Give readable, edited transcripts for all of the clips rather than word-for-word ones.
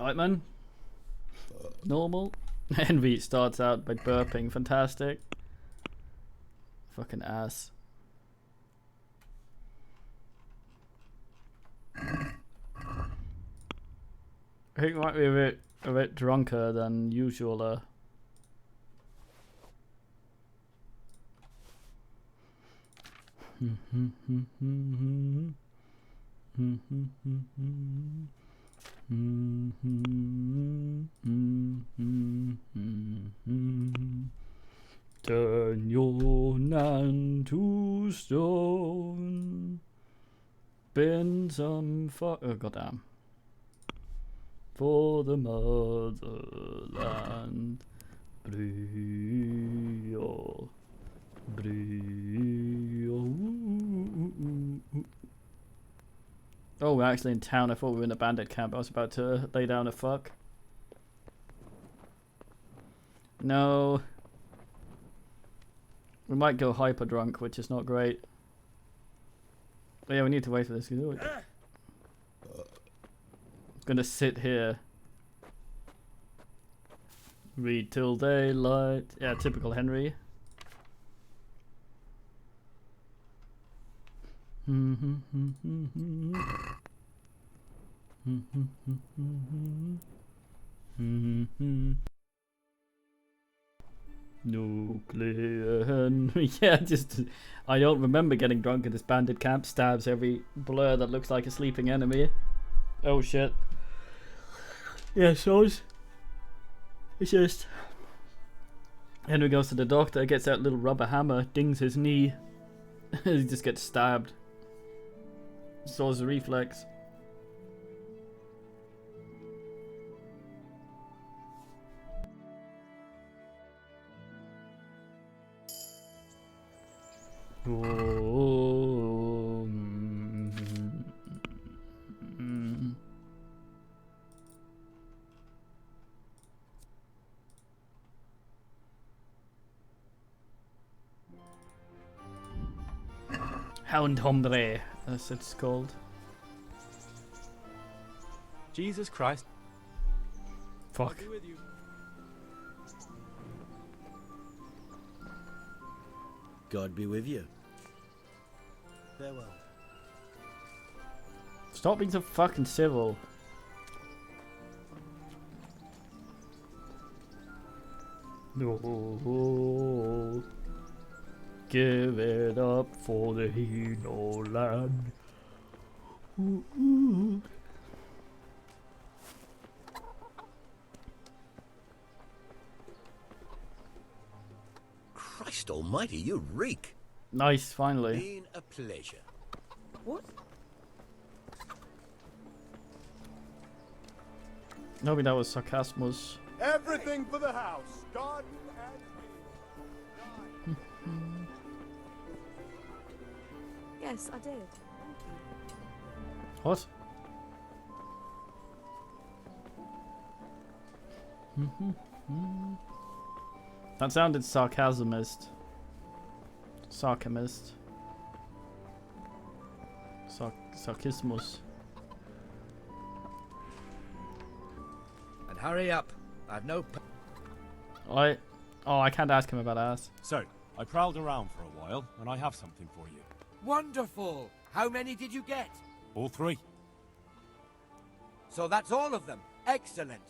Nightman. Normal. Envy starts out by burping. Fantastic. Fucking ass. I think we might be a bit drunker than usual. Turn your nan to stone. Been some oh goddamn. For the motherland. Brio. Oh, we're actually in town. I thought we were in a bandit camp. I was about to lay down a fuck. No. We might go hyper drunk, which is not great. But yeah, we need to wait for this. I'm gonna sit here. Read till daylight. Yeah, typical Henry. Nuclear Henry. Yeah, just I don't remember getting drunk at this bandit camp. Stabs every blur that looks like a sleeping enemy. Oh shit. Yeah, so it's just Henry goes to the doctor, gets out a little rubber hammer, dings his knee. He just gets stabbed. So's the reflex. Oh. Hound Hombre, as it's called. Jesus Christ. Fuck. God be with you. Farewell. Stop being so fucking civil. No. Give it up for the Hino land. Ooh, ooh. Christ almighty, you reek. Nice, finally. Been a pleasure. What? Maybe that was sarcasmus. Everything for the house. Garden and Yes, I did. What? That sounded sarcasmist. Sarcasmist. Sarcasmus. And hurry up. I've no... I can't ask him about ass. So, I prowled around for a while, and I have something for you. Wonderful! How many did you get? All three. So that's all of them. Excellent.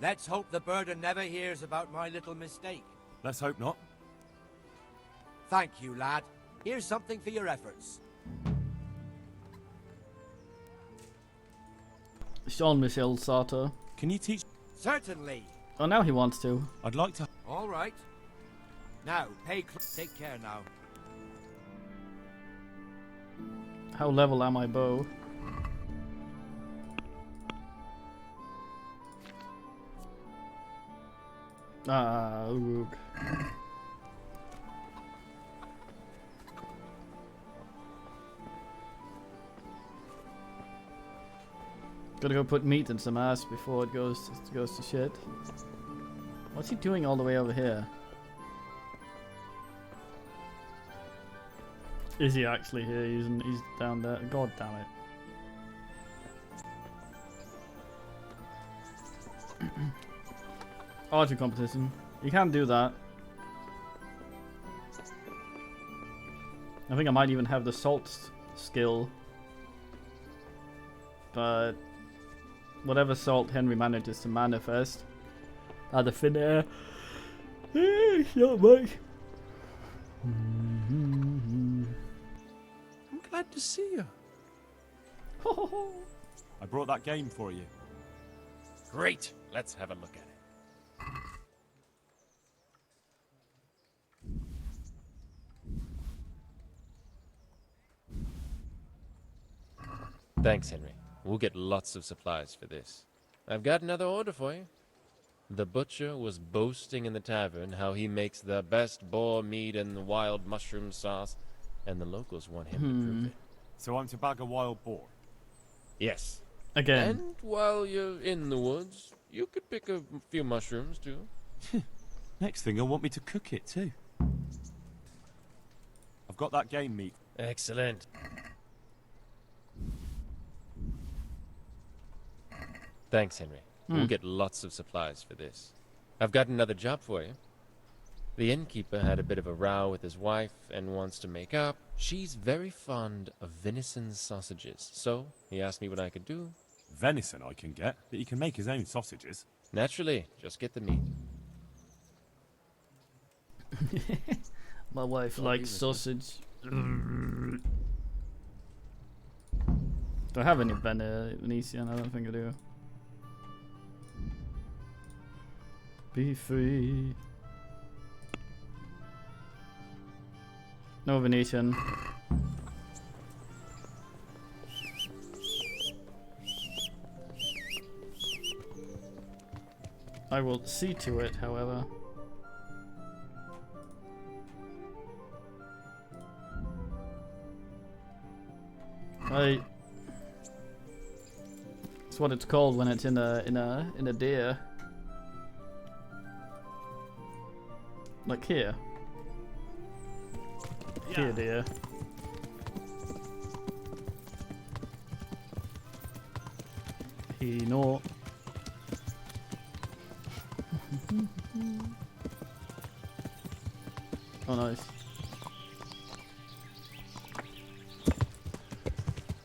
Let's hope the burden never hears about my little mistake. Let's hope not. Thank you, lad. Here's something for your efforts. Jean-Michel Sartre. Can you teach... Certainly. Oh, now he wants to. I'd like to... All right. Now, take care now. How level am I, bow? Ah, ooh. Gotta go put meat in some ass before it goes to shit. What's he doing all the way over here? Is he actually here? He's down there. God damn it. Archery competition. You can do that. I think I might even have the salt skill. But whatever salt Henry manages to manifest out of thin air, not much. I'm glad to see you. I brought that game for you. Great. Let's have a look at it. Thanks, Henry. We'll get lots of supplies for this. I've got another order for you. The butcher was boasting in the tavern how he makes the best boar meat and the wild mushroom sauce, and the locals want him to prove it. So I'm to bag a wild boar. Yes. Again. And while you're in the woods, you could pick a few mushrooms, too. Next thing, they'll want me to cook it too. I've got that game meat. Excellent. Thanks, Henry. We'll get lots of supplies for this. I've got another job for you. The innkeeper had a bit of a row with his wife and wants to make up. She's very fond of venison sausages, so he asked me what I could do. Venison I can get, but he can make his own sausages. Naturally, just get the meat. My wife likes sausage. Do I have any Venetian? I don't think I do. Be free. No Venetian. I will see to it, however. It's what it's called when it's in a deer. Like here. Here, dear. He no. Oh, nice.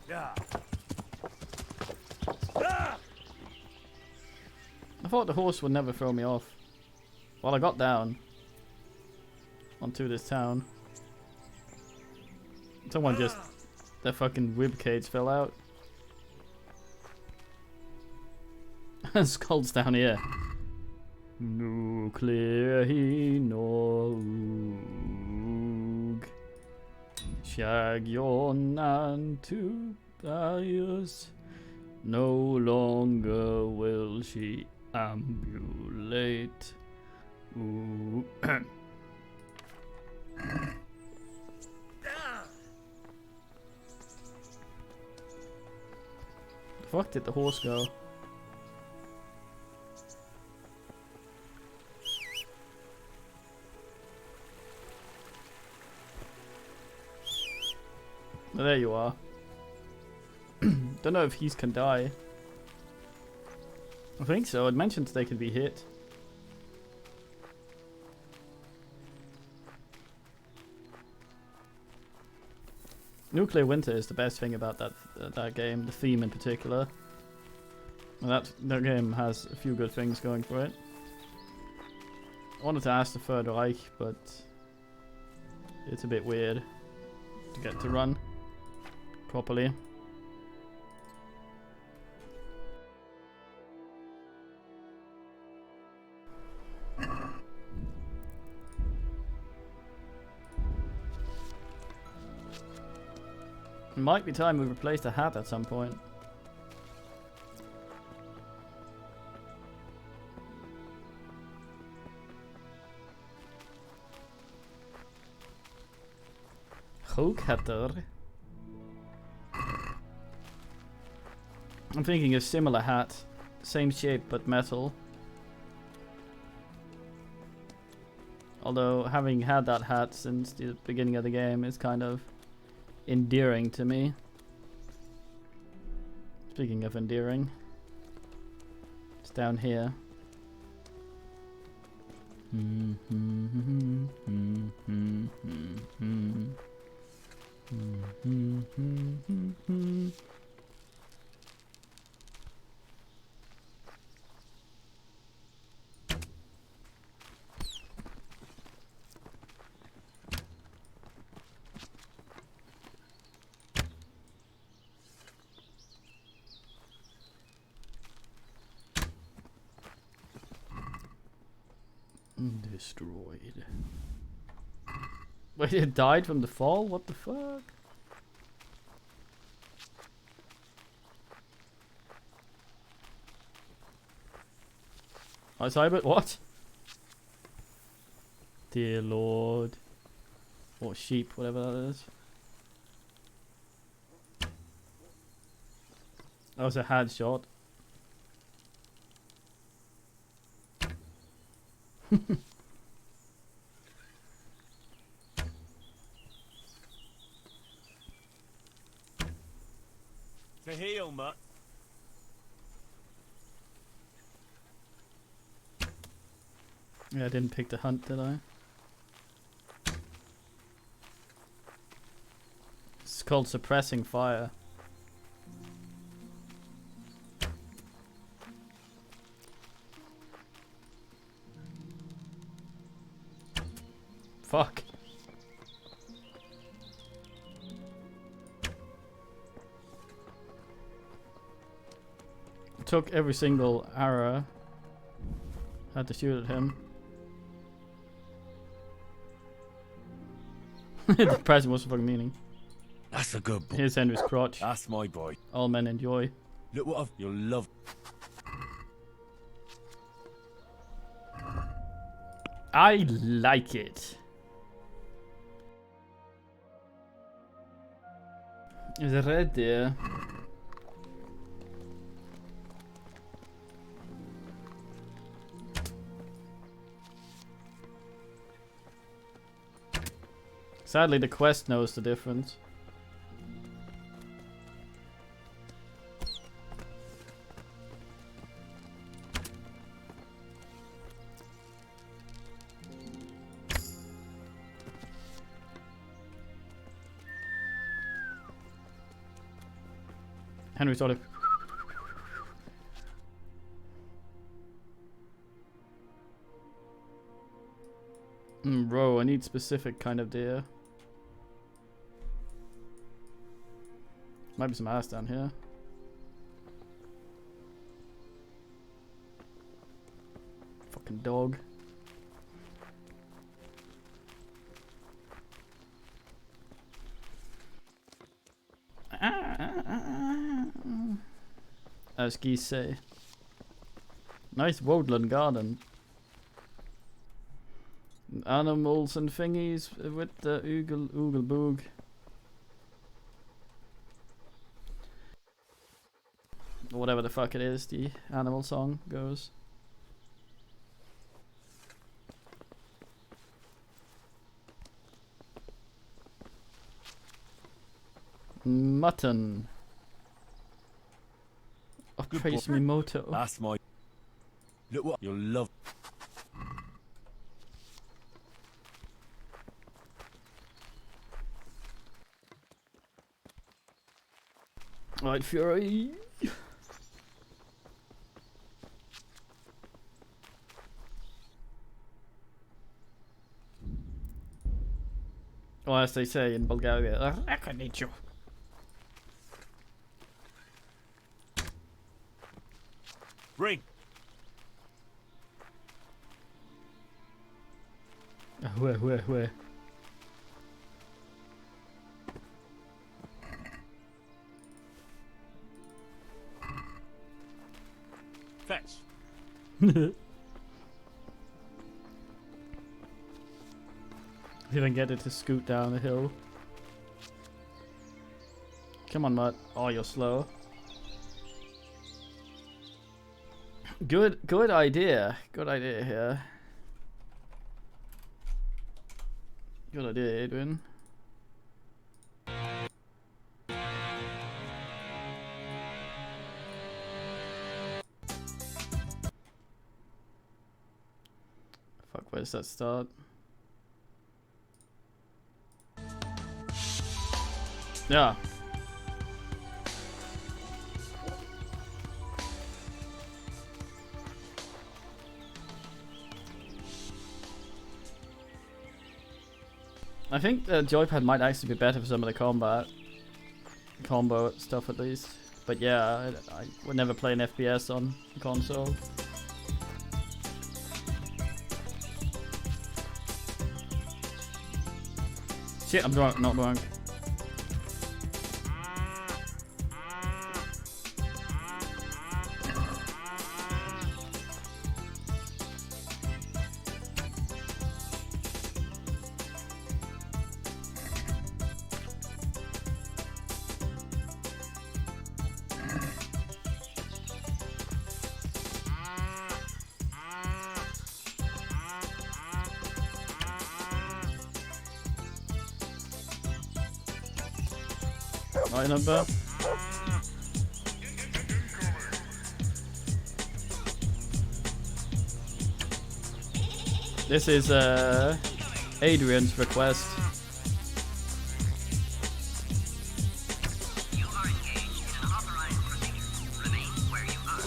Yeah. I thought the horse would never throw me off. Well, I got down onto this town. Someone just... their fucking rib cage fell out. Skull's down here. Nuclear hinog. Shagyon and Tobias. No longer will she ambulate. Ooh. The fuck did the horse go? Oh, there you are. Don't know if he's can die. I think so. It mentioned they could be hit. Nuclear Winter is the best thing about that game, the theme in particular. And that game has a few good things going for it. I wanted to ask the Third Reich, but it's a bit weird to get to run properly. It might be time we replace the hat at some point. Hooghatter. I'm thinking a similar hat, same shape but metal. Although having had that hat since the beginning of the game is kind of endearing to me. Speaking of endearing, It's down here. Destroyed. Wait, it died from the fall? What the fuck? I cyber what? Dear Lord. Or sheep, whatever that is. That was a headshot. To heal, mutt. Yeah, I didn't pick the hunt, did I? It's called suppressing fire. Fuck. Took every single arrow. Had to shoot at him. The present was the fucking meaning. That's a good boy. Here's Henry's crotch. That's my boy. All men enjoy. Look what you'll love. I like it. Is it red there? Sadly, the quest knows the difference. Henry sort of. Bro, I need specific kind of deer. Might be some ass down here. Fucking dog. As geese say. Nice woodland garden. Animals and thingies with the oogle boog. Whatever the fuck it is, the animal song goes. Mutton. Oh, Good praise boy. me moto. That's my. Look what you'll love. Right, Fury. Or as they say in Bulgaria, I need you. Bring. Where? Fetch. Didn't get it to scoot down the hill. Come on, Mutt. Oh, you're slow. Good idea. Good idea here. Good idea, Adrian. Fuck, where's that start? Yeah. I think the joypad might actually be better for some of the combo stuff at least. But yeah, I would never play an FPS on the console. Shit, I'm drunk, not drunk. Right number. This is Adrian's request. You are engaged in an authorized procedure. Remain where you are.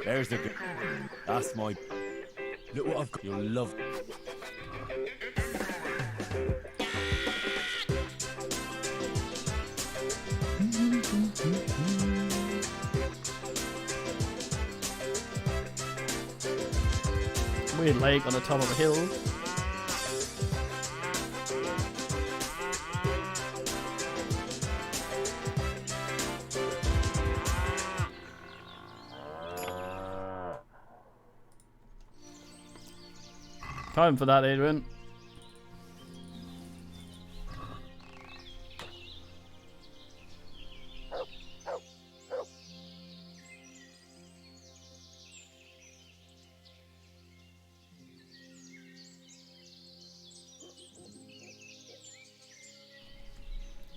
There's the good. That's my. Look what I've got. You'll love. Weird lake on the top of a hill. Time for that, Adrian.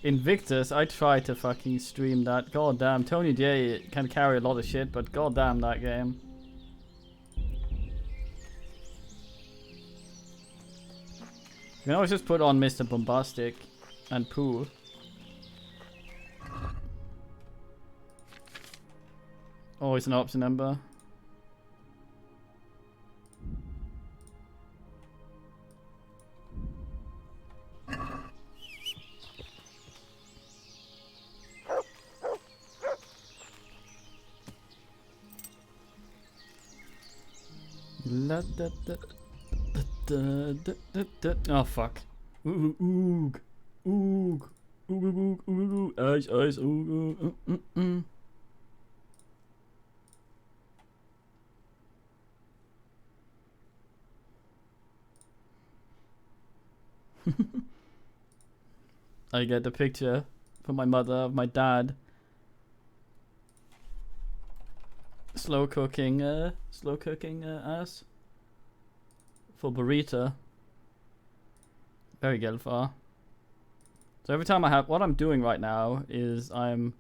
Invictus, I tried to fucking stream that. God damn, Tony J can carry a lot of shit, but god damn that game. You can always just put on Mr. Bombastic and Pooh. Always an option number. La da da. Oh fuck. Oog oog oog oog oog oog ice ice oog I get the picture from my mother of my dad slow cooking ass for burrito. Very good far. So every time I have, what I'm doing right now is I'm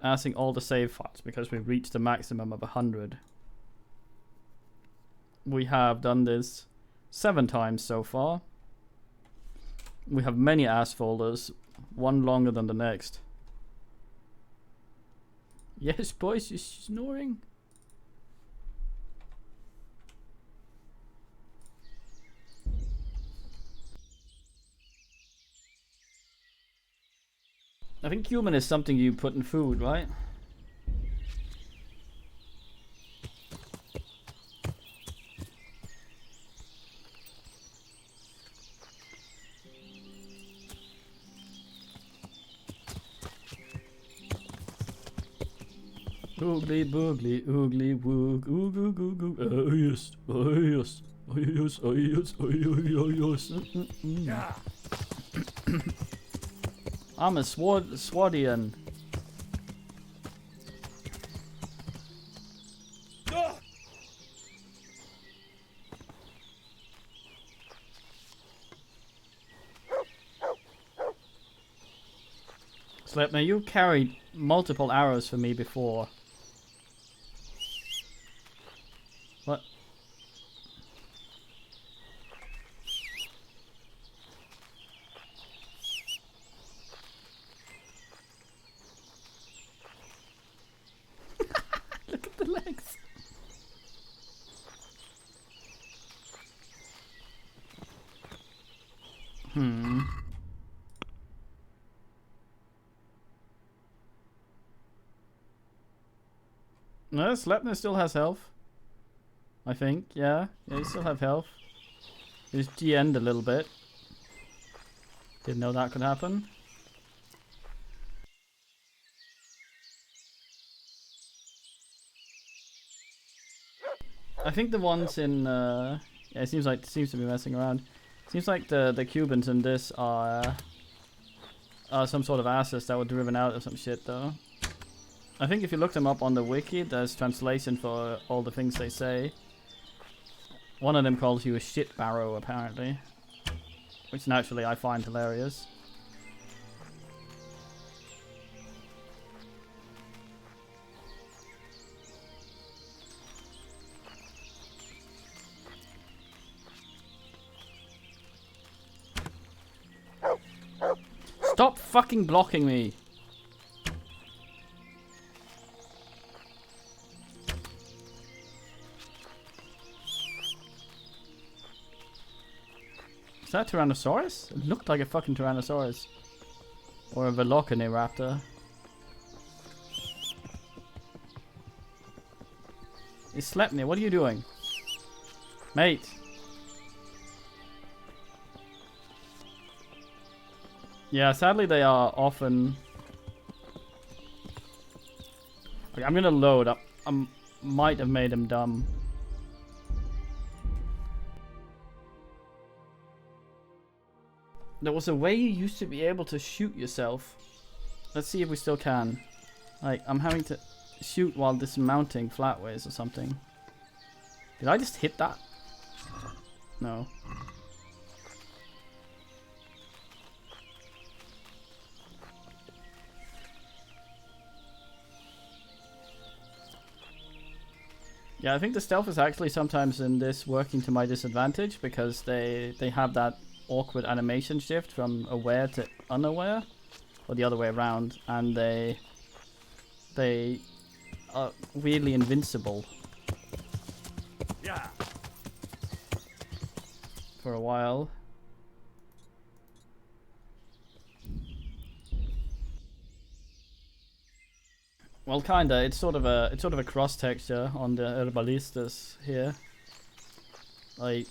asking all the save files because we've reached the maximum of 100. We have done this 7 times so far. We have many ass folders, one longer than the next. Yes, boys, you're snoring. I think cumin is something you put in food, right? Oogly boogly oogly woog oog oog oog oog. Oh yes, oh yes, oh yes, oh yes, oh yes, oh yes. I'm a Swardian. Sleipnir, you carried multiple arrows for me before. What? Look at the legs. No, Sleipnir still has health. I think, yeah. Yeah, you still have health. He's GN'd a little bit. Didn't know that could happen. I think the ones in yeah, it seems to be messing around. Seems like the Cubans in this are some sort of asses that were driven out or some shit though. I think if you look them up on the wiki, there's translation for all the things they say. One of them calls you a shit barrow apparently, which naturally I find hilarious. Stop fucking blocking me! Is that Tyrannosaurus? It looked like a fucking Tyrannosaurus. Or a Velociraptor. It's Sleipnir, what are you doing? Mate! Yeah, sadly they are often... Okay, I'm gonna load up. I might have made him dumb. There was a way you used to be able to shoot yourself. Let's see if we still can. Like, I'm having to shoot while dismounting flatways or something. Did I just hit that? No. Yeah, I think the stealth is actually sometimes in this working to my disadvantage because they have that awkward animation shift from aware to unaware, or the other way around, and they are weirdly invincible. Yeah. For a while. Well, kinda. It's sort of a cross texture on the herbalistas here. Like.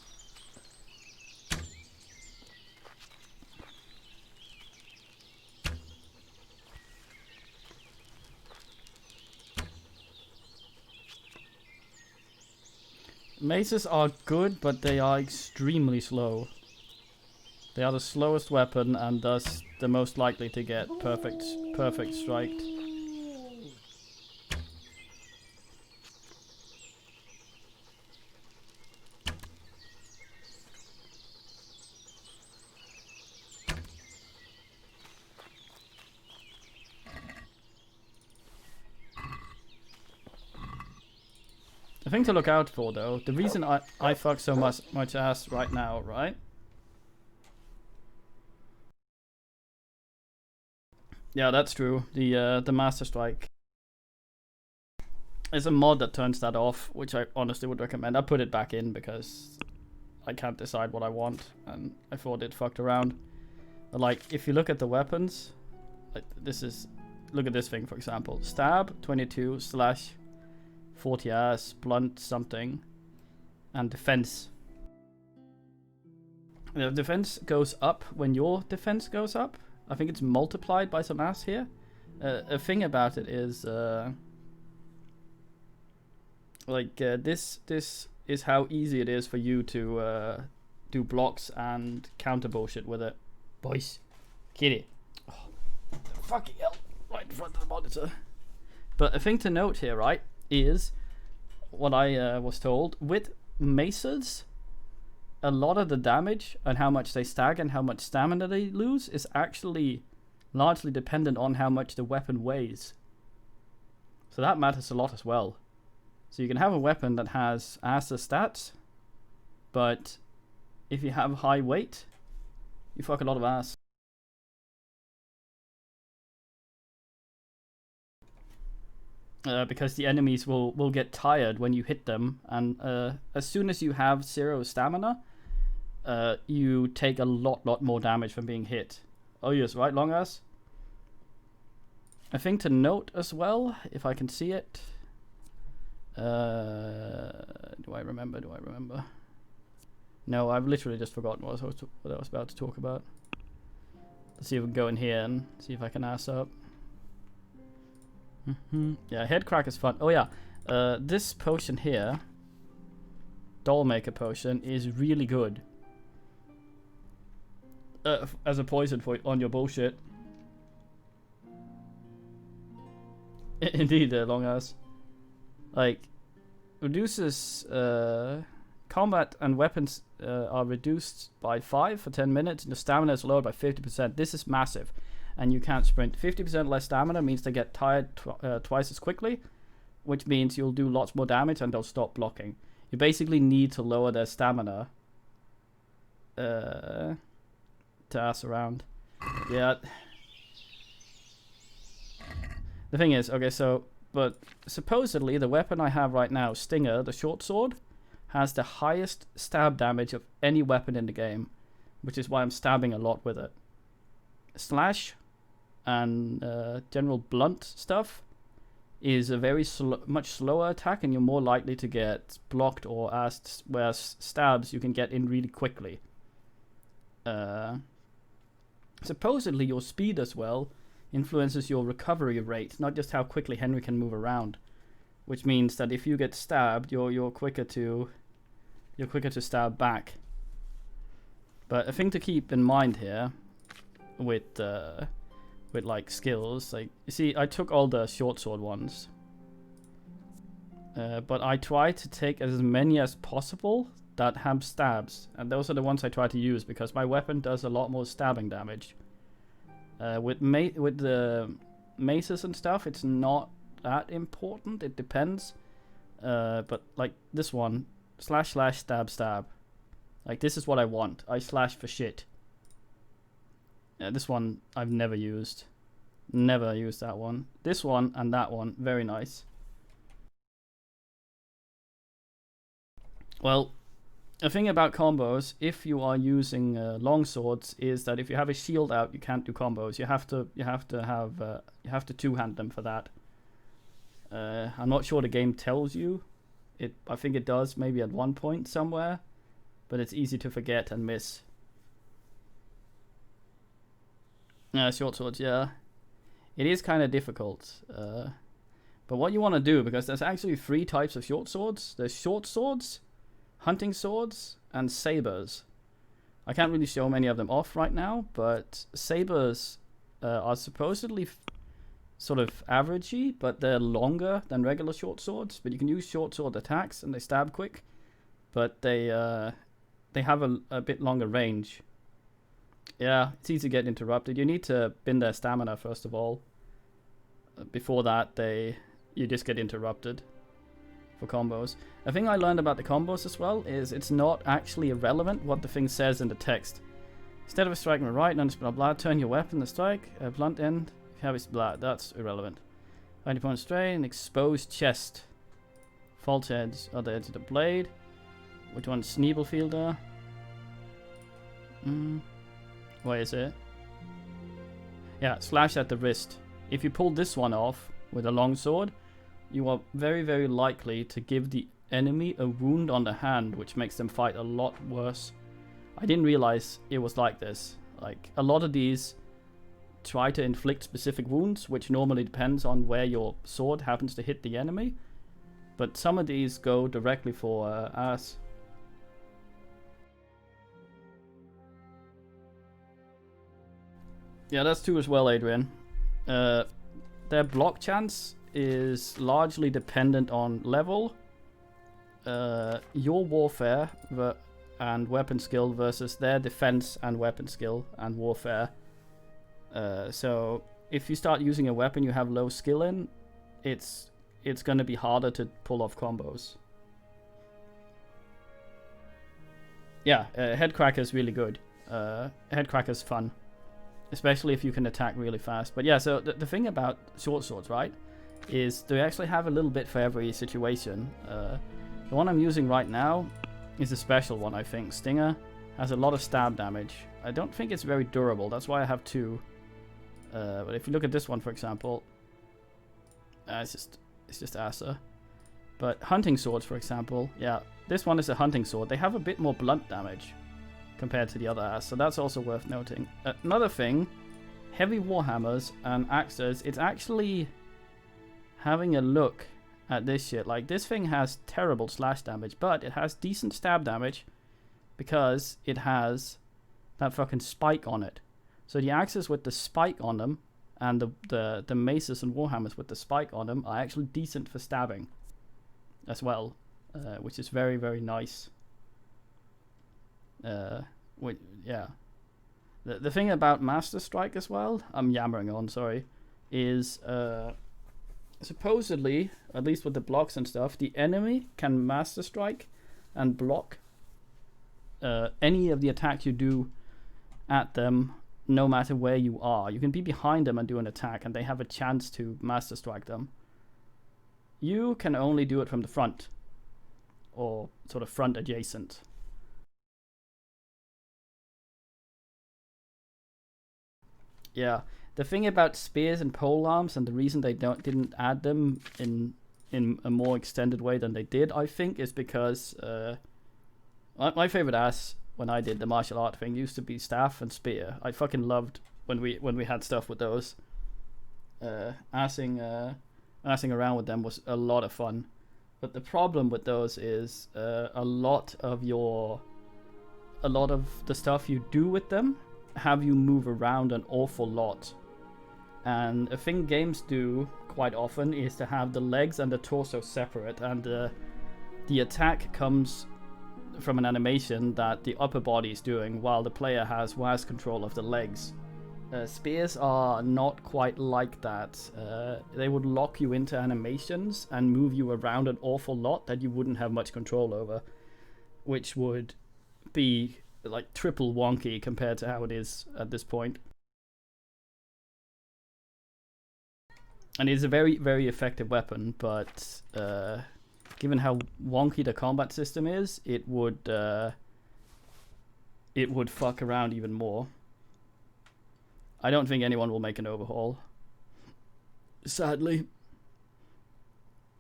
Maces are good, but they are extremely slow. They are the slowest weapon and thus the most likely to get perfect striked. The thing to look out for though, the reason I fuck so much ass right now, right? Yeah, that's true. The Master Strike. There's a mod that turns that off, which I honestly would recommend. I put it back in because I can't decide what I want, and I thought it fucked around. But like, if you look at the weapons, like look at this thing for example. Stab 22 slash 40 ass, blunt something, and defense. The defense goes up when your defense goes up. I think it's multiplied by some ass here. A thing about it is this is how easy it is for you to do blocks and counter bullshit with it. Boys, kitty. Oh. fucking hell. Right in front of the monitor. But a thing to note here, right, is what I was told. With maces, a lot of the damage and how much they stag and how much stamina they lose is actually largely dependent on how much the weapon weighs. So that matters a lot as well. So you can have a weapon that has ass stats, but if you have high weight, you fuck a lot of ass. Because the enemies will get tired when you hit them, and as soon as you have 0 stamina, you take a lot more damage from being hit. Oh yes, right, long ass? A thing to note as well, if I can see it. Do I remember? No, I've literally just forgotten what I was about to talk about. Let's see if we can go in here and see if I can ass up. Yeah, head crack is fun. Oh yeah, this potion here, Doll Maker potion, is really good as a poison for on your bullshit. Indeed, long ass. Like, reduces combat and weapons are reduced by 5 for 10 minutes, and the stamina is lowered by 50%. This is massive, and you can't sprint. 50% less stamina means they get tired twice as quickly, which means you'll do lots more damage and they'll stop blocking. You basically need to lower their stamina to ass around. Yeah. The thing is, okay, so, but supposedly the weapon I have right now, Stinger, the short sword, has the highest stab damage of any weapon in the game, which is why I'm stabbing a lot with it. Slash and general blunt stuff is a very much slower attack, and you're more likely to get blocked or assed, whereas stabs you can get in really quickly. Supposedly your speed as well influences your recovery rate, not just how quickly Henry can move around, which means that if you get stabbed, you're quicker to stab back. But a thing to keep in mind here with like skills, like, you see, I took all the short sword ones, but I try to take as many as possible that have stabs, and those are the ones I try to use because my weapon does a lot more stabbing damage. With the maces and stuff, it's not that important. It depends. But like this one, slash stab. Like, this is what I want. I slash for shit. This one I've never used. Never used that one. This one and that one, very nice. Well, a thing about combos, if you are using long swords, is that if you have a shield out, you can't do combos. You have to two-hand them for that. I'm not sure the game tells you. I think it does, maybe at one point somewhere, but it's easy to forget and miss. Short swords, yeah. It is kind of difficult. But what you want to do, because there's actually 3 types of short swords. There's short swords, hunting swords, and sabers. I can't really show many of them off right now, but sabers are supposedly sort of averagey, but they're longer than regular short swords. But you can use short sword attacks, and they stab quick, but they have a bit longer range. Yeah, it's easy to get interrupted. You need to bin their stamina first of all. Before that, you just get interrupted for combos. A thing I learned about the combos as well is it's not actually irrelevant what the thing says in the text. Instead of striking with right, and blah blah, turn your weapon to strike, blunt end, if you have its blah, that's irrelevant. Find your opponent straight and exposed chest. False edge, other edge of the blade. Which one's Sneeblefielder? Where is it? Yeah, slash at the wrist. If you pull this one off with a long sword, you are very, very likely to give the enemy a wound on the hand, which makes them fight a lot worse. I didn't realize it was like this. Like, a lot of these try to inflict specific wounds, which normally depends on where your sword happens to hit the enemy. But some of these go directly for ass. Yeah, that's 2 as well, Adrian. their block chance is largely dependent on level, your warfare and weapon skill versus their defense and weapon skill and warfare. So if you start using a weapon you have low skill in, it's going to be harder to pull off combos. Yeah, Headcracker's really good. Headcracker's fun, especially if you can attack really fast. But yeah, so the thing about short swords, right, is they actually have a little bit for every situation. The one I'm using right now is a special one, I think. Stinger has a lot of stab damage. I don't think it's very durable. That's why I have two. But if you look at this one, for example, it's just Asa. But hunting swords, for example, yeah, this one is a hunting sword. They have a bit more blunt damage compared to the other ass, so that's also worth noting. Another thing, heavy warhammers and axes, it's actually having a look at this shit. Like, this thing has terrible slash damage, but it has decent stab damage because it has that fucking spike on it. So the axes with the spike on them and the maces and warhammers with the spike on them are actually decent for stabbing as well, which is very, very nice. Yeah. The thing about Master Strike as well, I'm yammering on, sorry, is supposedly, at least with the blocks and stuff, the enemy can Master Strike and block any of the attacks you do at them, no matter where you are. You can be behind them and do an attack, and they have a chance to Master Strike them. You can only do it from the front, or sort of front adjacent. Yeah, the thing about spears and polearms, and the reason they didn't add them in a more extended way than they did, I think, is because my favorite ass when I did the martial art thing used to be staff and spear. I fucking loved when we had stuff with those. Assing around with them was a lot of fun, but the problem with those is a lot of the stuff you do with them have you move around an awful lot. And a thing games do quite often is to have the legs and the torso separate, and the attack comes from an animation that the upper body is doing while the player has control of the legs. Spears are not quite like that. They would lock you into animations and move you around an awful lot that you wouldn't have much control over, which would be like triple wonky compared to how it is at this point. And it's a very, very effective weapon, but given how wonky the combat system is, it would fuck around even more. I don't think anyone will make an overhaul, sadly.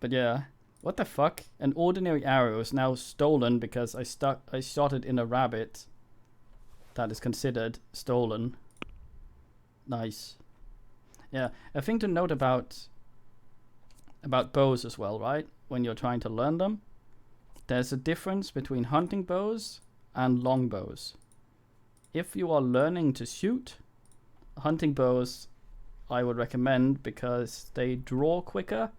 But yeah, what the fuck? An ordinary arrow is now stolen because I shot it in a rabbit. That is considered stolen. Nice. Yeah, a thing to note about bows as well, right? When you're trying to learn them, there's a difference between hunting bows and long bows. If you are learning to shoot, hunting bows I would recommend because they draw quicker.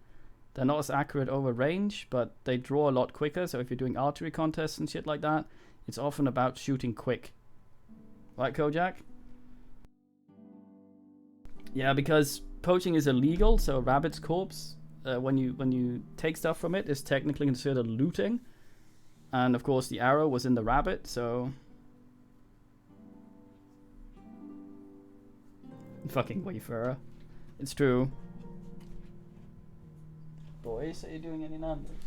They're not as accurate over range, but they draw a lot quicker. So if you're doing archery contests and shit like that, it's often about shooting quick. Right, Kojak? Yeah, because poaching is illegal, so a rabbit's corpse, when you take stuff from it, is technically considered looting. And of course the arrow was in the rabbit, so... Fucking wayfarer. It's true. Boys, are you doing any numbers?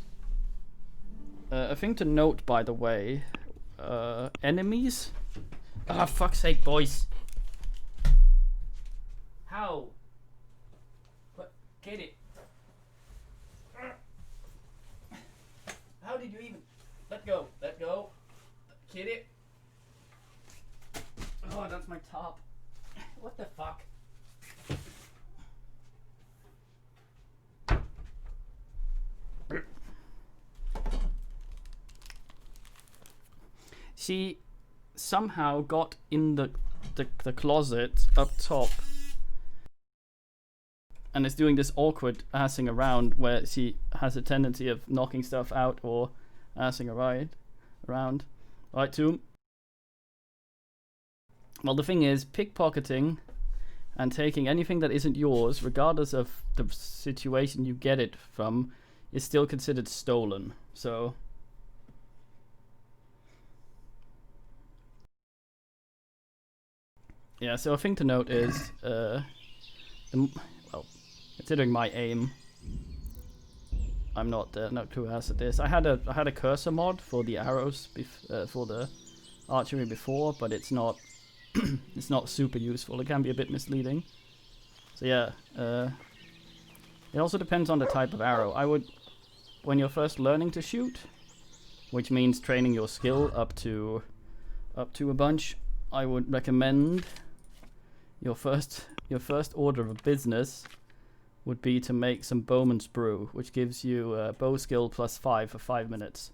A thing to note, by the way, enemies... Ah, fuck's sake, boys. How? What? Get it. How did you even... Let go. Let go. Get it. Oh, that's my top. What the fuck? She somehow got in the closet up top and it's doing this awkward assing around where she has a tendency of knocking stuff out or assing around. Right, Tomb? Well, the thing is, pickpocketing and taking anything that isn't yours, regardless of the situation you get it from, is still considered stolen. So yeah, so a thing to note is, well, considering my aim, I'm not too ass at this. I had a cursor mod for the arrows for the archery before, but it's not it's not super useful. It can be a bit misleading. So yeah, it also depends on the type of arrow. I would, when you're first learning to shoot, which means training your skill up to a bunch, I would recommend your first order of business would be to make some bowman's brew, which gives you bow skill +5 for 5 minutes.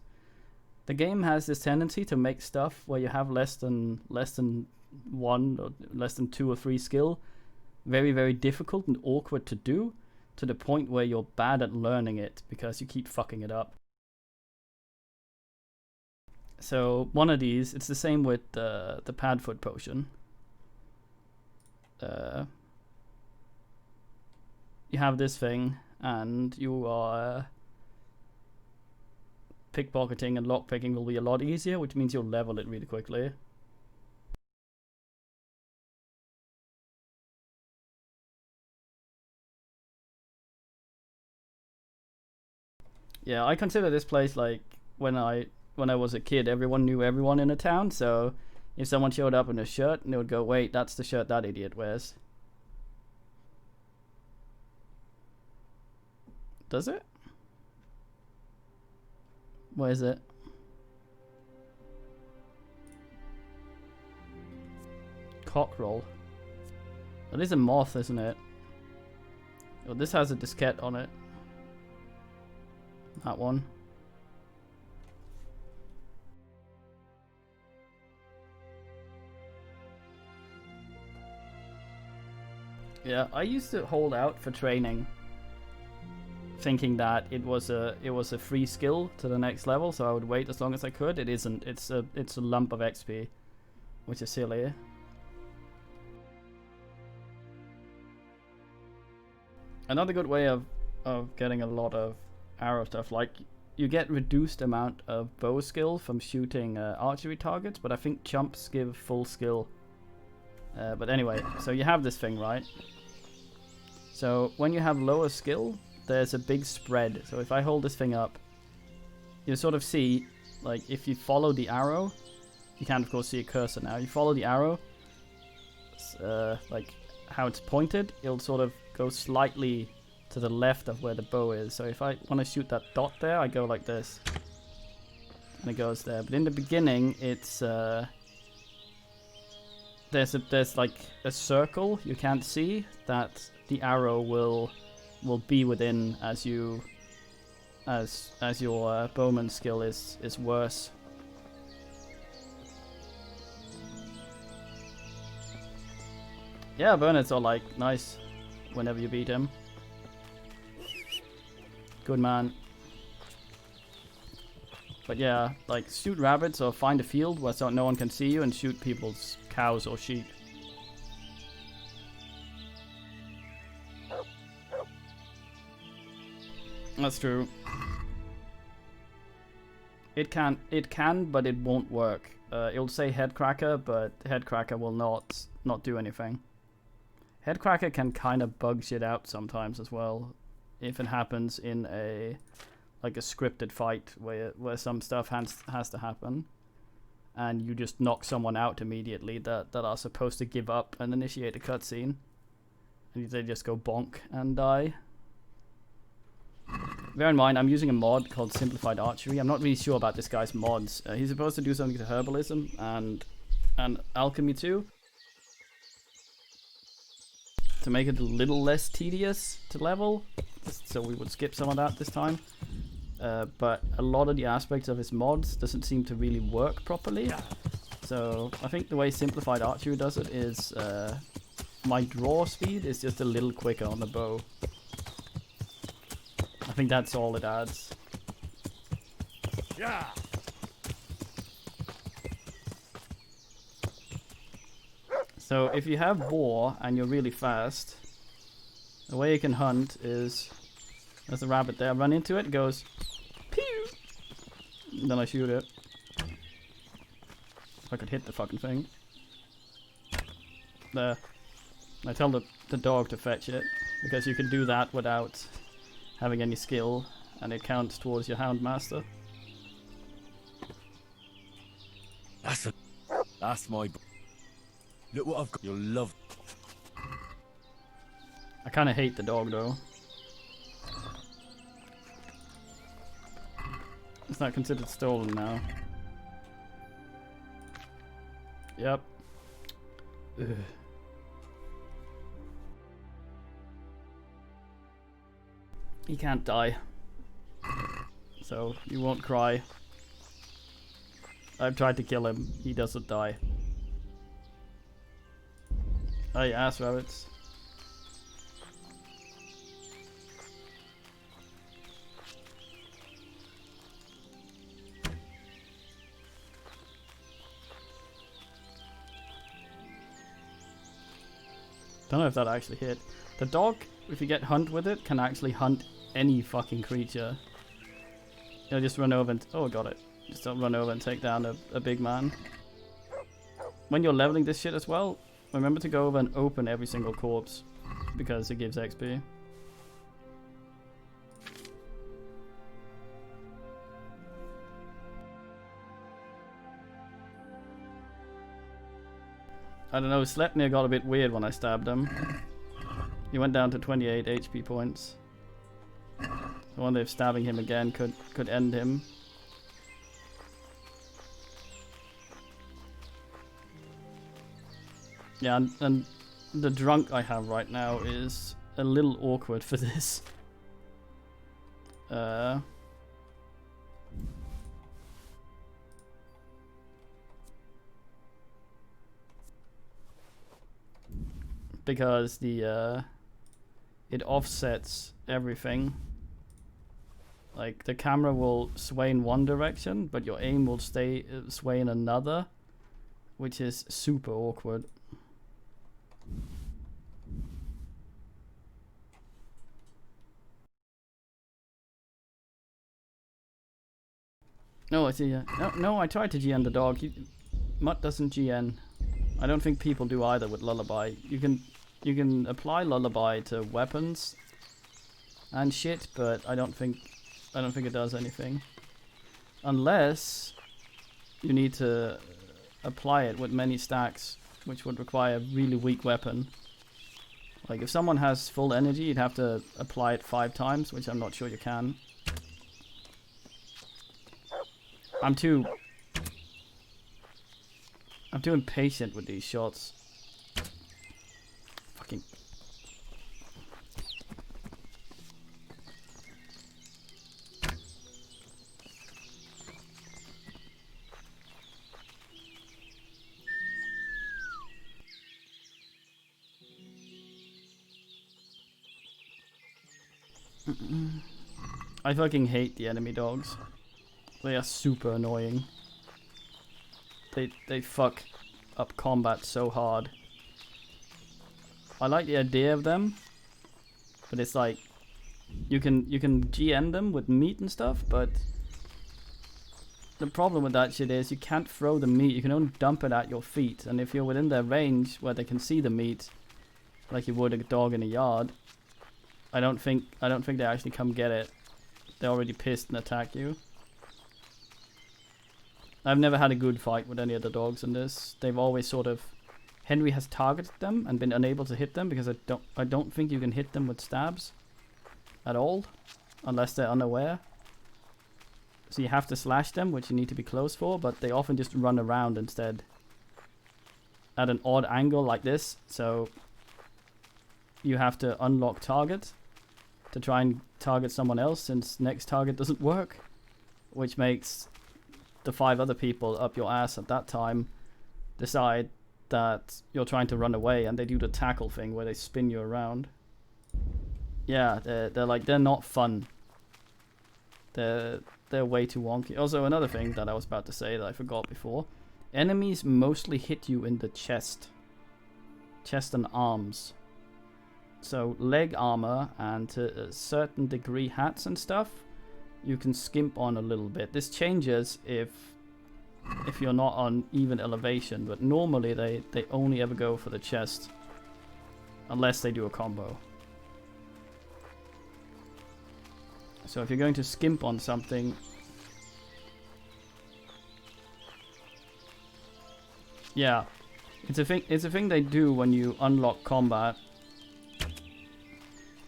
The game has this tendency to make stuff where you have less than 1 or less than 2 or 3 skill very, very difficult and awkward to do, to the point where you're bad at learning it because you keep fucking it up. So one of these, it's the same with the Padfoot potion. You have this thing, and you are pickpocketing and lockpicking will be a lot easier, which means you'll level it really quickly. Yeah, I consider this place like when I was a kid, everyone knew everyone in a town, so if someone showed up in a shirt, and they would go, wait, that's the shirt that idiot wears. Does it? Where is it? Cockerel. That is a moth, isn't it? Oh, this has a diskette on it. That one. Yeah, I used to hold out for training, thinking that it was a free skill to the next level, so I would wait as long as I could. It isn't. It's a lump of XP, which is silly. Another good way of getting a lot of arrow stuff, like you get reduced amount of bow skill from shooting archery targets, but I think chumps give full skill. But anyway, so you have this thing, right? So when you have lower skill, there's a big spread. So if I hold this thing up, you sort of see, like, if you follow the arrow, you can't of course see a cursor now. You follow the arrow, like how it's pointed, it'll sort of go slightly to the left of where the bow is. So if I want to shoot that dot there, I go like this, and it goes there. But in the beginning, it's there's like a circle you can't see that the arrow will be within as your bowman skill is worse. Yeah, Bernard's all like nice whenever you beat him. Good man. But yeah, like shoot rabbits or find a field where no one can see you and shoot people's cows or sheep. That's true. It can, but it won't work. It'll say headcracker, but headcracker will not do anything. Headcracker can kind of bug shit out sometimes as well, if it happens in a scripted fight where some stuff has to happen, and you just knock someone out immediately that are supposed to give up and initiate a cutscene, and they just go bonk and die. Bear in mind, I'm using a mod called Simplified Archery. I'm not really sure about this guy's mods. He's supposed to do something to herbalism and alchemy too, to make it a little less tedious to level, so we would skip some of that this time. But a lot of the aspects of his mods doesn't seem to really work properly. So I think the way Simplified Archery does it is my draw speed is just a little quicker on the bow. I think that's all it adds. Yeah. So if you have boar and you're really fast, the way you can hunt is, there's a rabbit there, run into it, goes pew, then I shoot it. If I could hit the fucking thing. There. I tell the dog to fetch it, because you can do that without having any skill, and it counts towards your hound master. That's my... Look what I've got. You'll love... I kind of hate the dog though. It's not considered stolen now. Yep. Ugh. He can't die. So you won't cry. I've tried to kill him. He doesn't die. Hey, ass rabbits. Don't know if that actually hit. The dog, if you get hunt with it, can actually hunt any fucking creature. It'll just run over and... Oh, got it. Just don't run over and take down a big man. When you're leveling this shit as well, remember to go over and open every single corpse, because it gives XP. I don't know, Sleipnir got a bit weird when I stabbed him. He went down to 28 HP points. I wonder if stabbing him again could end him. Yeah, and the drunk I have right now is a little awkward for this. Because the it offsets everything. Like the camera will sway in one direction, but your aim will sway in another, which is super awkward. No, I see. No, I tried to GN the dog. Mutt doesn't GN. I don't think people do either with Lullaby. You can apply Lullaby to weapons and shit, but I don't think it does anything. Unless you need to apply it with many stacks, which would require a really weak weapon. Like if someone has full energy, you'd have to apply it 5 times, which I'm not sure you can. I'm too impatient with these shots. Fucking. I fucking hate the enemy dogs. They are super annoying. They fuck up combat so hard. I like the idea of them, but it's like you can GN them with meat and stuff, but the problem with that shit is you can't throw the meat. You can only dump it at your feet, and if you're within their range where they can see the meat, like you would a dog in a yard, I don't think they actually come get it. They're already pissed and attack you. I've never had a good fight with any of the dogs in this. They've always sort of... Henry has targeted them and been unable to hit them because I don't think you can hit them with stabs at all unless they're unaware. So you have to slash them, which you need to be close for, but they often just run around instead at an odd angle like this. So you have to unlock target to try and target someone else, since next target doesn't work, which makes the 5 other people up your ass at that time decide that you're trying to run away, and they do the tackle thing where they spin you around. Yeah, they're not fun. They're way too wonky. Also, another thing that I was about to say that I forgot before: enemies mostly hit you in the chest and arms. So leg armor and to a certain degree hats and stuff, you can skimp on a little bit. This changes if you're not on even elevation, but normally they only ever go for the chest unless they do a combo. So if you're going to skimp on something, yeah, it's a thing they do when you unlock combat,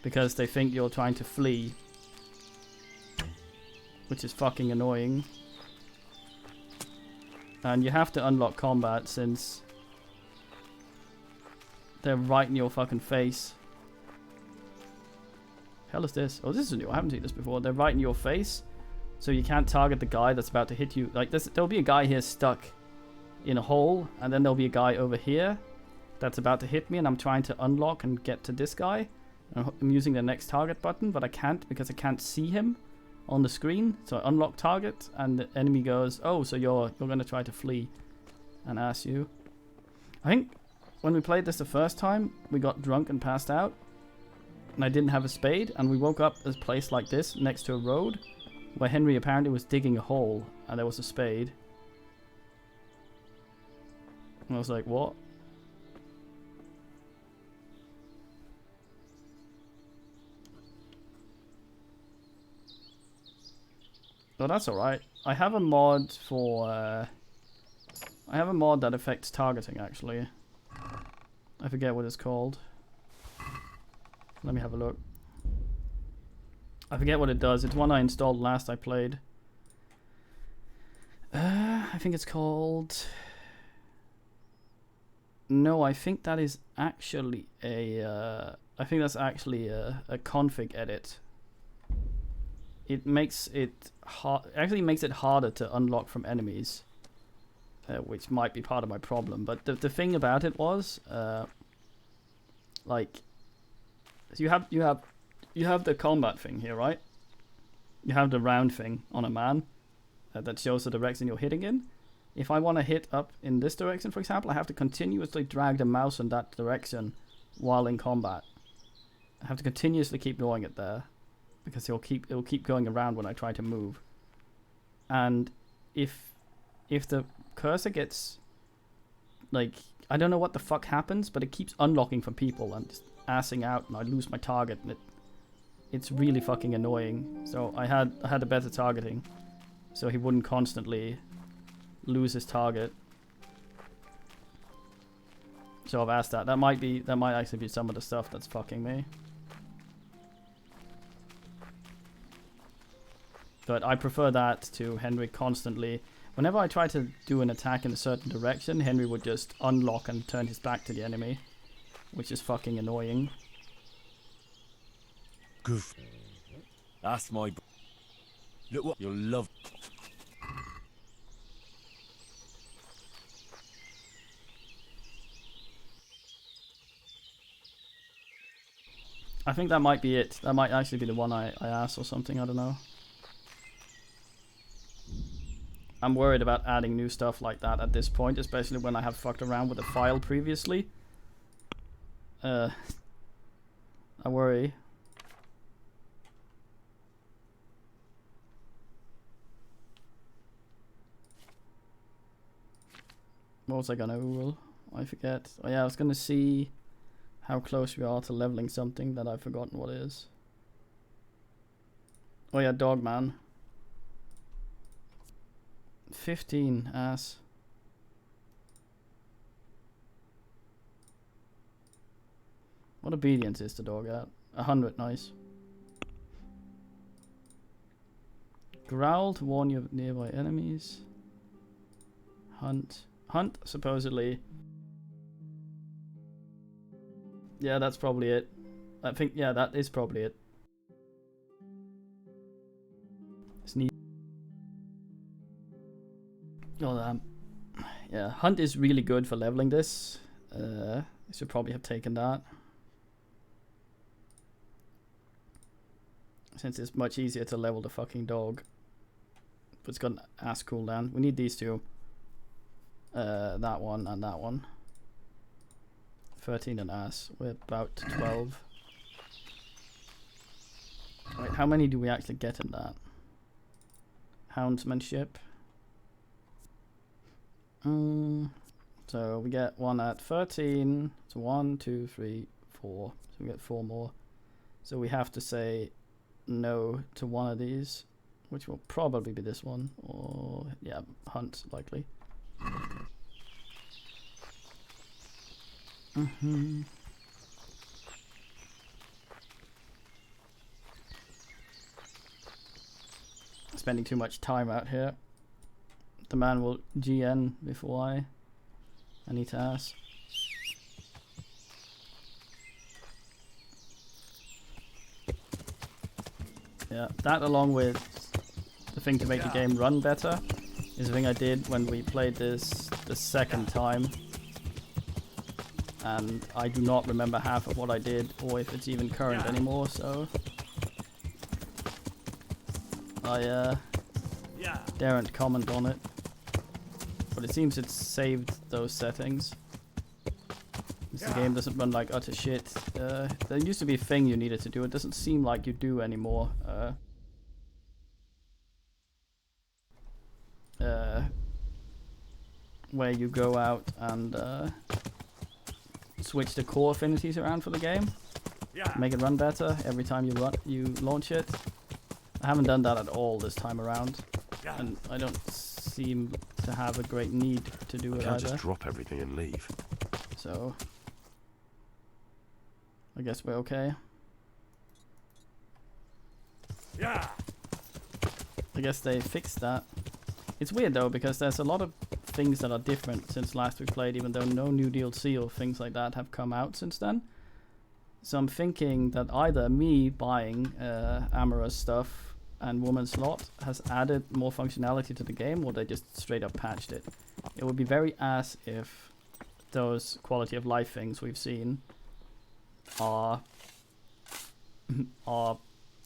because they think you're trying to flee, which is fucking annoying. And you have to unlock combat since they're right in your fucking face. Hell is this? Oh, this is new. I haven't seen this before. They're right in your face, so you can't target the guy that's about to hit you. Like this, there'll be a guy here stuck in a hole, and then there'll be a guy over here that's about to hit me, and I'm trying to unlock and get to this guy. I'm using the next target button, but I can't because I can't see him on the screen. So I unlock target, and the enemy goes, "Oh, so you're gonna try to flee," and ask you. I think when we played this the first time, we got drunk and passed out, and I didn't have a spade, and we woke up at a place like this next to a road, where Henry apparently was digging a hole, and there was a spade. And I was like, "What?" Oh, that's alright. I have a mod for, I have a mod that affects targeting, actually. I forget what it's called. Let me have a look. I forget what it does. It's one I installed last I played. I think it's called... No, I think that is actually a... I think that's actually a config edit. It makes it actually makes it harder to unlock from enemies, which might be part of my problem. But the thing about it was, like, so you have the combat thing here, right? You have the round thing on a man that shows the direction you're hitting in. If I want to hit up in this direction, for example, I have to continuously drag the mouse in that direction while in combat. I have to continuously keep going it there, because it'll keep going around when I try to move. And if the cursor gets, like, I don't know what the fuck happens, but it keeps unlocking from people and just assing out, and I lose my target, and it's really fucking annoying. So I had a better targeting, so he wouldn't constantly lose his target. So I've asked that. That might actually be some of the stuff that's fucking me. But I prefer that to Henry constantly. Whenever I try to do an attack in a certain direction, Henry would just unlock and turn his back to the enemy, which is fucking annoying. Goof. That's my... Look what you'll love. I think that might be it. That might actually be the one I asked or something, I don't know. I'm worried about adding new stuff like that at this point, especially when I have fucked around with the file previously. I worry. What was I gonna rule? I forget. Oh yeah, I was gonna see how close we are to leveling something that I've forgotten what it is. Oh yeah, Dogman. 15, ass. What obedience is the dog at? 100, nice. Growl to warn you of nearby enemies. Hunt. Hunt, supposedly. Yeah, that's probably it. I think, yeah, that is probably it. Sneeze. Oh, damn. Yeah, hunt is really good for leveling this. I should probably have taken that, since it's much easier to level the fucking dog. But it's got an ass cooldown. We need these two. That one and that one. 13 and ass. We're about 12. Wait, how many do we actually get in that? Houndsmanship. So we get one at 13. So 1, 2, 3, 4. So we get 4 more. So we have to say no to one of these, which will probably be this one, or yeah, hunt likely. Spending too much time out here. The man will GN before I need to ask. Yeah, that along with the thing to make the game run better is the thing I did when we played this the second time. And I do not remember half of what I did or if it's even current anymore, so I daren't comment on it. But it seems it's saved those settings. The game doesn't run like utter shit. There used to be a thing you needed to do. It doesn't seem like you do anymore. Where you go out and switch the core affinities around for the game. Make it run better every time you launch it. I haven't done that at all this time around. And I don't seem to have a great need to do it Can't either. just drop everything and leave. So I guess we're okay. Yeah. I guess they fixed that. It's weird though, because there's a lot of things that are different since last we played, even though no new DLC or things like that have come out since then. So I'm thinking that either me buying Amara's stuff and Woman's Lot has added more functionality to the game, or they just straight up patched it. It would be very ass if those quality of life things we've seen are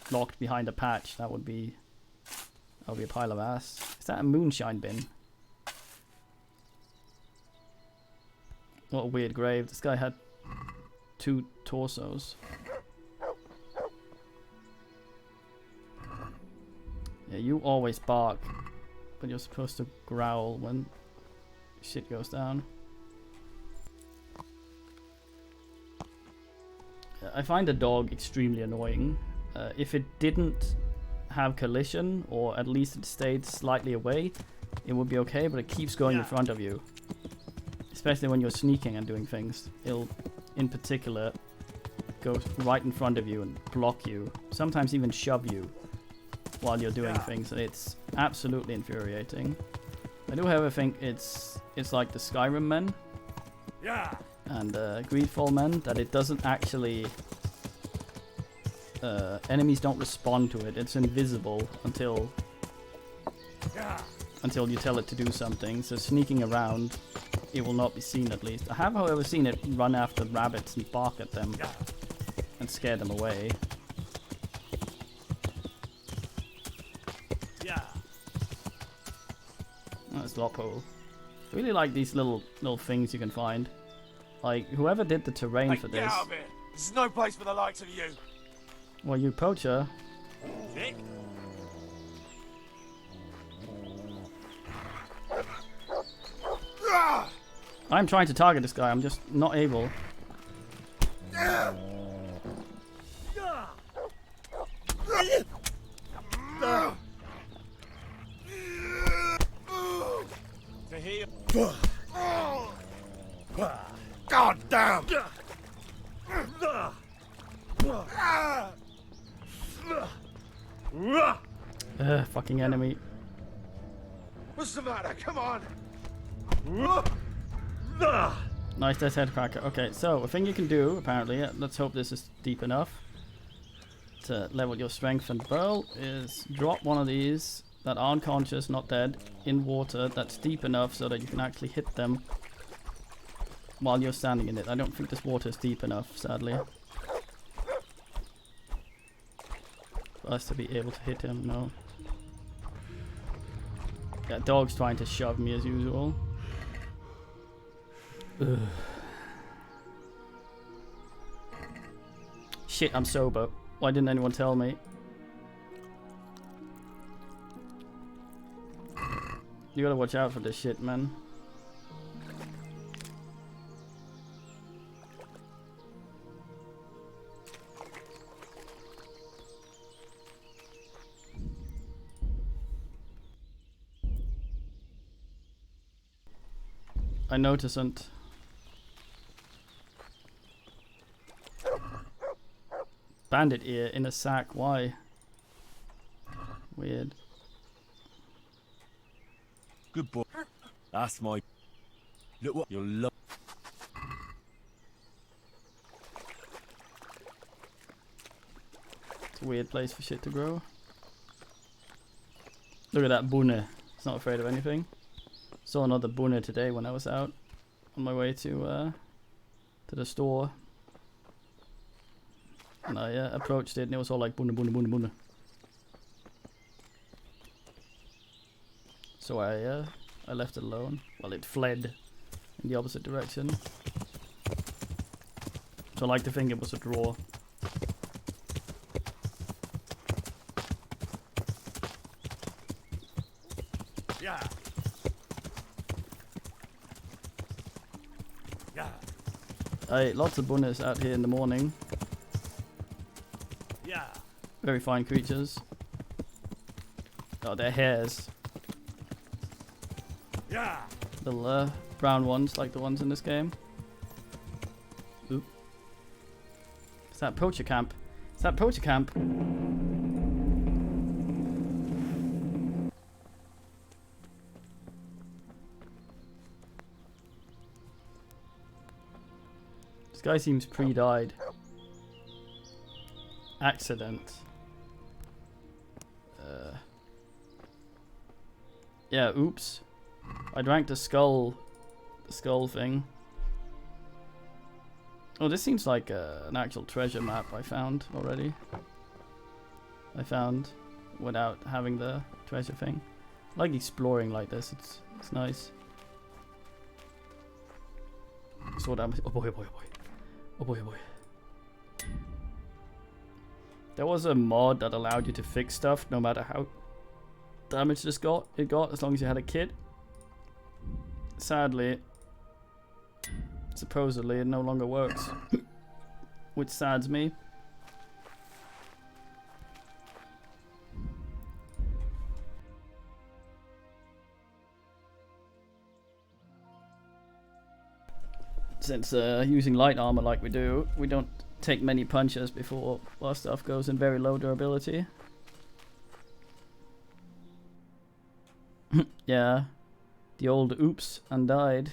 locked behind a patch. That would be a pile of ass. Is that a moonshine bin? What a weird grave. This guy had 2 torsos. Yeah, you always bark, but you're supposed to growl when shit goes down. I find a dog extremely annoying. If it didn't have collision, or at least it stayed slightly away, it would be okay, but it keeps going in front of you. Especially when you're sneaking and doing things. It'll, in particular, go right in front of you and block you. Sometimes even shove you while you're doing things, and it's absolutely infuriating. I do, however, think it's like the Skyrim men and Greedfall men, that it doesn't actually... enemies don't respond to it. It's invisible until you tell it to do something. So sneaking around, it will not be seen at least. I have, however, seen it run after rabbits and bark at them and scare them away. That's Lophole. I really like these little things you can find. Like, whoever did the terrain for this... Get out of here! This is no place for the likes of you! Well, you poacher. Vic? I'm trying to target this guy, I'm just not able. To hear. God damn! Fucking enemy. What's the matter? Come on! Nice, that's headcracker. Okay, so a thing you can do, apparently, let's hope this is deep enough to level your strength and burl, is drop one of these that aren't conscious, not dead, in water that's deep enough so that you can actually hit them while you're standing in it. I don't think this water is deep enough, sadly, for us to be able to hit him. No. Yeah, dog's trying to shove me as usual. Ugh. Shit, I'm sober. Why didn't anyone tell me? You gotta watch out for this shit, man. I noticed. Bandit ear in a sack. Why? Weird. Good boy. That's my... Look what... You'll love... It's a weird place for shit to grow. Look at that bunny. It's not afraid of anything. Saw another bunny today when I was out on my way to the store. And I approached it and it was all like bunny, bunny, bunny, bunny. So I left it alone. Well, it fled in the opposite direction. So I like to think it was a draw. Yeah. Yeah. I ate lots of bunnies out here in the morning. Yeah. Very fine creatures. Oh, they're hares. Yeah. Little brown ones like the ones in this game. Oop. Is that poacher camp? Is that poacher camp? This guy seems pre-died. Accident. Yeah, oops. I drank the skull thing. Oh, this seems like an actual treasure map I found already. I found without having the treasure thing. I like exploring like this. It's nice. So damage. Oh boy, oh boy, oh boy. Oh boy, oh boy. There was a mod that allowed you to fix stuff no matter how damaged it got as long as you had a kit. Sadly, supposedly it no longer works, which saddens me. Since using light armor like we do, we don't take many punches before our stuff goes in very low durability. Yeah, the old oops and died.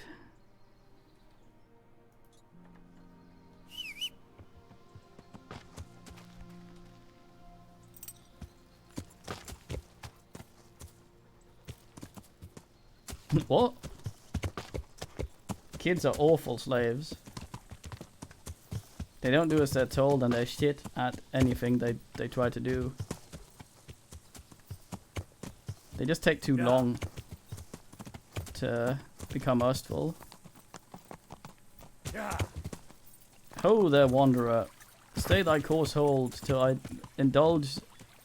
What? Kids are awful slaves. They don't do as they're told and they're shit at anything they try to do. They just take too long to become lustful. Yeah. Ho there, wanderer. Stay thy course hold till I indulge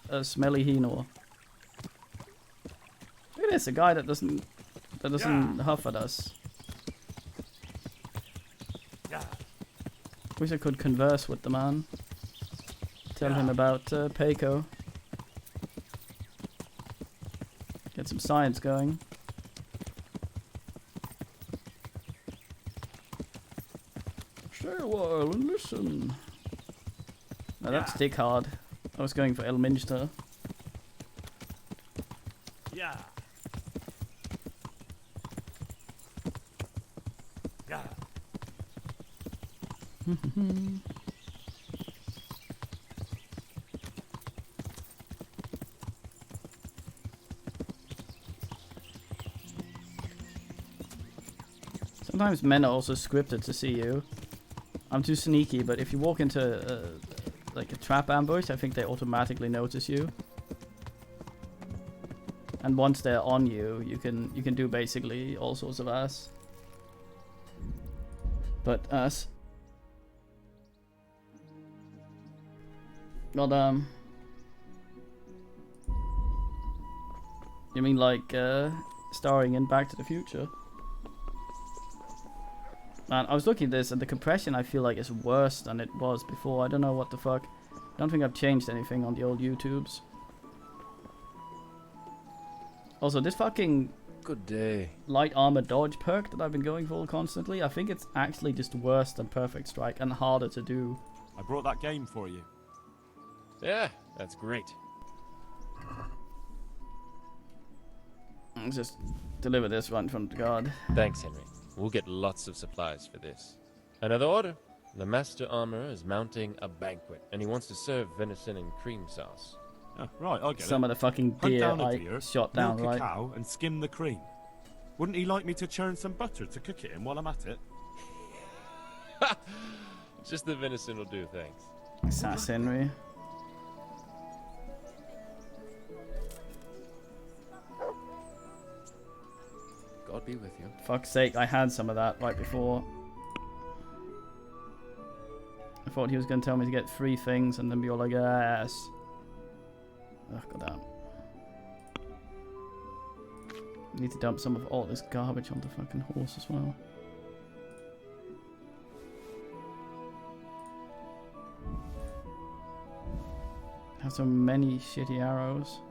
a smelly henor. Look at this, a guy that doesn't huff at us. Yeah. Wish I could converse with the man. Tell him about Peiko. Get some science going. Stay a while and listen. Now that's dick hard. I was going for Elminster. Yeah. Yeah. Sometimes men are also scripted to see you. I'm too sneaky, but if you walk into like a trap ambush, I think they automatically notice you. And once they're on you, you can do basically all sorts of ass. But ass. Not you mean like starring in Back to the Future? Man, I was looking at this and the compression I feel like is worse than it was before. I don't know what the fuck. Don't think I've changed anything on the old YouTubes. Also, this fucking Good day. light armor dodge perk that I've been going for constantly, I think it's actually just worse than Perfect Strike and harder to do. I brought that game for you. Yeah, that's great. Let's just deliver this right in front of the guard. Thanks, Henry. We'll get lots of supplies for this. Another order. The Master Armorer is mounting a banquet, and he wants to serve venison and cream sauce. Oh, right, I'll get Some it. of the fucking Hunt deer down a I deer, shot down, milk right? a cow, and skim the cream. Wouldn't he like me to churn some butter to cook it in while I'm at it? Just the venison will do, thanks. Sass Henry. God be with you. Fuck's sake, I had some of that right before. I thought he was going to tell me to get 3 things and then be all like, yes. Ugh, goddamn. Need to dump some of all this garbage on the fucking horse as well. Have so many shitty arrows.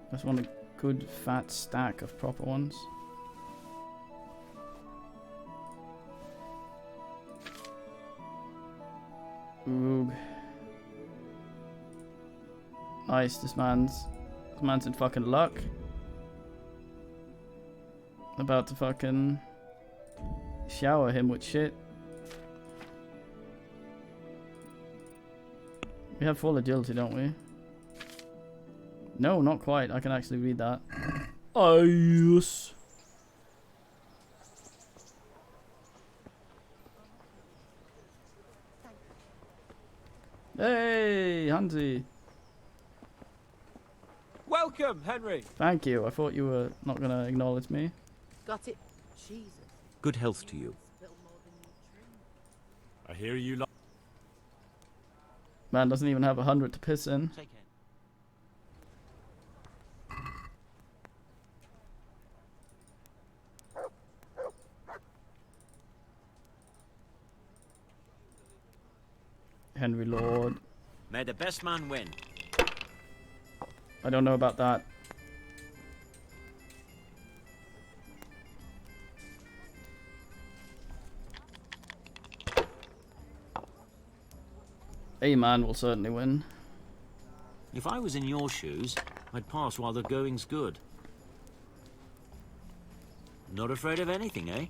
I just want a good fat stack of proper ones. Ooh. Nice, this man's in fucking luck. About to fucking shower him with shit. We have full agility, don't we? No, not quite. I can actually read that. Oh, yes. Hey, Hansi. Welcome, Henry. Thank you. I thought you were not going to acknowledge me. Got it. Jesus. Good health to you. I hear you like... Man doesn't even have 100 to piss in. Take it. Henry Lord. May the best man win. I don't know about that. A man will certainly win. If I was in your shoes, I'd pass while the going's good. Not afraid of anything, eh?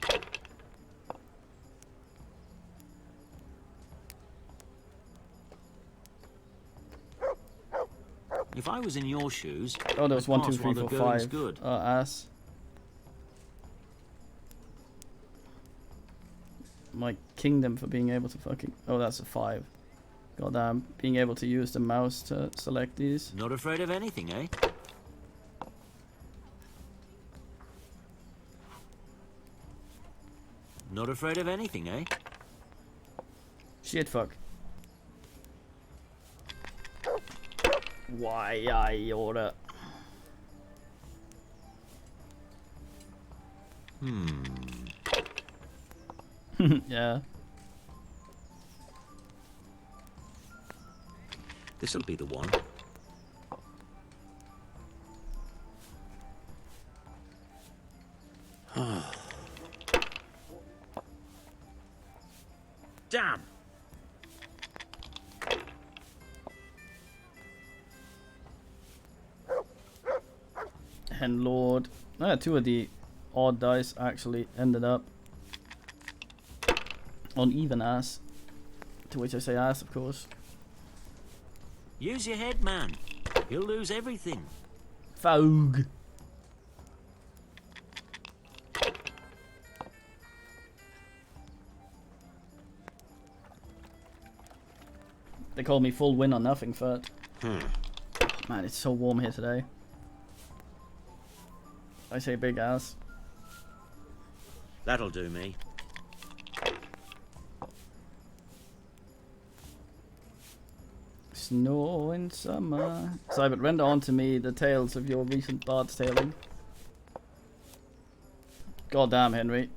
If I was in your shoes, Oh, there was I'd 1, 2, pass 3, while the 4, going's 5. good. Ass. My kingdom for being able to fucking... Oh, that's a 5. Goddamn. Being able to use the mouse to select these. Not afraid of anything, eh? Not afraid of anything, eh? Shit, fuck. Why I order? Yeah. This'll be the one. Damn! And Lord. 2 of the odd dice actually ended up on even ass. To which I say ass, of course. Use your head, man. You'll lose everything. Fogue. They call me full win on nothing for it. Man, it's so warm here today. I say big ass. That'll do me. Snow in summer. Simon, render on to me the tales of your recent bard's tailing. God damn, Henry.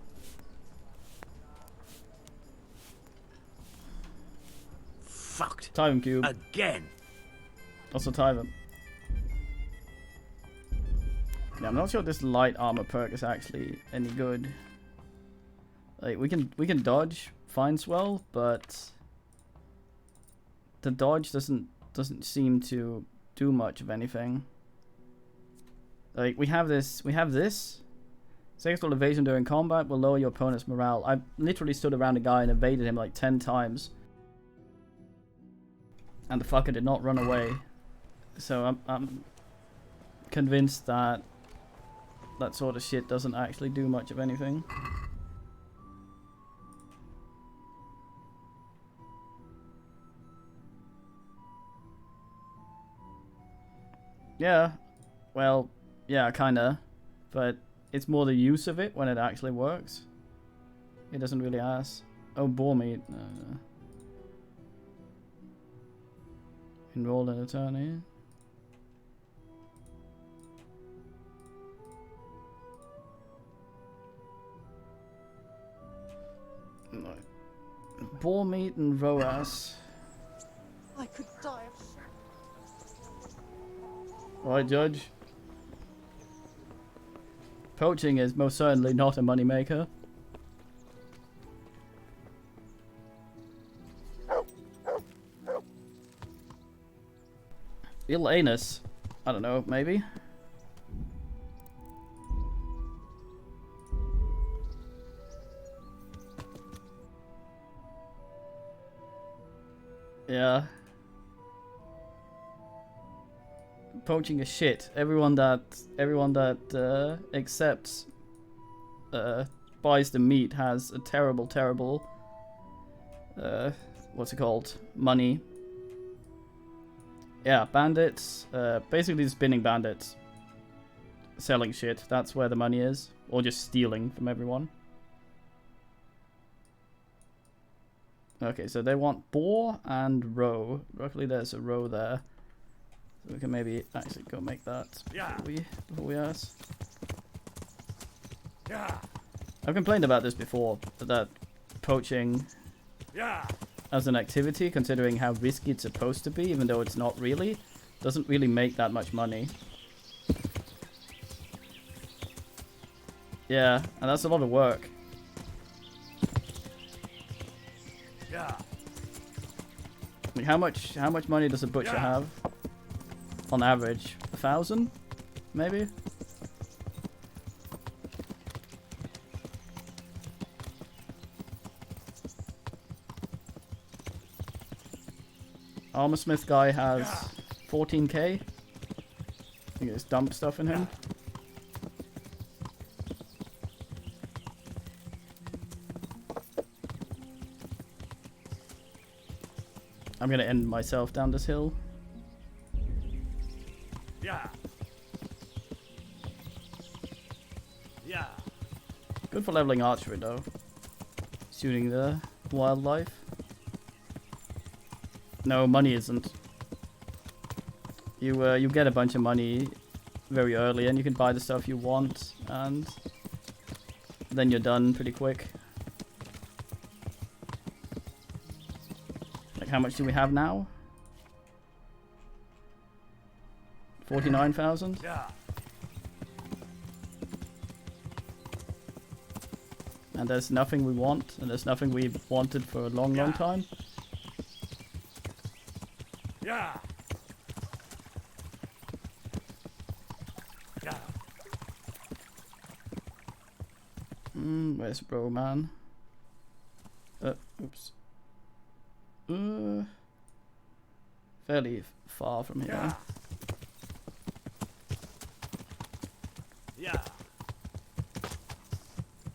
Fucked. Time cube. Again. Also Tyven. Yeah, I'm not sure this light armor perk is actually any good. Like we can dodge fine swell, but the dodge doesn't seem to do much of anything. Like we have this. Sexual evasion during combat will lower your opponent's morale. I literally stood around a guy and evaded him like 10 times. And the fucker did not run away. So I'm convinced that that sort of shit doesn't actually do much of anything. Yeah, well, yeah, kinda. But it's more the use of it when it actually works. It doesn't really ask. Oh, boar meat. Enroll an attorney. No. Boar meat and ROAS. I could die of... Right, Judge. Poaching is most certainly not a moneymaker. Ill anus. I don't know, maybe. Yeah. Poaching is shit. Everyone that accepts buys the meat has a terrible what's it called? Money. Yeah, bandits, basically spinning bandits. Selling shit, that's where the money is. Or just stealing from everyone. Okay, so they want boar and roe. Luckily there's a roe there. So we can maybe actually go make that before we ask. I've complained about this before, that poaching as an activity, considering how risky it's supposed to be, even though it's not really, doesn't really make that much money. Yeah, and that's a lot of work. I mean, how much money does a butcher have? On average, 1,000, maybe. Armorsmith guy has 14k. I think it's dump stuff in him. I'm gonna end myself down this hill. Good for leveling archery though. Shooting the wildlife. No, money isn't. You get a bunch of money very early and you can buy the stuff you want and then you're done pretty quick. Like how much do we have now? 49,000? And there's nothing we want, and there's nothing we've wanted for a long time. Where's bro man? Oops. Fairly far from here.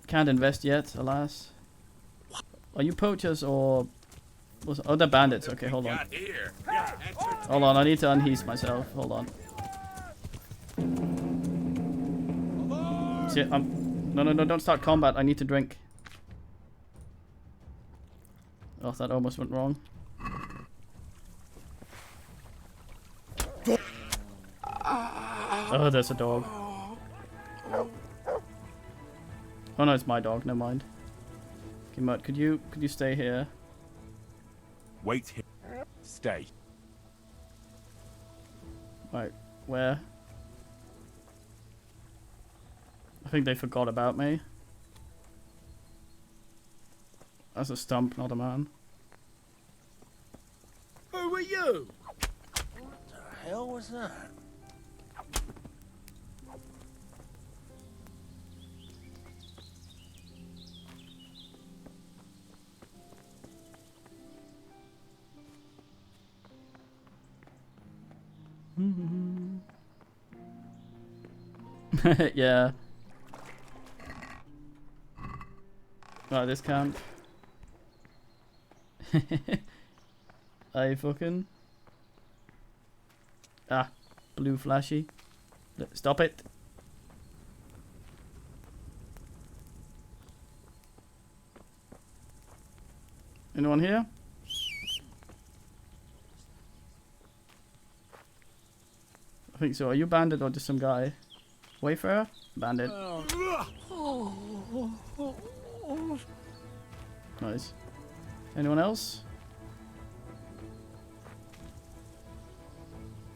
Can't invest yet, alas. Are you poachers or Oh, they're bandits. Okay, hold on. Hold on, I need to unheast myself. Hold on. See, no, don't start combat. I need to drink. Oh, that almost went wrong. Oh, there's a dog. Oh no, it's my dog. Never mind. Okay, Mutt, could you stay here? Wait here. Stay. Right, where? I think they forgot about me. That's a stump, not a man. Who are you? What the hell was that? Yeah. Right, this camp. I fucking. Ah, blue flashy. Stop it. Anyone here? I think so. Are you bandit or just some guy? Wayfarer? Bandit. Nice. Anyone else?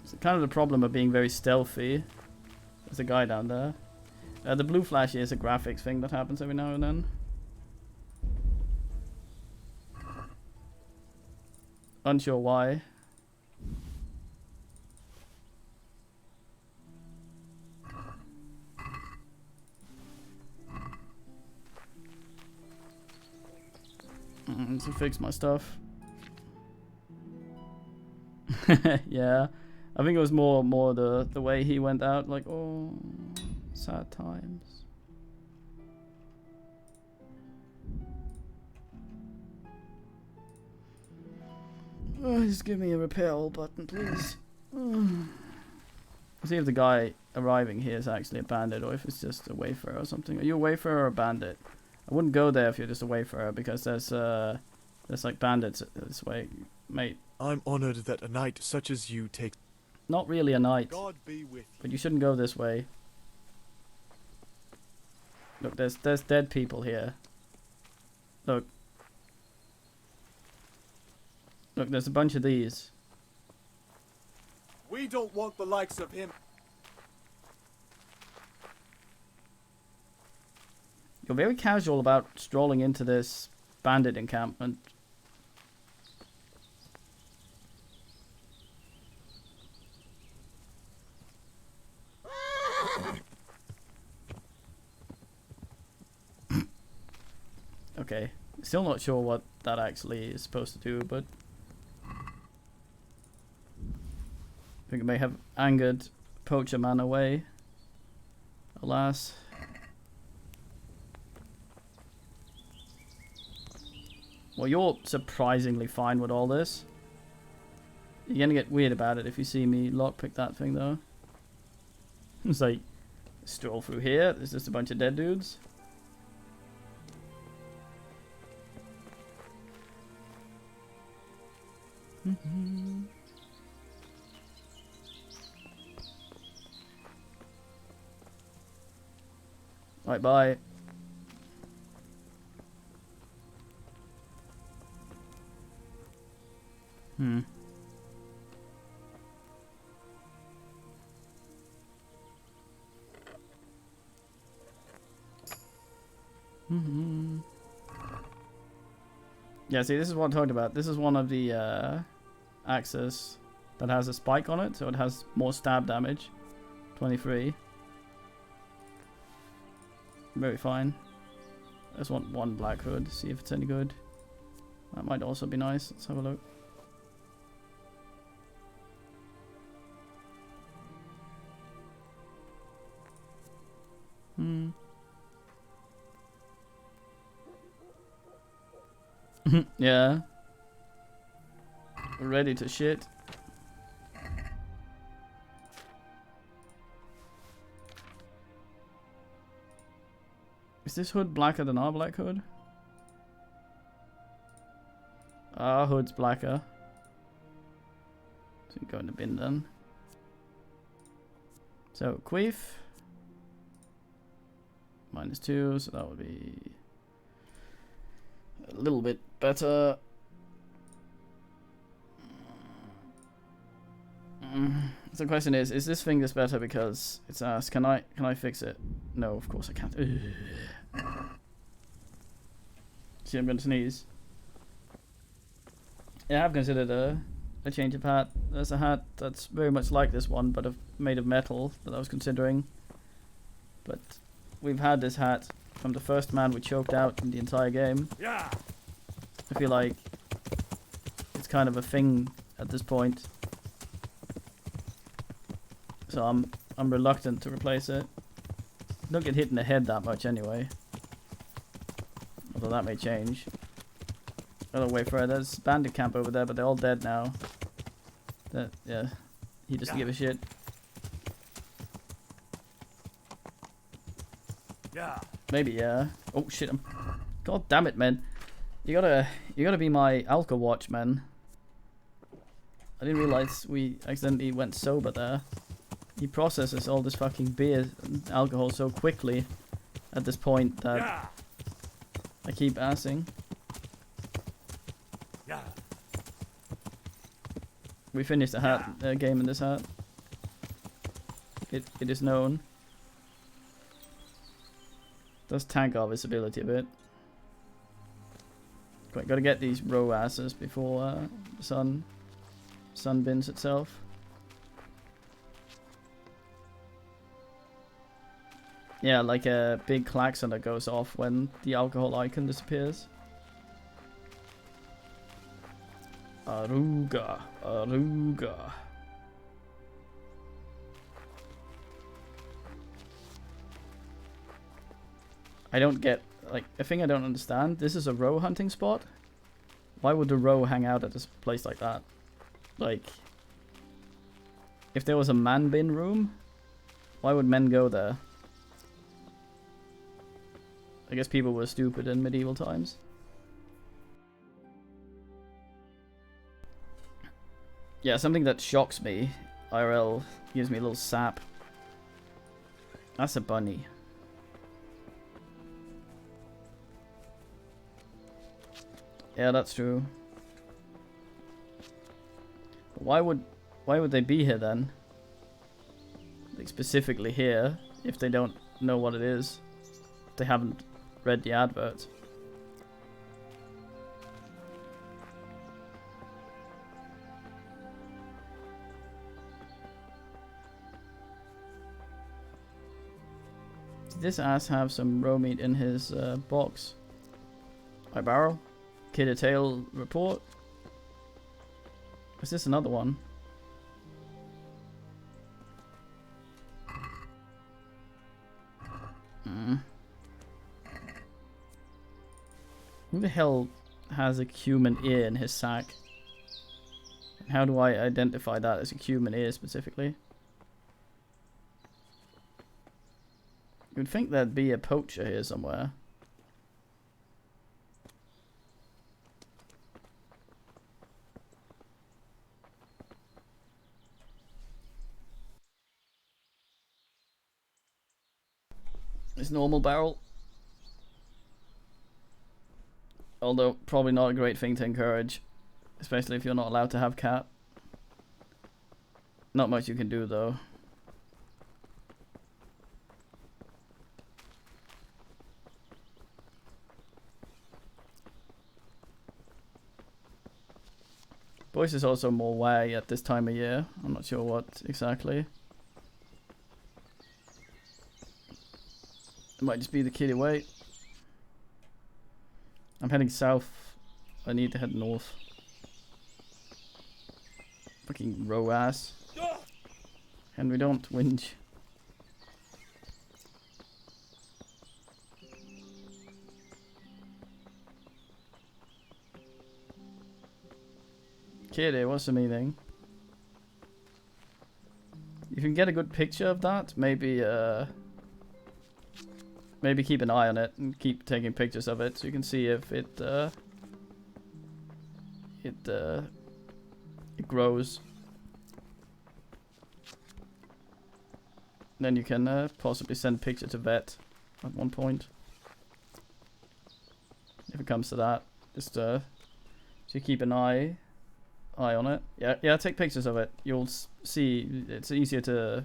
It's kind of the problem of being very stealthy. There's a guy down there. The blue flash is a graphics thing that happens every now and then. Unsure why. To fix my stuff. Yeah, I think it was more the way he went out. Like, oh, sad times. Oh, just give me a repel button, please. See if the guy arriving here is actually a bandit or if it's just a wayfarer or something. Are you a wayfarer or a bandit? I wouldn't go there if you're just a wayfarer because there's like bandits this way, mate. I'm honored that a knight such as you takes. Not really a knight, God be with you. but you shouldn't go this way. Look, there's dead people here. Look, there's a bunch of these. We don't want the likes of him. You're very casual about strolling into this bandit encampment. Okay, still not sure what that actually is supposed to do, but I think it may have angered Poacher Man away. Alas. Well, you're surprisingly fine with all this. You're gonna get weird about it if you see me lockpick that thing, though. It's like, stroll through here, there's just a bunch of dead dudes. Right, bye. Yeah, see, this is what I'm talking about. This is one of the axes that has a spike on it, so it has more stab damage. 23. Very fine. I just want one black hood, see if it's any good. That might also be nice. Let's have a look. Yeah. ready to shit. Is this hood blacker than our black hood? Our hood's blacker. So we go in the bin then. So queef. -2, so that would be a little bit better. So the question is this thing just better because it's asked, can I fix it? No, of course I can't. See, I'm gonna sneeze. Yeah, I've considered a change of hat. There's a hat that's very much like this one, but made of metal that I was considering. But we've had this hat from the first man we choked out in the entire game. Yeah. I feel like it's kind of a thing at this point. So I'm reluctant to replace it. Don't get hit in the head that much anyway. Although that may change. I'll wait for it. There's bandit camp over there, but they're all dead now. Yeah. He doesn't give a shit. Yeah. Maybe, yeah. Oh shit, God damn it, man. You gotta be my alcohol watch, man. I didn't realize we accidentally went sober there. He processes all this fucking beer and alcohol so quickly at this point that I keep asking. Yeah. We finished the game in this hat. It is known. Does tank our visibility a bit. Quite gotta get these row asses before the sun bins itself. Yeah, like a big klaxon that goes off when the alcohol icon disappears. Aruga, Aruga. I don't get, like, a thing I don't understand. This is a row hunting spot. Why would the row hang out at this place like that? Like, if there was a man bin room, why would men go there? I guess people were stupid in medieval times. Yeah, something that shocks me, IRL, gives me a little sap. That's a bunny. Yeah, that's true. Why would they be here then? Like specifically here, if they don't know what it is. If they haven't read the advert. Did this ass have some row meat in his box? My barrel? Kid a tail report? Is this another one? Who the hell has a human ear in his sack? And how do I identify that as a human ear specifically? You'd think there'd be a poacher here somewhere. This normal barrel. Although, probably not a great thing to encourage. Especially if you're not allowed to have cat. Not much you can do though. Voice is also more way at this time of year. I'm not sure what exactly. It might just be the kitty wait. I'm heading south. I need to head north. Fucking row ass. Henry, don't whinge. Kitty, what's the meaning? If you can get a good picture of that, maybe maybe keep an eye on it and keep taking pictures of it so you can see if it grows. Then you can possibly send a picture to vet at one point. If it comes to that, just so you keep an eye on it. Yeah, take pictures of it. You'll see it's easier to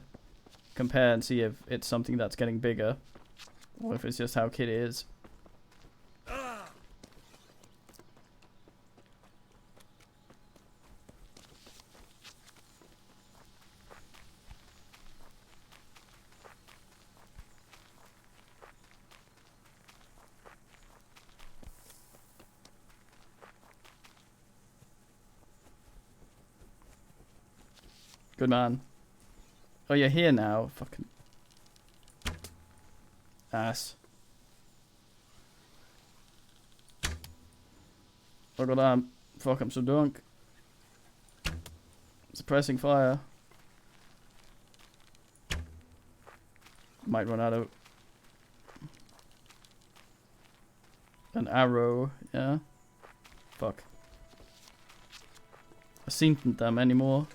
compare and see if it's something that's getting bigger or if it's just how Kitty is. Good man. Oh, you're here now. Fucking ass. Look at that. Fuck, I'm so drunk. Suppressing fire. Might run out of an arrow. Yeah. Fuck. I seen them anymore.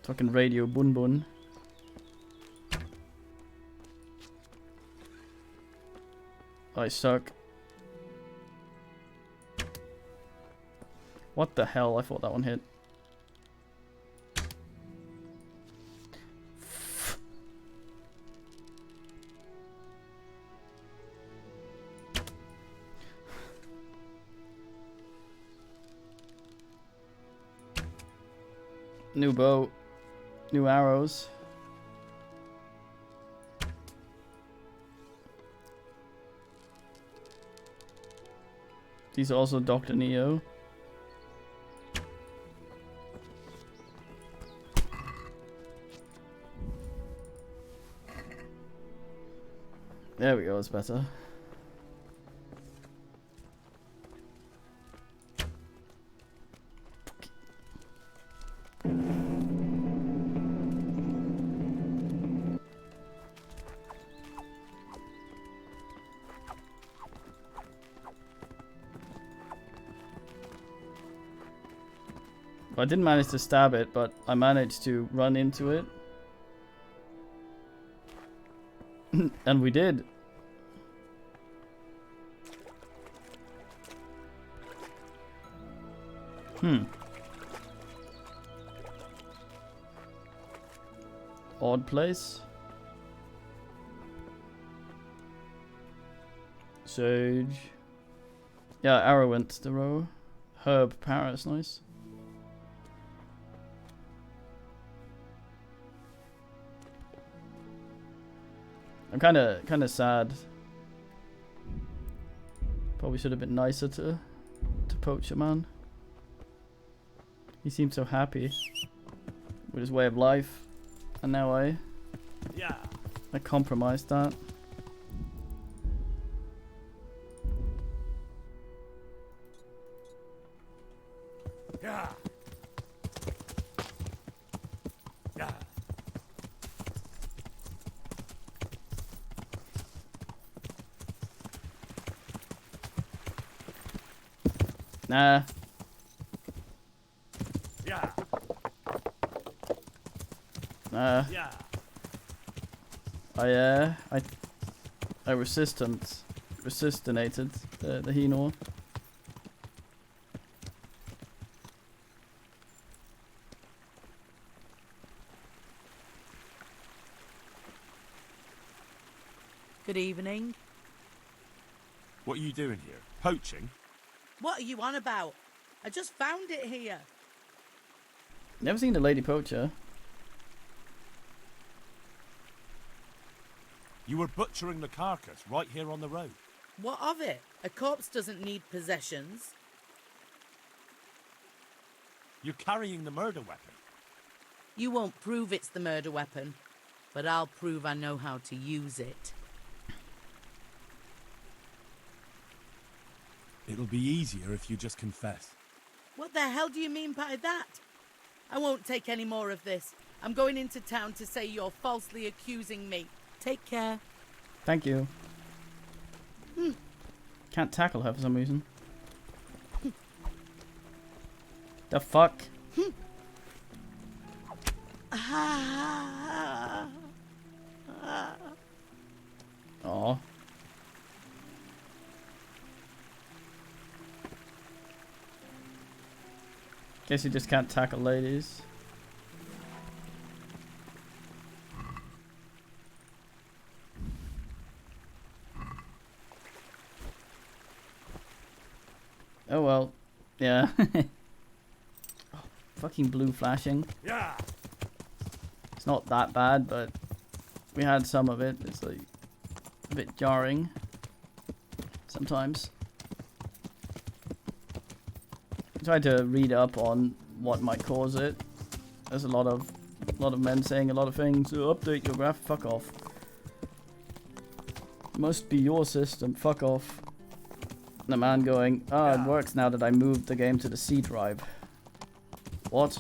Fucking radio bun bun. I suck. What the hell? I thought that one hit. New bow. New arrows. These are also Dr. Neo. There we go, it's better. I didn't manage to stab it, but I managed to run into it. And we did. Odd place. Sage. Yeah, arrow went to the row. Herb Paris, nice. I'm kind of sad. Probably should have been nicer to Poacher Man. He seemed so happy with his way of life, and now I compromised that. Yeah. Yeah. Nah. Yeah. Nah. Yeah. I resistinated the Hinor. Good evening. What are you doing here? Poaching? What are you on about? I just found it here. Never seen a lady poacher. You were butchering the carcass right here on the road. What of it? A corpse doesn't need possessions. You're carrying the murder weapon. You won't prove it's the murder weapon. but I'll prove I know how to use it. It'll be easier if you just confess. What the hell do you mean by that? I won't take any more of this. I'm going into town to say you're falsely accusing me. Take care. Thank you. Can't tackle her for some reason. The fuck? Oh. Guess you just can't tackle ladies. Oh well. Yeah. Oh, fucking blue flashing. Yeah. It's not that bad, but we had some of it. It's like a bit jarring sometimes. I tried to read up on what might cause it. There's a lot of men saying a lot of things. Update your graph. Fuck off. Must be your system. Fuck off. And a man going, it works now that I moved the game to the C drive. What?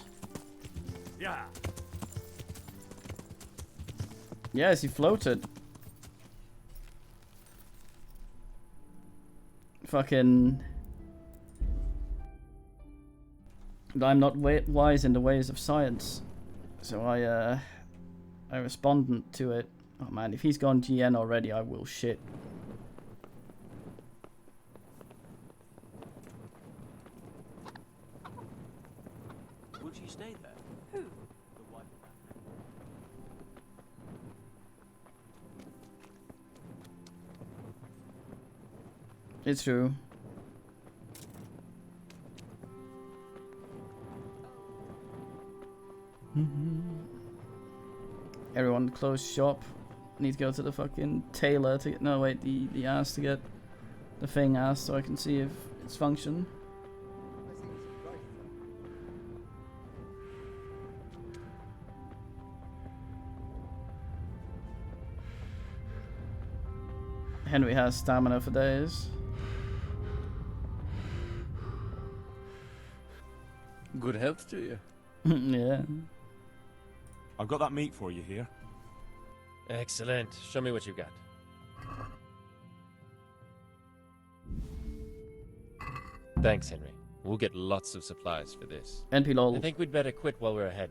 Yeah. Yes, he floated. Fucking... But I'm not wise in the ways of science. So I responded to it. Oh man, if he's gone GN already, I will shit. Would she stay there? Who? The wife of that man. It's true. Everyone close shop. Need to go to the fucking tailor to get... No, wait, the ass to get the thing ass so I can see if it's function. Henry has stamina for days. Good health to you. Yeah. I've got that meat for you here. Excellent. Show me what you got. Thanks, Henry. We'll get lots of supplies for this. NP lol. I think we'd better quit while we're ahead.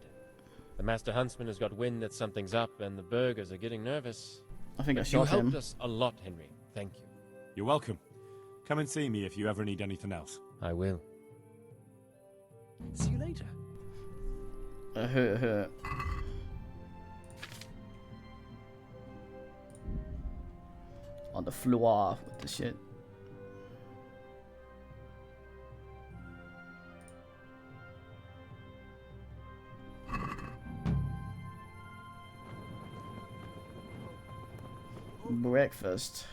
The Master Huntsman has got wind that something's up, and the burgers are getting nervous. I think I You shot helped him. us a lot, Henry. Thank you. You're welcome. Come and see me if you ever need anything else. I will. See you later. On the floor with the shit. Breakfast.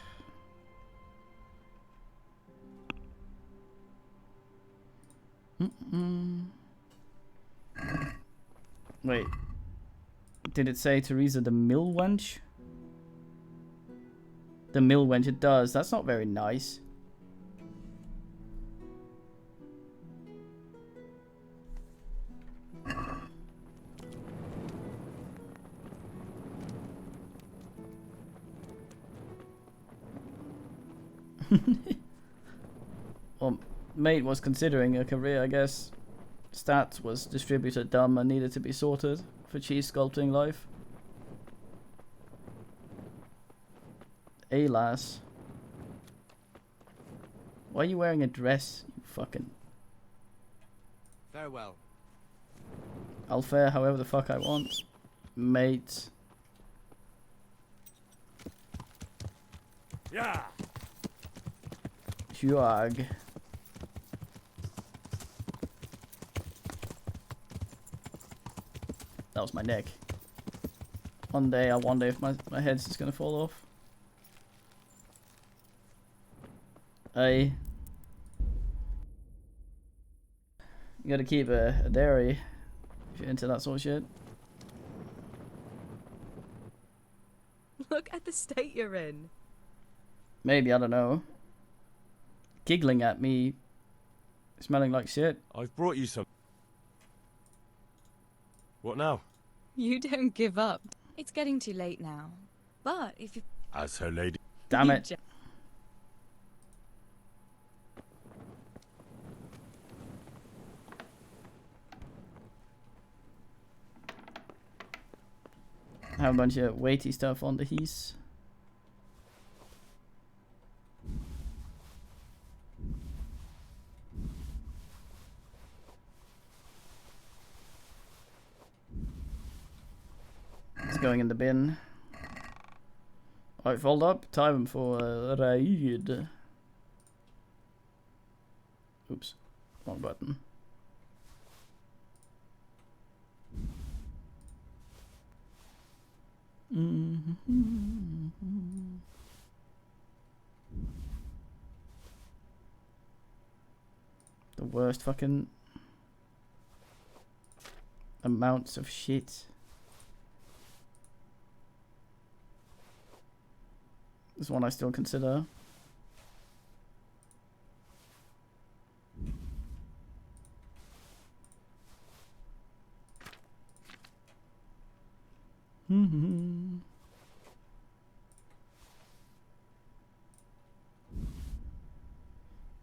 Wait. Did it say Teresa the mill wench? The mill wench, it does. That's not very nice. Well, mate was considering a career, I guess. Stats was distributor dumb and needed to be sorted for cheese sculpting life. Alas. Why are you wearing a dress, you fucking... Farewell. I'll fare however the fuck I want. Mate. Yeah. Jug. That was my neck. One day I wonder if my head's just gonna fall off. You gotta keep a dairy if you're into that sort of shit. the state you're in. Maybe, I don't know. Giggling at me, smelling like shit. I've brought you some. What now? You don't give up. It's getting too late now. But if you... As her lady. Damn it. Have a bunch of weighty stuff on the heath. It's going in the bin. Alright, fold up. Time for a raid. Oops. Wrong button. The worst fucking amounts of shit. This one I still consider.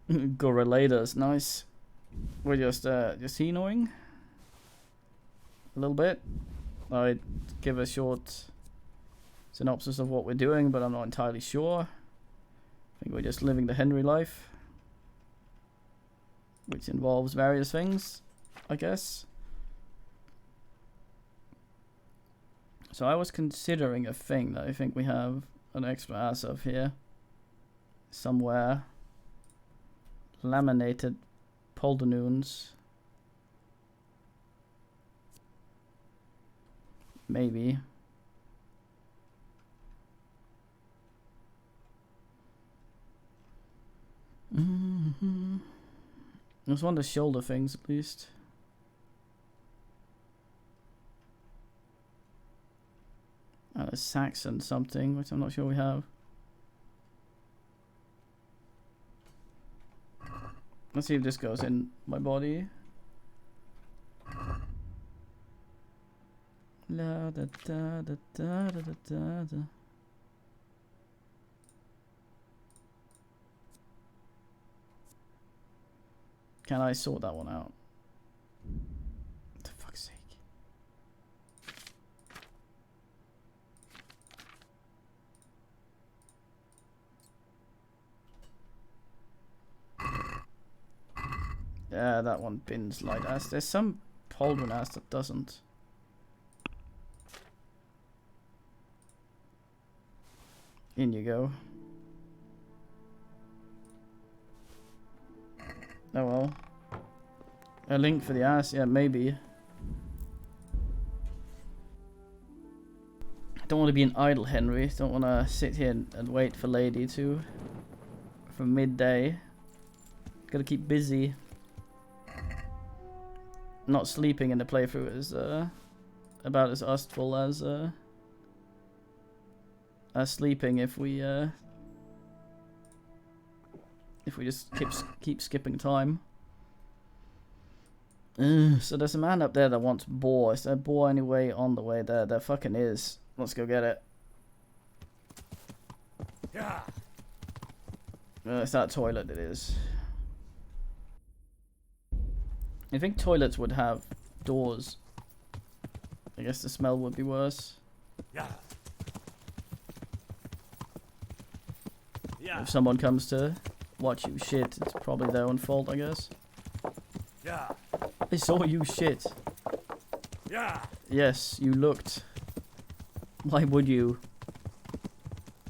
Gorillators, nice. We're just annoying. A little bit. I'd give a short synopsis of what we're doing, but I'm not entirely sure. I think we're just living the Henry life, which involves various things, I guess. So I was considering a thing that I think we have an extra ass of here. Somewhere. Laminated poldernoons. Maybe. There's one of the shoulder things at least. A Saxon something, which I'm not sure we have. Let's see if this goes in my body. La da da da da da da da. Can I sort that one out? For fuck's sake. Yeah, that one bins light ass. There's some pauldron ass that doesn't. In you go. Oh well. A link for the ass, yeah, maybe. I don't want to be an idle Henry. Don't want to sit here and wait for Lady to for midday. Gotta keep busy. Not sleeping in the playthrough is about as ustful as sleeping if we just keep skipping time. So there's a man up there that wants boar. Is there boar anyway on the way there? There fucking is. Let's go get it. Yeah. It's that toilet it is. I think toilets would have doors. I guess the smell would be worse. Yeah. If someone comes to watch you shit, it's probably their own fault, I guess. Yeah. I saw you shit. Yeah. Yes, you looked. Why would you?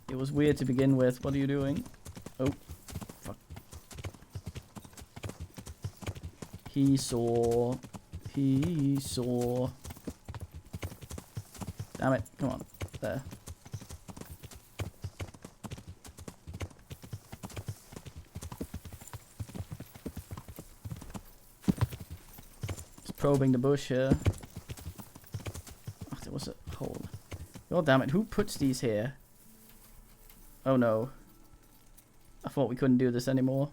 It was weird to begin with. What are you doing? Oh. Fuck. He saw. He saw. Damn it. Come on. There. Probing the bush here. Oh, there was a hole. God damn it, who puts these here? Oh no. I thought we couldn't do this anymore.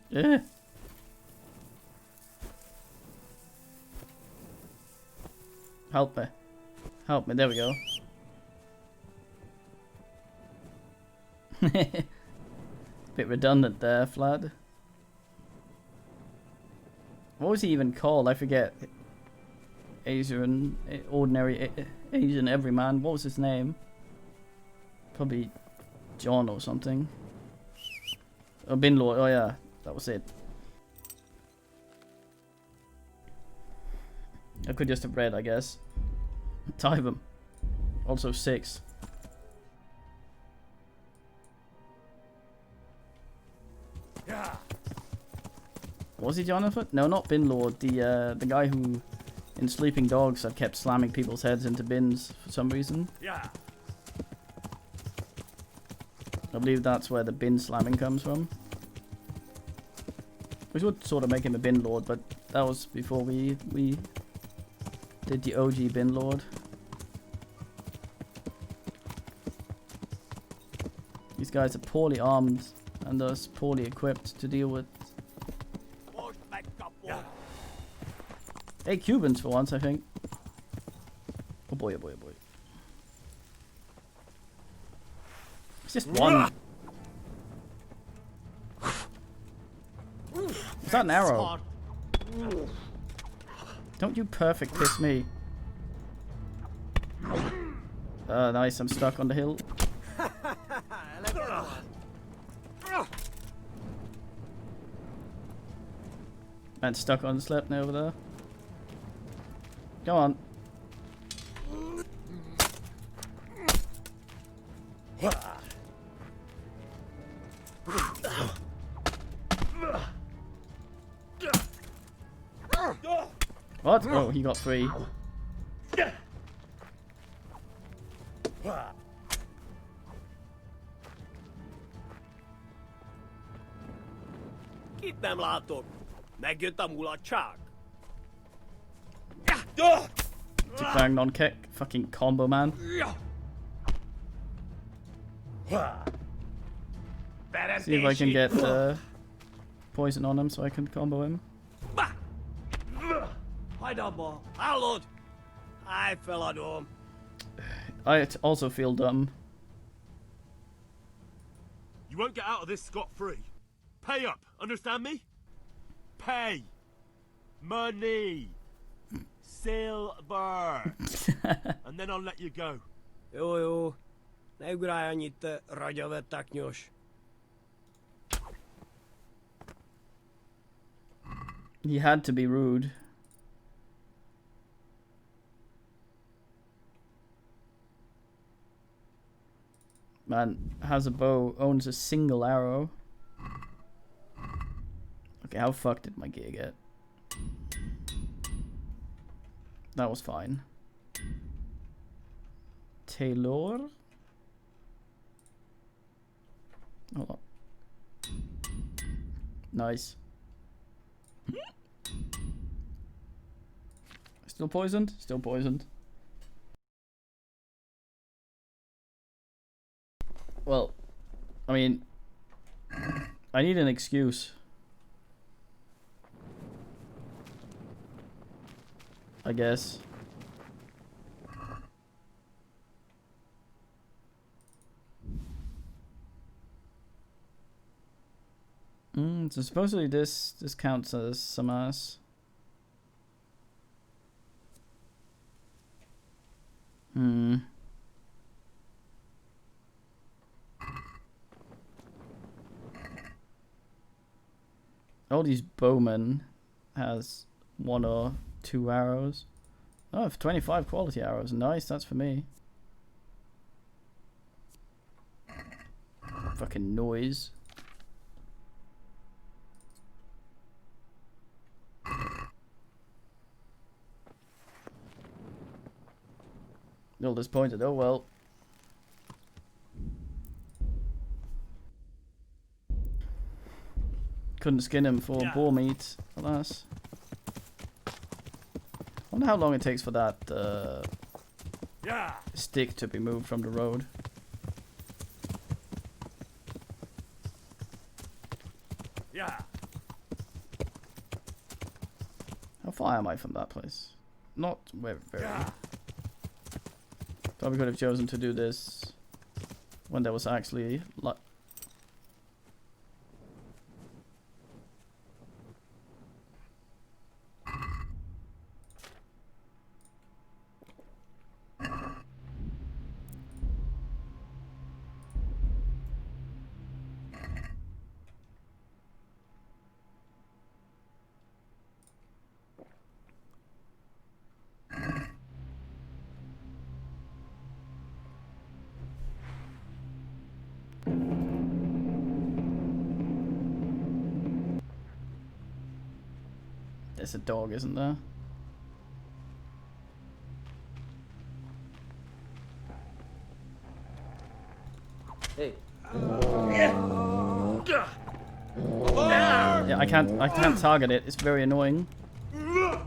Yeah. Help me. Help me. There we go. Bit redundant there, Vlad. What was he even called? I forget. Asian, ordinary Asian everyman. What was his name? Probably John or something. Oh, Bin Lord. Oh yeah, that was it. I could just have read, I guess. Tie them. Also 6. Was he Jonathan? No, not Bin Lord. The guy who, in Sleeping Dogs, had kept slamming people's heads into bins for some reason. Yeah. I believe that's where the bin slamming comes from. Which would sort of make him a bin lord, but that was before we did the OG bin lord. These guys are poorly armed and thus poorly equipped to deal with. Hey, Cubans for once, I think. Oh boy, oh boy, oh boy. It's just one. Is that an arrow? Don't you perfect piss me. Nice, I'm stuck on the hill. And stuck on the Sleipnir over there. Go on. What? Oh, he got 3. Itt nem látok. Megjött a mulatság. Bang non-kick. Fucking combo, man. See if I can get poison on him so I can combo him. Hagyd abba! Hallod? Állj, feladom! I also feel dumb. You won't get out of this scot-free. Pay up, understand me? Pay. Money. Silver. And then I'll let you go. Jó, jó. Ne ugrálj annyit, te ragyavettaknyos. He had to be rude. Man has a bow, owns a single arrow. Okay, how fucked did my gear get? That was fine. Taylor? Hold on. Nice. Still poisoned? Still poisoned. Well, I mean, I need an excuse. I guess. So supposedly this counts as some ass. All these bowmen has 1 or 2 arrows. Oh, I have 25 quality arrows. Nice, that's for me. Fucking noise. Little disappointed. Oh well. Couldn't skin him for boar meat, alas. wonder how long it takes for that Yeah. stick to be moved from the road. Yeah. How far am I from that place? Not very. Yeah. Probably could have chosen to do this when there was actually There's a dog, isn't there? Hey. Yeah, I can't target it. It's very annoying. 2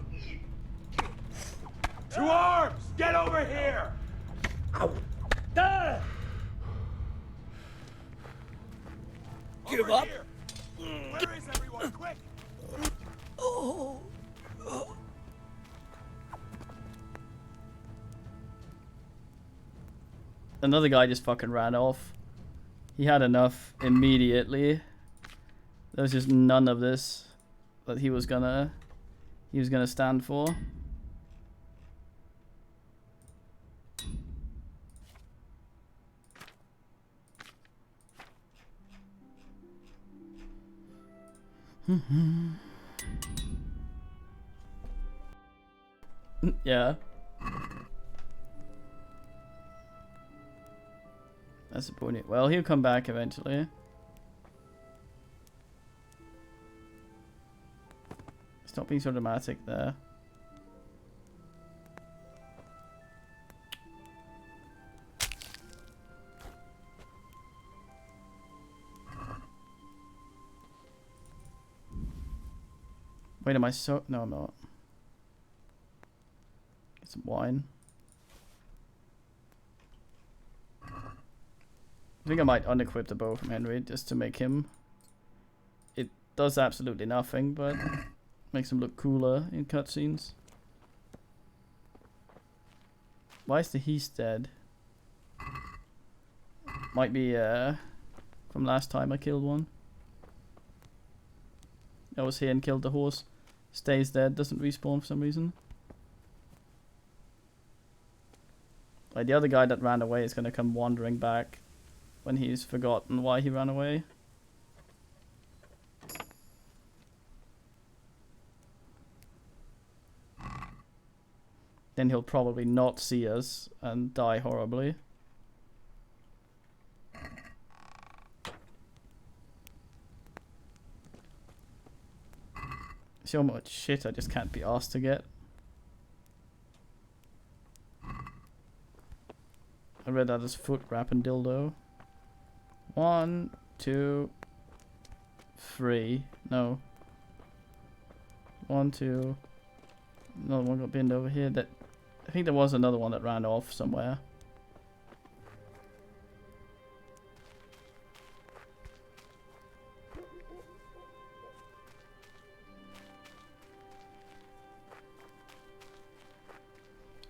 arms! Get over here! Give up. Where is everyone? Quick! Another guy just fucking ran off. He had enough immediately. There was just none of this that he was gonna stand for. Yeah. That's the point. Well, he'll come back eventually. Stop being so dramatic there. Wait, am I so... No, I'm not. Get some wine. I think I might unequip the bow from Henry just to make him... It does absolutely nothing, but makes him look cooler in cutscenes. Why is the he's dead? Might be from last time I killed one. I was here and killed the horse. Stays dead, doesn't respawn for some reason. Like the other guy that ran away is gonna come wandering back when he's forgotten why he ran away. Then he'll probably not see us and die horribly. So much shit I just can't be asked to get. I read that as foot wrap and dildo. 1, 2, 3. No. 1, 2. Another one got binned over here. That I think there was another one that ran off somewhere.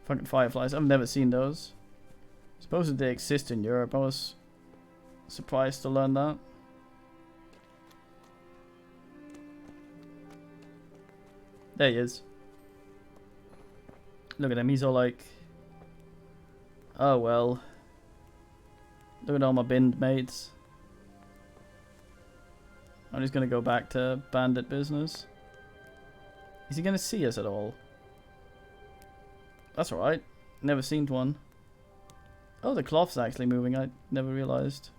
Fucking fireflies. I've never seen those. Supposedly they exist in Europe. I was surprised to learn that. There he is. Look at him. He's all like, oh well. Look at all my binned mates. I'm just gonna go back to bandit business. Is he gonna see us at all? That's alright. Never seen one. Oh, the cloth's actually moving. I never realized.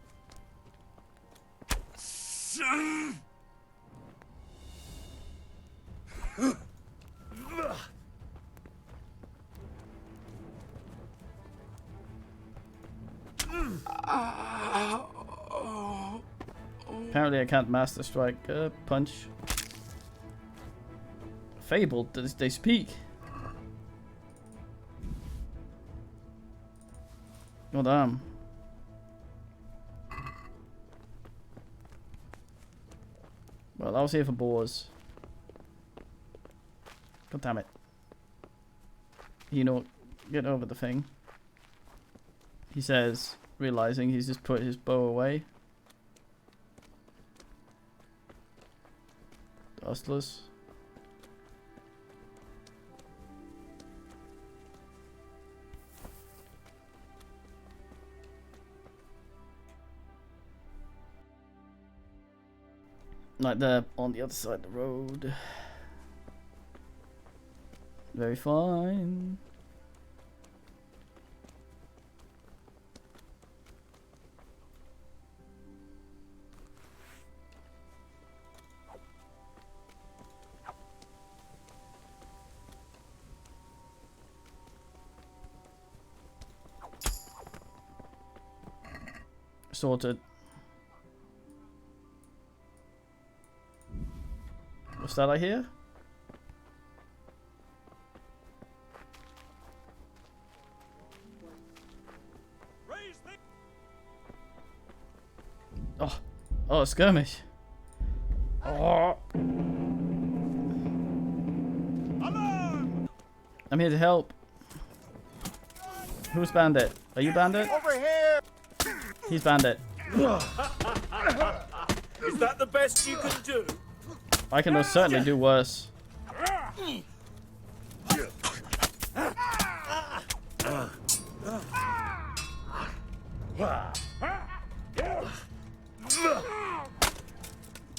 Apparently I can't master strike punch. Fabled, they speak. Oh damn. Well, I was here for boars. God damn it. You know, get over the thing. He says, realizing he's just put his bow away. Dustless. Like there on the other side of the road. Very fine. Sorted. What's that I hear? Oh, oh, skirmish. Oh. I'm here to help. Who's Bandit? Are you Bandit? Over here! He's Bandit. Is that the best you can do? I can most certainly do worse.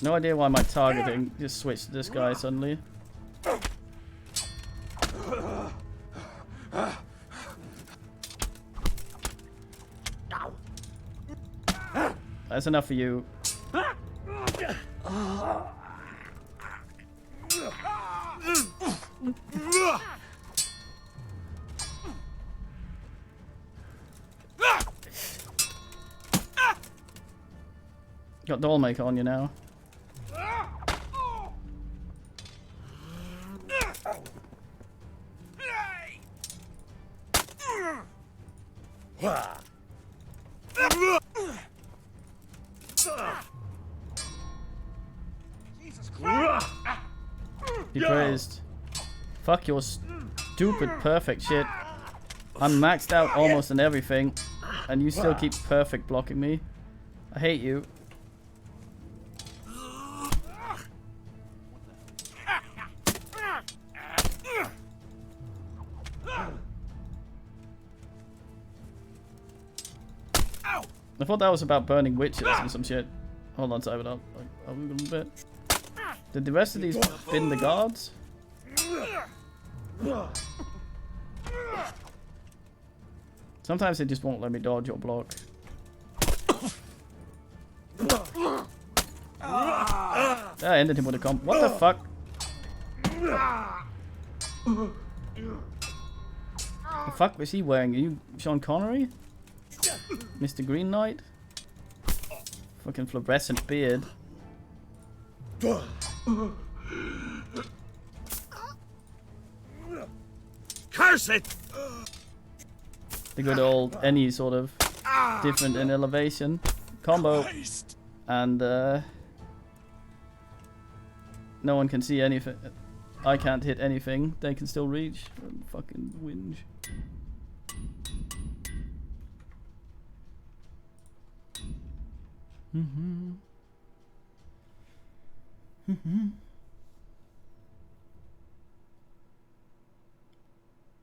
No idea why my targeting just switched to this guy suddenly. That's enough for you. Got Dollmaker on you now. Be praised. Fuck your stupid perfect shit. I'm maxed out almost in everything, and you still keep perfect blocking me. I hate you. I thought that was about burning witches and some shit. Hold on, save it up. I'll move a little bit. Did the rest of these bin the guards? Sometimes they just won't let me dodge or block. That ended him with a comp. What the fuck? The fuck was he wearing? Are you Sean Connery? Mr. Green Knight? Fucking fluorescent beard. Curse it! The good old any sort of different in elevation combo, and no one can see anything. I can't hit anything. They can still reach. Fucking whinge.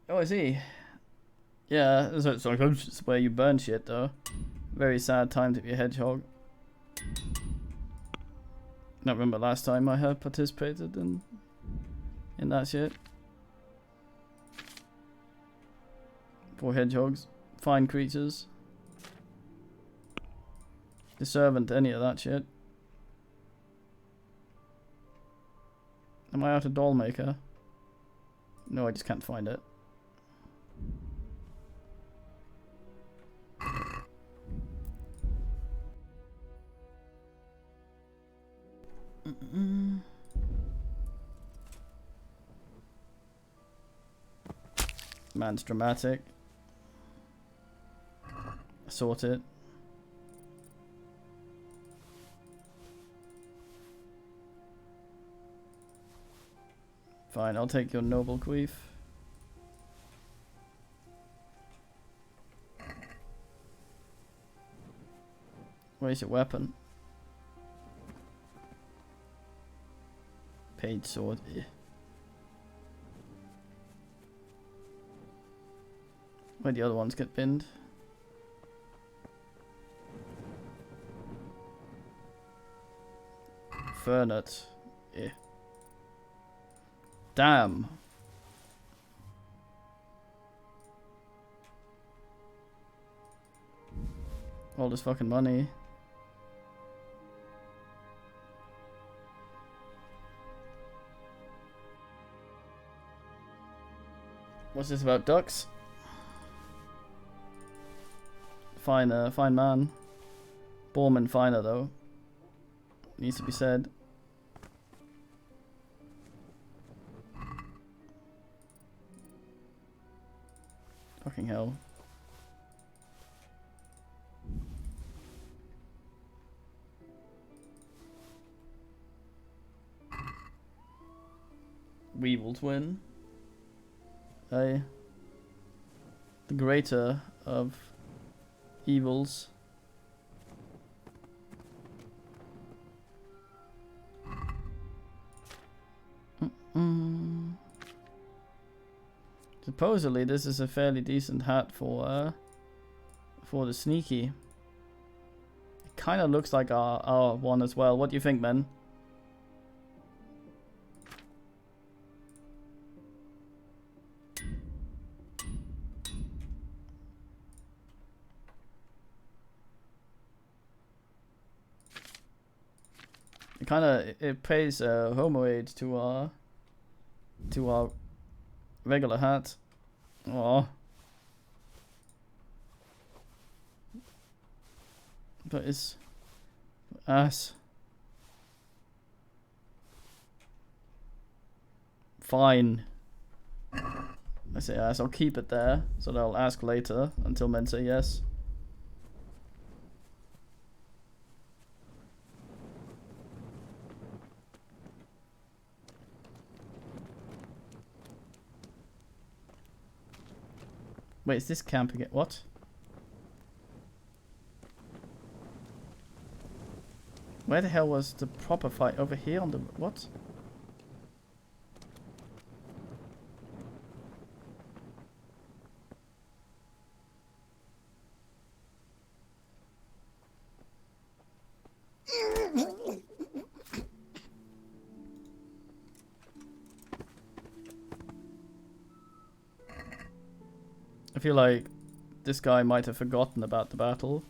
Oh, I see. Yeah, so it's where you burn shit though. Very sad time to be a hedgehog. Not remember last time I had participated in that shit. Poor hedgehogs. Fine creatures. Deservant any of that shit. Am I out of Dollmaker? No, I just can't find it. Man's dramatic. sort it. Fine, I'll take your noble queef. Where's your weapon? Page sword. Eh. Where the other ones get pinned? Fernut. Eh. Damn. All this fucking money. What's this about ducks? Fine man. Borman finer though. Needs to be said. Fucking hell. Weevil twin. Hey. The greater of evils. Supposedly this is a fairly decent hat for the sneaky. It kind of looks like our one as well. What do you think, man? It pays homage to our regular hat. Aww. But it's ass. Fine. I say ass. I'll keep it there, so that I'll ask later until men say yes. Wait, is this camp again? What? Where the hell was the proper fight? Over here on the... What? I feel like this guy might have forgotten about the battle.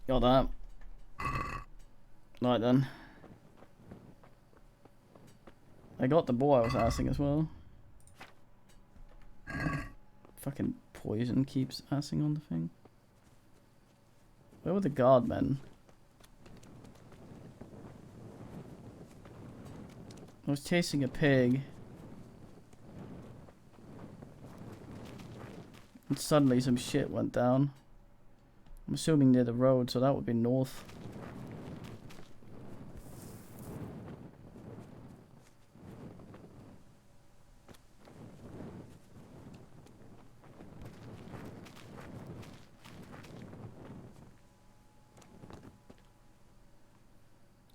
Got that. Right then. I got the boy I was asking as well. Fucking poison keeps assing on the thing. Where were the guardmen? I was chasing a pig. And suddenly some shit went down. I'm assuming near the road, so that would be north.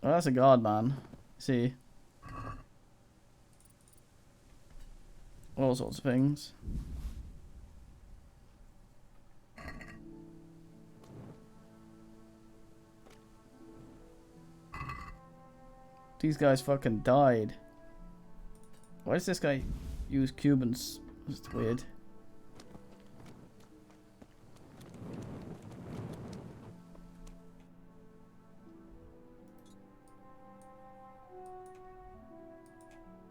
Oh, that's a guard man. See? All sorts of things. These guys fucking died. Why does this guy use Cubans? It's weird.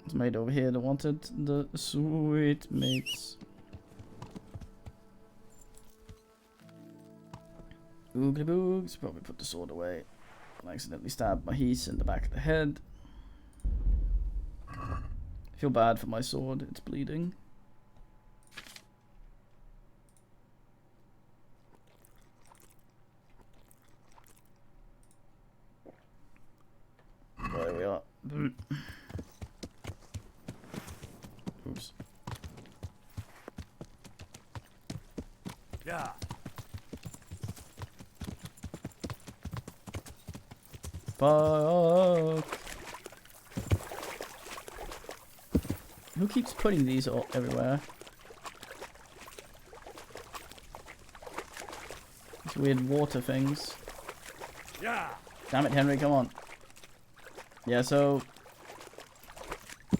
It's made over here that wanted the sweet mates. Oogly boogs. Probably put the sword away. I accidentally stabbed my heath in the back of the head. I feel bad for my sword. It's bleeding. There we are. Oops. Yeah. Fuck. Who keeps putting these all everywhere? These weird water things. Yeah. Damn it, Henry, come on. Yeah, so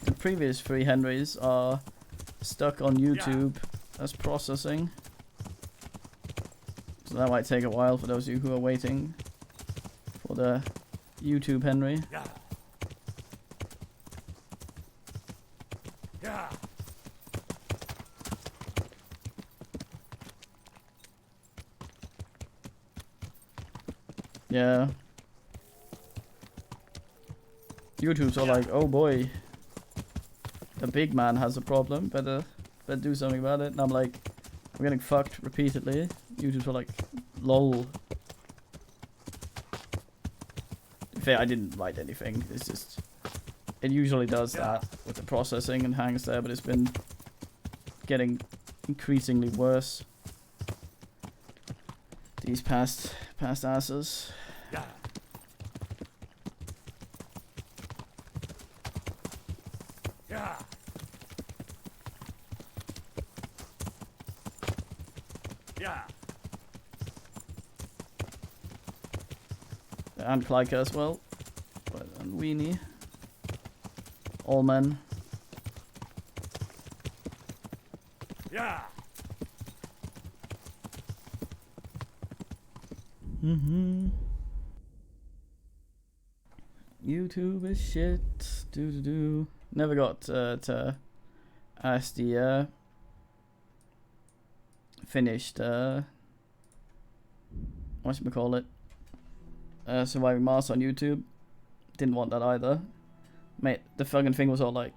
the previous 3 Henrys are stuck on YouTube as processing. So that might take a while for those of you who are waiting for the YouTube Henry. Yeah. Yeah. Yeah. YouTube's all like, oh boy, the big man has a problem, better do something about it. And I'm like, I'm getting fucked repeatedly. YouTube's all like, lol. In fact, I didn't write anything. It's just, it usually does that with the processing and hangs there, but it's been getting increasingly worse these past asses. Yeah. Yeah. Yeah. And Clyker as well. And Weenie. All men. Yeah. YouTube is shit. Do. Never got to ask the finished what should we call it? Surviving Mars on YouTube. Didn't want that either. Mate, the fucking thing was all like,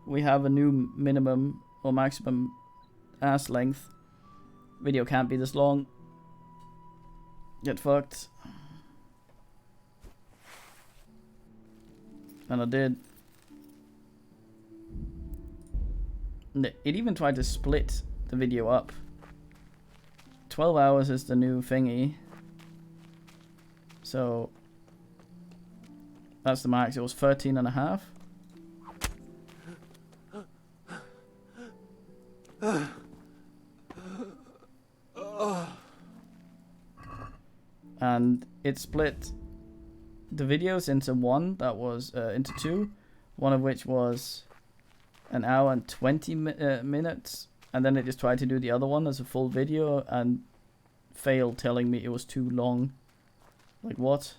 we have a new minimum or maximum ass length. Video can't be this long. Get fucked. And I did. It even tried to split the video up. 12 hours is the new thingy. So that's the max. It was 13 and a half. And it split the videos into one that was into two, one of which was an hour and 20 minutes, and then it just tried to do the other one as a full video and failed, telling me it was too long. Like, what?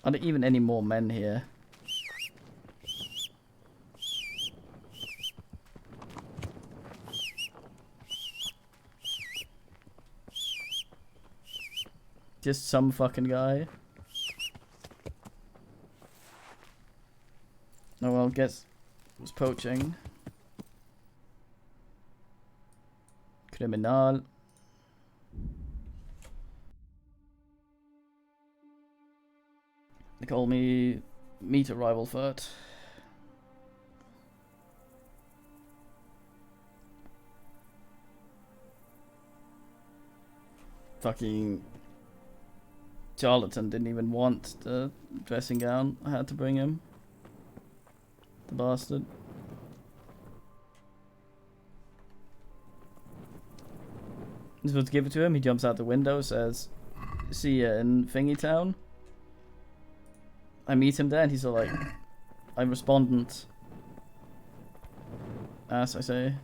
Are there even any more men here? Just some fucking guy. Oh well, guess it was poaching. Criminal. They call me meat arrival furt. Fucking charlatan didn't even want the dressing gown. I had to bring him. The bastard. I'm supposed to give it to him. He jumps out the window, says, "See ya in Thingy Town." I meet him there, and he's all like, "I'm respondent." As I say.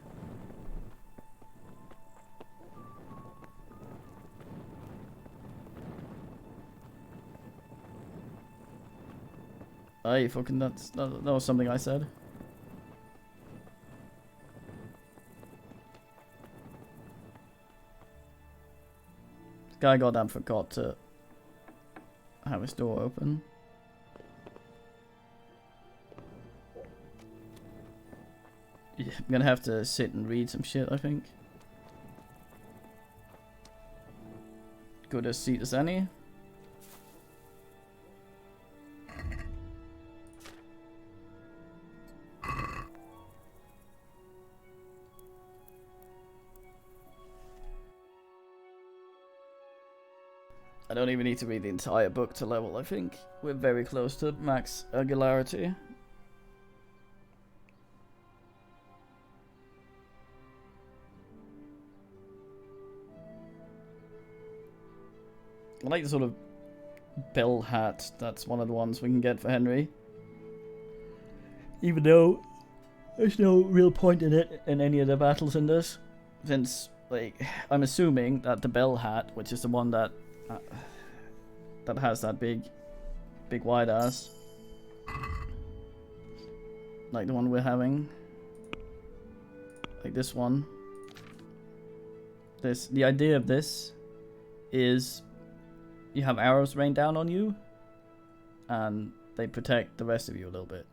Aye, fucking that was something I said. This guy goddamn forgot to have his door open. Yeah, I'm gonna have to sit and read some shit, I think. Good as seat as any. I don't even need to read the entire book to level, I think. We're very close to max regularity. I like the sort of bell hat. That's one of the ones we can get for Henry. Even though there's no real point in it in any of the battles in this. Since, like, I'm assuming that the bell hat, which is the one that has that big wide ass, like the one we're having, like this one. The idea of this is you have arrows rain down on you, and they protect the rest of you a little bit.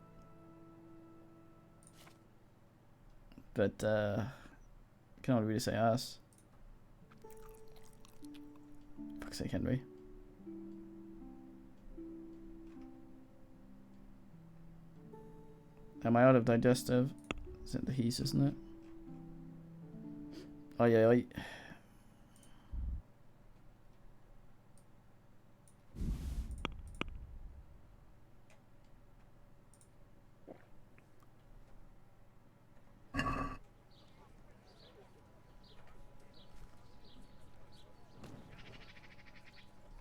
But can only really say ass. Fuck's sake, Henry. Am I out of digestive? Is it the heat, isn't it? Aye, aye, aye.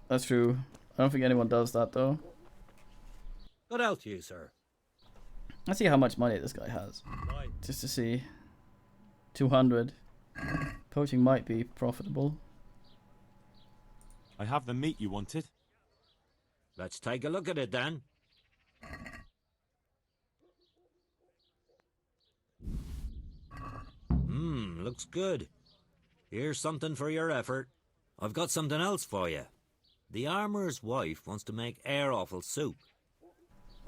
That's true. I don't think anyone does that, though. Good health to you, sir. Let's see how much money this guy has. Right. Just to see. 200. Poaching might be profitable. I have the meat you wanted. Let's take a look at it then. Looks good. Here's something for your effort. I've got something else for you. The armourer's wife wants to make air offal soup.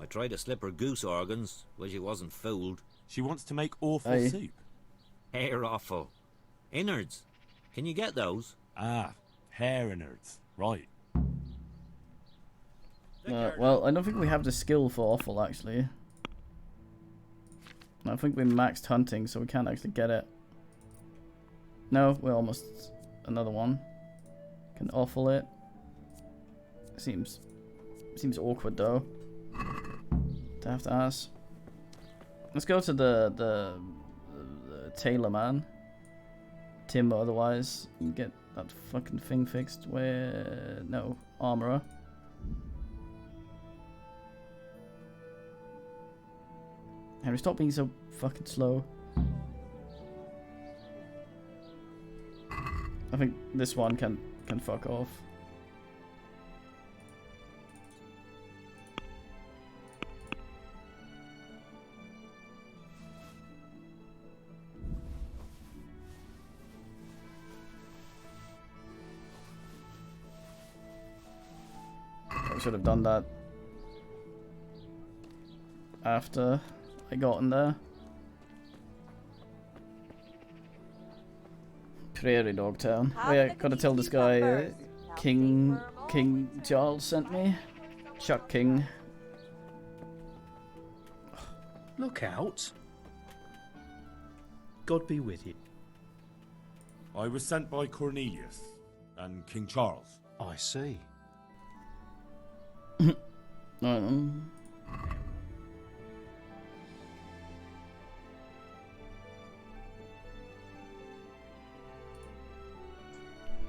I tried to slip her goose organs, but she wasn't fooled. She wants to make awful Aye. soup. Air offal. Innards. Can you get those? Ah, hair innards. Right. Well, I don't think we have the skill for offal, actually. I think we maxed hunting, so we can't actually get it. No, we're almost another one. Can offal it. Seems awkward though. To have to ask. Let's go to the tailor man. Tim, otherwise get that fucking thing fixed. Where no armorer. Henry, stop being so fucking slow. I think this one can fuck off. I should have done that after I got in there. Prairie Dog Town. Oh yeah, gotta tell this guy King Charles sent me. Chuck King. Look out. God be with you. I was sent by Cornelius and King Charles. I see.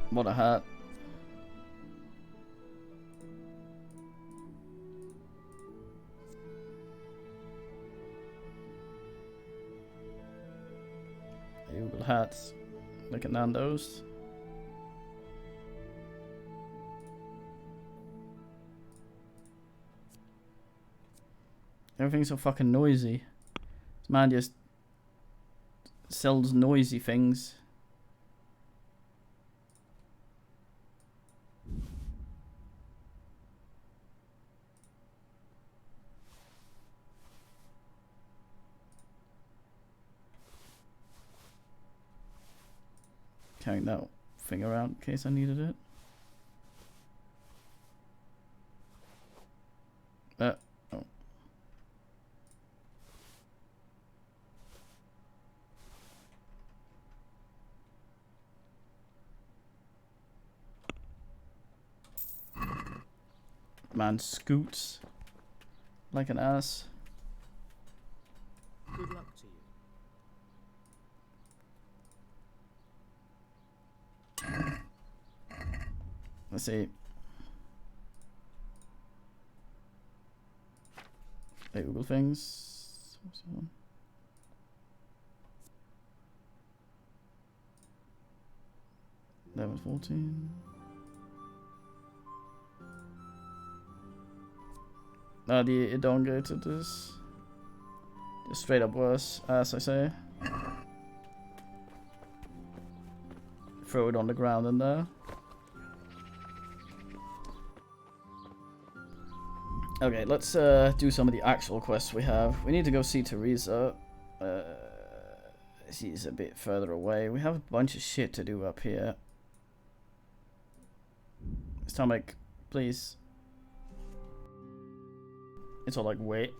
What a hat. Google hats. Look at Nando's. Everything's so fucking noisy. This man just sells noisy things. Carrying that thing around in case I needed it. Oh. Man scoots like an ass. Good luck to you. Let's see. Google things. What's the one? Level 14. No, it don't go to this. Just straight up worse, as I say. Throw it on the ground in there. Okay, let's do some of the actual quests we have. We need to go see Teresa. She's a bit further away. We have a bunch of shit to do up here. Stomach, please. It's all like, wait.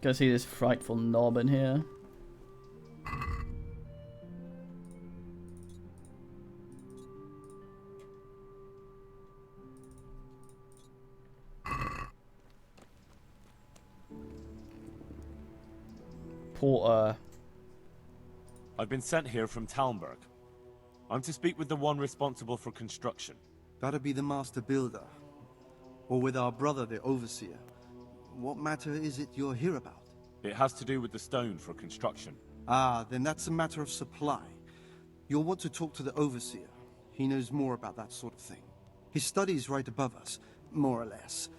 Go see this frightful knob in here. Porter. I've been sent here from Talmberg. I'm to speak with the one responsible for construction. That'd be the master builder. Or with our brother, the overseer. What matter is it you're here about? It has to do with the stone for construction. Ah, then that's a matter of supply. You'll want to talk to the overseer. He knows more about that sort of thing. His study's right above us, more or less.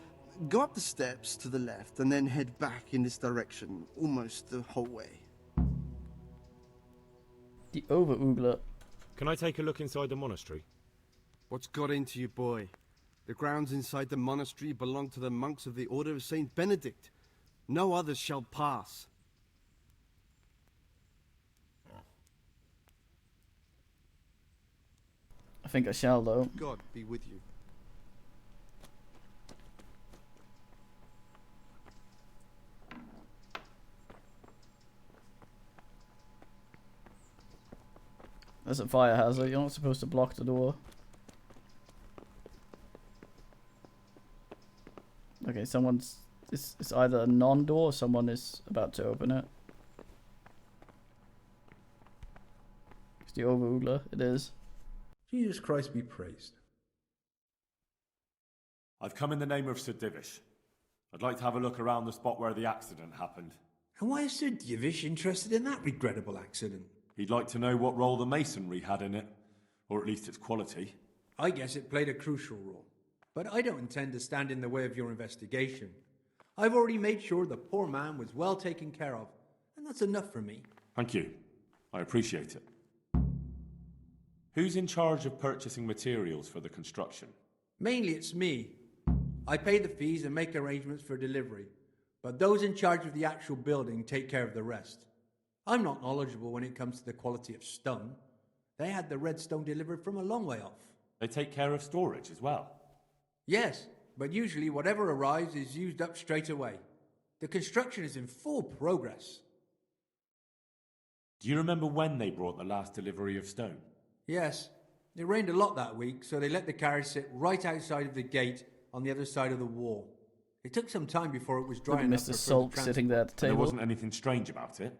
Go up the steps to the left and then head back in this direction, almost the whole way. The Overoogler. Can I take a look inside the monastery? What's got into you, boy? The grounds inside the monastery belong to the monks of the Order of Saint Benedict. No others shall pass. I think I shall, though. God be with you. There's a fire hazard. You're not supposed to block the door. Okay, someone's... It's either a non-door or someone is about to open it. It's the Overoogler. It is. Jesus Christ be praised. I've come in the name of Sir Divish. I'd like to have a look around the spot where the accident happened. And why is Sir Divish interested in that regrettable accident? He'd like to know what role the masonry had in it, or at least its quality. I guess it played a crucial role. But I don't intend to stand in the way of your investigation. I've already made sure the poor man was well taken care of, and that's enough for me. Thank you. I appreciate it. Who's in charge of purchasing materials for the construction? Mainly it's me. I pay the fees and make arrangements for delivery, but those in charge of the actual building take care of the rest. I'm not knowledgeable when it comes to the quality of stone. They had the red stone delivered from a long way off. They take care of storage as well? Yes, but usually whatever arrives is used up straight away. The construction is in full progress. Do you remember when they brought the last delivery of stone? Yes, it rained a lot that week, so they let the carriage sit right outside of the gate on the other side of the wall. It took some time before it was dry Look at enough Mr. for Sulk further sitting there at the There table. wasn't anything strange about it?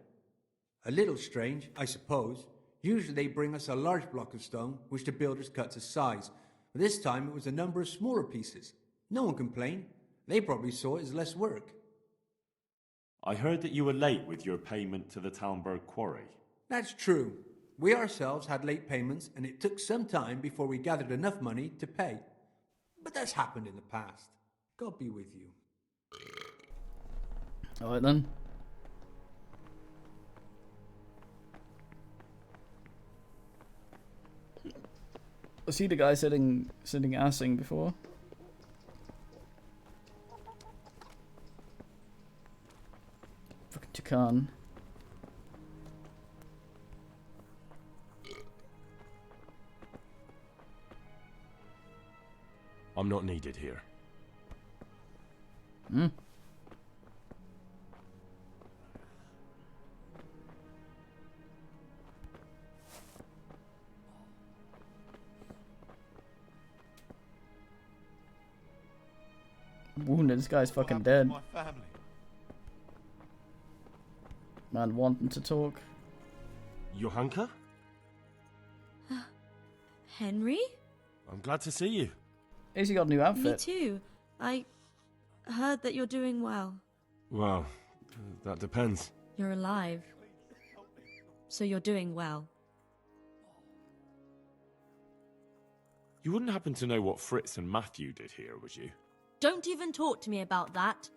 A little strange, I suppose. Usually they bring us a large block of stone, which the builders cut to size. But this time it was a number of smaller pieces. No one complained. They probably saw it as less work. I heard that you were late with your payment to the Talmberg quarry. That's true. We ourselves had late payments, and it took some time before we gathered enough money to pay. But that's happened in the past. God be with you. Alright then. I see the guy sitting assing before. Fucking Tucan. I'm not needed here. Hmm. Wounded, this guy's fucking dead. My family. Man wanting to talk. Johanka? Henry? I'm glad to see you. He's got a new outfit. Me too. I heard that you're doing well. Well, that depends. You're alive. So you're doing well. You wouldn't happen to know what Fritz and Matthew did here, would you? Don't even talk to me about that.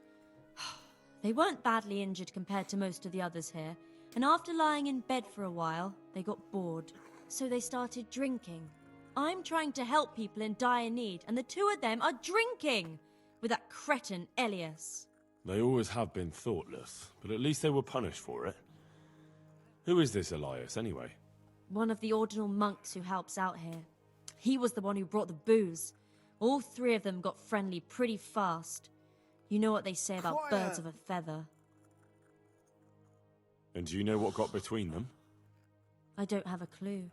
They weren't badly injured compared to most of the others here, and after lying in bed for a while, they got bored. So they started drinking. I'm trying to help people in dire need, and the two of them are drinking with that cretin Elias. They always have been thoughtless, but at least they were punished for it. Who is this Elias, anyway? One of the ordinal monks who helps out here. He was the one who brought the booze. All three of them got friendly pretty fast. You know what they say about birds of a feather. And do you know what got between them? I don't have a clue.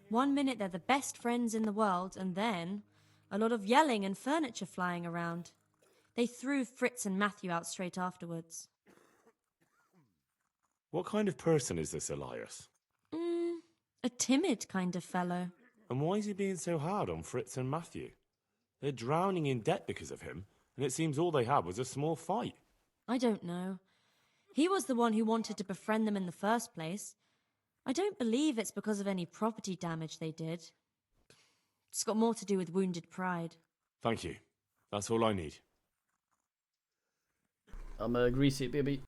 1 minute they're the best friends in the world, and then a lot of yelling and furniture flying around. They threw Fritz and Matthew out straight afterwards. What kind of person is this Elias? A timid kind of fellow. And why is he being so hard on Fritz and Matthew? They're drowning in debt because of him, and it seems all they had was a small fight. I don't know. He was the one who wanted to befriend them in the first place. I don't believe it's because of any property damage they did. It's got more to do with wounded pride. Thank you. That's all I need. I'm a greasy baby.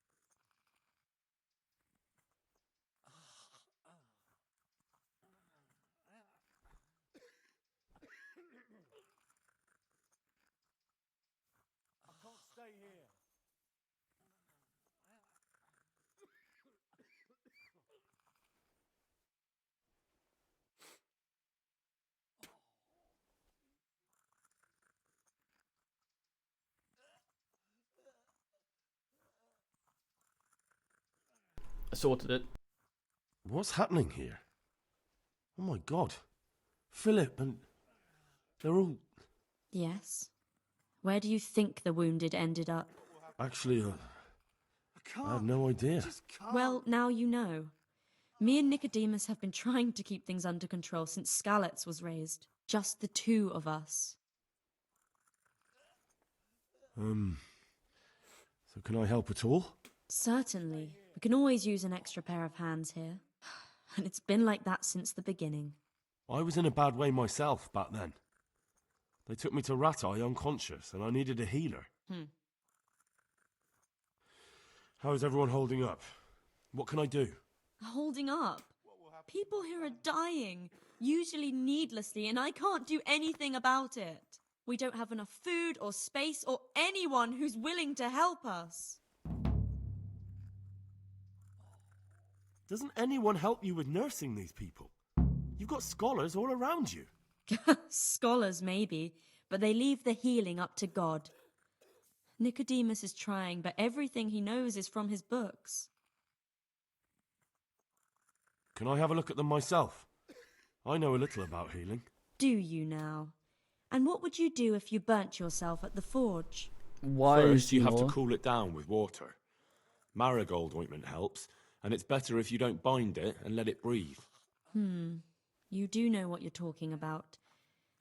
I sorted it. What's happening here? Oh my god. Philip and... they're all... Yes? Where do you think the wounded ended up? Actually, I have no idea. Well, now you know. Me and Nicodemus have been trying to keep things under control since Skalitz was raised. Just the two of us. So can I help at all? Certainly. We can always use an extra pair of hands here. And it's been like that since the beginning. I was in a bad way myself back then. They took me to Ratai unconscious, and I needed a healer. How is everyone holding up? What can I do? Holding up? People here are dying, usually needlessly, and I can't do anything about it. We don't have enough food or space or anyone who's willing to help us. Doesn't anyone help you with nursing these people? You've got scholars all around you. Scholars, maybe, but they leave the healing up to God. Nicodemus is trying, but everything he knows is from his books. Can I have a look at them myself? I know a little about healing. Do you now? And what would you do if you burnt yourself at the forge? Why First, you have more? to cool it down with water. Marigold ointment helps, and it's better if you don't bind it and let it breathe. You do know what you're talking about.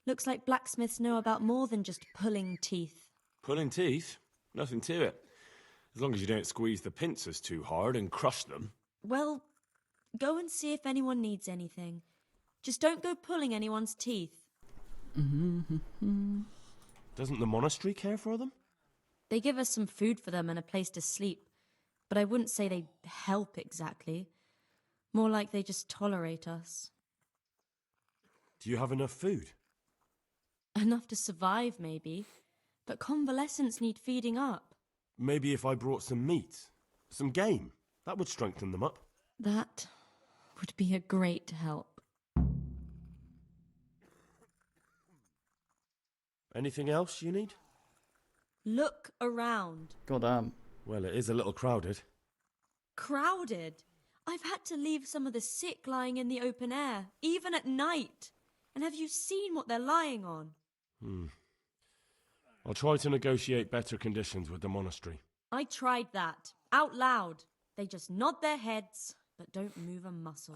Looks like blacksmiths know about more than just pulling teeth. Pulling teeth? Nothing to it. As long as you don't squeeze the pincers too hard and crush them. Well, Go and see if anyone needs anything. Just don't go pulling anyone's teeth. Doesn't the monastery care for them? They give us some food for them and a place to sleep, but I wouldn't say they help exactly. More like they just tolerate us. Do you have enough food? Enough to survive, maybe. But convalescents need feeding up. Maybe if I brought some meat, some game, that would strengthen them up. That would be a great help. Anything else you need? Look around. Goddamn. Well, it is a little crowded. Crowded? I've had to leave some of the sick lying in the open air, even at night. And have you seen what they're lying on? I'll try to negotiate better conditions with the monastery. I tried that, out loud. They just nod their heads, but don't move a muscle.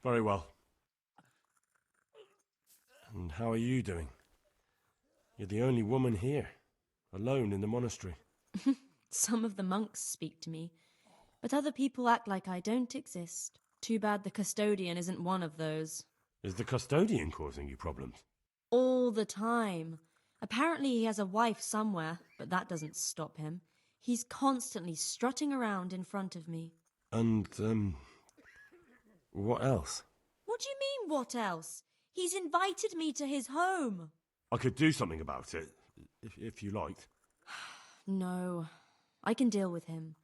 Very well. And how are you doing? You're the only woman here, alone in the monastery. Some of the monks speak to me, but other people act like I don't exist. Too bad the custodian isn't one of those. Is the custodian causing you problems? All the time. Apparently he has a wife somewhere, but that doesn't stop him. He's constantly strutting around in front of me. And, what else? What do you mean, what else? He's invited me to his home. I could do something about it, if you liked. No, I can deal with him.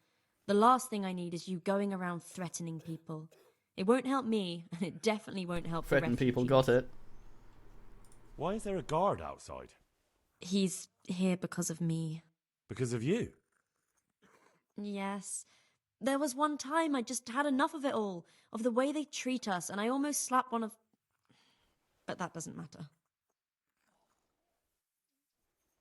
The last thing I need is you going around threatening people. It won't help me, and it definitely won't help Threaten the people, refugees. got it. Why is there a guard outside? He's here because of me. Because of you? Yes. There was one time I just had enough of it all, of the way they treat us, and I almost slapped one of... But that doesn't matter.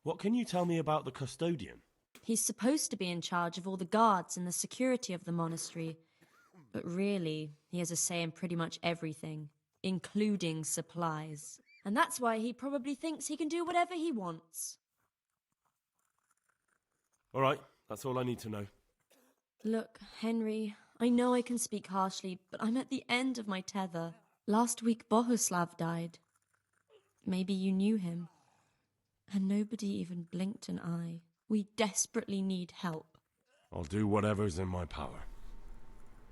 What can you tell me about the custodian? He's supposed to be in charge of all the guards and the security of the monastery. But really, he has a say in pretty much everything, including supplies. And that's why he probably thinks he can do whatever he wants. All right, that's all I need to know. Look, Henry, I know I can speak harshly, but I'm at the end of my tether. Last week, Bohuslav died. Maybe you knew him. And nobody even blinked an eye. We desperately need help. I'll do whatever's in my power.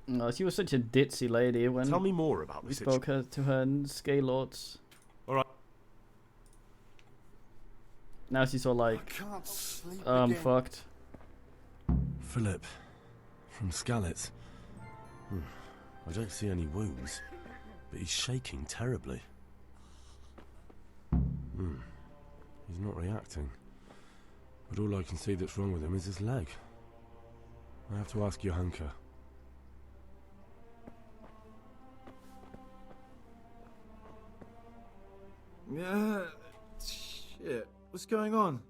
No, she was such a ditzy lady when Tell me more about we this. spoke to her in Scalords. All right. Now she's all like, Can't sleep I'm again. fucked. Philip, from Skalitz. I don't see any wounds, but he's shaking terribly. He's not reacting. But all I can see that's wrong with him is his leg. I have to ask Johanka. Yeah. Shit. What's going on?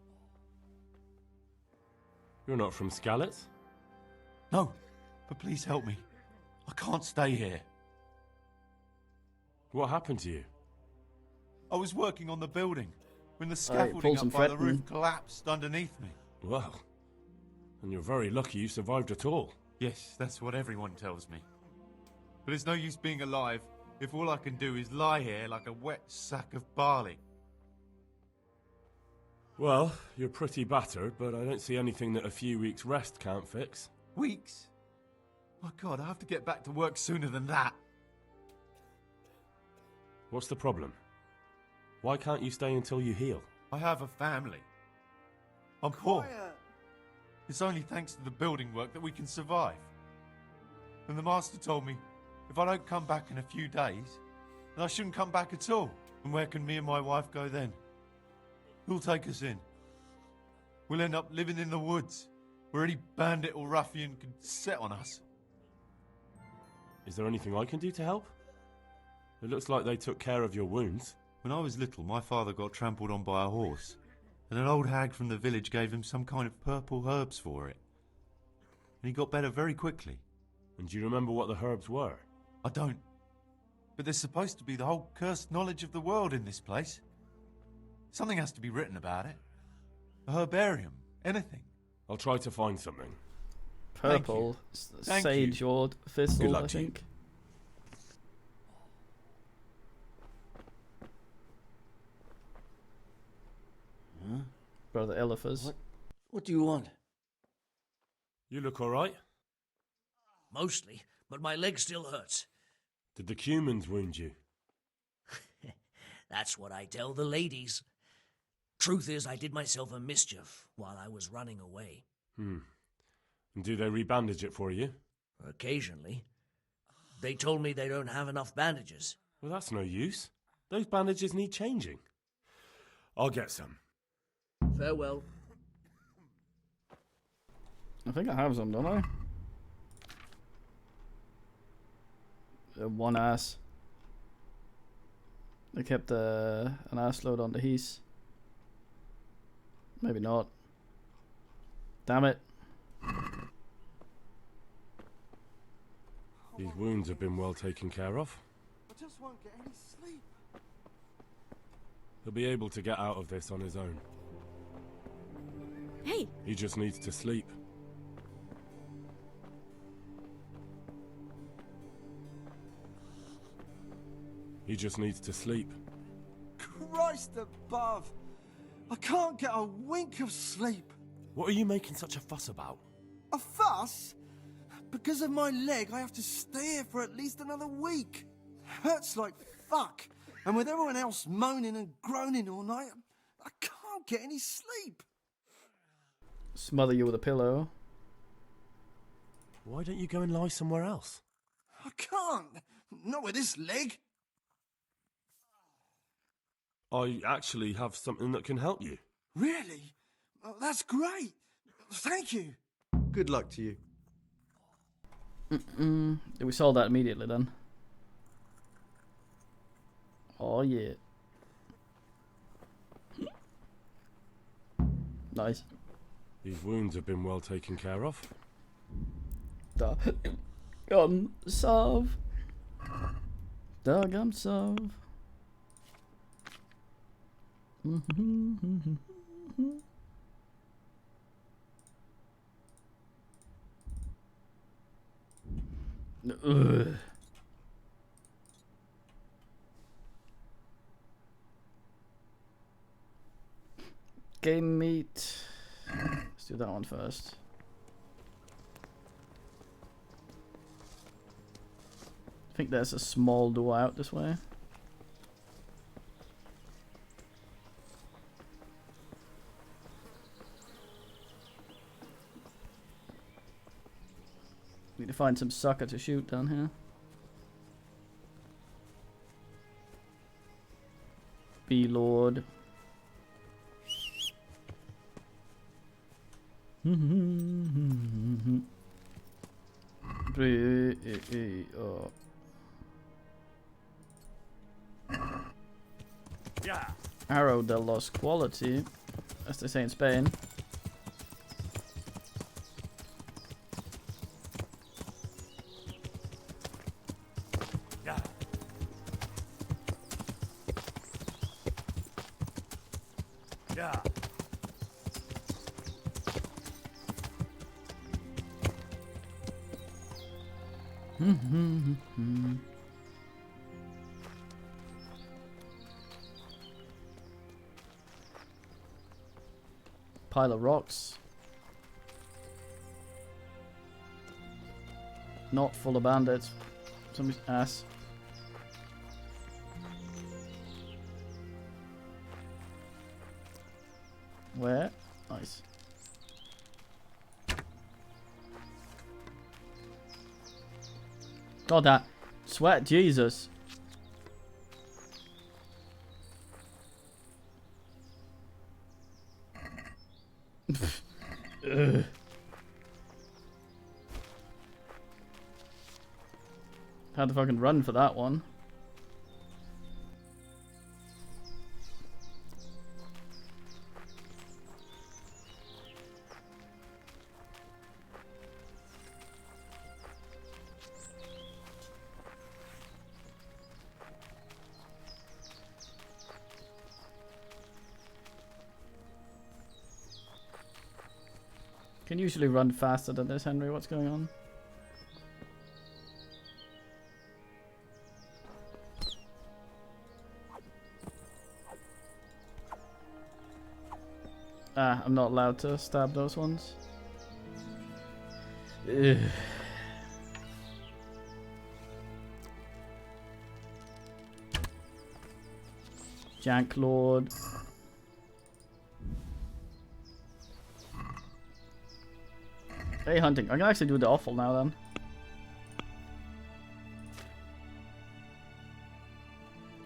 You're not from Skalitz? No, but please help me. I can't stay here. What happened to you? I was working on the building when the pull scaffolding some up by the threatening. roof collapsed underneath me. Well, and you're very lucky you survived at all. Yes, that's what everyone tells me. But it's no use being alive if all I can do is lie here like a wet sack of barley. Well, you're pretty battered, but I don't see anything that a few weeks' rest can't fix. Weeks? My God, I have to get back to work sooner than that. What's the problem? Why can't you stay until you heal? I have a family. I'm poor. It's only thanks to the building work that we can survive. And the master told me if I don't come back in a few days, then I shouldn't come back at all. And where can me and my wife go then? Who'll take us in? We'll end up living in the woods, where any bandit or ruffian could set on us. Is there anything I can do to help? It looks like they took care of your wounds. When I was little, my father got trampled on by a horse, and an old hag from the village gave him some kind of purple herbs for it. And he got better very quickly. And do you remember what the herbs were? I don't. But there's supposed to be the whole cursed knowledge of the world in this place. Something has to be written about it. A herbarium, anything. I'll try to find something. purple Thank sage you. or Good thistle, luck I to you. think. Huh? Brother Eliphaz. What do you want? You look all right. Mostly, but my leg still hurts. Did the humans wound you? That's what I tell the ladies. Truth is, I did myself a mischief while I was running away. And do they rebandage it for you? Occasionally. They told me they don't have enough bandages. Well, that's no use. Those bandages need changing. I'll get some. Farewell. I think I have some, don't I? One ass. I kept an ass load on the heath. Maybe not. Damn it. These wounds have been well taken care of. I just won't get any sleep. He'll be able to get out of this on his own. Hey! He just needs to sleep. He just needs to sleep. Christ above! I can't get a wink of sleep. What are you making such a fuss about? A fuss? Because of my leg, I have to stay here for at least another week. Hurts like fuck. And with everyone else moaning and groaning all night, I can't get any sleep. Smother you with a pillow. Why don't you go and lie somewhere else? I can't. Not with this leg. I actually have something that can help you. Really? Oh, that's great. Thank you. Good luck to you. We sold that immediately then. Oh yeah. Nice. These wounds have been well taken care of. Salve. Dagam salve. Ugh. Game meat. Let's do that one first. I think there's a small door out this way. Need to find some sucker to shoot down here. B-Lord. Arrow de lost quality, as they say in Spain. Pile of rocks. Not full of bandits. Somebody's ass. Where? Nice. God, that sweat, Jesus. Ugh. Had to fucking run for that one. can usually run faster than this, Henry. What's going on? Ah, I'm not allowed to stab those ones. Ugh. Jank Lord. Hey, hunting. I can actually do the offal now then.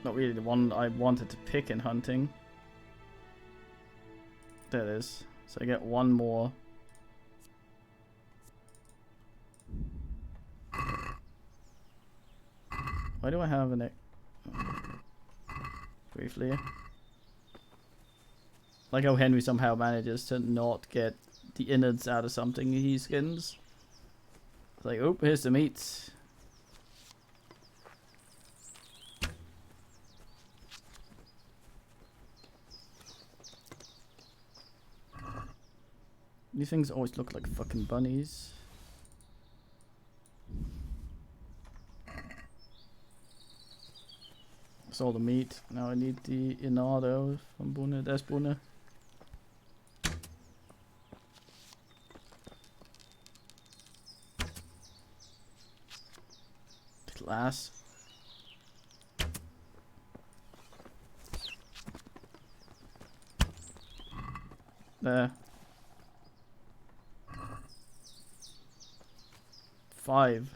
Not really the one I wanted to pick in hunting. There it is. So I get one more. Why do I have an... Briefly. Like how Henry somehow manages to not get the innards out of something he skins. It's like, oh, here's the meat. These things always look like fucking bunnies. That's all the meat. Now I need the inado from Bune. There's Bune. Little ass. There. 5.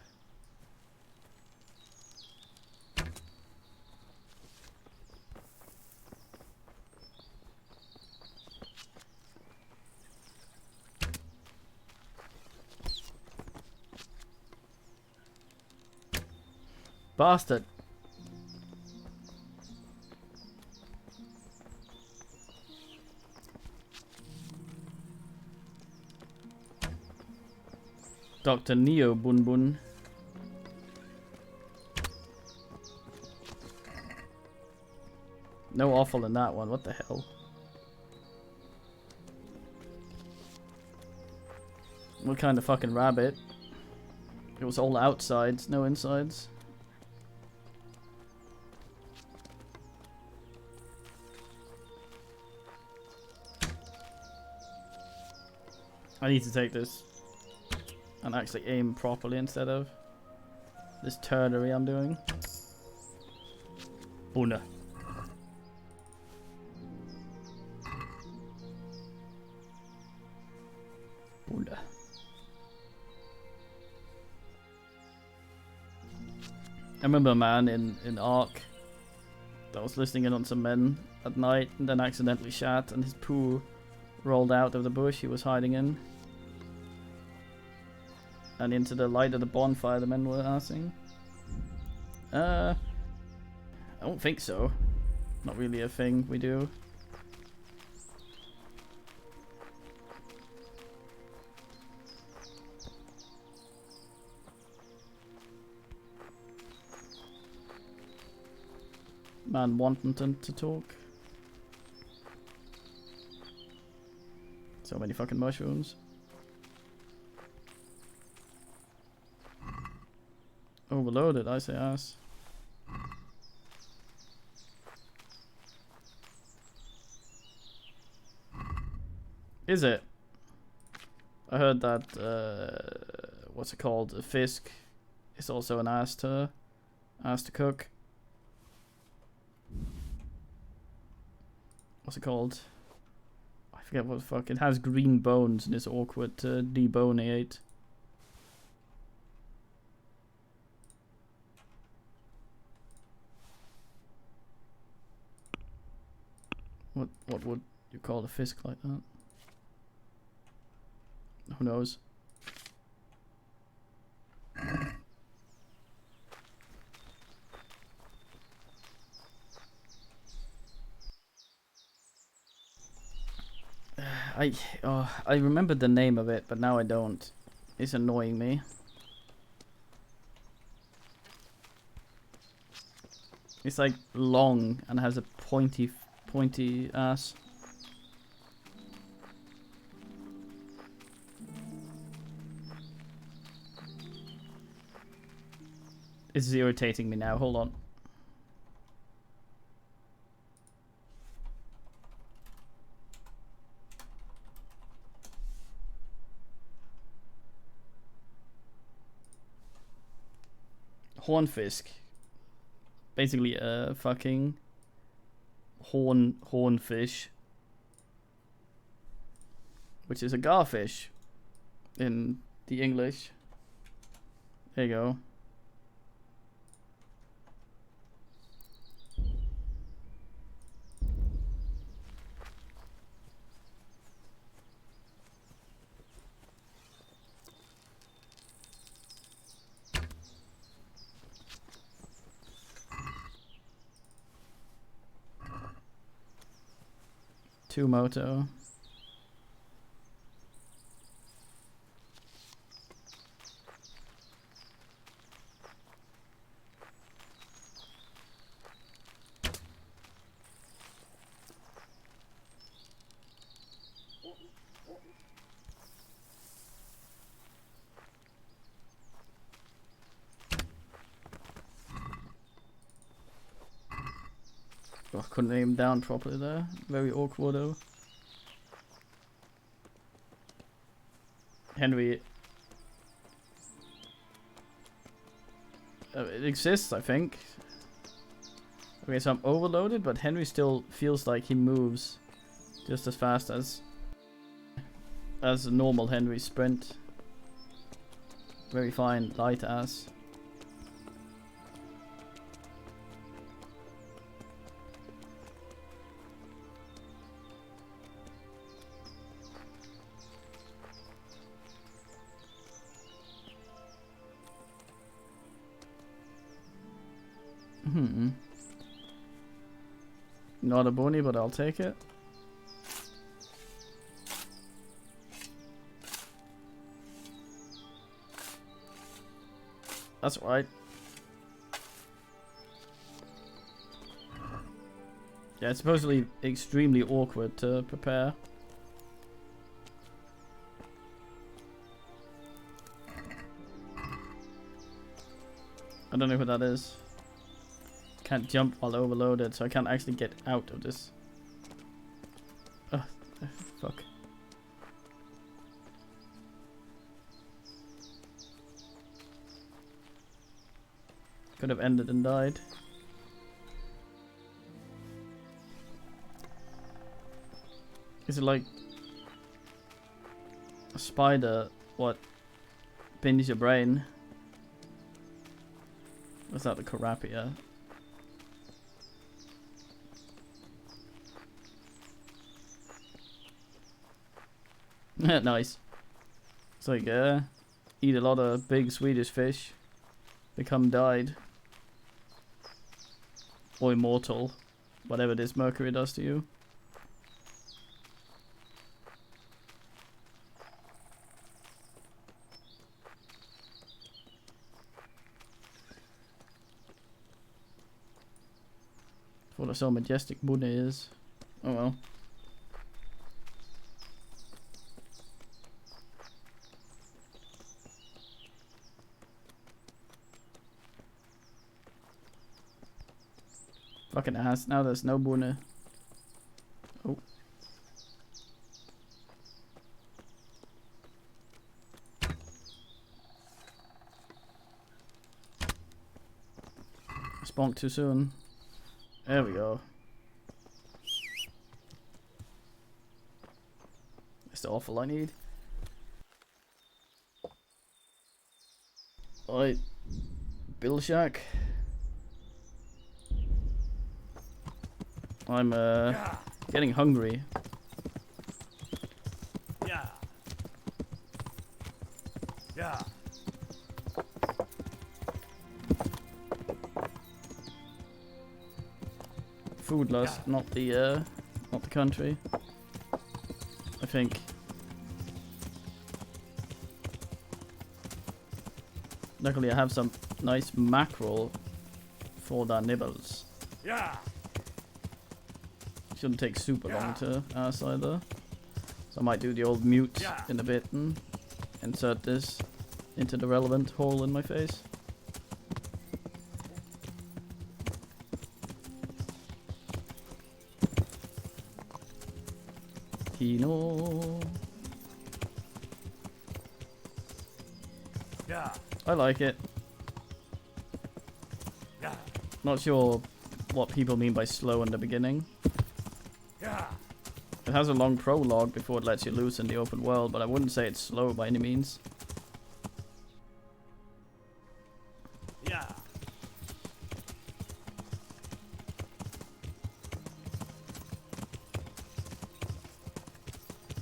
Bastard. Dr. Neo Bun Bun. No offal in that one. What the hell? What kind of fucking rabbit? It was all outsides, no insides. I need to take this and actually aim properly instead of this turnery I'm doing. Buna. Buna. I remember a man in Ark that was listening in on some men at night and then accidentally shat and his poo rolled out of the bush he was hiding in. And into the light of the bonfire the men were asking. I don't think so. Not really a thing we do. Man wanting to talk. So many fucking mushrooms. Overloaded, I say ass. Is it? I heard that, what's it called? A fisk is also an ass to cook. What's it called? I forget what the fuck. It has green bones and it's awkward to deboniate. What would you call a fisk like that? Who knows? I remembered the name of it, but now I don't. It's annoying me. It's like long and has a pointy ass. It's irritating me now. Hold on. Hornfisk. Basically a fucking hornfish. Which is a garfish in the English. There you go. Two moto. Oh, I couldn't aim down properly there. Very awkward though. Henry. It exists, I think. Okay, so I'm overloaded, but Henry still feels like he moves just as fast as a normal Henry sprint. Very fine, light ass. Not a bony, but I'll take it. That's right. Yeah, it's supposedly extremely awkward to prepare. I don't know who that is. Can't jump while overloaded, so I can't actually get out of this. Ugh, fuck. Could have ended and died. Is it like a spider? What? Binge your brain? Was that the Carapia? Nice. It's like, eat a lot of big Swedish fish, become dyed, or immortal, whatever this mercury does to you. Thought I saw majestic Buddha is. Oh well. Fucking ass. Now there's no Bune. Oh. Sponked too soon. There we go. That's the awful I need. Alright. Bill Shack. I'm getting hungry. Yeah. Yeah. Food lust, not the country. I think. Luckily I have some nice mackerel for the nibbles. Yeah. Shouldn't take super long to ass either. So I might do the old mute in a bit and insert this into the relevant hole in my face. Pinot. Yeah. I like it. Yeah. Not sure what people mean by slow in the beginning. Yeah. It has a long prologue before it lets you loose in the open world, but I wouldn't say it's slow by any means. Yeah.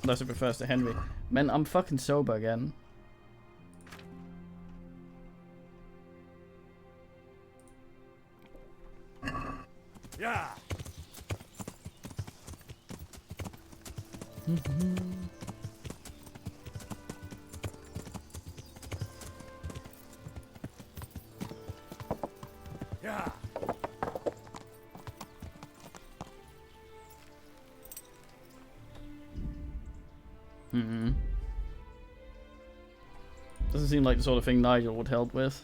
Unless it refers to Henry. Man, I'm fucking sober again. Yeah. Yeah. Doesn't seem like the sort of thing Nigel would help with.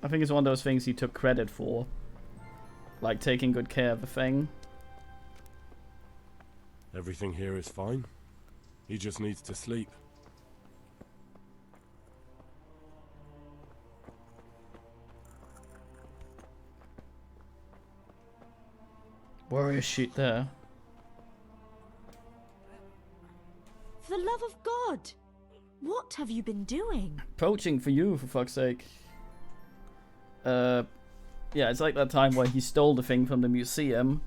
I think it's one of those things he took credit for. Like taking good care of a thing. Everything here is fine. He just needs to sleep. Warrior shit there. For the love of God! What have you been doing? Poaching for you, for fuck's sake. Yeah, it's like that time where he stole the thing from the museum,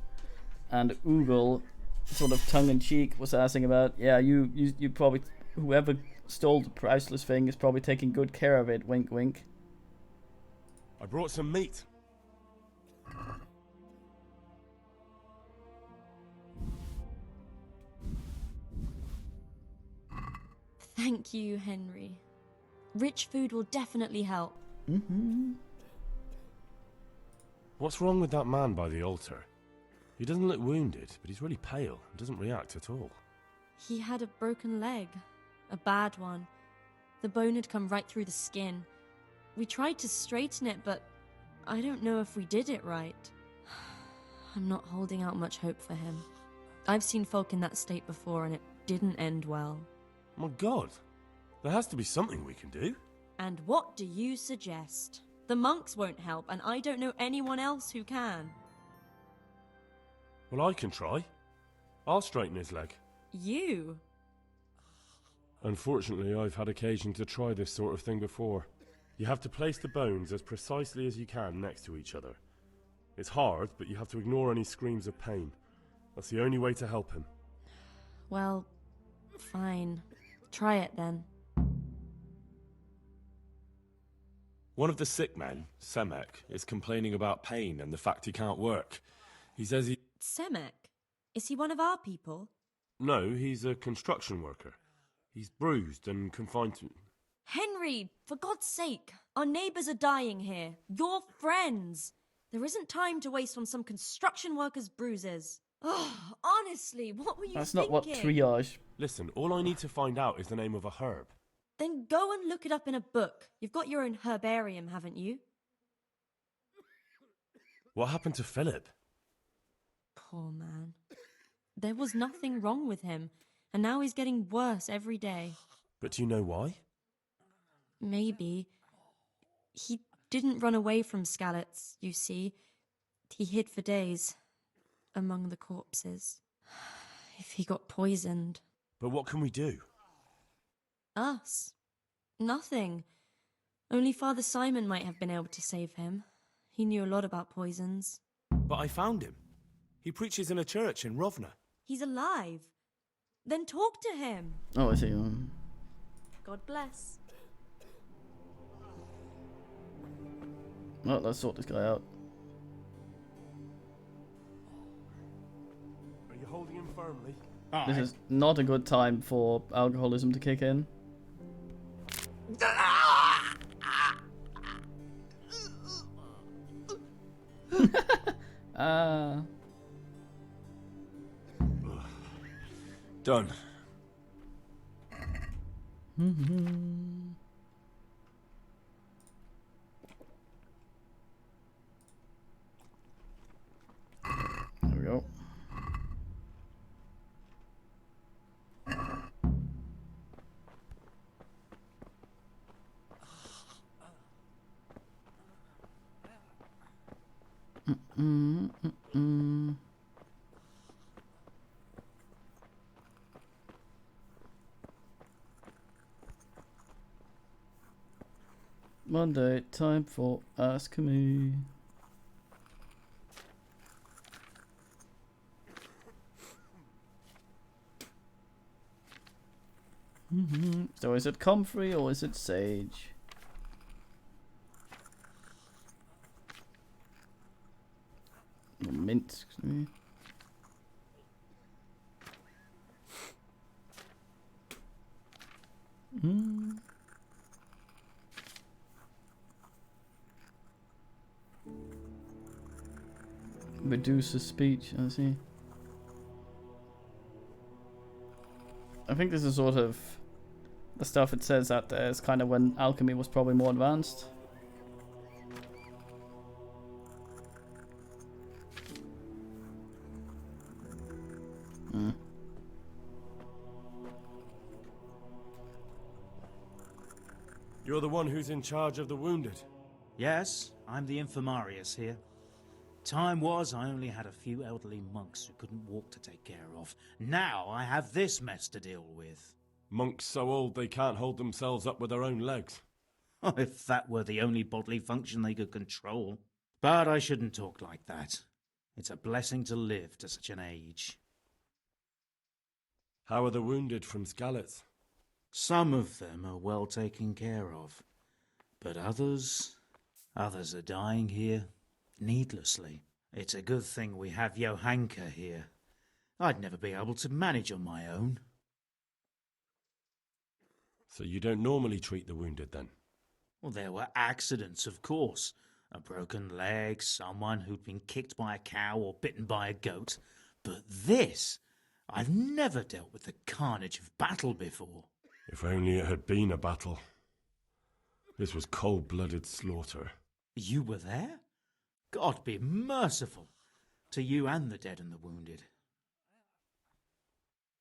and Oogle, sort of tongue-in-cheek, was asking about, yeah, you probably, whoever stole the priceless thing is probably taking good care of it, wink wink. I brought some meat. Thank you, Henry. Rich food will definitely help. What's wrong with that man by the altar? He doesn't look wounded, but he's really pale and doesn't react at all. He had a broken leg. A bad one. The bone had come right through the skin. We tried to straighten it, but I don't know if we did it right. I'm not holding out much hope for him. I've seen folk in that state before, and it didn't end well. My God, there has to be something we can do. And what do you suggest? The monks won't help, and I don't know anyone else who can. Well, I can try. I'll straighten his leg. You? Unfortunately, I've had occasion to try this sort of thing before. You have to place the bones as precisely as you can next to each other. It's hard, but you have to ignore any screams of pain. That's the only way to help him. Well, fine. Try it then. One of the sick men, Semek, is complaining about pain and the fact he can't work. He says he... Semek? Is he one of our people? No, he's a construction worker. He's bruised and confined to... Henry, for God's sake, our neighbours are dying here. Your friends. There isn't time to waste on some construction worker's bruises. Oh, honestly, what were you That's thinking? not what triage. Listen, all I need to find out is the name of a herb. Then go and look it up in a book. You've got your own herbarium, haven't you? What happened to Philip? Poor man. There was nothing wrong with him, and now he's getting worse every day. But do you know why? Maybe. He didn't run away from Skalitz, you see. He hid for days, among the corpses. If he got poisoned... But what can we do? Us? Nothing. Only Father Simon might have been able to save him. He knew a lot about poisons. But I found him. He preaches in a church in Rovna. He's alive. Then talk to him. Oh, I see. God bless. Well, let's sort this guy out. Are you holding him firmly? This is not a good time for alcoholism to kick in. Done. Monday, time for Ask Me. So is it comfrey or is it sage? Or mint. Excuse me. Reduces speech, I see. I think this is sort of the stuff it says out there is kind of when alchemy was probably more advanced. You're the one who's in charge of the wounded. Yes, I'm the infirmarius here. Time was I only had a few elderly monks who couldn't walk to take care of. Now I have this mess to deal with. Monks so old they can't hold themselves up with their own legs. Oh, if that were the only bodily function they could control. But I shouldn't talk like that. It's a blessing to live to such an age. How are the wounded from Skalitz? Some of them are well taken care of. But others are dying here needlessly. It's a good thing we have Johanka here. I'd never be able to manage on my own. So you don't normally treat the wounded then? Well, there were accidents, of course. A broken leg, someone who'd been kicked by a cow or bitten by a goat. But this, I've never dealt with the carnage of battle before. If only it had been a battle. This was cold-blooded slaughter. You were there? God be merciful to you and the dead and the wounded.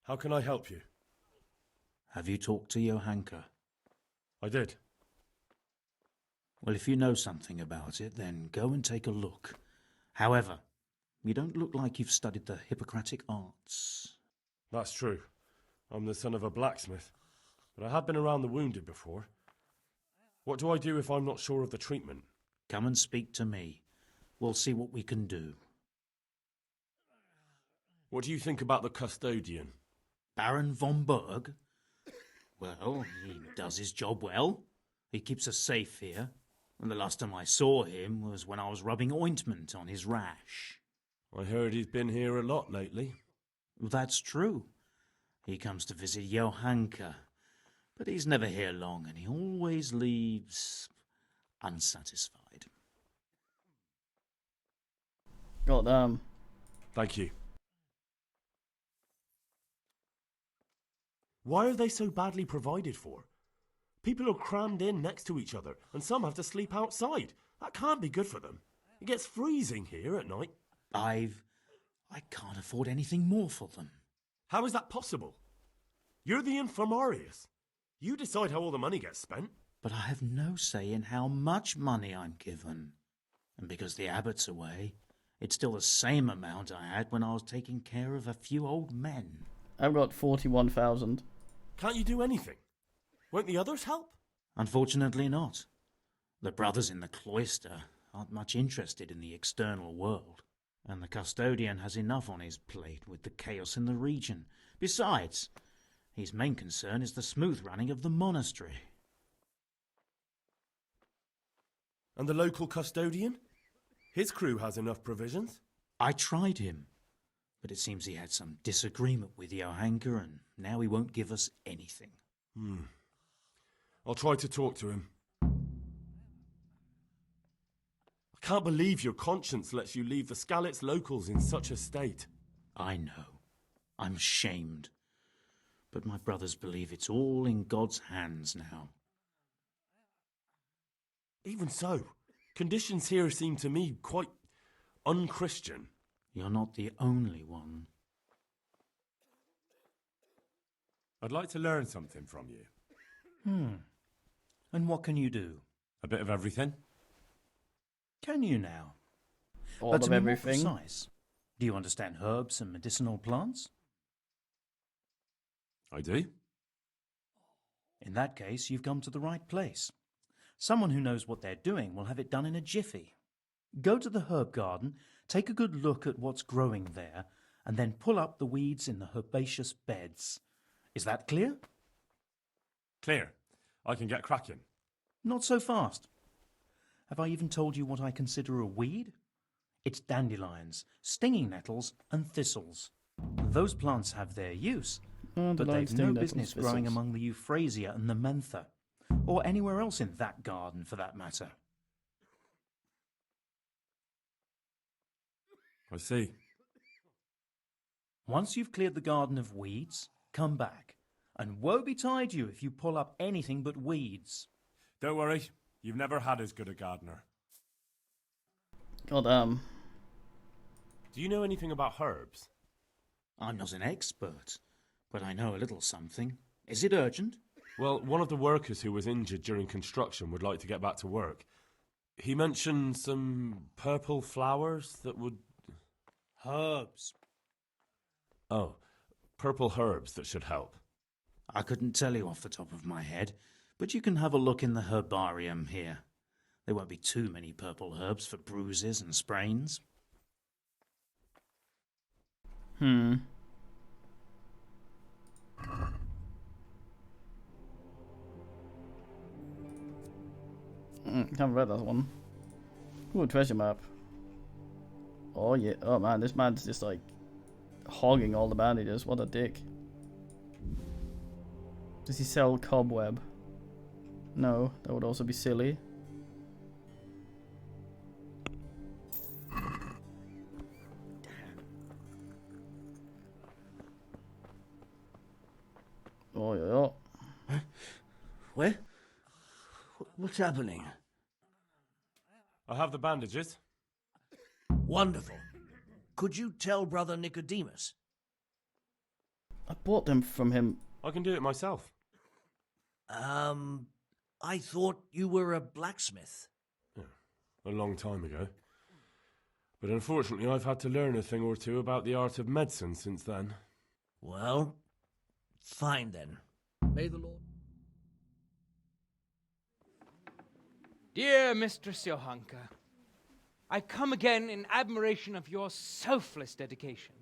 How can I help you? Have you talked to Johanka? I did. Well, if you know something about it, then go and take a look. However, you don't look like you've studied the Hippocratic arts. That's true. I'm the son of a blacksmith, but I have been around the wounded before. What do I do if I'm not sure of the treatment? Come and speak to me. We'll see what we can do. What do you think about the custodian? Baron von Berg? Well, he does his job well. He keeps us safe here. And the last time I saw him was when I was rubbing ointment on his rash. I heard he's been here a lot lately. Well, that's true. He comes to visit Johanka. But he's never here long, and he always leaves unsatisfied. Goddamn. Thank you. Why are they so badly provided for? People are crammed in next to each other, and some have to sleep outside. That can't be good for them. It gets freezing here at night. I can't afford anything more for them. How is that possible? You're the infirmarius. You decide how all the money gets spent. But I have no say in how much money I'm given. And because the abbot's away, it's still the same amount I had when I was taking care of a few old men. I've got 41,000. Can't you do anything? Won't the others help? Unfortunately not. The brothers in the cloister aren't much interested in the external world. And the custodian has enough on his plate with the chaos in the region. Besides, his main concern is the smooth running of the monastery. And the local custodian? His crew has enough provisions. I tried him, but it seems he had some disagreement with Johanka, and now he won't give us anything. I'll try to talk to him. I can't believe your conscience lets you leave the Skalitz locals in such a state. I know. I'm ashamed. But my brothers believe it's all in God's hands now. Even so, conditions here seem to me quite unchristian. You're not the only one. I'd like to learn something from you. And what can you do? A bit of everything. Can you now? All of to be more everything. precise, do you understand herbs and medicinal plants? I do. In that case, you've come to the right place. Someone who knows what they're doing will have it done in a jiffy. Go to the herb garden, take a good look at what's growing there, and then pull up the weeds in the herbaceous beds. Is that clear? Clear. I can get cracking. Not so fast. Have I even told you what I consider a weed? It's dandelions, stinging nettles, and thistles. Those plants have their use, but they've no business growing among the euphrasia and the mentha, or anywhere else in that garden for that matter. I see. Once you've cleared the garden of weeds, come back, and woe betide you if you pull up anything but weeds. Don't worry, you've never had as good a gardener. God Do you know anything about herbs? I'm not an expert, but I know a little something. Is it urgent? Well, one of the workers who was injured during construction would like to get back to work. He mentioned some purple flowers that would... Herbs. Oh, purple herbs that should help. I couldn't tell you off the top of my head, but you can have a look in the herbarium here. There won't be too many purple herbs for bruises and sprains. Haven't read that one. Ooh, treasure map. Oh yeah. Oh man, this man's just like hogging all the bandages. What a dick. Does he sell cobweb? No, that would also be silly. Oh yeah. Where? What's happening? I have the bandages. Wonderful. Could you tell Brother Nicodemus? I bought them from him. I can do it myself. I thought you were a blacksmith. A long time ago. But unfortunately, I've had to learn a thing or two about the art of medicine since then. Well, fine then. May the Lord... Dear Mistress Johanka, I come again in admiration of your selfless dedication.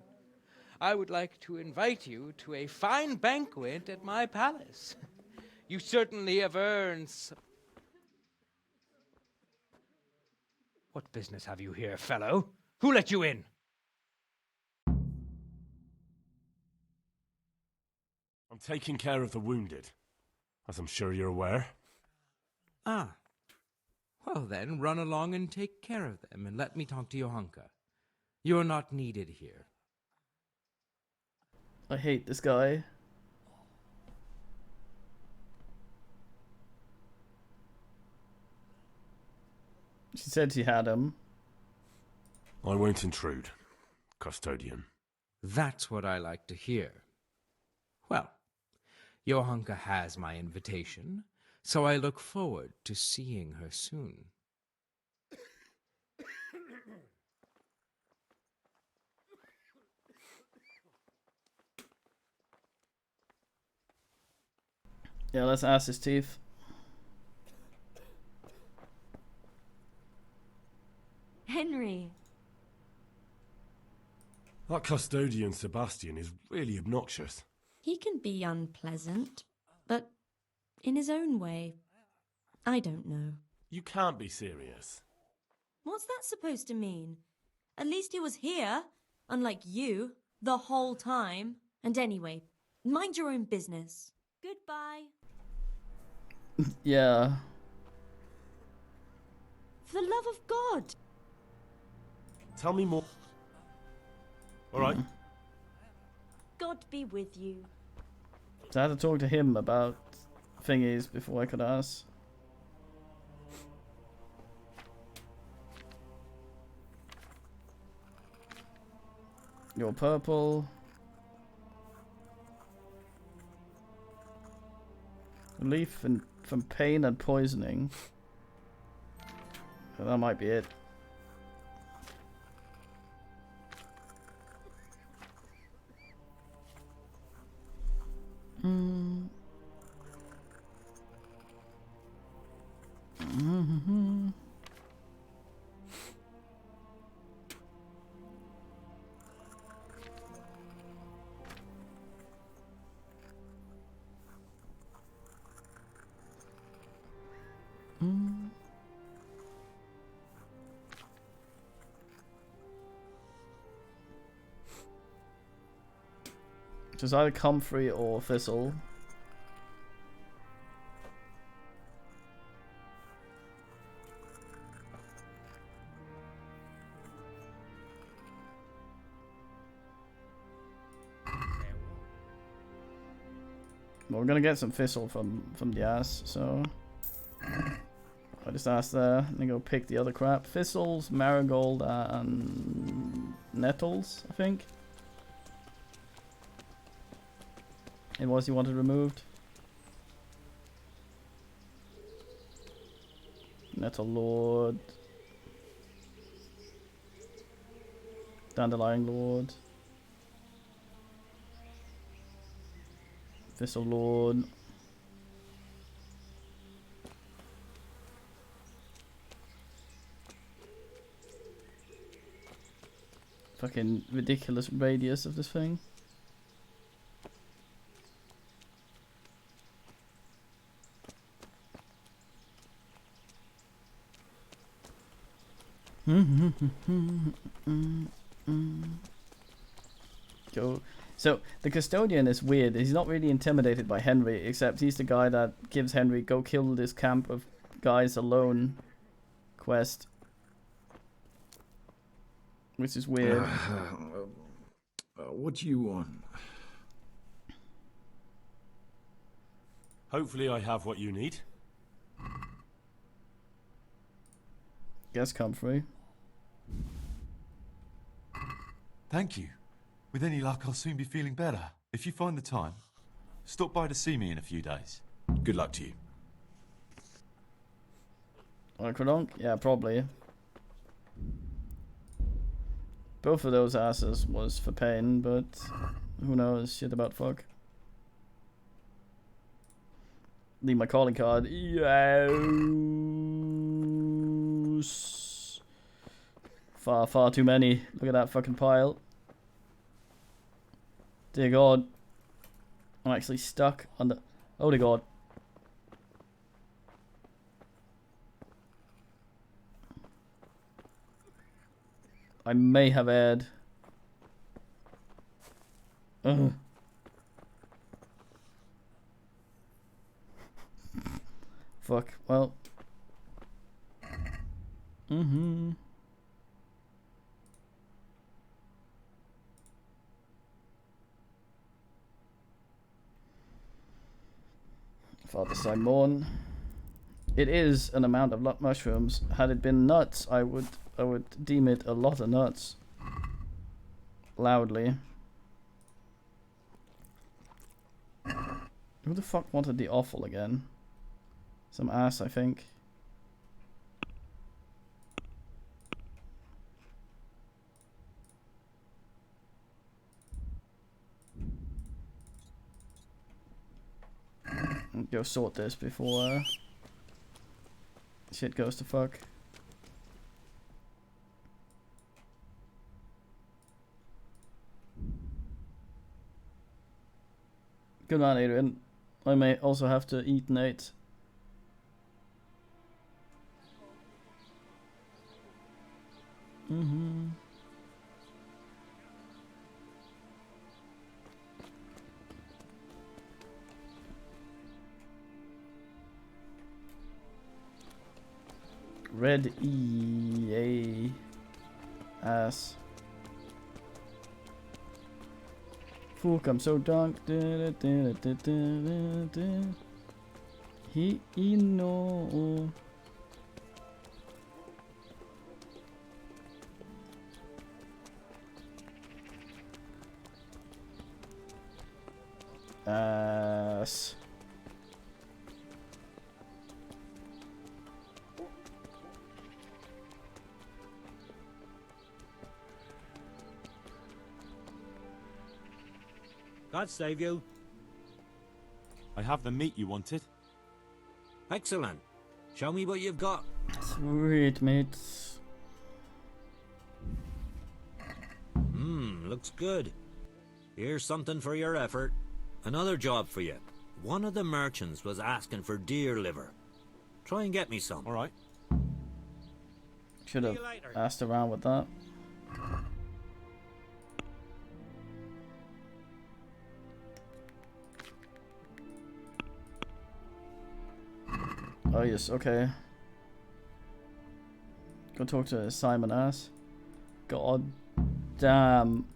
I would like to invite you to a fine banquet at my palace. You certainly have earned What business have you here, fellow? Who let you in? I'm taking care of the wounded, as I'm sure you're aware. Ah. Well then, run along and take care of them, and let me talk to Johanka. You're not needed here. I hate this guy. She said she had him. I won't intrude, custodian. That's what I like to hear. Well, Johanka has my invitation, so I look forward to seeing her soon. Yeah, let's ask his teeth. Henry. That custodian Sebastian is really obnoxious. He can be unpleasant, but in his own way. I don't know. You can't be serious. What's that supposed to mean? At least he was here, unlike you, the whole time. And anyway, mind your own business. Goodbye. Yeah. For the love of God. Tell me more. All right. God be with you. So I had to talk to him about thingies before I could ask. You're purple. Relief from pain and poisoning. So that might be it. Which is either comfrey or thistle. Well, we're gonna get some thistle from the ass, so I just asked there, and then go pick the other crap. Thistles, marigold, and nettles, I think. It was you wanted removed. Nettle Lord. Dandelion Lord. Thistle Lord. Fucking ridiculous radius of this thing. Go. So the custodian is weird. He's not really intimidated by Henry, except he's the guy that gives Henry go kill this camp of guys alone quest, which is weird. What do you want? Hopefully I have what you need. Guess comfrey. Thank you. With any luck, I'll soon be feeling better. If you find the time, stop by to see me in a few days. Good luck to you. Crononk? Yeah, probably. Both of those asses was for pain, but who knows shit about fuck. Leave my calling card. Yes. Far too many. Look at that fucking pile. Dear God. I'm actually stuck on the... Oh dear God. I may have aired. Ugh. Fuck. Well. Father Simon. It is an amount of mushrooms. Had it been nuts, I would deem it a lot of nuts. Loudly. Who the fuck wanted the offal again? Some ass, I think. Go sort this before shit goes to fuck. Good man, Adrian. I may also have to eat Nate. Red EA ass. Fuck, I'm so drunk. He know. Ass. God save you. I have the meat you wanted. Excellent. Show me what you've got. Sweet mates. Looks good. Here's something for your effort. Another job for you. One of the merchants was asking for deer liver. Try and get me some. All right. Should have asked around with that. Oh yes, okay. Go talk to Simon Ass. God damn.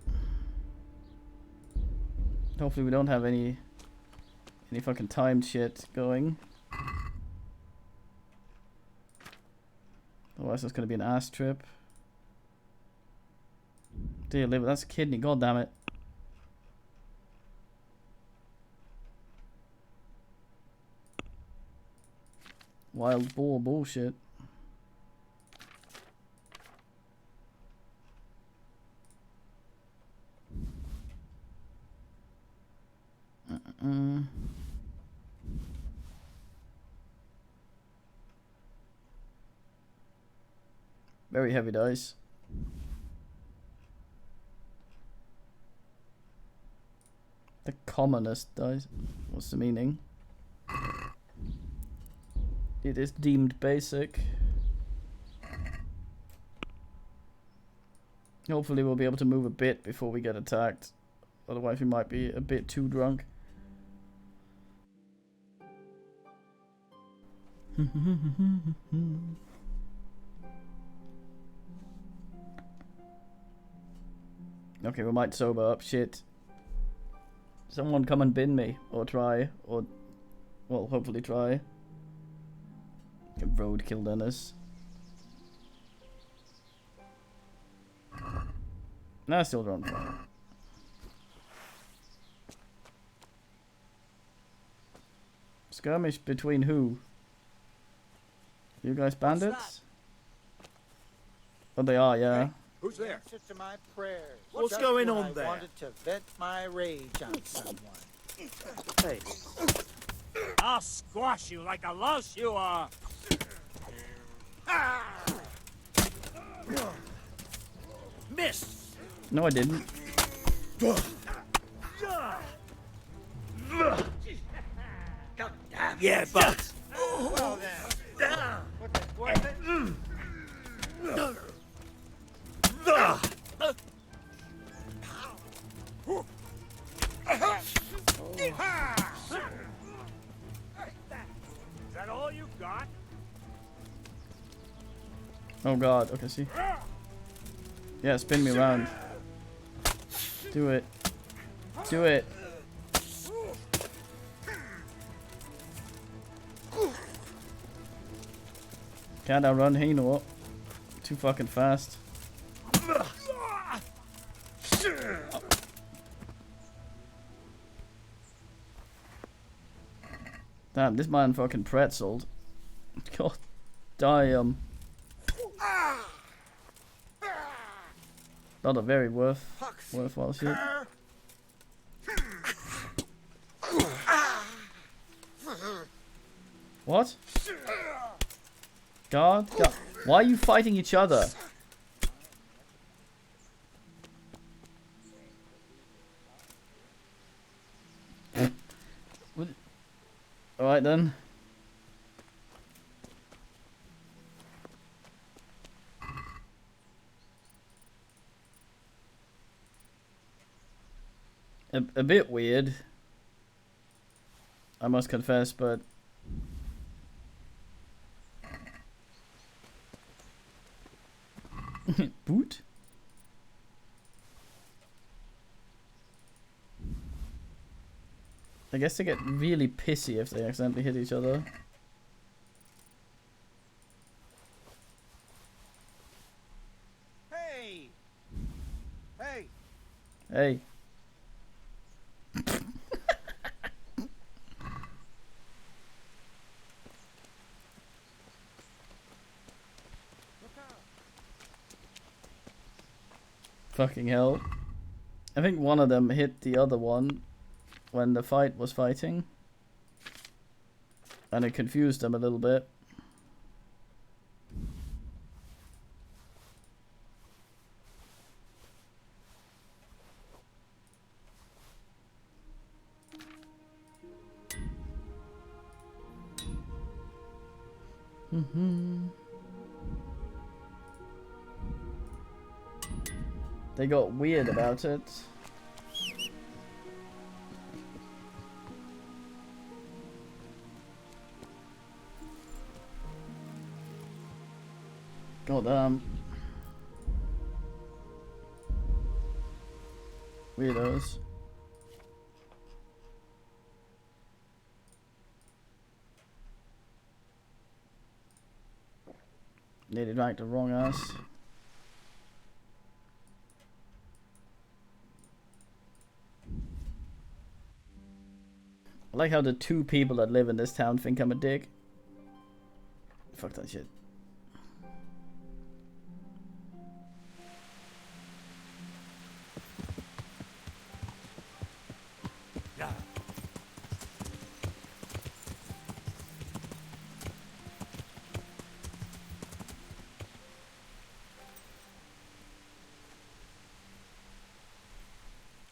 Hopefully we don't have any fucking timed shit going. Otherwise it's gonna be an ass trip. Dear liver, that's a kidney, god damn it. Wild boar bullshit. Very heavy dice. The commonest dice. What's the meaning? It is deemed basic. Hopefully we'll be able to move a bit before we get attacked. Otherwise we might be a bit too drunk. Okay, we might sober up. Shit. Someone come and bin me. Or try. Or, well, hopefully try. Get roadkill Dennis. Nah, still drunk. Skirmish between who? You guys bandits? Oh, they are, yeah. Who's there? Answer to my prayers. What's Just going when on I there? wanted to vent my rage on someone. Hey. I'll squash you like a louse you are. Miss! No, I didn't. Yeah, but... Well then, was it worth it? Is that all you got? Oh god, okay, see. Yeah, spin me around. Do it. Do it. Can't outrun Hino. Too fucking fast. Damn, this man fucking pretzeled. God damn. Not a very worthwhile shit. What? God? Why are you fighting each other? Alright then. A bit weird, I must confess, but boot? I guess they get really pissy if they accidentally hit each other. Hey! Hey! Hey. Fucking hell. I think one of them hit the other one when the fight was fighting. And it confused them a little bit. They got weird about it. God weirdos. Nearly dragged the wrong ass. I like how the 2 people that live in this town think I'm a dick. Fuck that shit.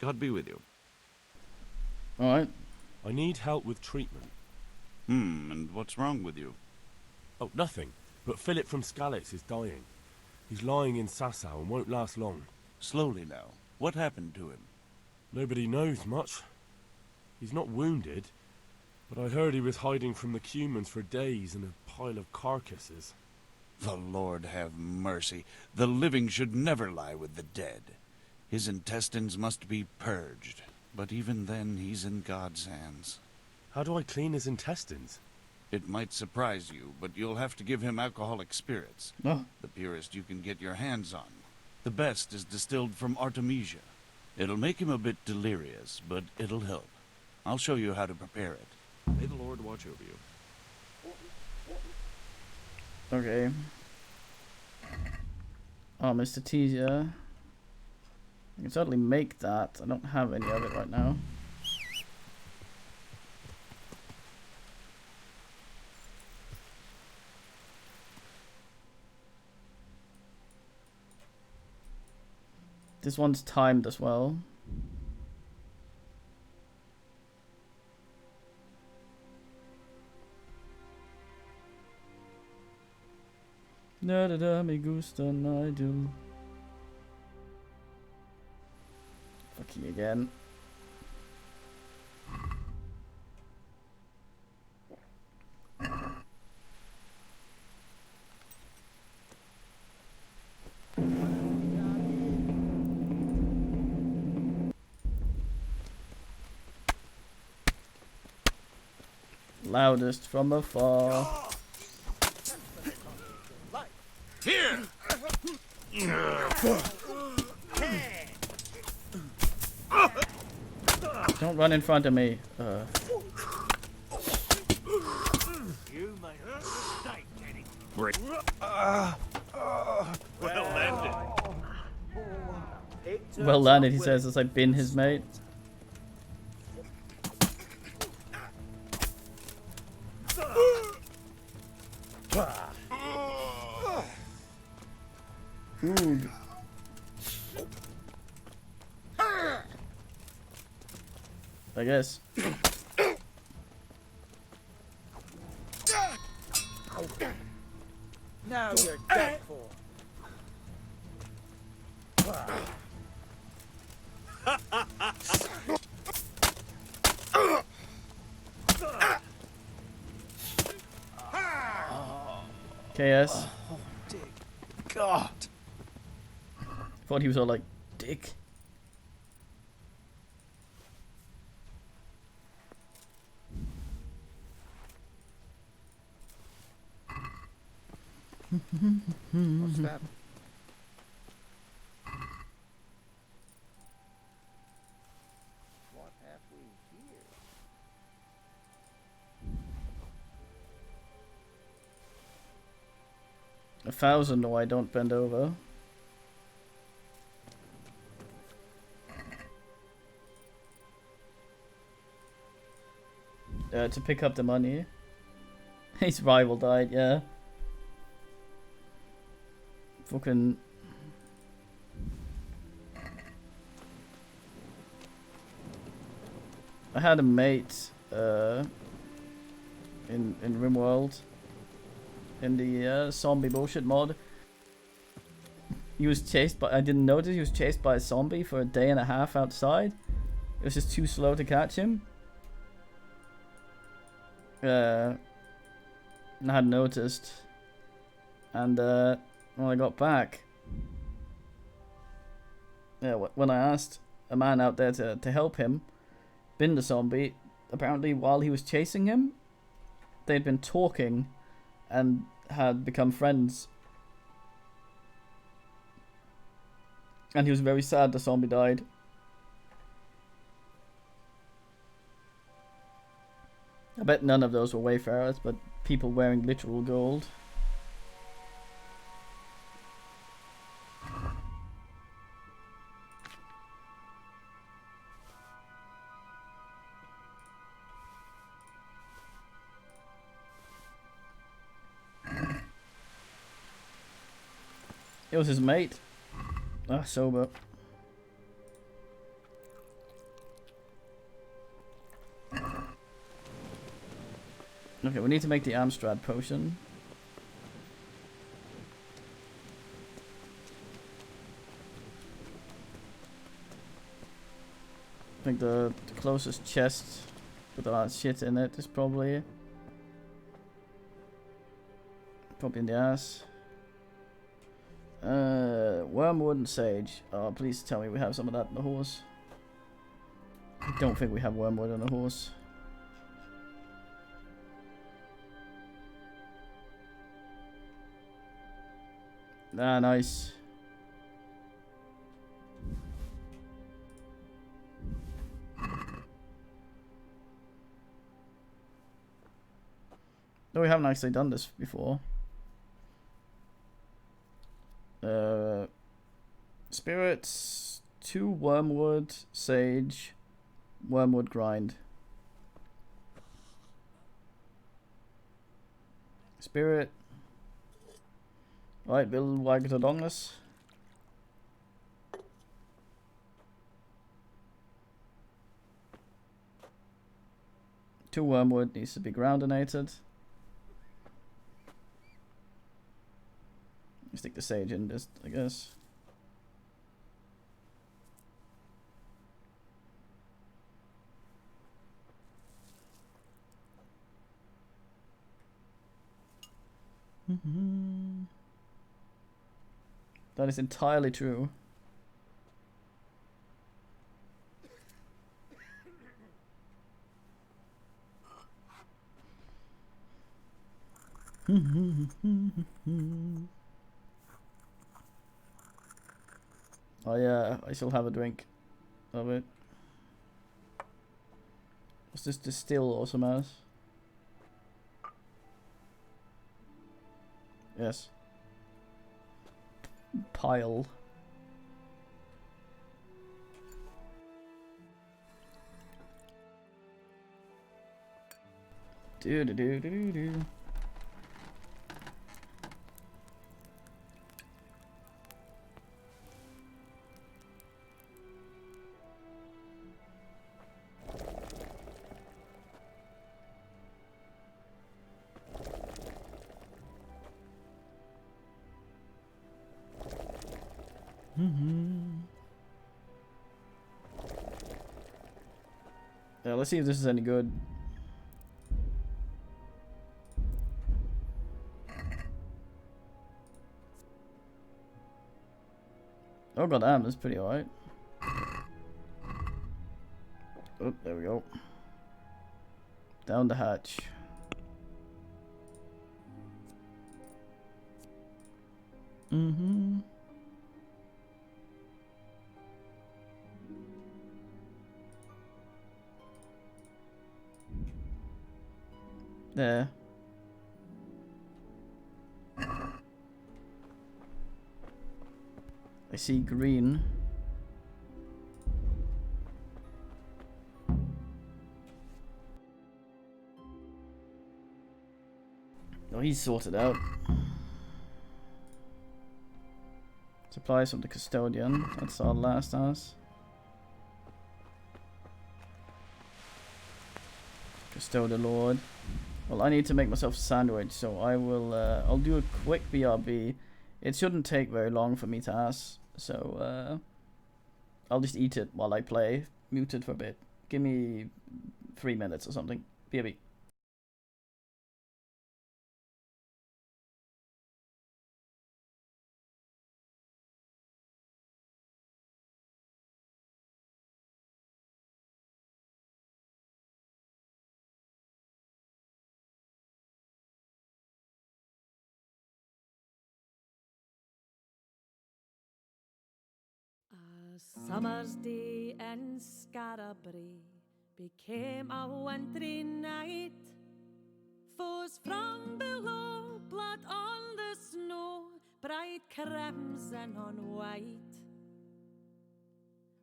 God be with you. Alright. I need help with treatment. And what's wrong with you? Oh, nothing. But Philip from Skalitz is dying. He's lying in Sasau and won't last long. Slowly now. What happened to him? Nobody knows much. He's not wounded, but I heard he was hiding from the Cumans for days in a pile of carcasses. The Lord have mercy. The living should never lie with the dead. His intestines must be purged, but even then he's in God's hands. How do I clean his intestines? It might surprise you, but you'll have to give him alcoholic spirits. Oh. The purest you can get your hands on. The best is distilled from Artemisia. It'll make him a bit delirious, but it'll help. I'll show you how to prepare it. May the Lord watch over you. Okay. Oh, Mr. Teaser. I can certainly make that. I don't have any of it right now. This one's timed as well. Da da da, me gusta, I do. Fucking again. Loudest from afar. Here! Don't run in front of me. You may hurt the stake, Teddy. Well landed. Well landed, he says, as I bin his mate. Ooh. I guess. Now you're dead for. KS. Oh, dear God. Thought he was all like, dick. What's that? What have we here? 1,000 or I don't bend over. To pick up the money. His rival died, yeah. Fucking... I had a mate in RimWorld in the zombie bullshit mod. He was chased by, I didn't notice he was chased by a zombie for a day and a half outside. It was just too slow to catch him. I hadn't noticed. And I when I got back. Yeah, when I asked a man out there to help him bin the zombie, apparently while he was chasing him, they'd been talking and had become friends. And he was very sad the zombie died. I bet none of those were wayfarers, but people wearing literal gold. It was his mate. Ah, sober. Okay, we need to make the Amstrad potion. I think the closest chest with a lot of shit in it is probably in the ass. Wormwood and sage. Oh, please tell me we have some of that in the horse. I don't think we have wormwood on the horse. Ah, nice. No, we haven't actually done this before. Spirits, 2 wormwood, sage, wormwood grind. Spirit. Right, Bill Wagatodongus. Two wormwood needs to be groundinated. Stick the sage in just, I guess. That is entirely true. Oh yeah, I shall have a drink of it. What's this distill awesome as? Yes. Pile. Do do do do do. Yeah, let's see if this is any good. Oh goddamn, that's pretty alright. Oh, there we go. Down the hatch. There. I see green. Oh, he's sorted out. Supplies from the custodian. That's our last house. Custodian lord. Well, I need to make myself a sandwich, so I will. I'll do a quick BRB. It shouldn't take very long for me to ask, so I'll just eat it while I play. Muted for a bit. Give me 3 minutes or something. BRB. A summer's day in Scarabray became a wintry night. Foes from below, blood on the snow, bright crimson on white.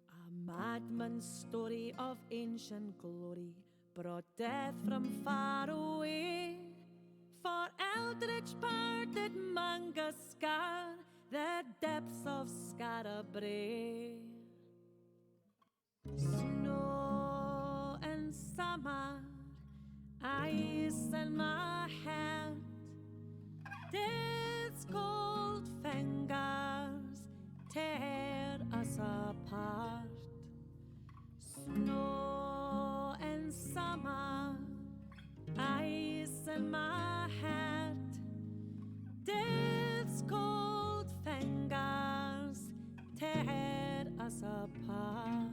A madman's story of ancient glory brought death from far away. For eldritch parted Mangascar, the depths of Scarabray. Snow and summer, ice in my hand, death's cold fingers tear us apart. Snow and summer, ice in my hand, death's cold fingers tear us apart.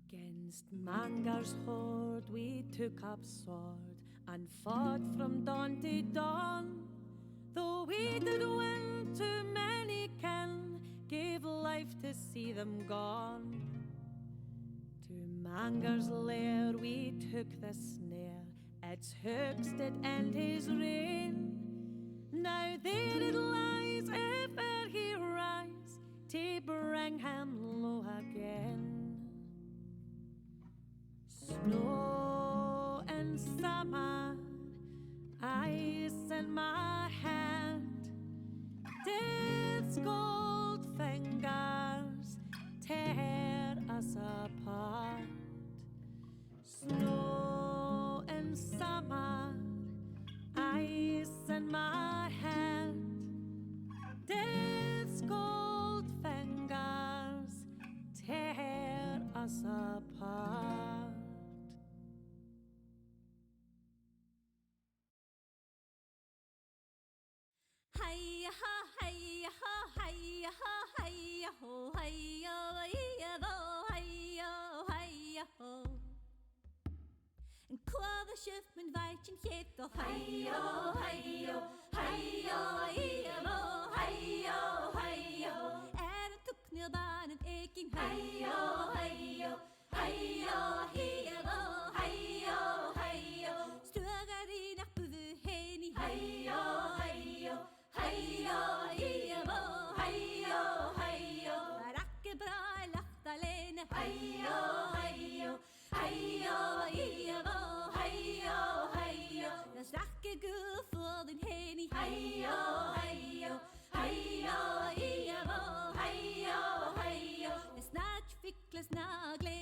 Against Mangar's horde we took up sword and fought from dawn to dawn. Though we did win too many kin, gave life to see them gone. To Mangar's lair we took the snare, its hooks did end his reign. Now there it lies, if e'er he rise, to bring him low again. Snow and summer, ice in my hand, death's cold fingers tear us apart. Snow and summer, ice in my hand, death's cold fingers tear us apart. Hiya ha, hiya ha, hiya ha, hiya ho, hiya hiya ho, hiya hiya ho. En kvar köpmen varken het och hiya hiya hiya hiya ho, hiya hiya ho. En tuk ner barnen eking hiya hiya hiya hiya ho, hiya hiya. Stögar i nappövu heni hiya hiya. Heja, heja, bo, heja, heja. Rakke bra lagt alene. Heja, heja, heja, heja, bo, heja, heja. Jag snakker Gud for din heni. Heja, heja, heja, heja, bo, heja, heja. Jag snart fick snagle.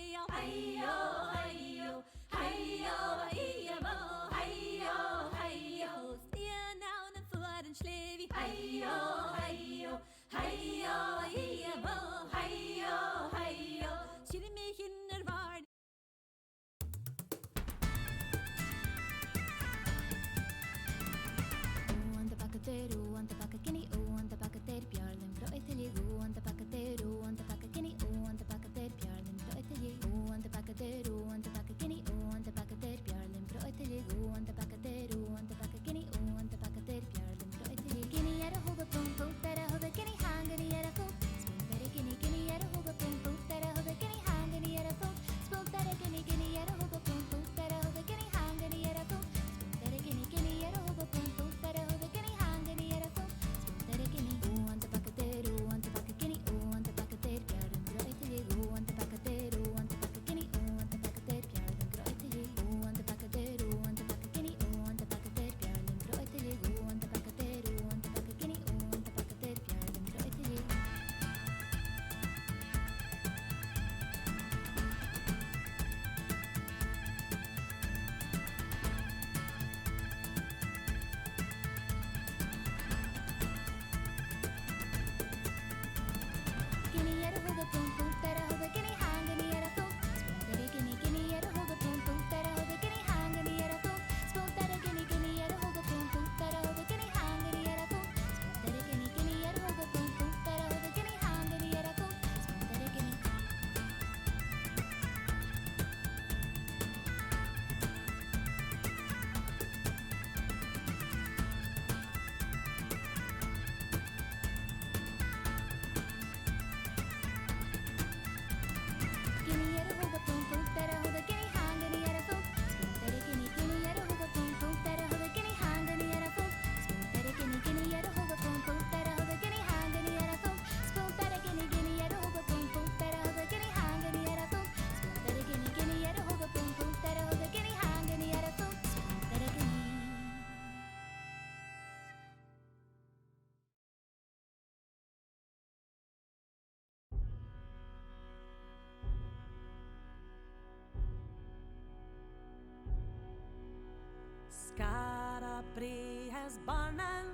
is burning,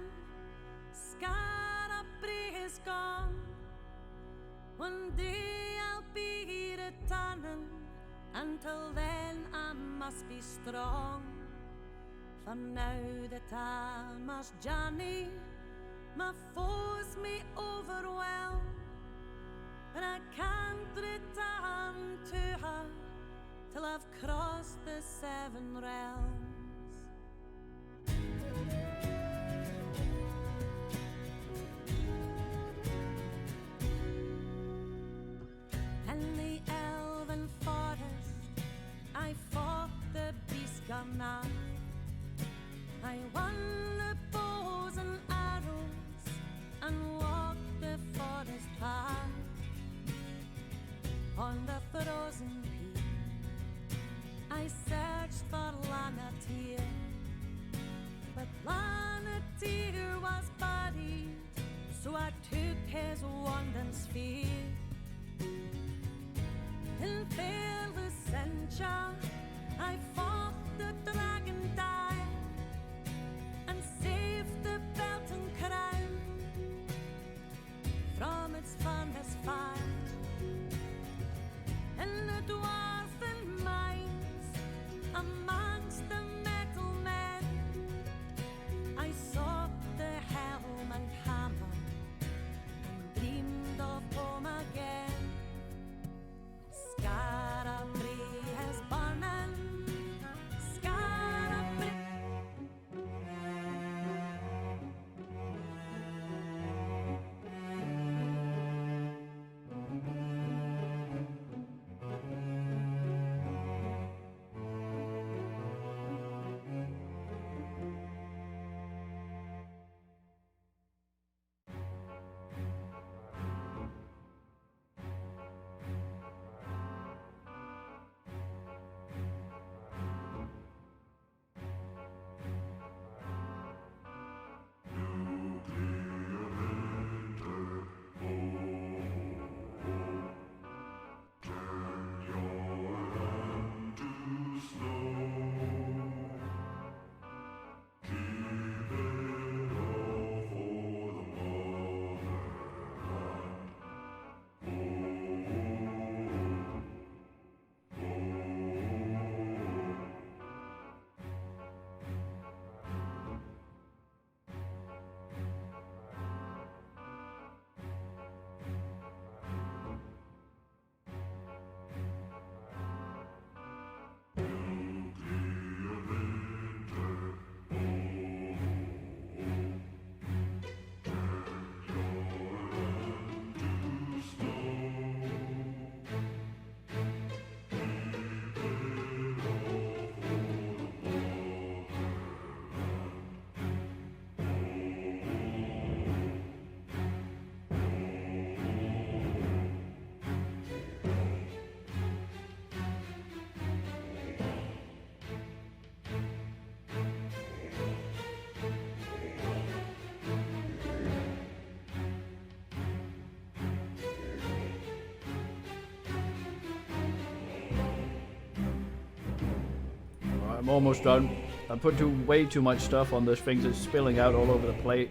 Scarabree is gone. One day I'll be returning. Until then I must be strong. For now that I must journey, my foes may overwhelm, but I can't return to her till I've crossed the 7 realms. In the elven forest I fought the beast Gunnar. I won the bows and arrows and walked the forest path. On the frozen peak I searched for Lanatyr, but Lanatyr was buried, so I took his wand and spear. In fair Lucentia I fought the dragon die and saved the belt and crown from its furnace fire. In the dwarven mines amongst the metal men I sought the helm and hammer and dreamed of home again. Scarabree is burning, Scarabree. I'm almost done. I put way too much stuff on this thing, it's spilling out all over the plate.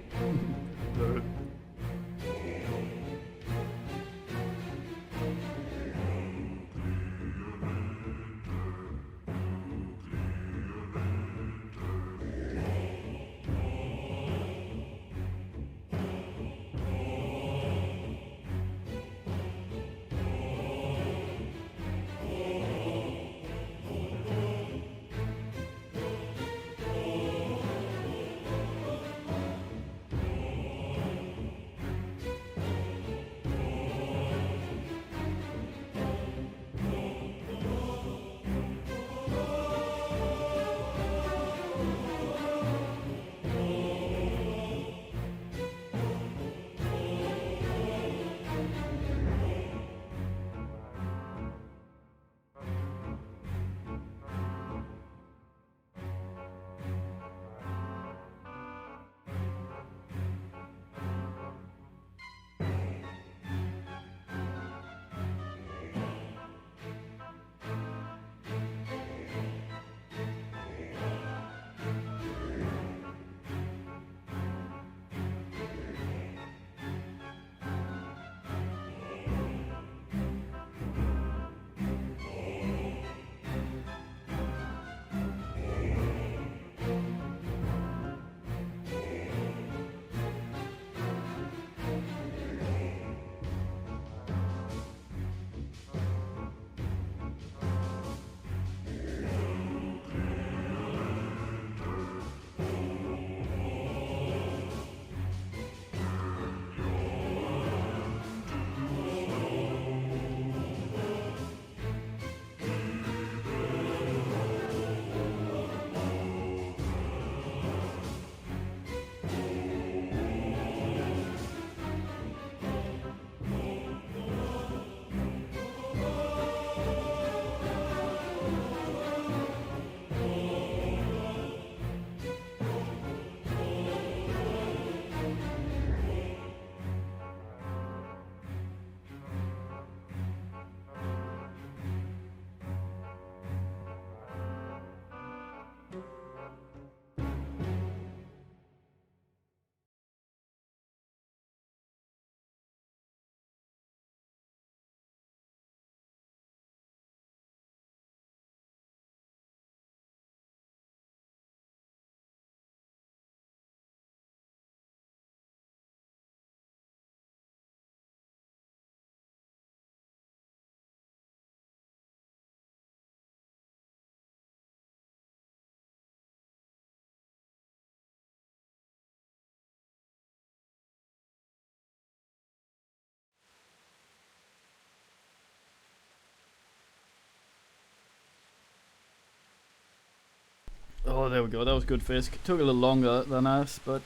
Oh, there we go. That was good fisk. Took a little longer than us, but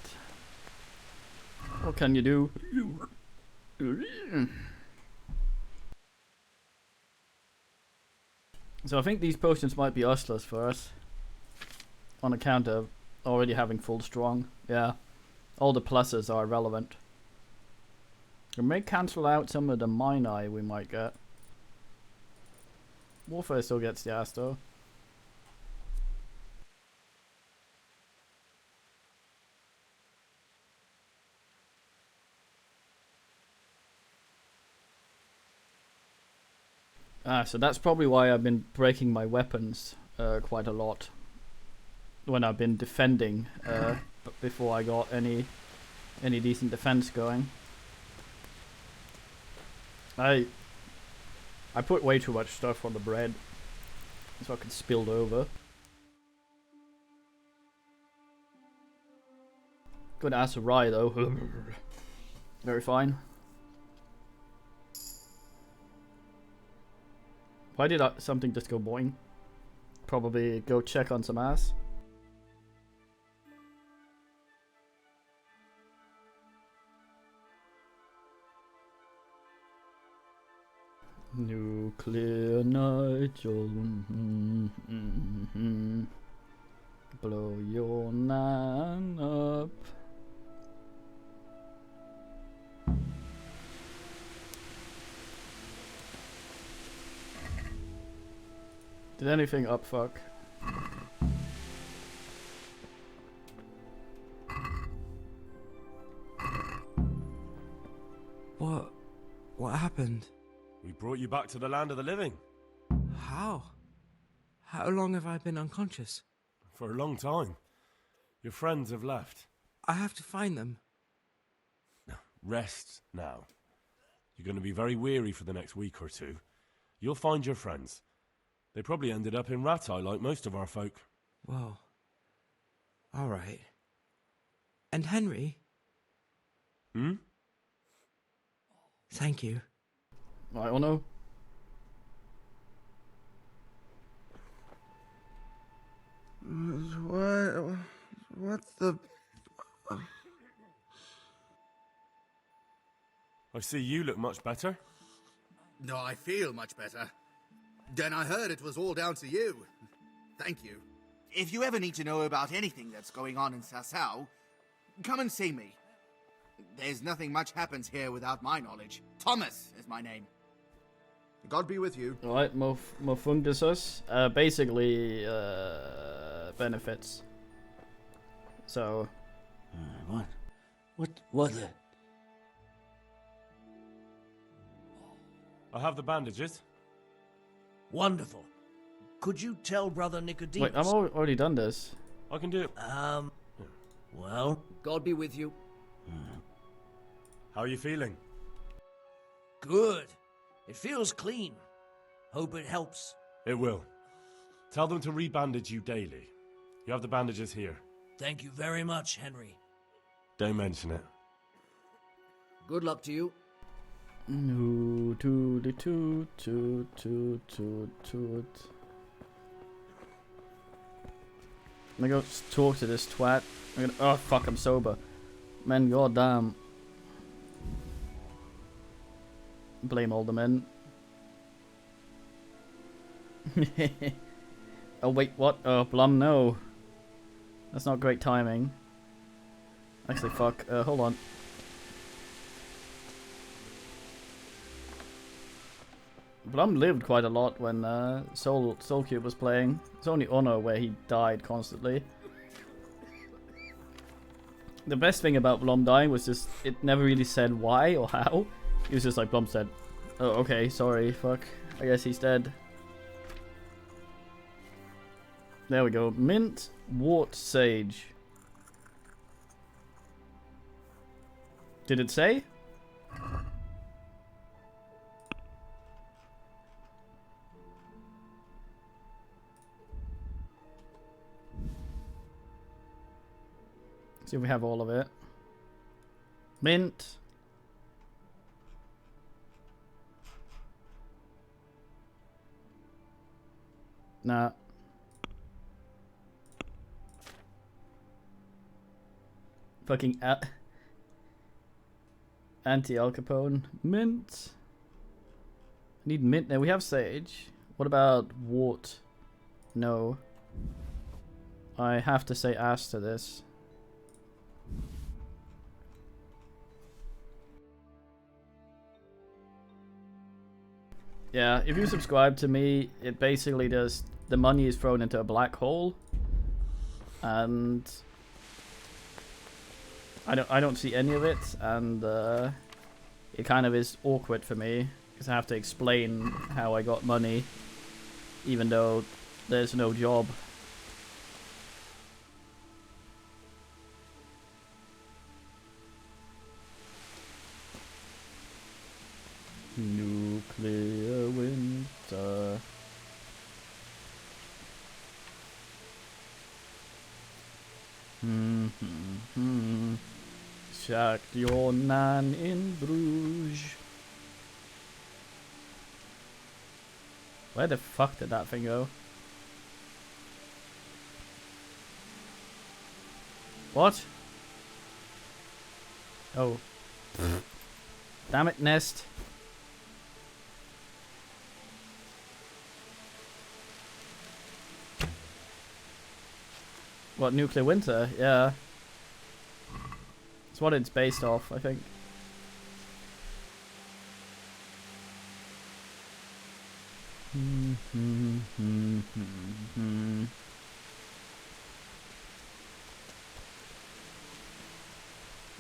what can you do? So I think these potions might be useless for us on account of already having full strong. Yeah, all the pluses are irrelevant. We may cancel out some of the mini we might get. Warfare still gets the ass though. So that's probably why I've been breaking my weapons quite a lot when I've been defending before I got any decent defense going. I put way too much stuff on the bread so I could spill over. Good ass of rye though. Very fine. Why did something just go boing? Probably go check on some ass. Nuclear Nigel. Blow your nan up. Did anything up fuck? What happened? We brought you back to the land of the living. How? How long have I been unconscious? For a long time. Your friends have left. I have to find them. Rest now. You're going to be very weary for the next week or two. You'll find your friends. They probably ended up in Ratai like most of our folk. Well, all right. And Henry? Hmm? Thank you. I don't know. What the... I see you look much better. No, I feel much better. Then I heard it was all down to you. Thank you. If you ever need to know about anything that's going on in Sasau, come and see me. There's nothing much happens here without my knowledge. Thomas is my name. God be with you. Alright, Mofungusus. Basically, benefits. So... What? I have the bandages. Wonderful. Could you tell Brother Nicodemus... Wait, I've already done this. I can do it. Well... God be with you. How are you feeling? Good. It feels clean. Hope it helps. It will. Tell them to rebandage you daily. You have the bandages here. Thank you very much, Henry. Don't mention it. Good luck to you. No, toot, toot, toot, toot, toot, toot. I'm gonna go talk to this twat. Oh fuck, I'm sober. Man, goddamn. Blame all the men. Oh wait, what? Oh, Blum, no. That's not great timing. Actually, fuck. Hold on. Blum lived quite a lot when Soulcube was playing. It's only Honor where he died constantly. The best thing about Blum dying was just it never really said why or how. He was just like, Blum said, oh, okay, sorry, fuck. I guess he's dead. There we go. Mint, wart, sage. Did it say? See if we have all of it. Mint. Nah. Fucking anti-Al Capone. Mint. I need mint now. We have sage. What about wart? No. I have to say ass to this. Yeah, if you subscribe to me, it basically just the money is thrown into a black hole, and I don't see any of it, and it kind of is awkward for me because I have to explain how I got money, even though there's no job. Nuclear winter. Shacked your nan in Bruges. Where the fuck did that thing go? What? Oh. Damn it, nest. What, Nuclear Winter? Yeah. It's what it's based off, I think.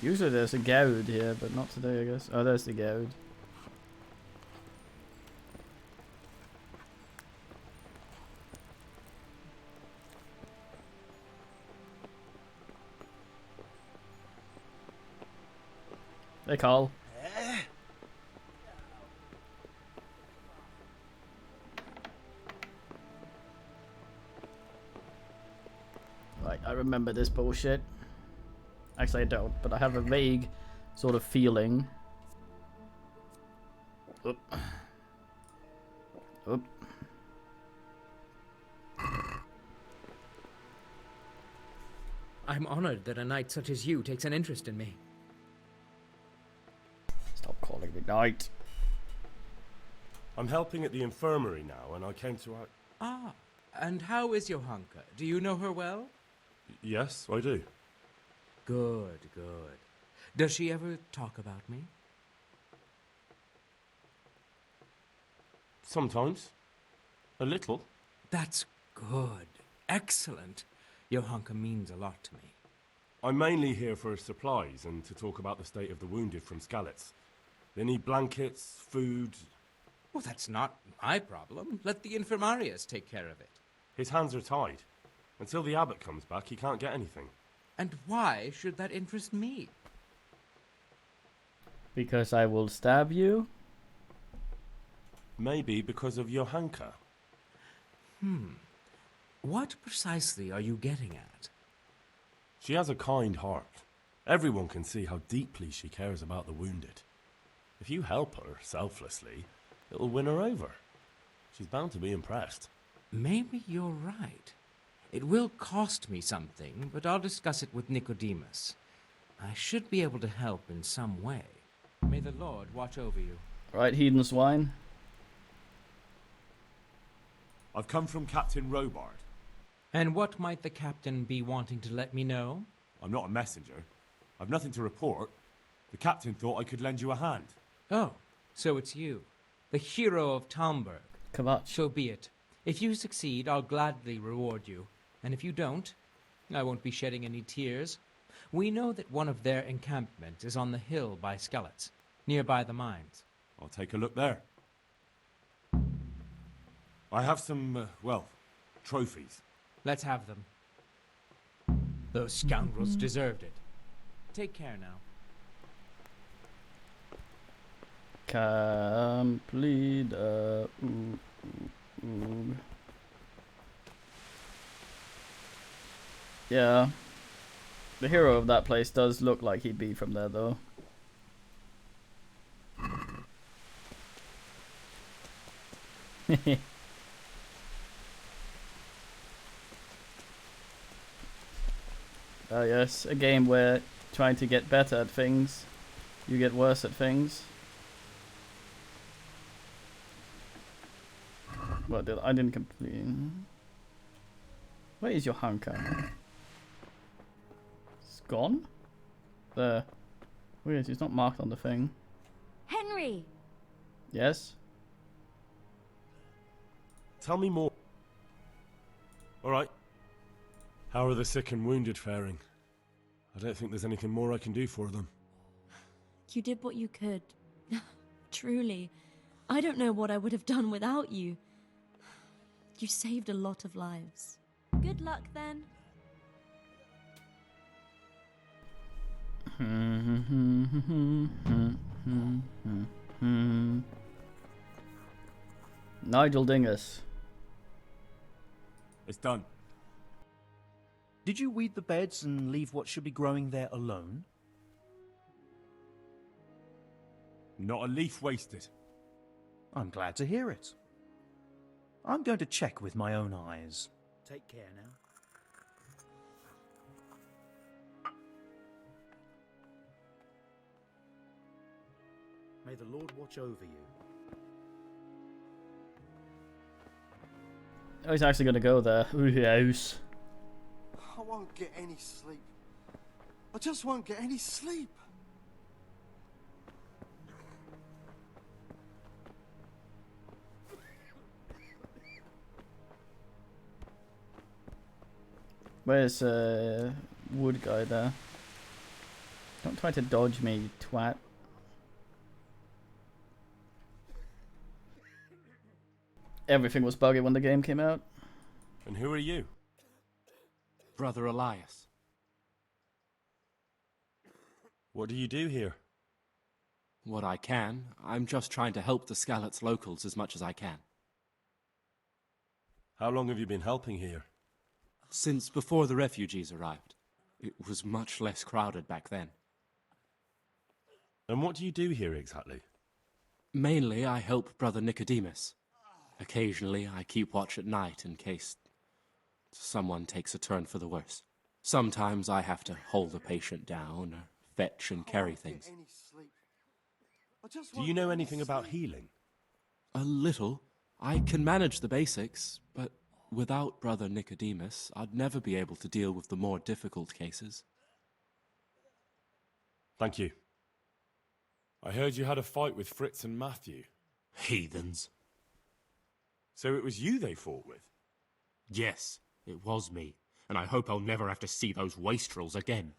Usually there's a goud here, but not today, I guess. Oh, there's the goud. Hey, Carl. Right, I remember this bullshit. Actually, I don't, but I have a vague sort of feeling. Oop. Oop. I'm honored that a knight such as you takes an interest in me. Stop calling me knight. I'm helping at the infirmary now, and I came to... Ah, and how is Johanka? Do you know her well? Yes, I do. Good, good. Does she ever talk about me? Sometimes. A little. That's good. Excellent. Johanka means a lot to me. I'm mainly here for supplies and to talk about the state of the wounded from Skalitz. They need blankets, food... Well, that's not my problem. Let the infirmarius take care of it. His hands are tied. Until the abbot comes back, he can't get anything. And why should that interest me? Because I will stab you? Maybe because of Johanka. What precisely are you getting at? She has a kind heart. Everyone can see how deeply she cares about the wounded. If you help her selflessly, it'll win her over. She's bound to be impressed. Maybe you're right. It will cost me something, but I'll discuss it with Nicodemus. I should be able to help in some way. May the Lord watch over you. Right, heathen swine. I've come from Captain Robard. And what might the captain be wanting to let me know? I'm not a messenger. I've nothing to report. The captain thought I could lend you a hand. Oh, so it's you, the hero of Talmberg. Come on. So be it. If you succeed, I'll gladly reward you. And if you don't, I won't be shedding any tears. We know that one of their encampments is on the hill by Skalitz, nearby the mines. I'll take a look there. I have some, trophies. Let's have them. Those scoundrels deserved it. Take care now. Complete. Yeah. The hero of that place does look like he'd be from there, though. Yes, a game where trying to get better at things, you get worse at things. What did I didn't complete? Where is your hunker? It's gone? There. Weird, it's not marked on the thing. Henry! Yes? Tell me more. Alright. How are the sick and wounded faring? I don't think there's anything more I can do for them. You did what you could. Truly. I don't know what I would have done without you. You saved a lot of lives. Good luck then. Nigel Dingus. It's done. Did you weed the beds and leave what should be growing there alone? Not a leaf wasted. I'm glad to hear it. I'm going to check with my own eyes. Take care now. May the Lord watch over you. Oh, he's actually gonna go there. Ooh, yes. I won't get any sleep. I just won't get any sleep. Where's wood guy there? Don't try to dodge me, you twat. Everything was buggy when the game came out. And who are you? Brother Elias. What do you do here? What I can. I'm just trying to help the Skalitz locals as much as I can. How long have you been helping here? Since before the refugees arrived. It was much less crowded back then. And what do you do here exactly? Mainly, I help Brother Nicodemus. Occasionally, I keep watch at night in case someone takes a turn for the worse. Sometimes I have to hold a patient down or fetch and carry things. Do you know anything about healing? A little. I can manage the basics, but without Brother Nicodemus, I'd never be able to deal with the more difficult cases. Thank you. I heard you had a fight with Fritz and Matthew. Heathens. So it was you they fought with? Yes, it was me. And I hope I'll never have to see those wastrels again.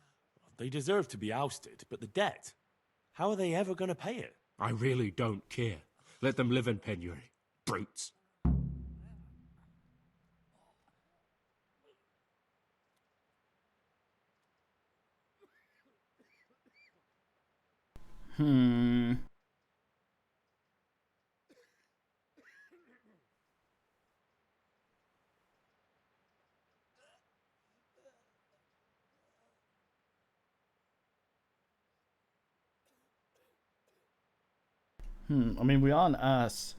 They deserve to be ousted, but the debt? How are they ever going to pay it? I really don't care. Let them live in penury. Brutes. I mean, we are an ass.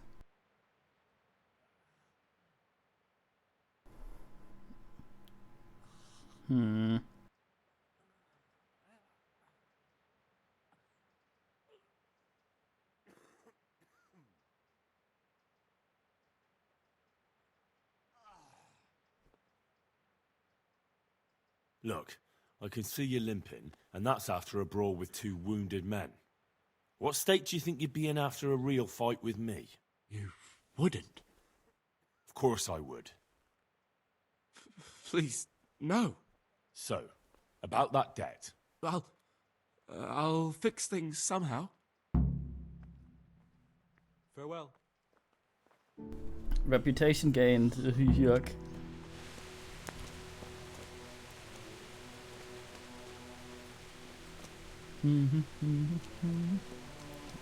Look, I can see you limping, and that's after a brawl with two wounded men. What state do you think you'd be in after a real fight with me? You wouldn't. Of course I would. Please, no. So, about that debt. I'll fix things somehow. Farewell. Reputation gained. Yuck.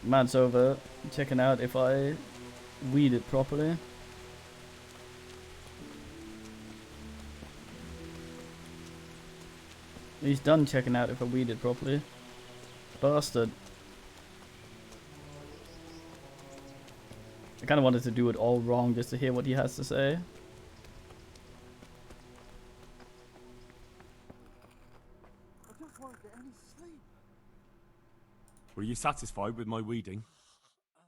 Man's over checking out if I weed it properly. He's done checking out if I weed it properly. Bastard. I kind of wanted to do it all wrong just to hear what he has to say. I just won't get any sleep. Were you satisfied with my weeding?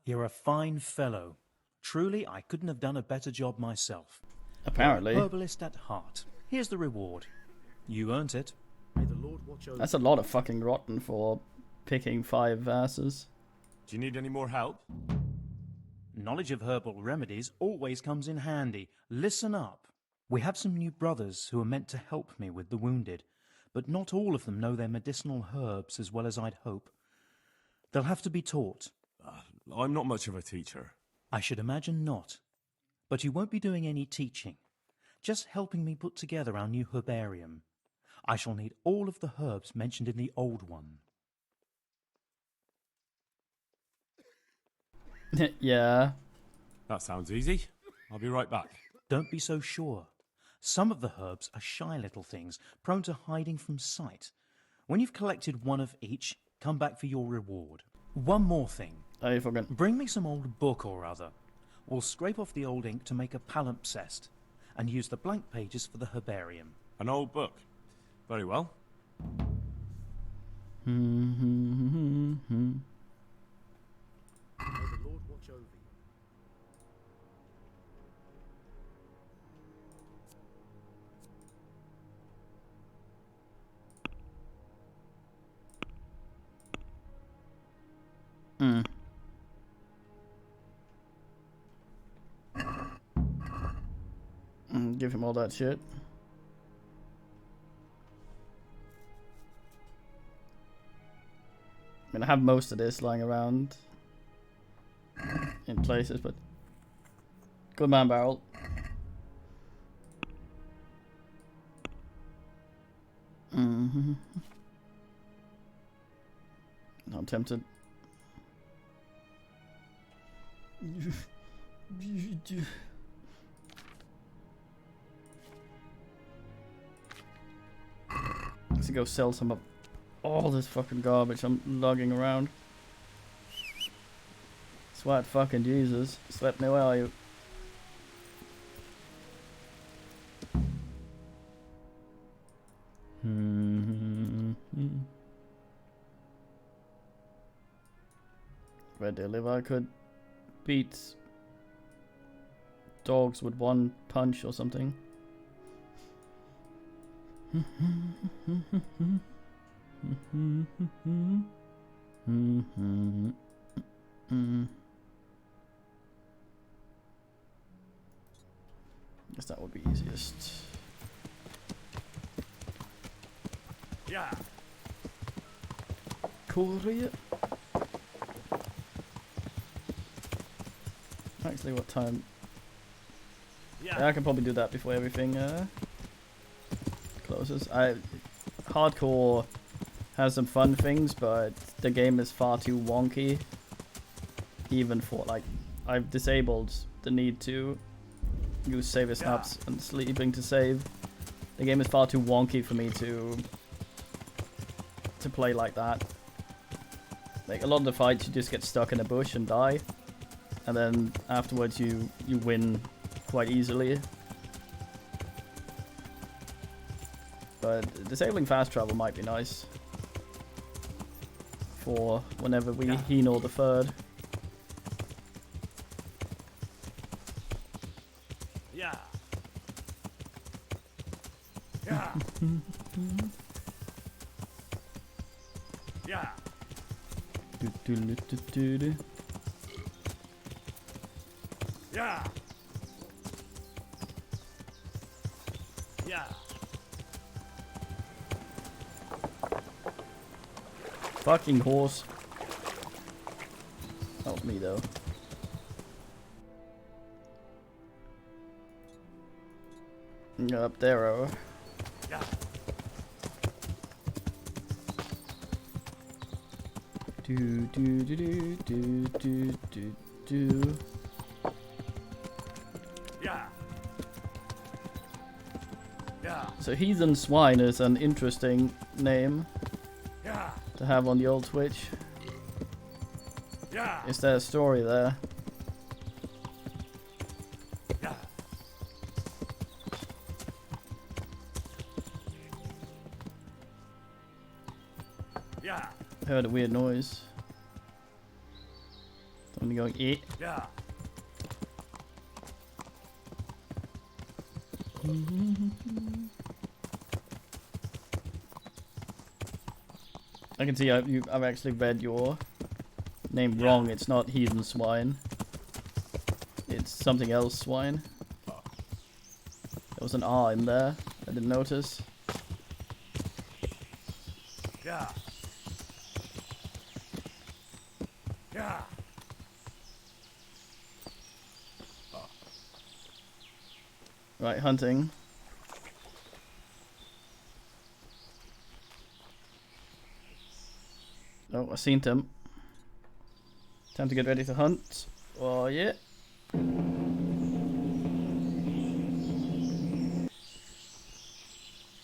You're a fine fellow. Truly, I couldn't have done a better job myself. Apparently. You're a herbalist at heart. Here's the reward. You earned it. May the Lord watch over That's a lot of fucking rotten for picking 5 verses. Do you need any more help? Knowledge of herbal remedies always comes in handy. Listen up. We have some new brothers who are meant to help me with the wounded, but not all of them know their medicinal herbs as well as I'd hope. They'll have to be taught. I'm not much of a teacher. I should imagine not. But you won't be doing any teaching. Just helping me put together our new herbarium. I shall need all of the herbs mentioned in the old one. Yeah. That sounds easy. I'll be right back. Don't be so sure. Some of the herbs are shy little things, prone to hiding from sight. When you've collected one of each, come back for your reward. One more thing. Oh, you forgot. Bring me some old book or other. We'll scrape off the old ink to make a palimpsest, and use the blank pages for the herbarium. An old book. Very well. May the Lord watch over you. Give him all that shit. I mean, I have most of this lying around in places, but good man, Barrel. I'm tempted. Let's go sell some of all this fucking garbage I'm lugging around. Sweat fucking Jesus. Slap me, where are you? Where they live, I could beat dogs with one punch or something. Guess that would be easiest. Yeah. Korea. Actually, what time? Yeah, I can probably do that before everything closes. Hardcore has some fun things, but the game is far too wonky. Even for like, I've disabled the need to use saver snaps and sleeping to save. The game is far too wonky for me to play like that. Like a lot of the fights, you just get stuck in a bush and die, and then afterwards you win quite easily. But disabling fast travel might be nice for whenever we Hino the Third. Yeah. Yeah. Yeah. Yeah. Yeah. Fucking horse. Help me though. Up there, oh. Yeah. Do do do do do do do do. Yeah. Yeah. So Heathen Swine is an interesting name Yeah. to have on the old Twitch. Yeah. Is there a story there? Yeah. Yeah. I heard a weird noise. we going eat. Yeah. I can see I've actually read your name wrong. It's not Heathen Swine. It's something else swine. There was an R in there. I didn't notice. Yeah. Yeah. Right, hunting. Oh, I seen them. Time to get ready to hunt. Oh yeah.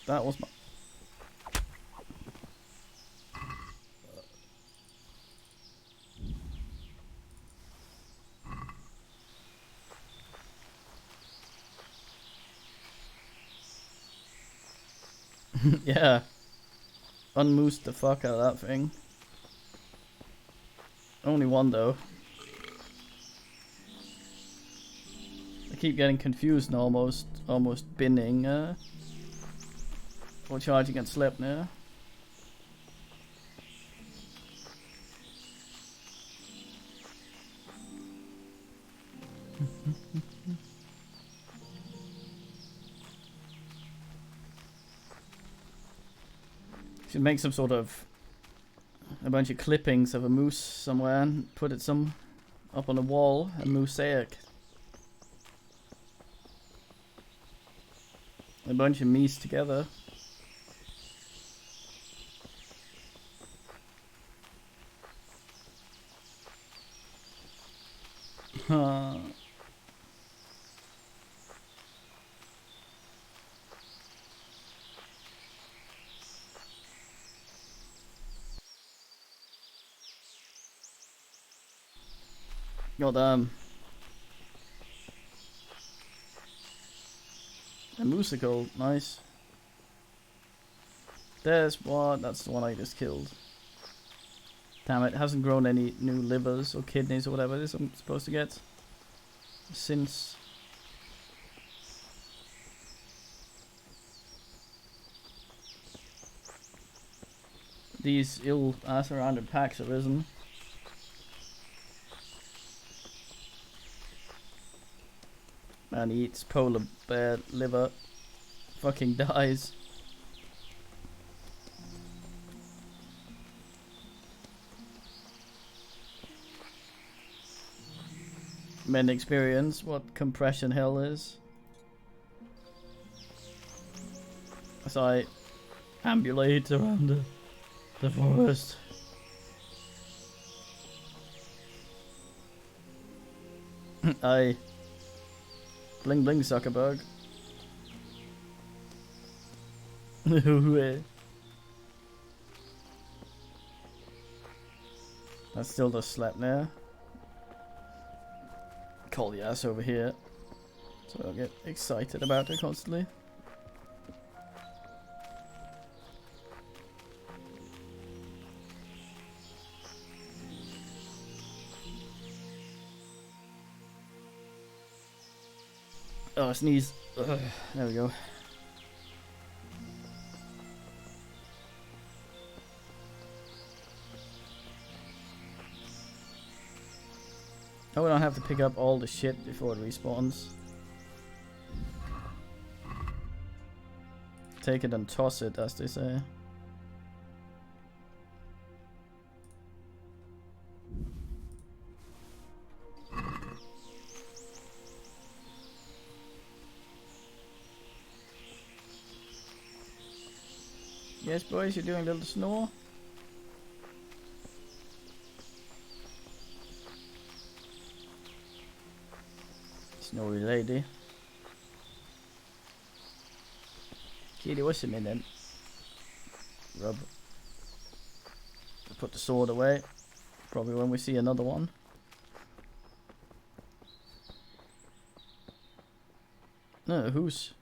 That was my... yeah. Unmoosed the fuck out of that thing. Only one though. I keep getting confused and almost binning or charging and slip now. Should make some sort of a bunch of clippings of a moose somewhere and put it up on a wall, a mosaic. A bunch of meese together. Huh. God, a musical, nice. That's the one I just killed. Damn it, hasn't grown any new livers or kidneys or whatever it is I'm supposed to get since. These ill-ass surrounded packs have risen. Man eats polar bear liver. Fucking dies. Men experience what compression hell is. As I ambulate around the forest. I bling bling Zuckerberg. That's still the slap now. Call the ass over here. So I'll get excited about it constantly. Oh, I sneeze. Ugh, there we go. Oh, we don't have to pick up all the shit before it respawns. Take it and toss it, as they say. Yes, boys, you're doing a little snore. Snowy lady. Kitty, what's a minute? Rub. Put the sword away. Probably when we see another one. No, who's...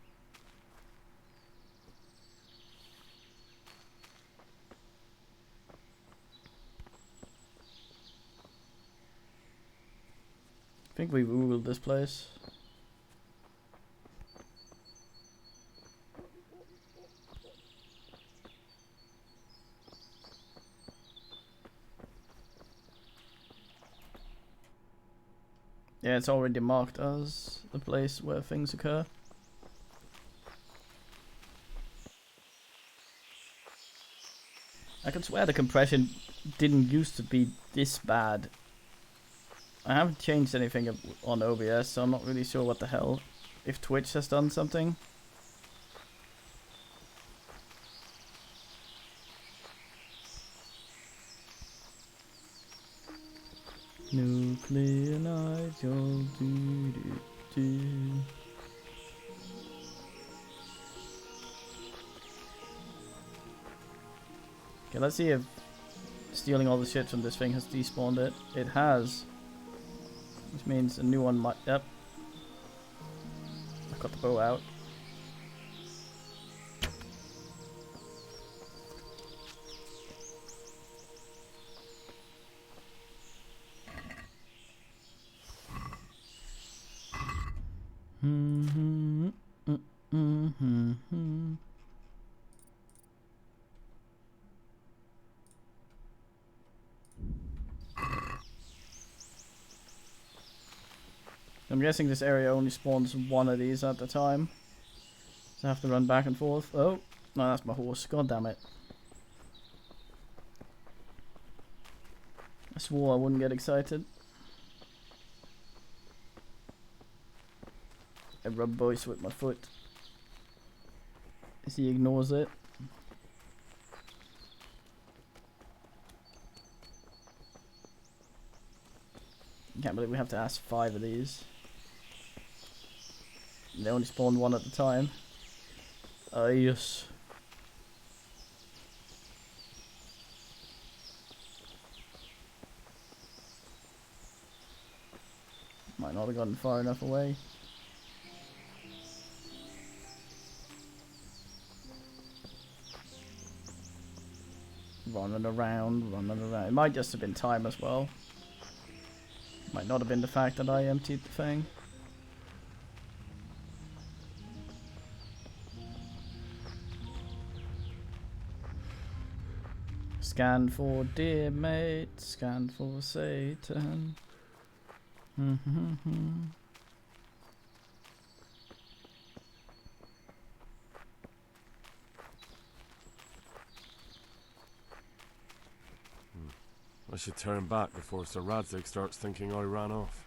think we ruled this place. Yeah, it's already marked as the place where things occur. I can swear the compression didn't used to be this bad. I haven't changed anything on OBS, so I'm not really sure what the hell. If Twitch has done something. Nuclear Nigel, do do do. Okay, let's see if stealing all the shit from this thing has despawned it. It has. Which means a new one might... Yep. I've got the bow out. I'm guessing this area only spawns one of these at a time. So I have to run back and forth. Oh, no, that's my horse. God damn it. I swore I wouldn't get excited. I rub voice with my foot. As he ignores it. Can't believe we have to ask 5 of these. They only spawn one at a time. Yes. Might not have gotten far enough away. Running around, running around. It might just have been time as well. Might not have been the fact that I emptied the thing. Scan for dear mate, scan for Satan. I should turn back before Sir Radzig starts thinking I ran off.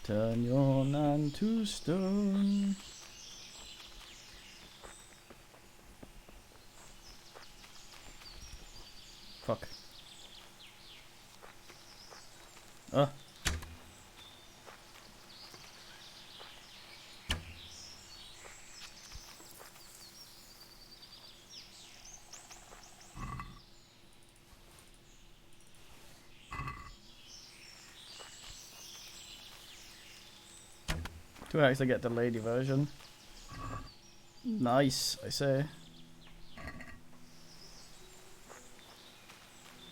Turn your land to stone. Fuck. Do I actually get the lady version? Nice, I say.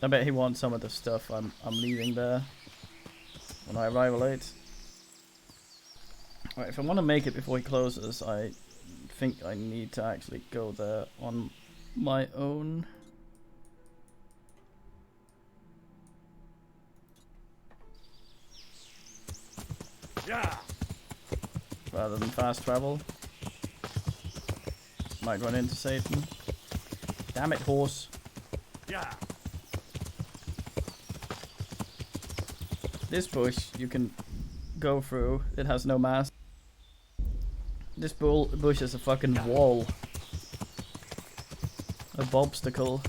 I bet he wants some of the stuff I'm leaving there when I arrive late. Alright, if I want to make it before he closes, I think I need to actually go there on my own. Yeah. Rather than fast travel. Might run into Satan. Damn it, horse. Yeah. This bush you can go through. It has no mask. This bush is a fucking wall. A bobstacle.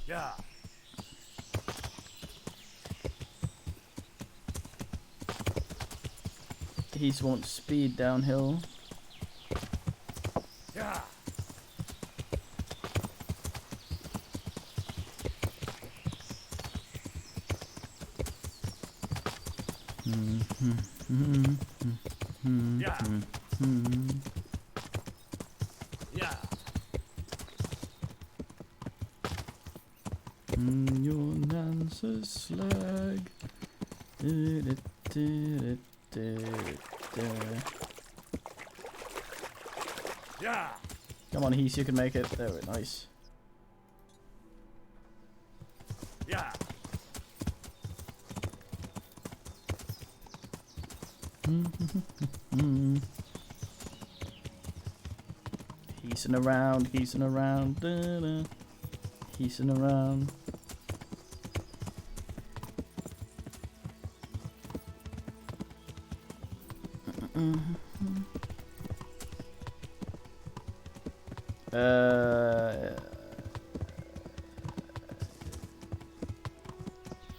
Yeah. He wants speed downhill. Yeah. Yeah. Yeah. Your Nance's slag. Yeah. Come on, Heath, you can make it. There we go. Nice. Yeah. Heasing around, heasing around, heasing around.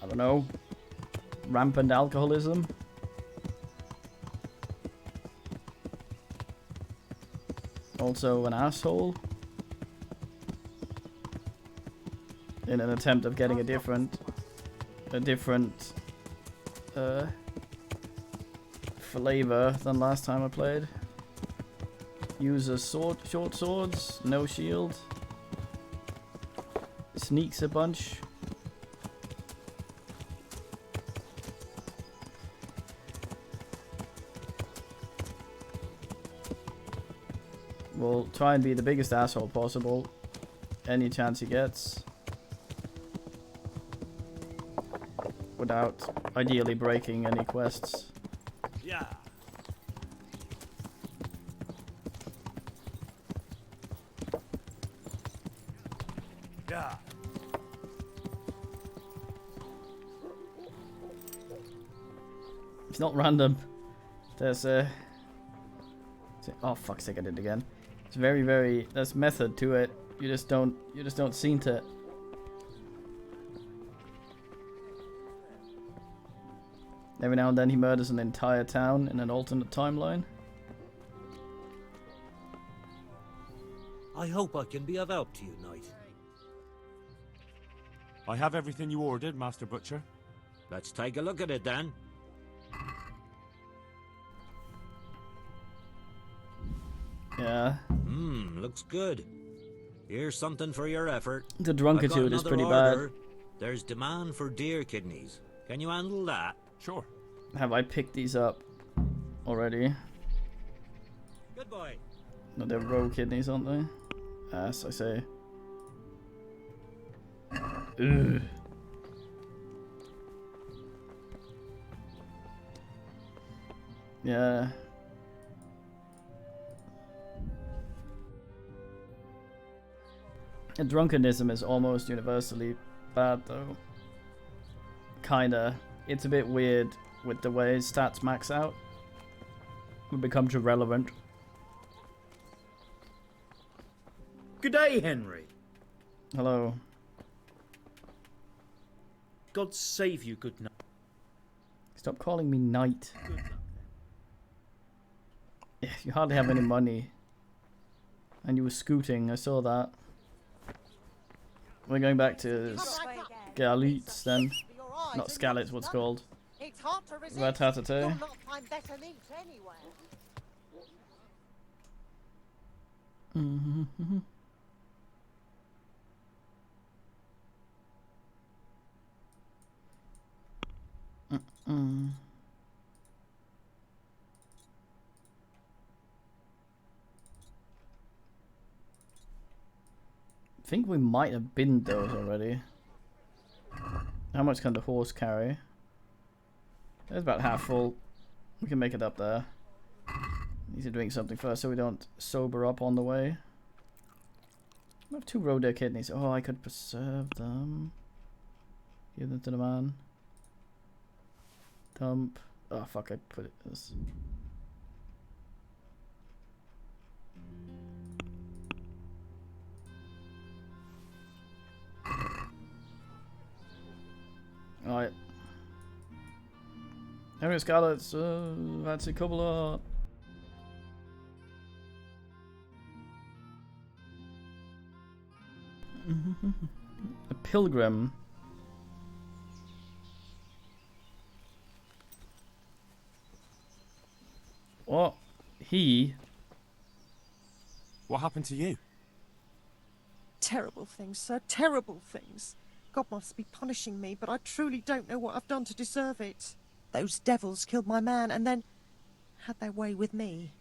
I don't know. Rampant alcoholism. Also an asshole. In an attempt of getting a different flavor than last time I played. Uses short swords, no shield. Sneaks a bunch. Will try and be the biggest asshole possible any chance he gets. Without ideally breaking any quests. Yeah. Yeah. It's not random. There's a... Oh fuck's sake, I did it again. It's very, there's method to it. You just don't seem to. Every now and then he murders an entire town in an alternate timeline. I hope I can be of help to you, Knight. I have everything you ordered, Master Butcher. Let's take a look at it then. Yeah. Looks good. Here's something for your effort. The drunkitude is pretty bad. There's demand for deer kidneys. Can you handle that? Sure. Have I picked these up already? Good boy. No, they're raw kidneys, aren't they? As I say. Ugh. Yeah. And drunkenism is almost universally bad, though. Kinda. It's a bit weird with the way stats max out. It becomes irrelevant. Good day, Henry. Hello. God save you, good night. Stop calling me knight. Yeah, you hardly have any money. And you were scooting, I saw that. We're going back to Scalits then. Not Scalits, what's called? It's hard to resist. Ratatata. You'll not find better meat anywhere. I think we might have binned those already. How much can the horse carry? It's about half full. We can make it up there. Need to drink something first so we don't sober up on the way. I have 2 roe deer kidneys. Oh, I could preserve them. Give them to the man. Dump. Oh fuck, I put it this. Alright. Henry Scarlet's fancy couple of... A pilgrim. He? What happened to you? Terrible things, sir, terrible things. God must be punishing me, but I truly don't know what I've done to deserve it. Those devils killed my man and then had their way with me.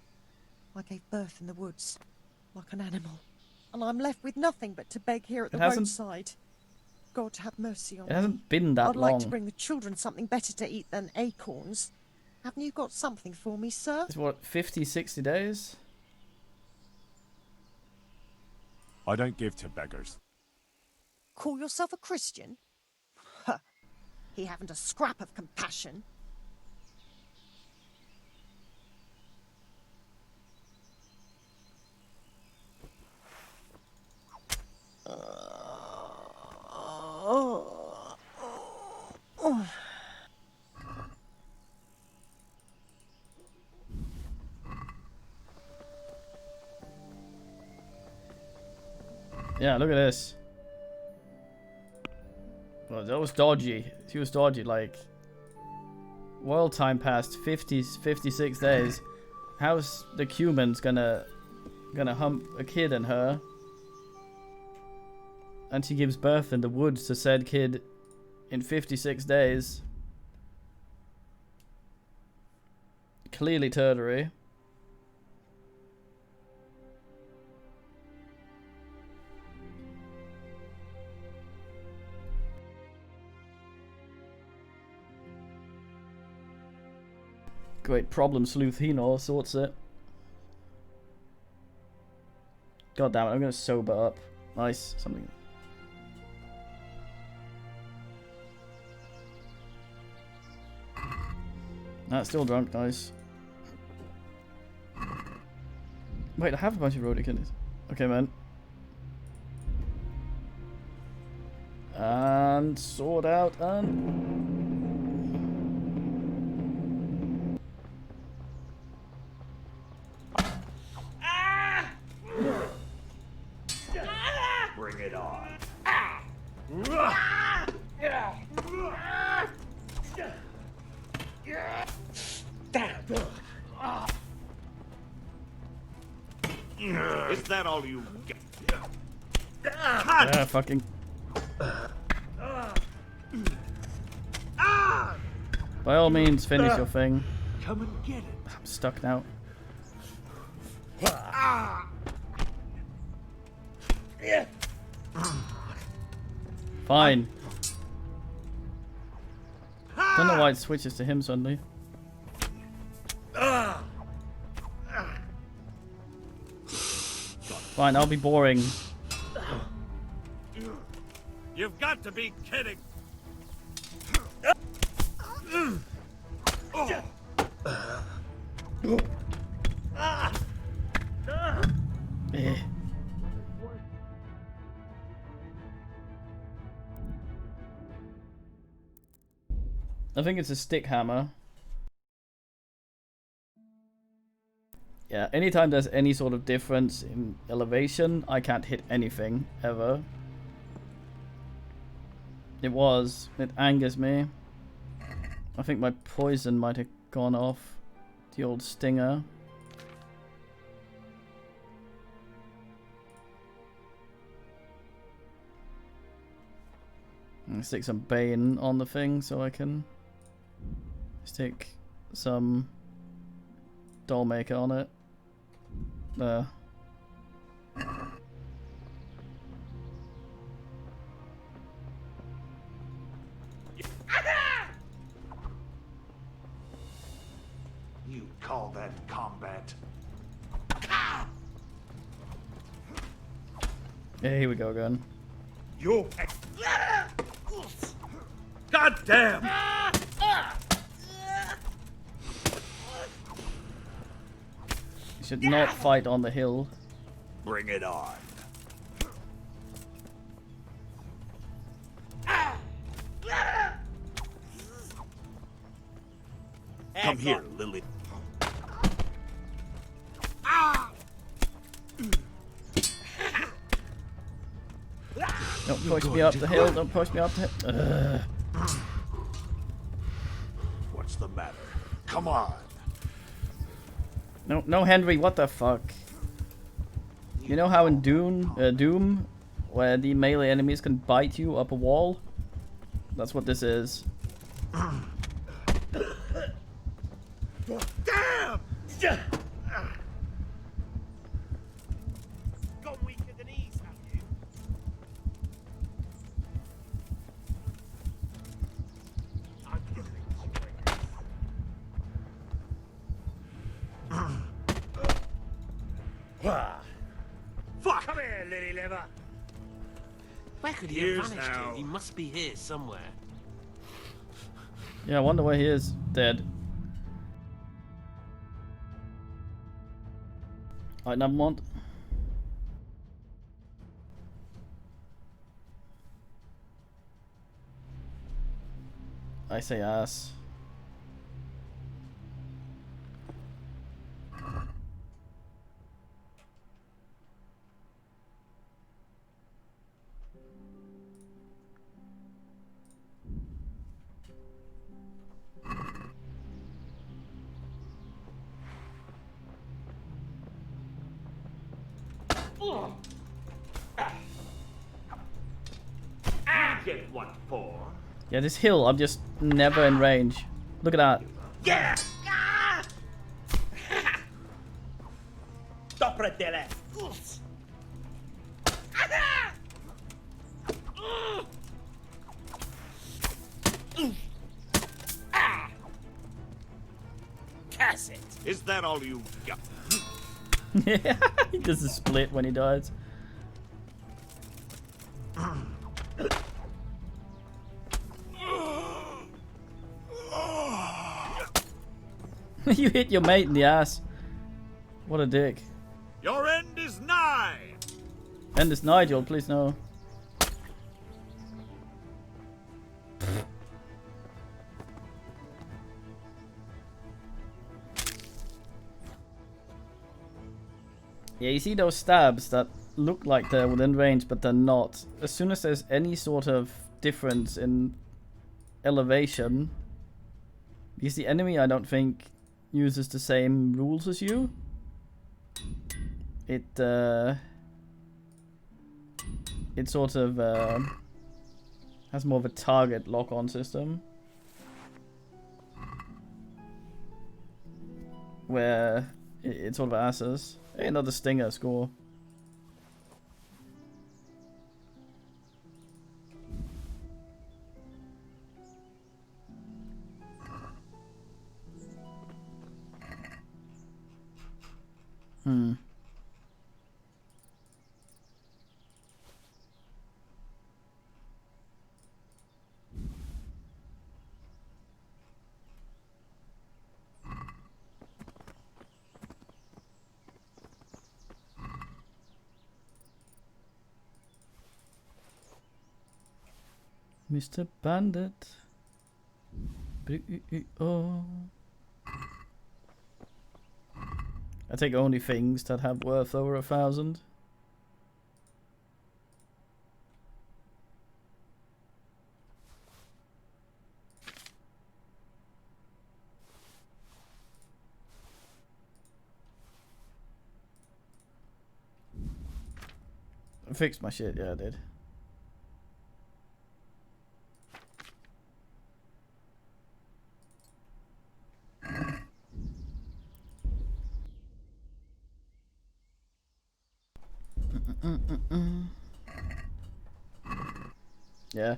I gave birth in the woods, like an animal. And I'm left with nothing but to beg here at the roadside. God have mercy on me. It hasn't been that I'd long. like to bring the children something better to eat than acorns. Haven't you got something for me, sir? It's what, 50, 60 days? I don't give to beggars. Call yourself a Christian? Huh. He haven't a scrap of compassion. Yeah, look at this. Well, that was dodgy. She was dodgy, like... World time passed 56 days. How's the humans gonna hump a kid and her? And she gives birth in the woods to said kid in 56 days. Clearly turdery. Great problem, Sleuth Hino sorts it. God damn it, I'm gonna sober up. Nice, something. Still drunk, nice. Wait, I have a bunch of roadie kidneys. Okay, man. And sword out and... Bring it on. Is that all you get? Yeah, fucking... By all means, finish your thing. Come and get it. I'm stuck now. Fine. Don't know why it switches to him suddenly. Fine, I'll be boring. You've got to be kidding. Eh. I think it's a stick hammer. Yeah, anytime there's any sort of difference in elevation, I can't hit anything, ever. It angers me. I think my poison might have gone off. The old stinger. I'm stick some Bane on the thing so I can stick some Dollmaker on it. There. You call that combat? Yeah, here we go again. You. God damn! You should not fight on the hill. Bring it on. Come here, Lily. Don't push me up the hill, don't push me up the hill. What's the matter? Come on. No, no, Henry, what the fuck? You know how in Doom, where the melee enemies can bite you up a wall? That's what this is. Damn! Got weaker than these, have you? I'm gonna Fuck! Come here, lily liver! Where could he have vanished to? He must be here somewhere. Yeah, I wonder where he is. Dead. Alright, never mind. I say ass. I get what for. Yeah, this hill, I'm just never in range. Look at that. Yeah! Topretele! Curse it! Is that all you got? Yeah, he does a split when he dies. You hit your mate in the ass. What a dick. Your end is nigh! End is Nigel, please no. Yeah, you see those stabs that look like they're within range, but they're not. As soon as there's any sort of difference in elevation, because the enemy, I don't think, uses the same rules as you. It sort of has more of a target lock-on system, where it sort of asses. Hey, another stinger score. Hmm. Mr. Bandit. Oh. I take only things that have worth over 1,000. I fixed my shit, yeah I did. Yeah,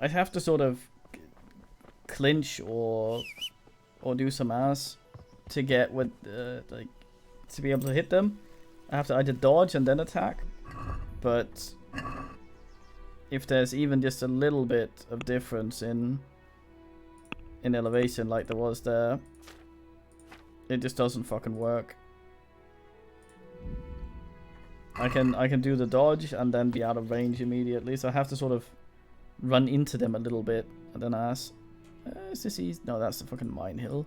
I have to sort of clinch or do some ass to get what like to be able to hit them. I have to either dodge and then attack, but if there's even just a little bit of difference in elevation like there was there, it just doesn't fucking work. I can do the dodge and then be out of range immediately, so I have to sort of run into them a little bit and then ask, is this easy? No, that's the fucking mine hill.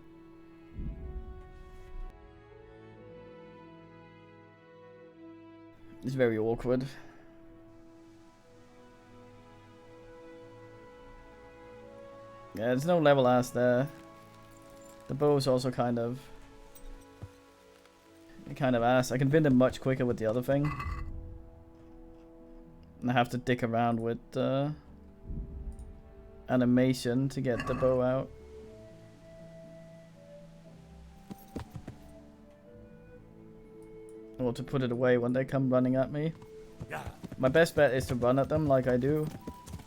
It's very awkward. Yeah, there's no level ass there. The bow's also kind of kind of ass. I can bin them much quicker with the other thing. And I have to dick around with animation to get the bow out. Or to put it away when they come running at me. My best bet is to run at them like I do.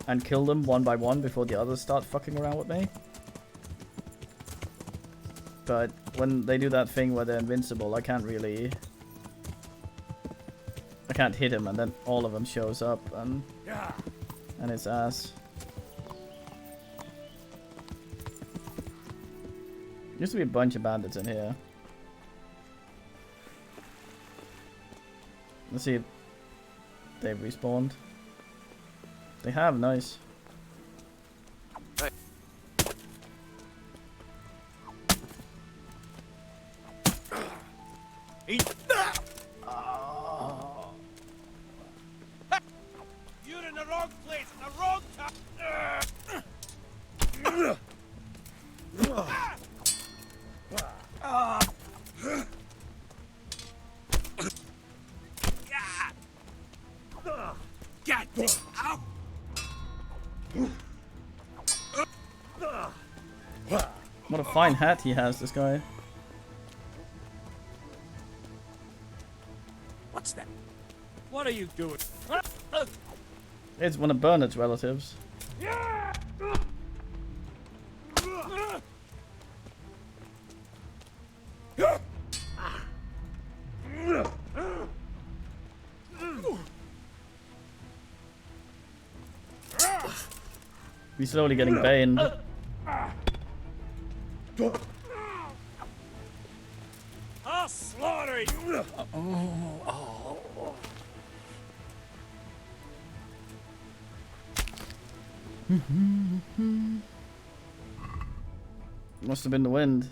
And kill them one by one before the others start fucking around with me. But when they do that thing where they're invincible, I can't really... I can't hit him, and then all of them shows up, and it's ass. Used to be a bunch of bandits in here. Let's see if they've respawned. They have, nice. You're in the wrong place, in the wrong time. Get this out! What a fine hat he has, this guy. What's that? What are you doing? It's one of Bernard's relatives. He's slowly getting baned. I'll slaughter you! Must have been the wind.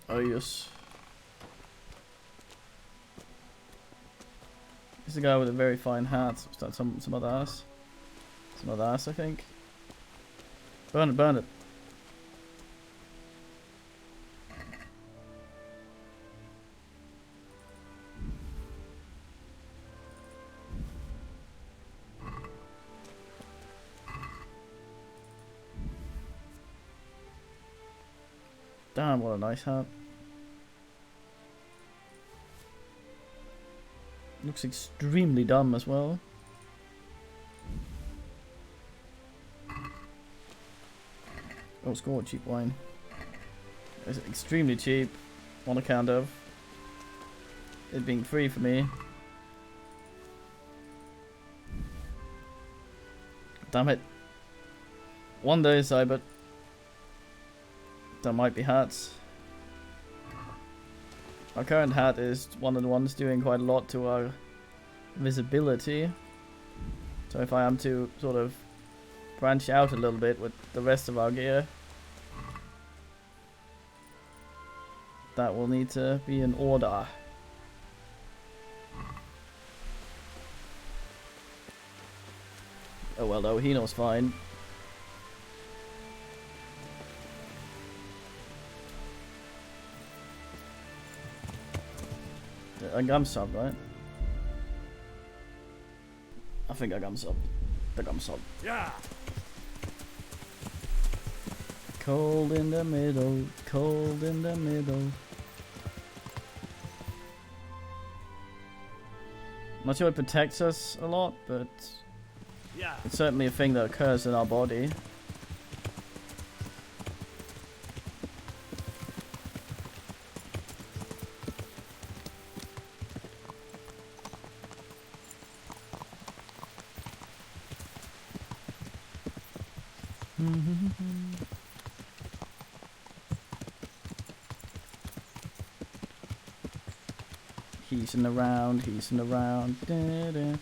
Oh yes. He's the guy with a very fine hat. Is that some other ass? Some other ass, I think. Burn it, burn it. Damn, what a nice hat. Looks extremely dumb as well. Oh, score cheap wine. It's extremely cheap on account of it being free for me. Damn it. One day, Cybert. There might be hats. Our current hat is one of the ones doing quite a lot to our visibility. So if I am to sort of branch out a little bit with the rest of our gear, that will need to be in order. Oh well, though, he knows fine. I gum sub, right? I think I gum sub. The gum sub. Yeah. Cold in the middle, cold in the middle. Not sure it protects us a lot, but it's certainly a thing that occurs in our body. He's in around, he's in around. Da, da.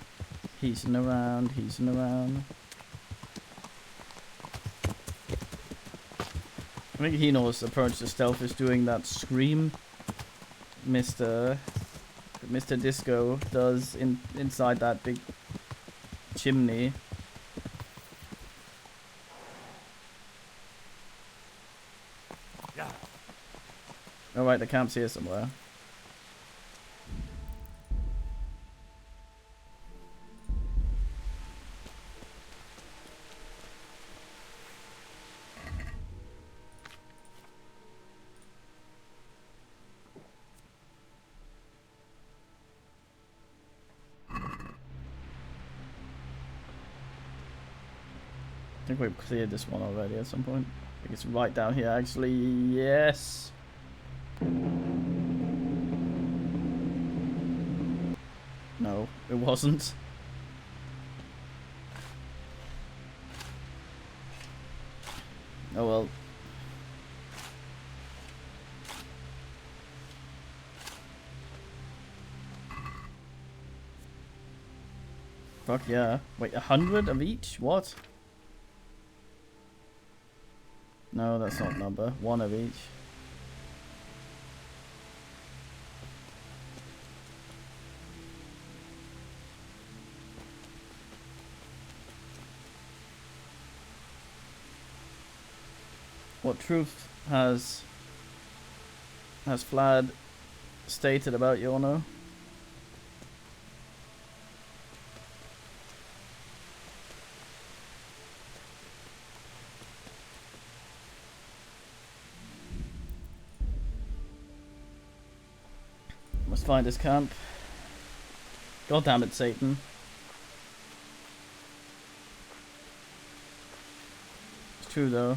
Heasing around, heasing around. I think he knows the approach to stealth is doing that scream Mr. Disco does inside that big chimney. Oh right, the camp's here somewhere. I think we've cleared this one already at some point. I think it's right down here actually. Yes. No, it wasn't. Oh well. Fuck yeah. Wait, 100 of each? What? No, that's not number. 1 of each. What truth has Vlad stated about Yono? Must find his camp. God damn it, Satan. It's true though.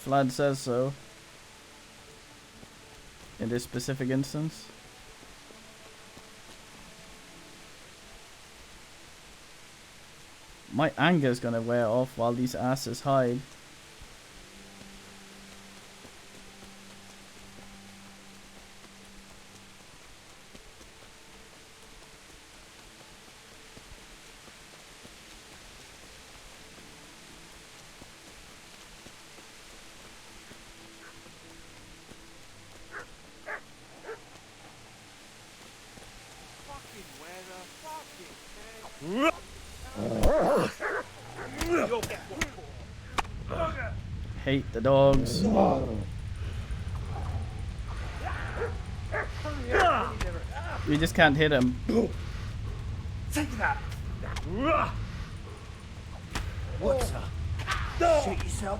Vlad says so. In this specific instance. My anger's gonna wear off while these asses hide. Hate the dogs. You just can't hit him. Take that! What's up? Shoot yourself.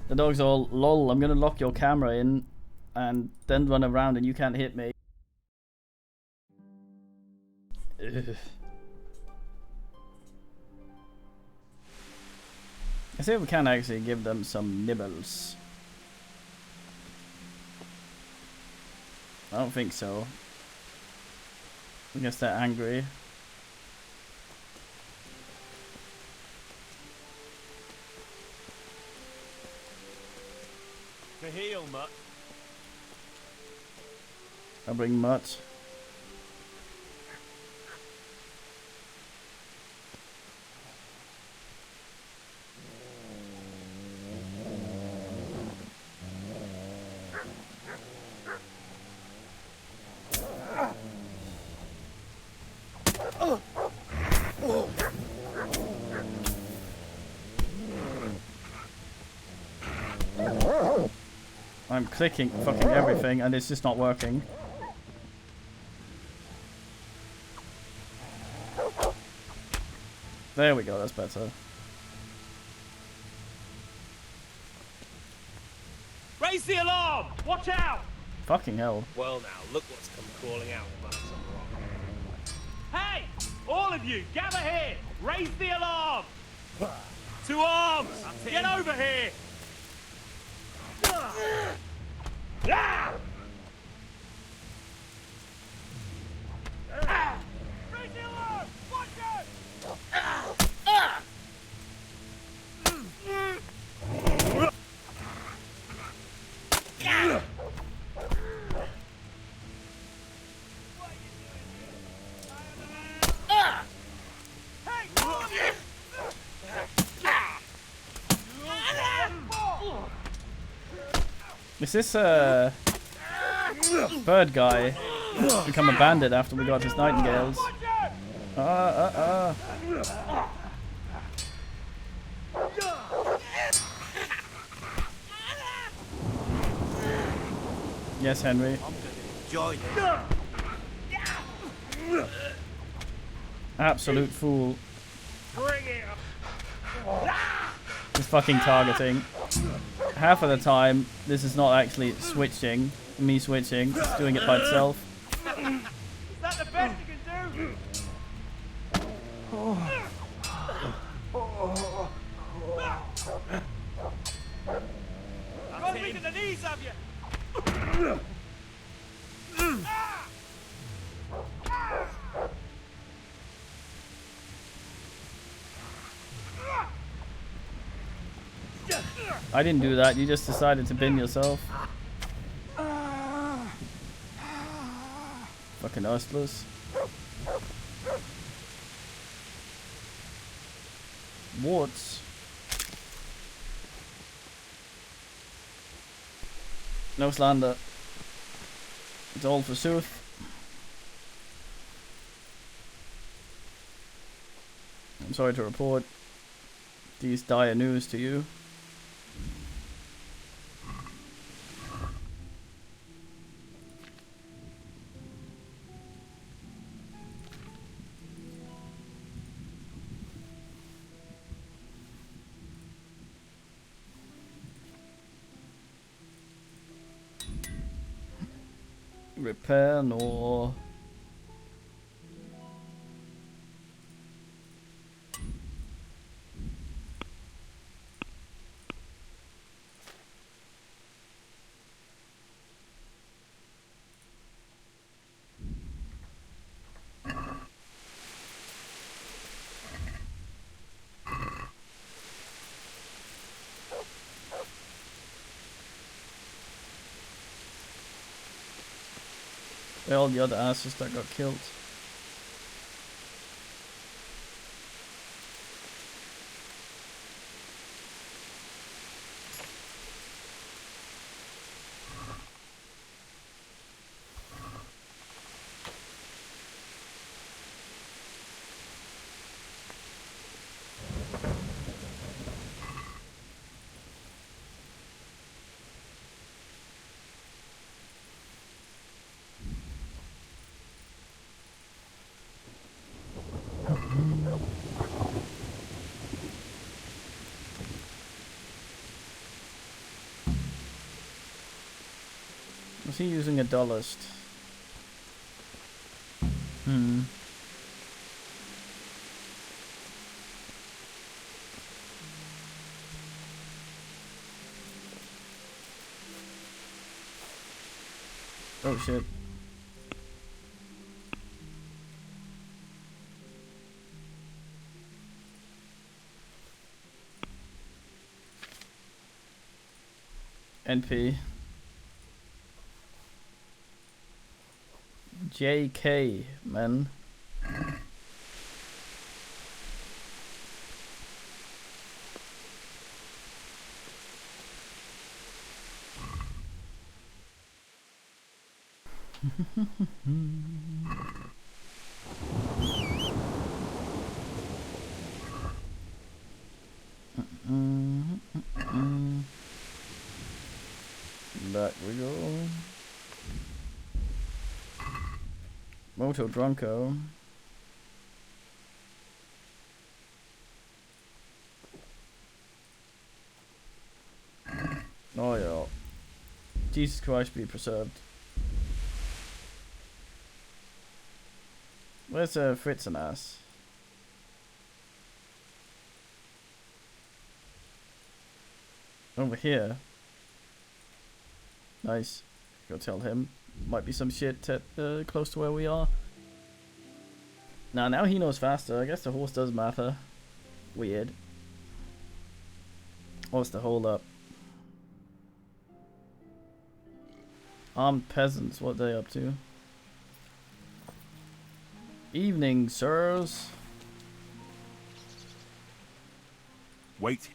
The dog's all, lol, I'm gonna lock your camera in and then run around and you can't hit me. Ugh. I see if we can actually give them some nibbles. I don't think so. I guess they're angry. To heal, Mutt. I'll bring Mutt. I'm clicking fucking everything and it's just not working. There we go, that's better. Raise the alarm! Watch out! Fucking hell. Well now, look what's come crawling out of us. Hey! All of you, gather here! Raise the alarm! To arms! Get over here! Ah! Raise the alarm! Watch out! Is this bird guy become a bandit after we got his nightingales? Yes, Henry. Join. Absolute fool. Just fucking targeting. Half of the time, this is not actually switching. Me switching. It's doing it by itself. Is that the best you can do? Got me to the knees, have you? I didn't do that. You just decided to bin yourself. Fucking hustlers. Warts. No slander. It's all for sooth. I'm sorry to report these dire news to you. Repair nor all the other asses that got killed. Was he using a dullist? Oh shit. NP. JK, man. Back we go. Moto Drunko. Oh yeah. Jesus Christ be preserved. Where's Fritz and ass? Over here. Nice. Go tell him. Might be some shit at, close to where we are. Now he knows faster. I guess the horse does matter. Weird. What's the hold up? Armed peasants, what are they up to? Evening, sirs. Wait.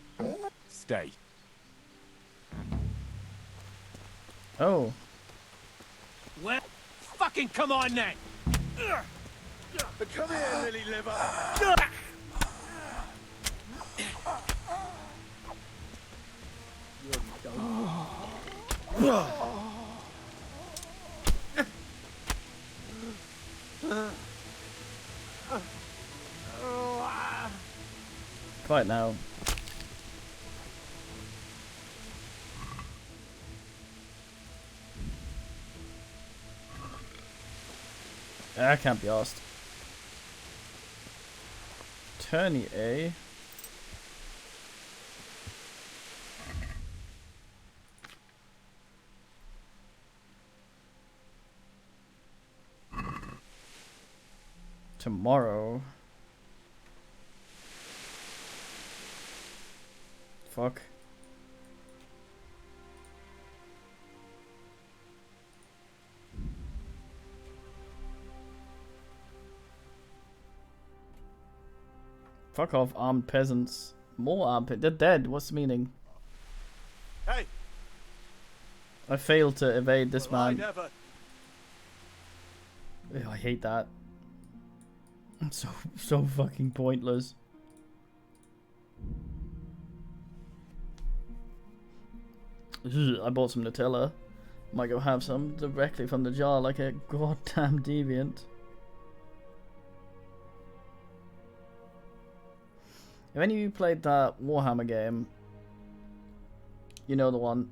Stay. Oh. Well, fucking come on then! Come here, lily liver! Quiet now. I can't be asked. Attorney A. Tomorrow. Fuck. Fuck off, armed peasants. More armed peasants. They're dead. What's the meaning? Hey! I failed to evade this Well, man. Ugh, I hate that. It's so fucking pointless. Ugh, I bought some Nutella. Might go have some directly from the jar like a goddamn deviant. If any of you played that Warhammer game, you know the one.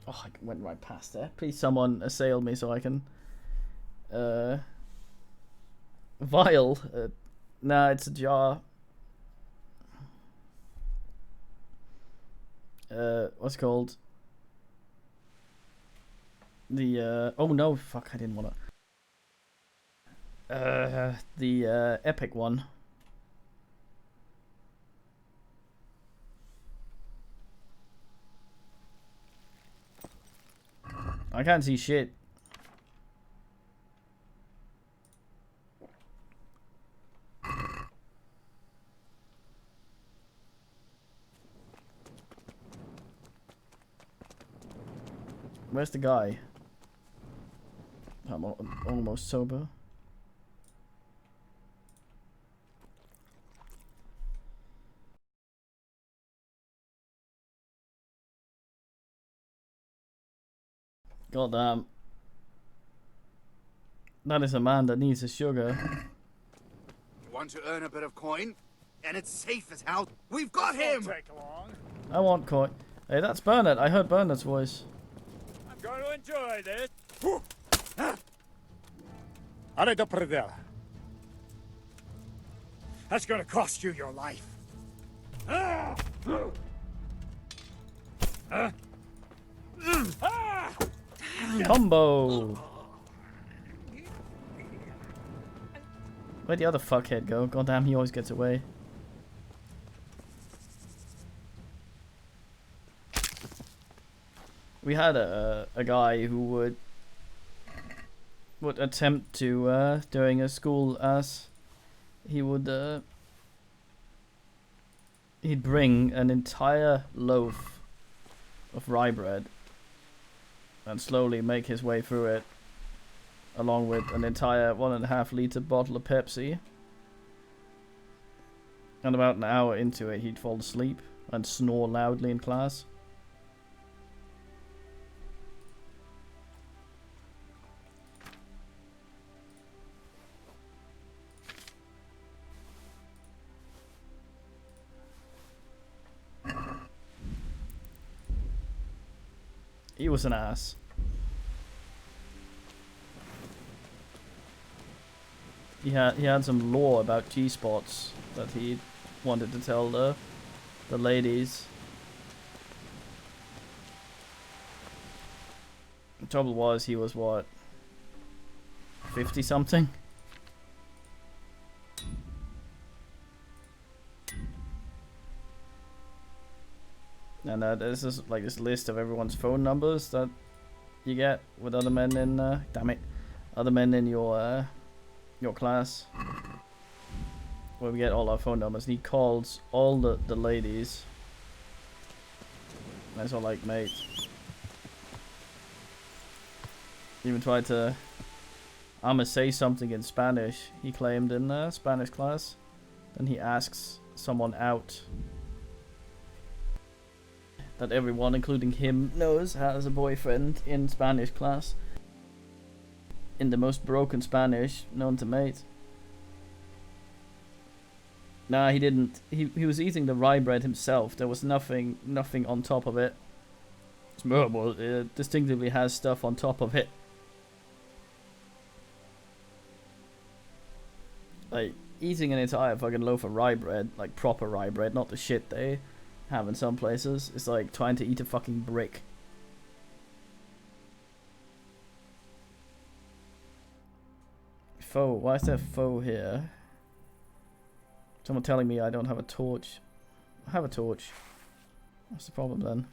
Oh, I went right past there. Please someone assail me so I can vial. Nah, it's a jar. What's it called? The oh no, fuck, I didn't want to. The epic one. I can't see shit. Where's the guy? I'm almost sober. Goddamn. That is a man that needs his sugar. You want to earn a bit of coin? And it's safe as hell. We've got him! Take long. I want coin. Hey, that's Bernard. I heard Bernard's voice. I'm going to enjoy this. That's gonna cost you your life. Combo! Where'd the other fuckhead go? Goddamn, he always gets away. We had a guy who would attempt to during a school as he would he'd bring an entire loaf of rye bread and slowly make his way through it along with an entire 1.5 liter bottle of Pepsi, and about an hour into it he'd fall asleep and snore loudly in class. He was an ass. He had some lore about G-spots that he wanted to tell the ladies. The trouble was he was what, 50 something? And this is like this list of everyone's phone numbers that you get with other men in other men in your class, where we get all our phone numbers. And he calls all the ladies. And it's all like, mate, Even tried to I'ma say something in Spanish, he claimed in Spanish class. Then he asks someone out that everyone, including him, knows has a boyfriend in Spanish class. In the most broken Spanish known to mate. Nah, he didn't. He was eating the rye bread himself. There was nothing on top of it. Well, it distinctively has stuff on top of it. Like, eating an entire fucking loaf of rye bread, like proper rye bread, not the shit they have in some places, is like trying to eat a fucking brick. Foe, why is there foe here? Someone telling me I don't have a torch. I have a torch. What's the problem then?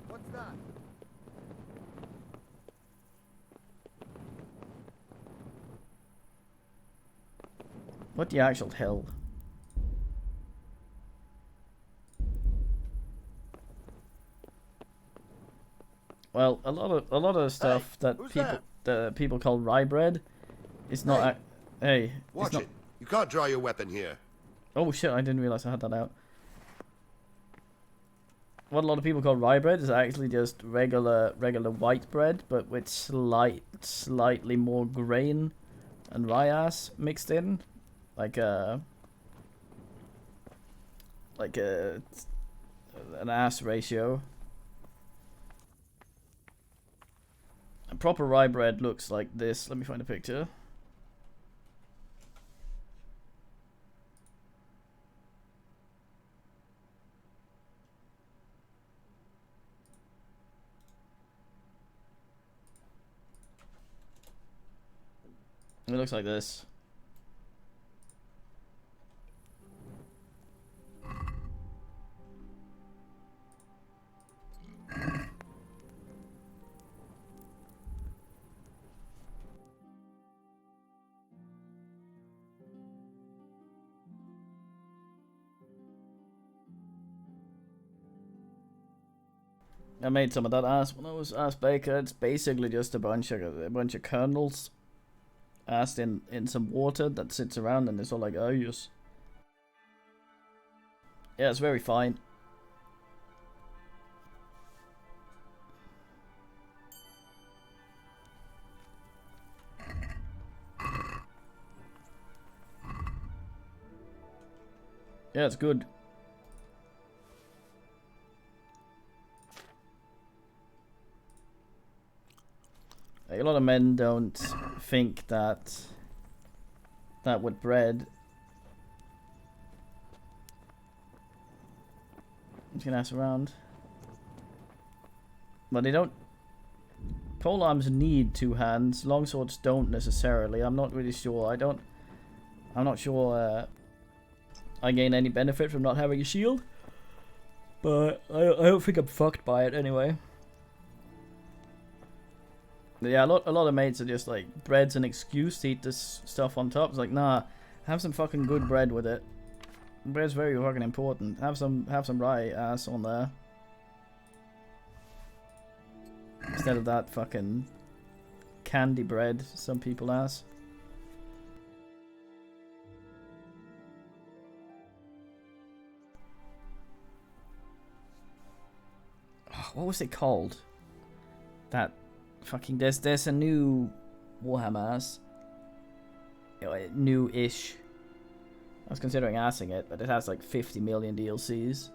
What's that? What the actual hell? Well, a lot of the stuff that people call rye bread is not. Hey, watch it! You can't draw your weapon here. Oh shit! I didn't realize I had that out. What a lot of people call rye bread is actually just regular white bread, but with slightly more grain and rye ass mixed in, like an ass ratio. A proper rye bread looks like this. Let me find a picture. It looks like this. I made some of that ass when I was ass baker. It's basically just a bunch of kernels asked in some water that sits around, and it's all like, oh yes. Yeah, it's very fine. Yeah, it's good. Like, a lot of men don't think that with bread. I'm just gonna ask around. But they don't. Polearms need two hands. Longswords don't necessarily. I'm not really sure. I'm not sure I gain any benefit from not having a shield. But I don't think I'm fucked by it anyway. Yeah, a lot of mates are just like, bread's an excuse to eat this stuff on top. It's like, nah, have some fucking good bread with it. Bread's very fucking important. Have some rye ass on there. Instead of that fucking candy bread some people ask. Oh, what was it called? That fucking there's a new Warhammer ass. New-ish. I was considering assing it, but it has like 50 million DLCs,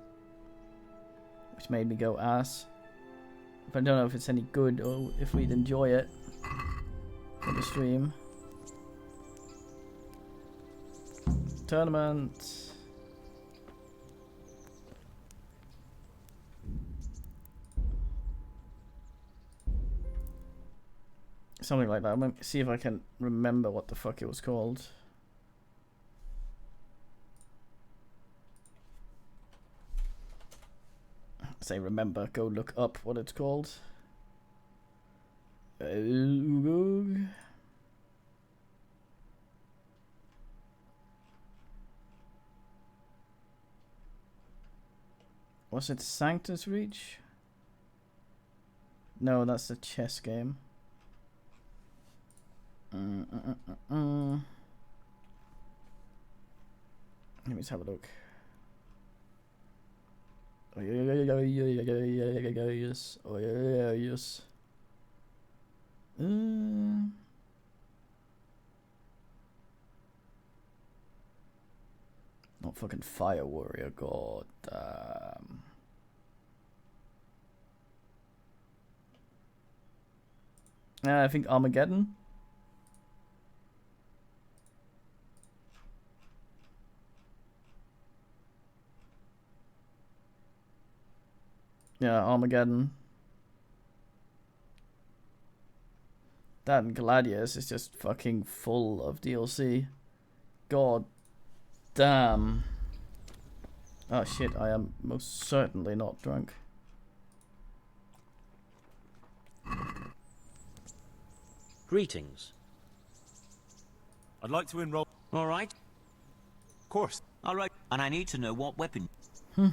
which made me go ass. But I don't know if it's any good or if we'd enjoy it for the stream. Tournament. Something like that. I'm gonna see if I can remember what the fuck it was called. Say remember, go look up what it's called. Was it Sanctus Reach? No, that's a chess game. Let me just have a look. Oh yes. Oh yes. Not fucking Fire Warrior, god damn. I think Armageddon. Yeah, Armageddon. That and Gladius is just fucking full of DLC. God damn. Oh shit, I am most certainly not drunk. Greetings. I'd like to enroll. All right. Of course. All right. And I need to know what weapon. I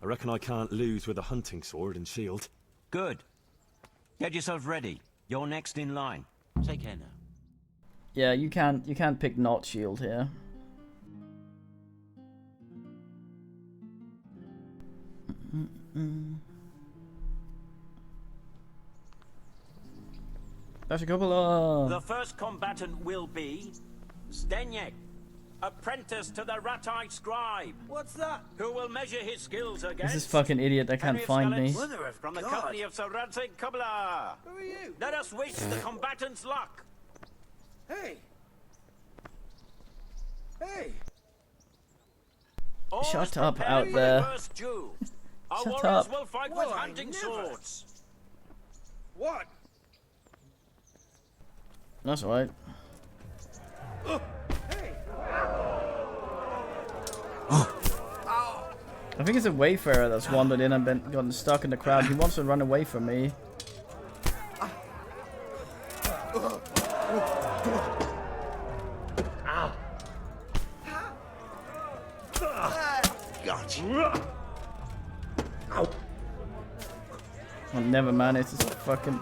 reckon I can't lose with a hunting sword and shield. Good. Get yourself ready. You're next in line. Take care now. Yeah, you can't pick not shield here. That's a couple of... The first combatant will be Zdeněk, apprentice to the Ratai scribe. What's that? Who will measure his skills against... This is fucking idiot that can't find me. From the company of Sir Radzik Kubla. Who are you? Let us wish the combatants luck. Hey! Hey! Shut up out there. Our Shut warriors up. will fight with hunting swords. What? That's alright. I think it's a wayfarer that's wandered in and gotten stuck in the crowd. He wants to run away from me. Gotcha. Oh, never mind, it's just fucking...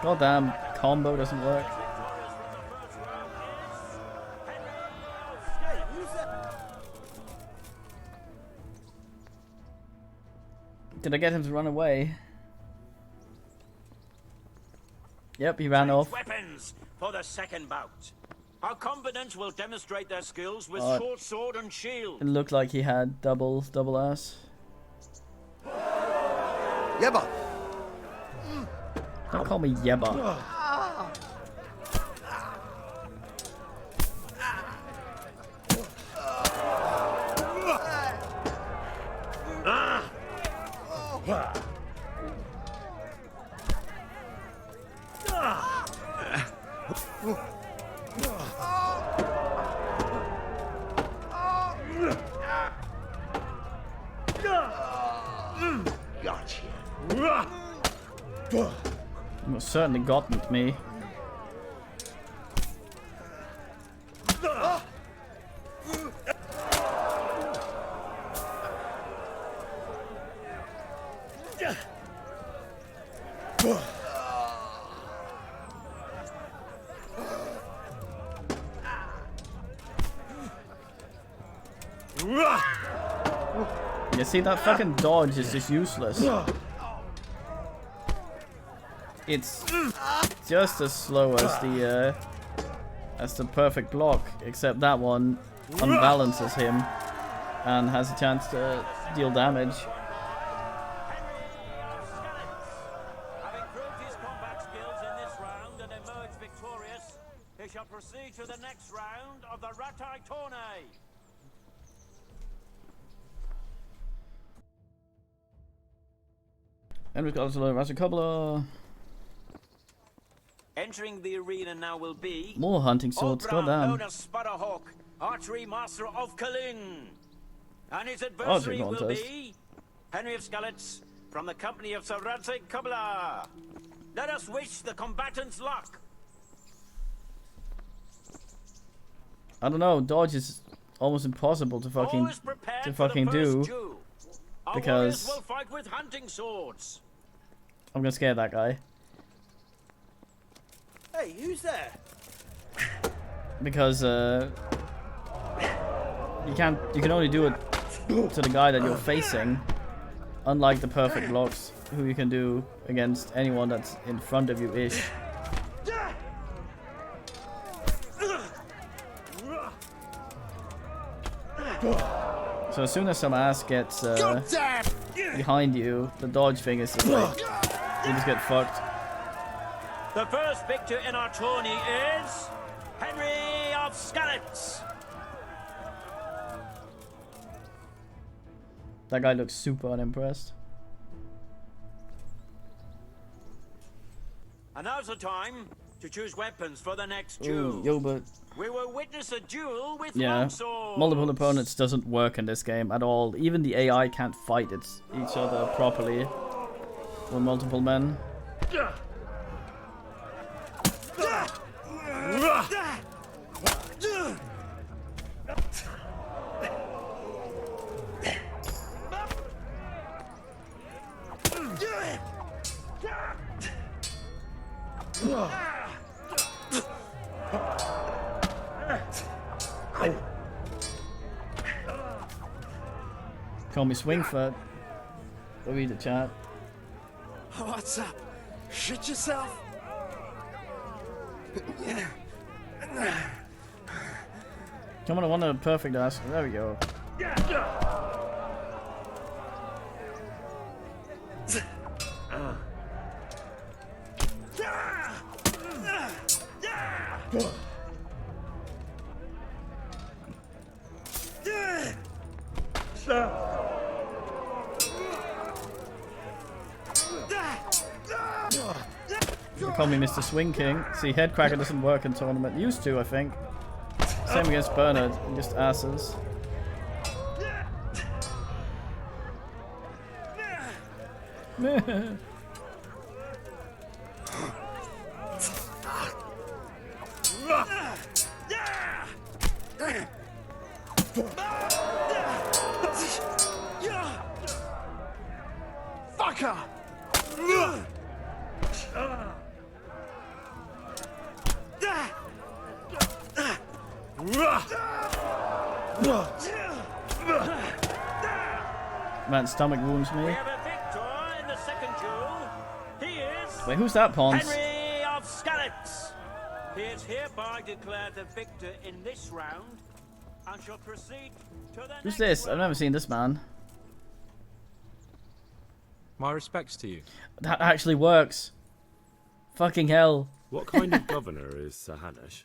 Goddamn combo doesn't work. Did I get him to run away? Yep, he ran off. Weapons for the second bout. Our combatants will demonstrate their skills with Oh. short sword and shield. It looked like he had double ass. Yeba! Don't call me Yeba. Gotcha. You most certainly gotten me. You see, that fucking dodge is just useless. It's just as slow as the perfect block, except that one unbalances him and has a chance to deal damage. Having proved his combat skills in this round and emerged victorious, he shall proceed to the next round of the Ratai Tourney. And we've got a couple of Entering the arena now will be more hunting swords. Obram, Goddamn. known as Sparrowhawk, archery master of Kalin. And his adversary will contest. be Henry of Skalitz from the company of Sir Radzik Kubla. Let us wish the combatants luck. I don't know. Dodge is almost impossible to fucking do because will fight with hunting swords. I'm gonna scare that guy. Hey, who's there? Because you can only do it to the guy that you're facing, unlike the perfect blocks, who you can do against anyone that's in front of you ish. So as soon as some ass gets behind you, the dodge thing is just like you just get fucked. The first victor in our tourney is Henry of Skalitz. That guy looks super unimpressed. And now's the time to choose weapons for the next Ooh, duel. yo, but We will witness a duel with yeah, longswords. multiple opponents doesn't work in this game at all. Even the AI can't fight each other properly with multiple men. Call me Swingfoot. Go read the chat. What's up? Shit yourself? Come on, I want a perfect ass. There we go. They call me Mr. Swing King. See, Headcracker doesn't work in tournament. Used to, I think. Same against Bernard. Just asses. Fucker! Man, stomach wounds me. We have a victor in the second duel. He is Wait, who's that, Pons? Henry of Skalitz. He is hereby declared the victor in this round and shall proceed to the Who's next this? I've round. never seen this man. My respects to you. That actually works. Fucking hell. What kind of governor is Sir Hanush?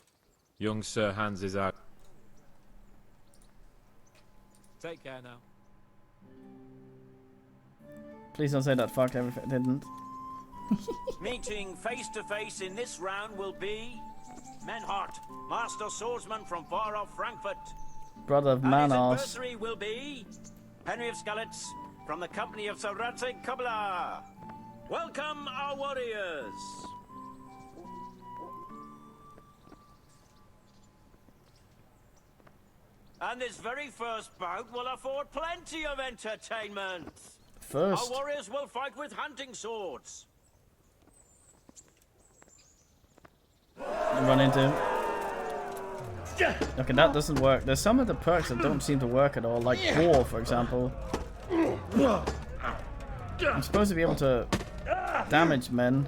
Young Sir Hans is out. Take care now. Please don't say that fucked everything. Didn't. Meeting face to face in this round will be Menhart, master swordsman from far off Frankfurt. Brother of And his Manos. adversary will be Henry of Skalitz from the company of Sir Radzig Kubla. Welcome, our warriors. And this very first bout will afford plenty of entertainment. First. Our warriors will fight with hunting swords. Run into him. Okay, that doesn't work. There's some of the perks that don't seem to work at all, like War, for example. I'm supposed to be able to damage men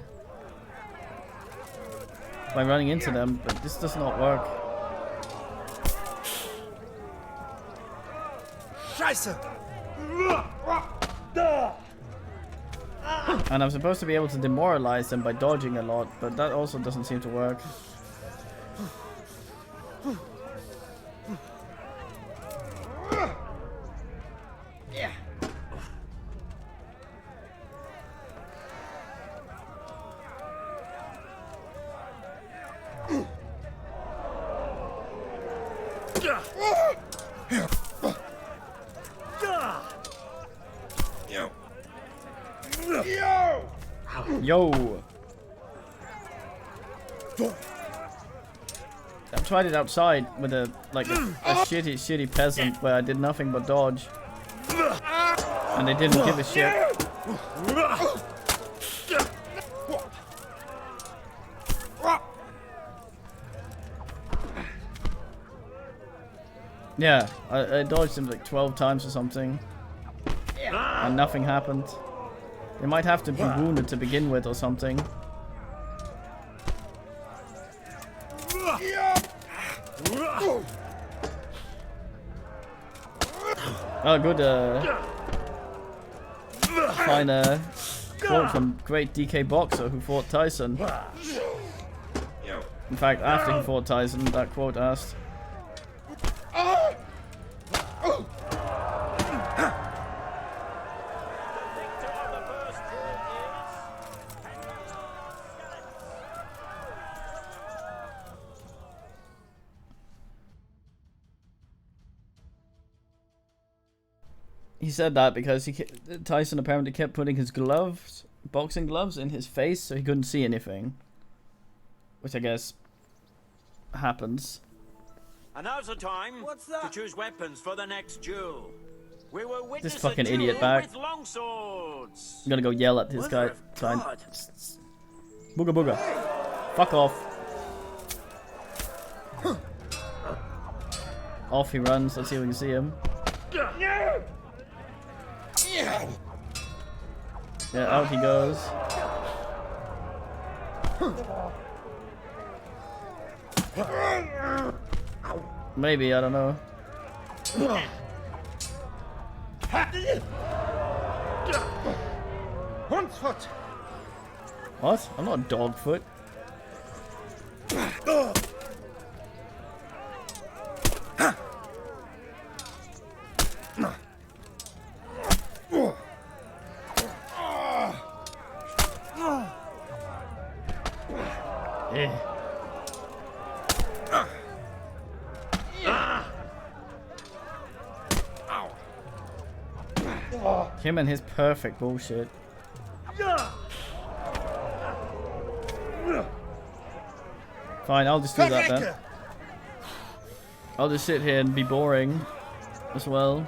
by running into them, but this does not work. Scheiße! And I'm supposed to be able to demoralize them by dodging a lot, but that also doesn't seem to work. Yeah. Yo! I tried it outside with a shitty peasant where I did nothing but dodge, and they didn't give a shit. Yeah, I dodged him like 12 times or something, and nothing happened. They might have to be wounded to begin with or something. Oh, good, fine, quote from great DK boxer who fought Tyson. In fact, after he fought Tyson, that quote asked. He said that because Tyson apparently kept putting his gloves, boxing gloves, in his face so he couldn't see anything. Which I guess happens. And now's the time to choose weapons for the next duel. We will witness This fucking a duel idiot back. with long swords. I'm gonna go yell at this guy. Fine. Booga booga. Fuck off. Off he runs. Let's see if we can see him. Yeah, out he goes. Maybe, I don't know. What? I'm not Dogfoot. Him and his perfect bullshit. Fine, I'll just do that then. I'll just sit here and be boring as well.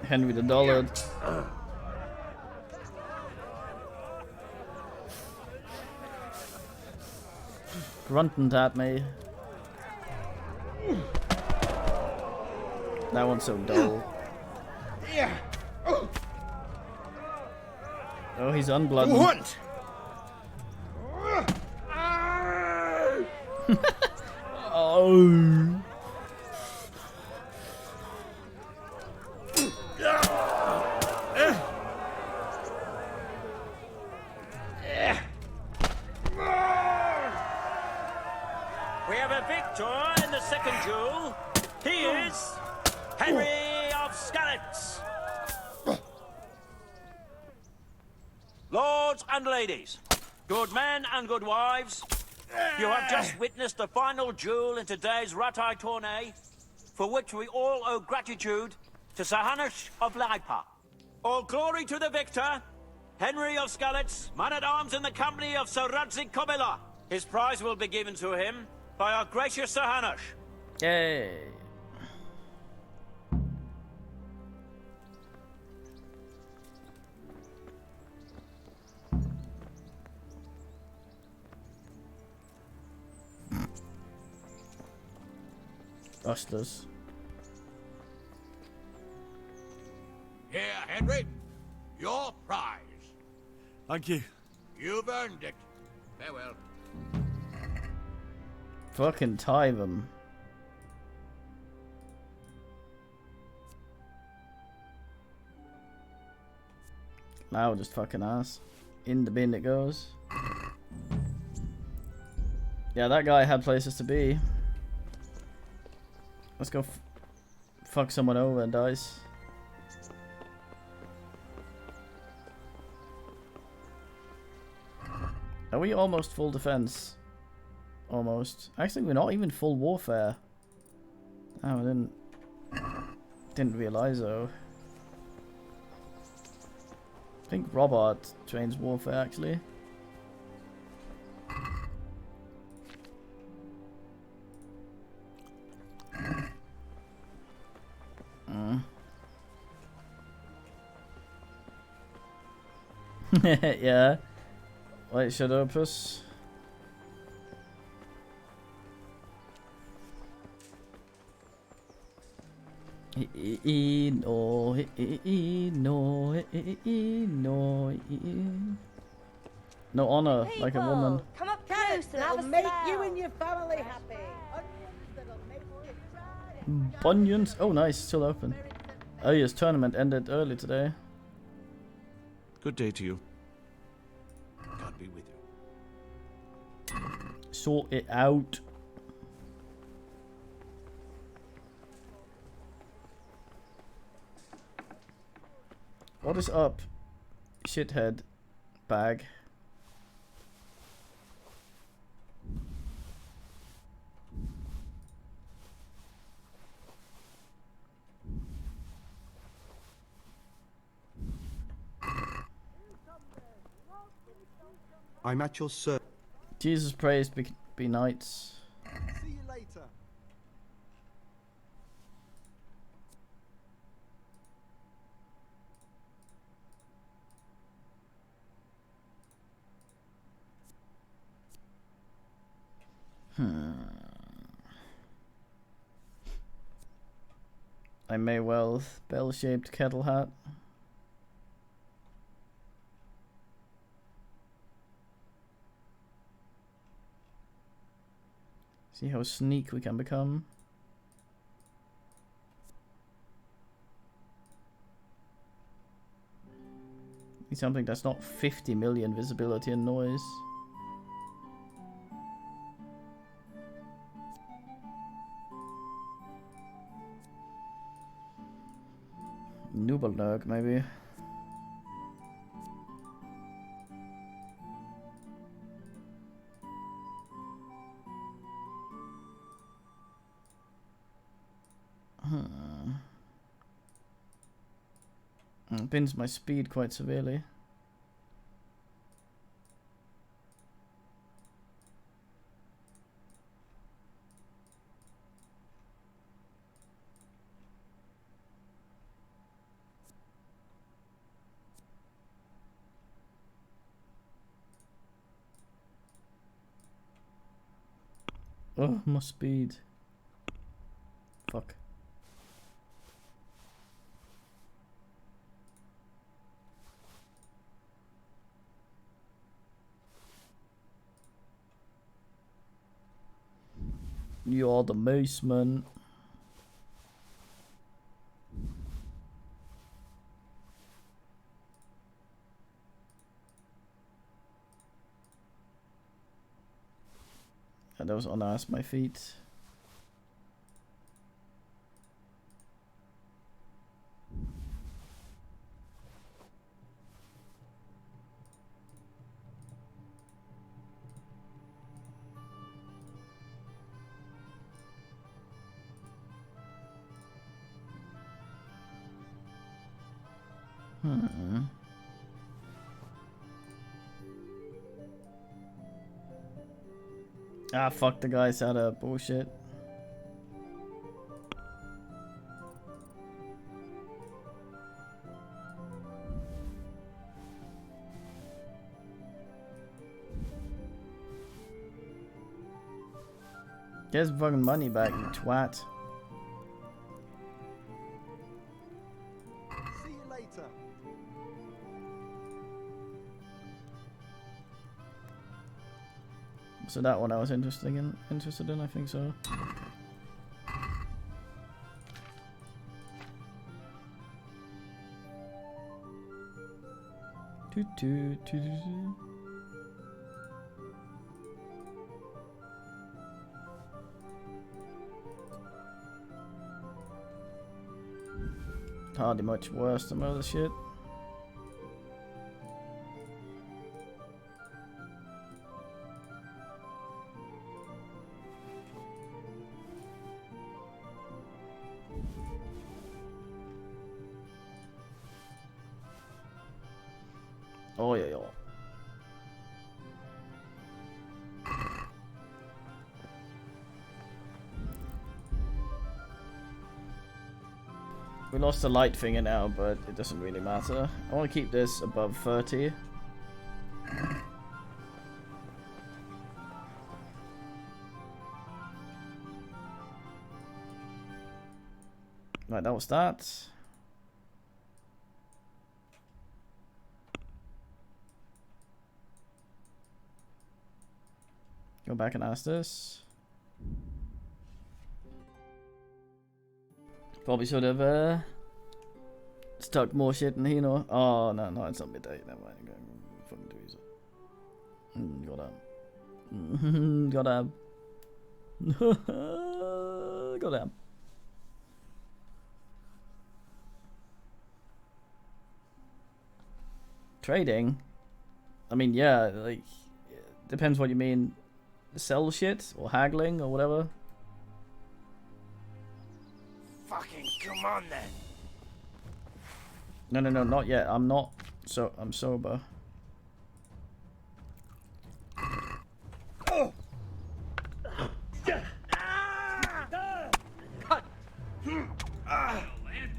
Henry the Dullard. Grunting at me. That one's so dull. Oh, he's unblooded. Oh. We have a victor in the second duel. He is Henry of Skalitz. Lords and ladies, good men and good wives, you have just witnessed the final duel in today's Ratai tourney, for which we all owe gratitude to Sir Hanush of Laipa. All glory to the victor, Henry of Skalitz, man-at-arms in the company of Sir Radzik Kobila. His prize will be given to him by our gracious Sir Hanush. Yay. Busters. Here, Henry. Your prize. Thank you. You've earned it. Farewell. Fucking tie them. Now just fucking ass. In the bin it goes. Yeah, that guy had places to be. Let's go fuck someone over and dies. Are we almost full defense? Almost. Actually, we're not even full warfare. Oh, I didn't realize though. I think Robert trains warfare actually. Yeah. Wait, Shadow Puss. No honor, like a woman. Come up close and have a make smell. you and your family happy. Onions that'll make you cry. Bunions. Oh, nice, still open. Oh yes, tournament ended early today. Good day to you. God be with you. Sort it out. What is up, shithead bag? I'm at your service. Jesus praised be knights. See you later. I may well bell-shaped kettle hat. See how sneak we can become. Need something that's not 50 million visibility and noise. Nubelnerg, maybe. Bins my speed quite severely. Oh, my speed. Fuck. You're the moose, man. That was on us, my feet. Ah, fuck, the guys out of bullshit. Get his fucking money back, you twat. See you later. So that one I was interested in, I think so. Toot toot toot toot. hardly much worse than other shit. Oh yeah, yeah. We lost the light finger now, but it doesn't really matter. I want to keep this above 30. Right, that was that. Go back and ask this. Probably should have stuck more shit in here, no? Oh, no, it's not midday. Never mind. I'm going to fucking do it. Got him. Got him. Trading? I mean, yeah, like, depends what you mean. Sell shit or haggling or whatever. Fucking come on then. No, not yet. I'm not. So I'm sober. Oh.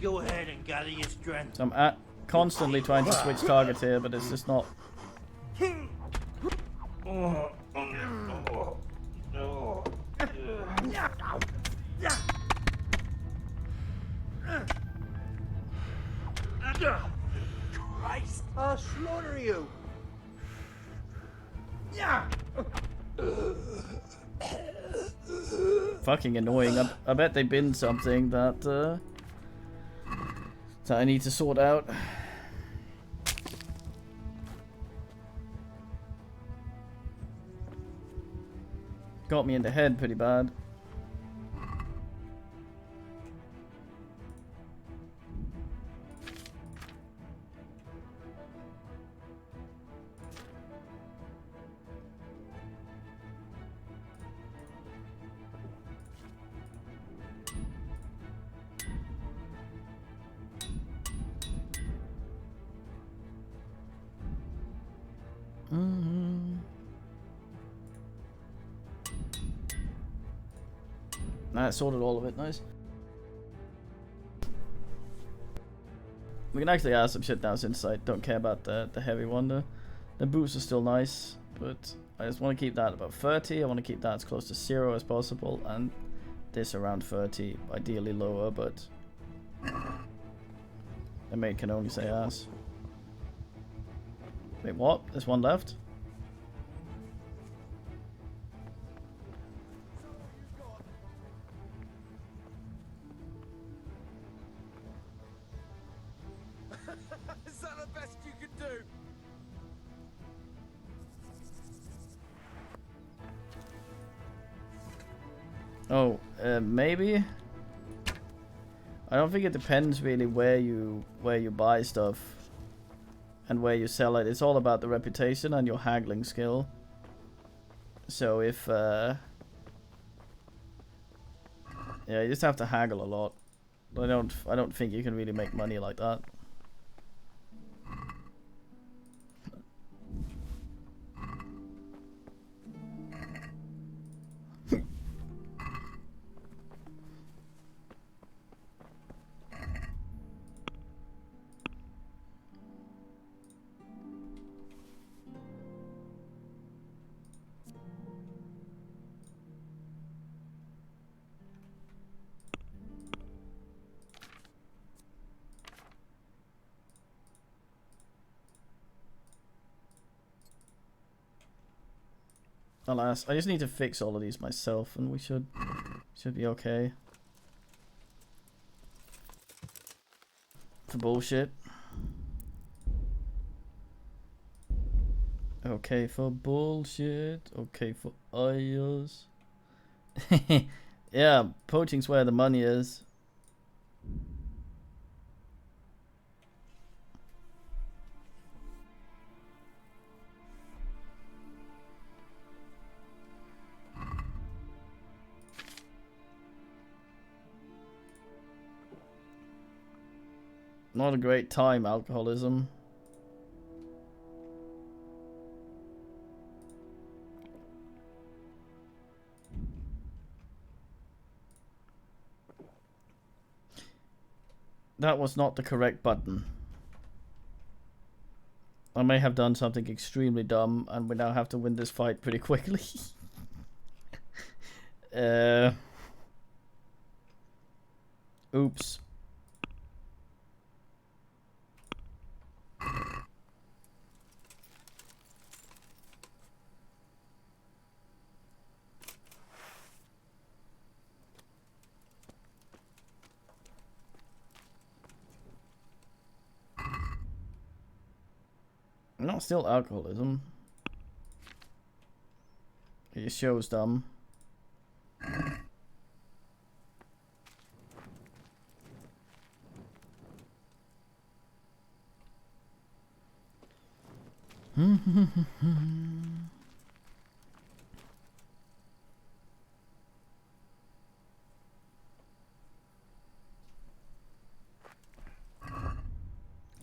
Go ahead and gather your strength. So I'm constantly trying to switch targets here, but it's just not. Christ! I'll slaughter you! Fucking annoying. I bet they binned something that that I need to sort out. Got me in the head pretty bad. Nah, sorted all of it, nice. We can actually add some shit now since I don't care about the heavy one. The boots are still nice, but I just want to keep that about 30. I want to keep that as close to 0 as possible, and this around 30, ideally lower, but the mate can only say ass. Wait, what? There's one left? Is that the best you could do? Oh, maybe? I don't think it depends really where you buy stuff and where you sell it. It's all about the reputation and your haggling skill. So if yeah, you just have to haggle a lot. I don't think you can really make money like that. Alas, I just need to fix all of these myself, and we should be okay. For bullshit. Okay for bullshit. Okay for IOS. Yeah, poaching's where the money is. Not a great time, alcoholism. That was not the correct button. I may have done something extremely dumb, and we now have to win this fight pretty quickly. Oops. Not still alcoholism. It shows dumb.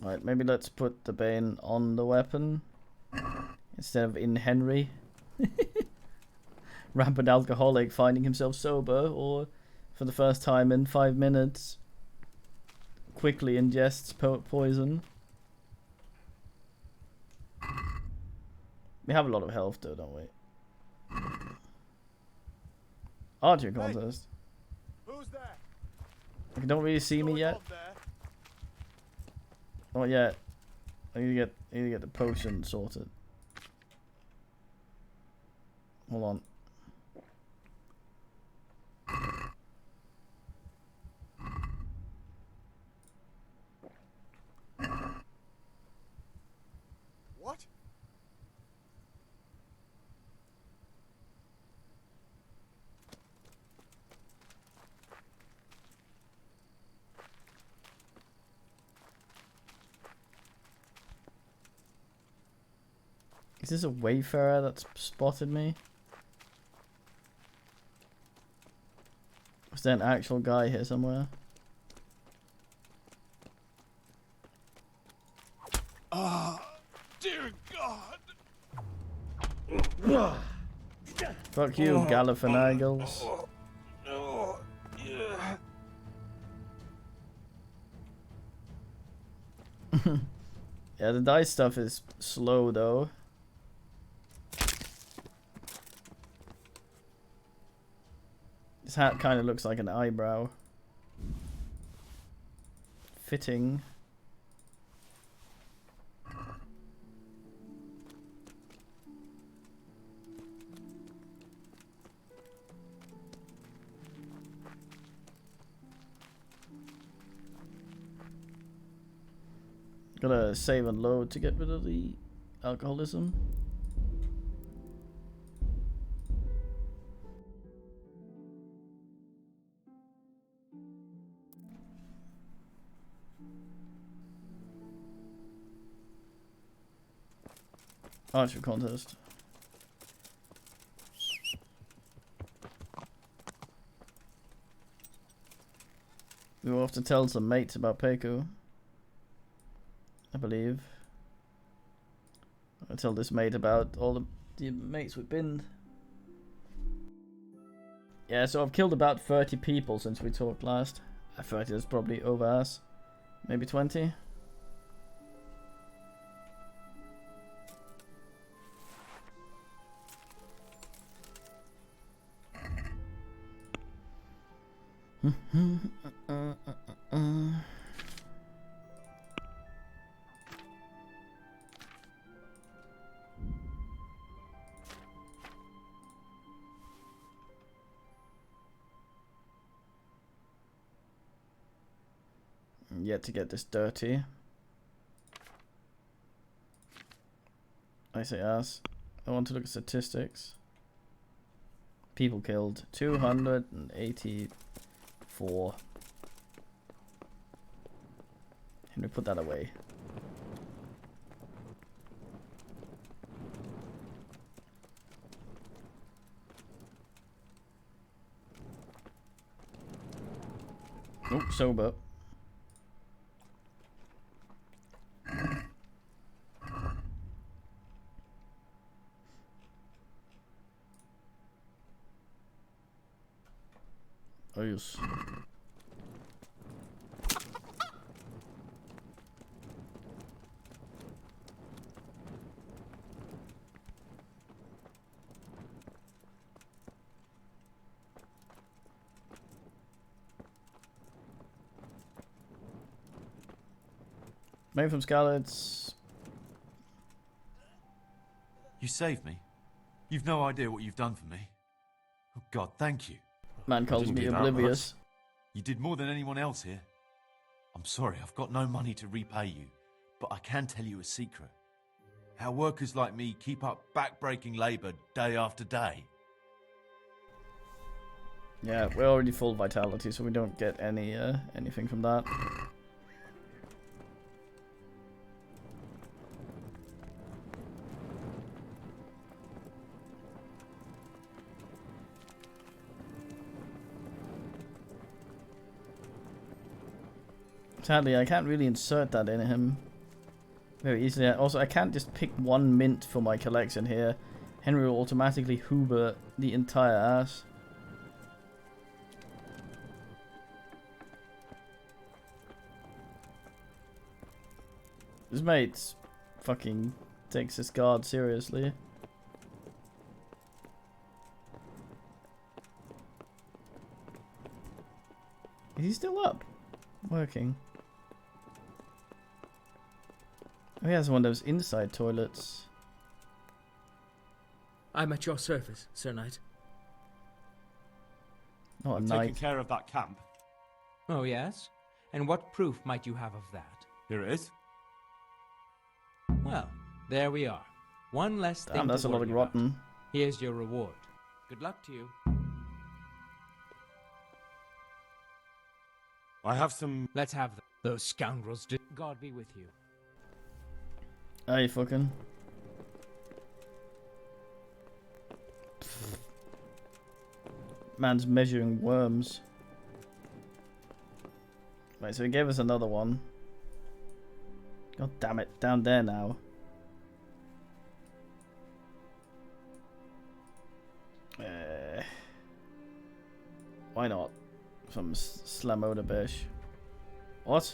Right, maybe let's put the bane on the weapon instead of in Henry. Rampant alcoholic finding himself sober, or for the first time in 5 minutes quickly ingests poison. We have a lot of health though, don't we? Archery contest. Who's there? You don't really see me yet. Not yet. I need to get the potion sorted. Hold on. What? Is this a wayfarer that's spotted me? Was there an actual guy here somewhere? Ah, dear God. Fuck you, Galifianakis. Yeah, the dice stuff is slow though. This hat kind of looks like an eyebrow. Fitting. Gotta save and load to get rid of the alcoholism. Archery contest. We will have to tell some mates about Peiku, I believe. I'll tell this mate about all the mates we've been. Yeah, so I've killed about 30 people since we talked last. 30 is probably over us. Maybe 20. Yet to get this dirty. I say ass. I want to look at statistics. People killed 284. Henry, put that away. Oh, sober. Oh yes. Made from Scarlet's. You saved me. You've no idea what you've done for me. Oh God, thank you. Man calls me oblivious. You did more than anyone else here. I'm sorry, I've got no money to repay you, but I can tell you a secret. How workers like me keep up back-breaking labour day after day. Yeah, we're already full vitality, so we don't get any anything from that. Sadly, I can't really insert that in him very easily. Also, I can't just pick one mint for my collection here. Henry will automatically hoover the entire ass. This mate fucking takes his guard seriously. Is he still up? Working. Oh, he has one of those inside toilets. I'm at your service, Sir Knight. Not a I've knight. taken care of that camp. Oh, yes? And what proof might you have of that? Here it is. Well, there we are. One less thing Damn, that's to a lot of worry about. rotten. Here's your reward. Good luck to you. I have some... Let's have them. Those scoundrels did. God be with you. Hey, fucking. Man's measuring worms. Right, so he gave us another one. God damn it, down there now. Why not? Some Slamoda bish. What?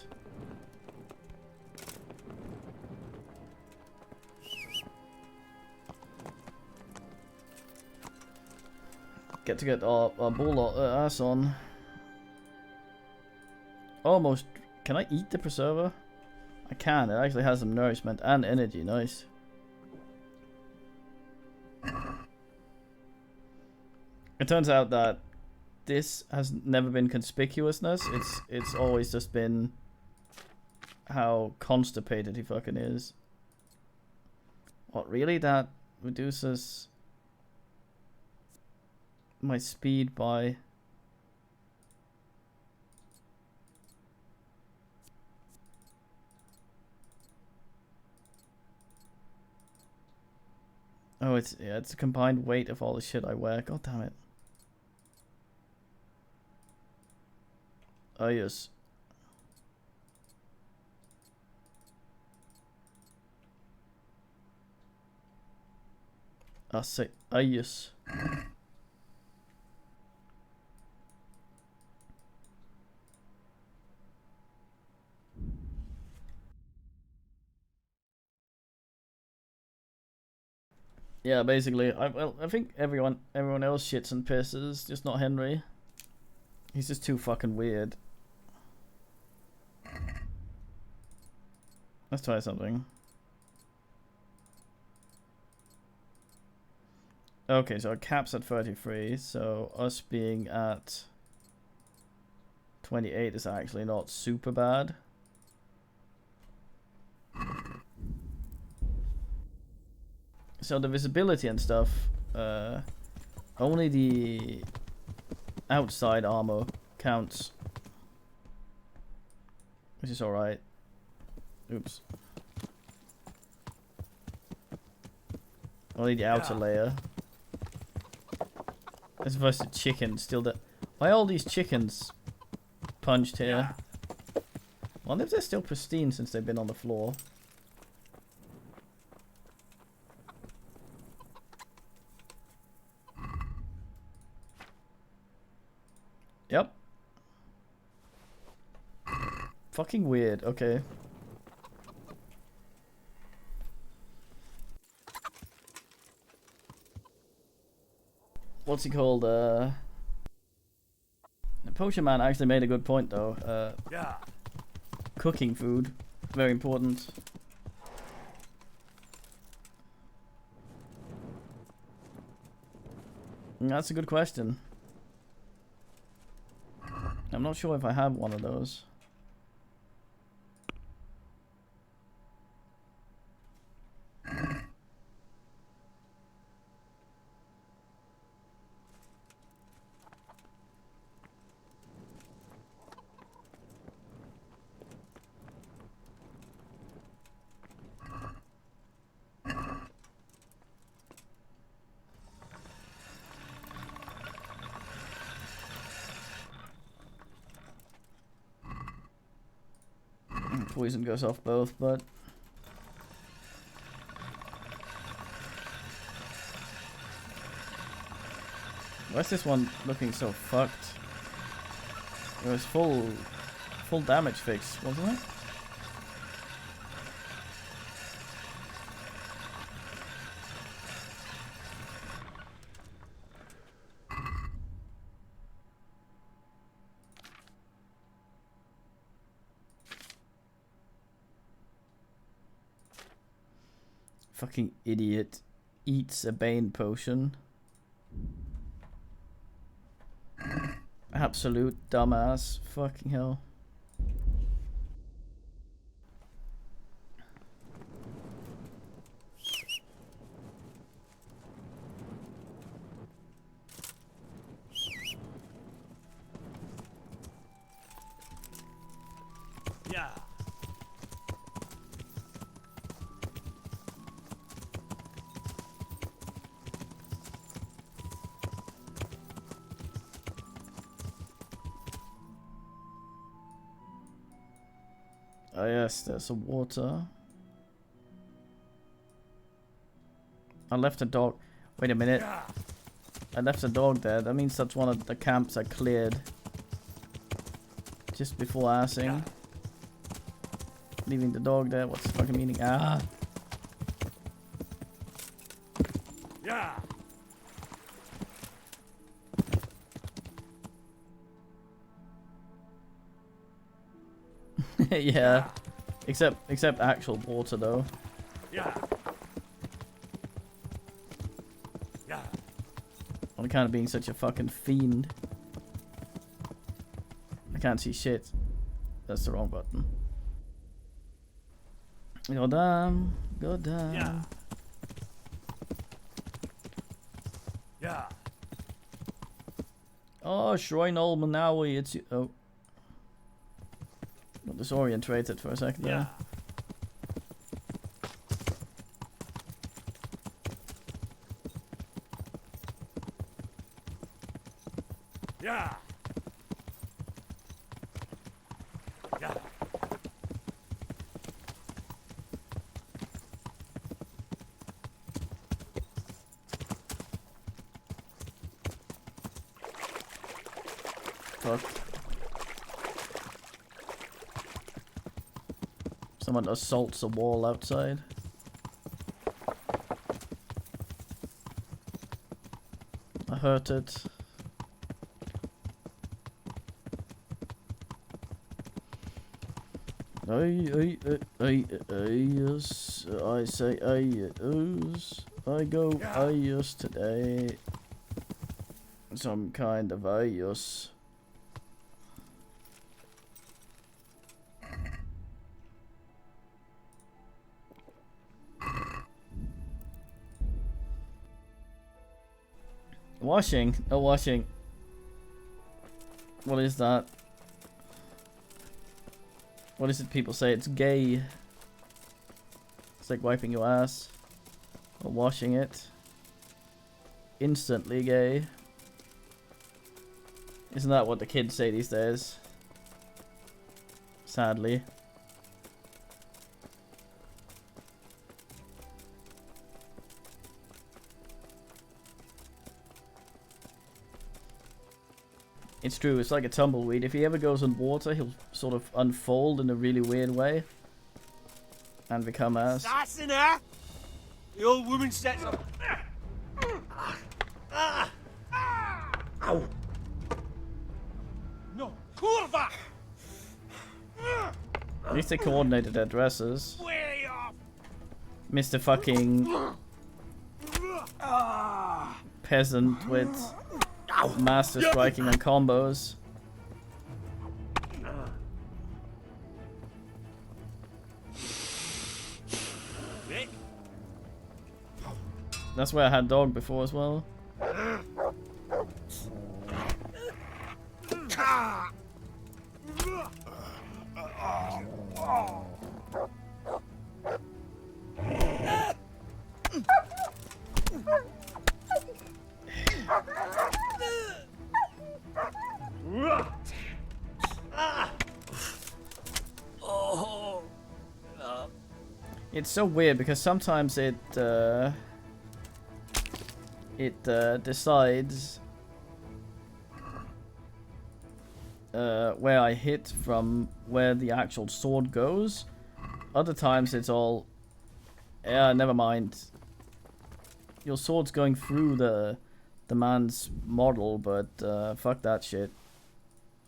Get to get our ball ass on. Almost. Can I eat the preserver? I can. It actually has some nourishment and energy. Nice. It turns out that this has never been conspicuousness. It's always just been how constipated he fucking is. What, really? That reduces my speed by... Oh, it's a combined weight of all the shit I wear. God damn it. Oh yes. I say oh yes. Yeah, basically, I think everyone else shits and pisses, just not Henry. He's just too fucking weird. Let's try something. Okay, so our cap's at 33, so us being at 28 is actually not super bad. So the visibility and stuff, only the outside armor counts, which is alright. Oops. Only the outer layer. As opposed to chicken, still that. Why are all these chickens punched here? I wonder if they're still pristine since they've been on the floor. Yep. Fucking weird. Okay. What's he called? The Potion Man actually made a good point though. Yeah. Cooking food, very important. That's a good question. I'm not sure if I have one of those. Poison goes off both, but why's this one looking so fucked? It was full damage fix, wasn't it? Fucking idiot eats a Bane potion. Absolute dumbass. Fucking hell. Yeah. Oh yes, there's some water. I left a dog. Wait a minute. I left a dog there. That means that's one of the camps I cleared just before assing. Leaving the dog there. What's the fucking meaning? Ah. Yeah. Yeah. Except actual water though. Yeah. Yeah. I'm kind of being such a fucking fiend. I can't see shit. That's the wrong button. Go down. Go down. Yeah. Yeah. Oh, Shrine Almanawi, it's you. Oh. Got disorientated for a second there. Yeah. Yeah. Fuck. Someone assaults a wall outside. I hurt it. Yes, I say yes. I go yes today. Some kind of yes. Washing? No washing. What is that? What is it people say? It's gay. It's like wiping your ass. Or washing it. Instantly gay. Isn't that what the kids say these days? Sadly. It's true, it's like a tumbleweed. If he ever goes on water, he'll sort of unfold in a really weird way. And become ass. Assassiner! The old woman sets up. Ow! No, curva! At least they coordinated their dresses. Mr. fucking peasant with master striking and combos. That's where I had dog before as well. It's so weird because sometimes it decides where I hit from where the actual sword goes. Other times it's all, yeah, never mind. Your sword's going through the man's model, but fuck that shit.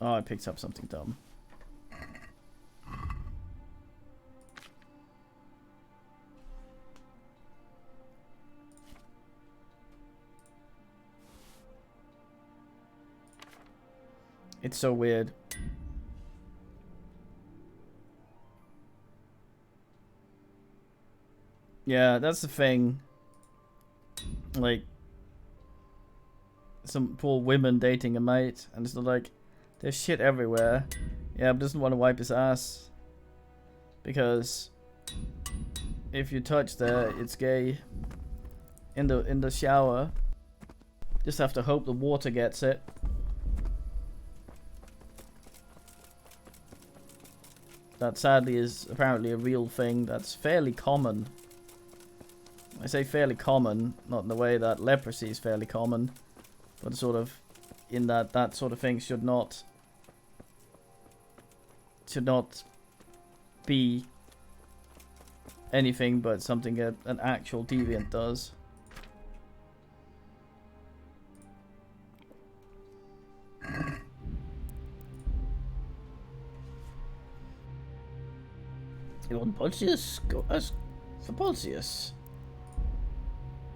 Oh, I picked up something dumb. It's so weird. Yeah, that's the thing. Like, some poor women dating a mate, and it's like, there's shit everywhere. Yeah, but doesn't want to wipe his ass. Because if you touch there, it's gay. In the shower. Just have to hope the water gets it. That sadly is apparently a real thing that's fairly common. I say fairly common, not in the way that leprosy is fairly common, but sort of in that sort of thing should not be anything but something an actual deviant does. You want Pontius? Go ask for Pontius.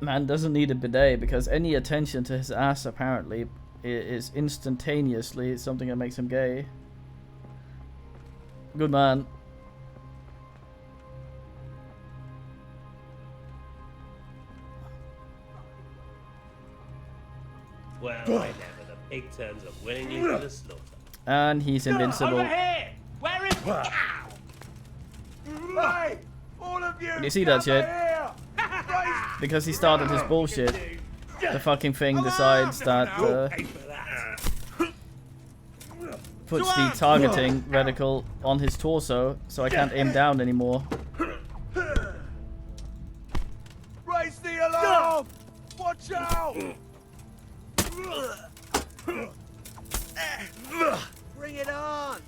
Man doesn't need a bidet because any attention to his ass apparently is instantaneously something that makes him gay. Good man. Well, whenever the pig turns up willingly to the slaughter. And he's invincible. Over here! Where is Hey! All of you! Can you see that shit? Because he started his bullshit. The fucking thing decides that puts the targeting reticle on his torso, so I can't aim down anymore. Raise the alarm! Watch out! Bring it on!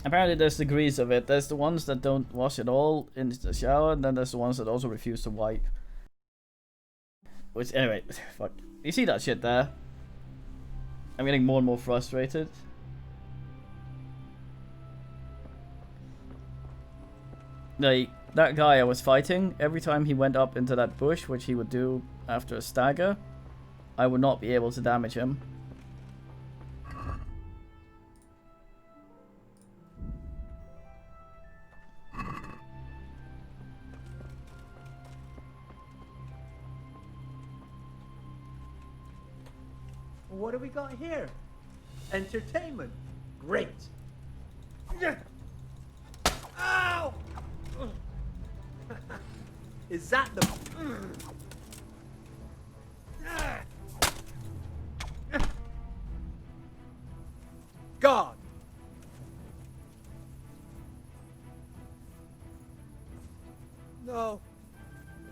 Apparently there's degrees of it. There's the ones that don't wash at all in the shower, and then there's the ones that also refuse to wipe. Which, anyway, fuck. You see that shit there? I'm getting more and more frustrated. Like, that guy I was fighting, every time he went up into that bush, which he would do after a stagger, I would not be able to damage him. What do we got here? Entertainment. Great. Ow! Is that the... God! No.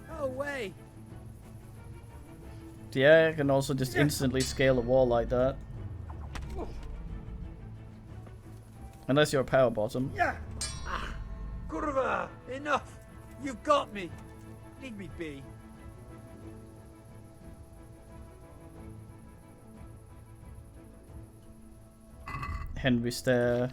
No way. Yeah, I can also just instantly scale a wall like that. Unless you're a power bottom. Yeah. Kurva! Enough! You've got me. Leave me be. Henry Stair.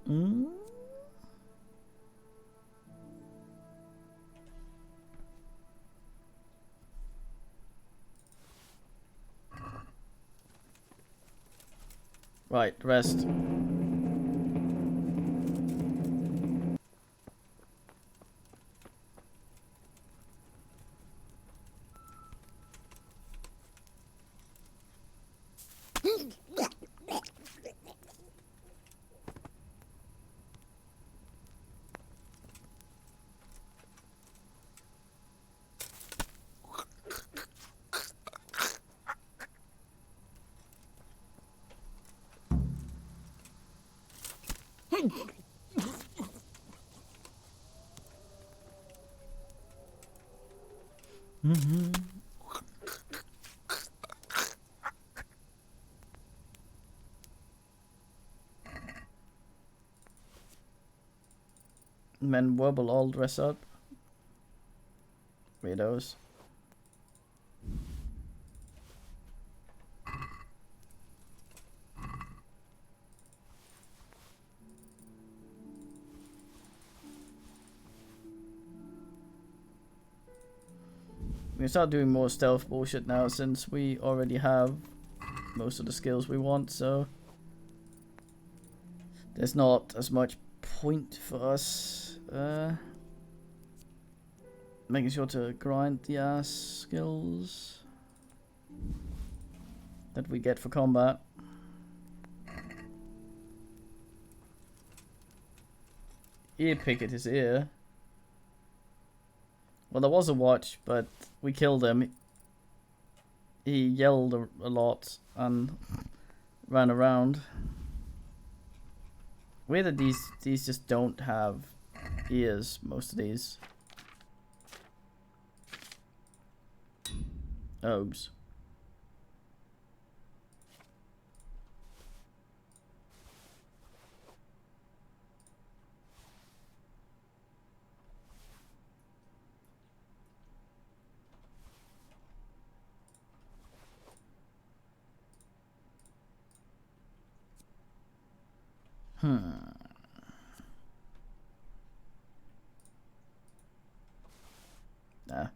Mm? Right, rest. Men wobble all dress up. Weirdos. We can start doing more stealth bullshit now since we already have most of the skills we want, so there's not as much point for us making sure to grind the ass skills that we get for combat. Ear pick at his ear. Well, there was a watch, but we killed him. He yelled a lot and ran around. Weird that these just don't have ears, most of these. Oops. Nah.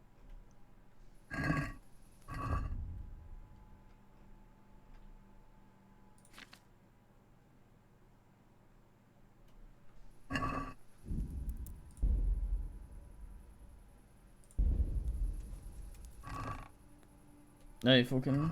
Nej, fucking.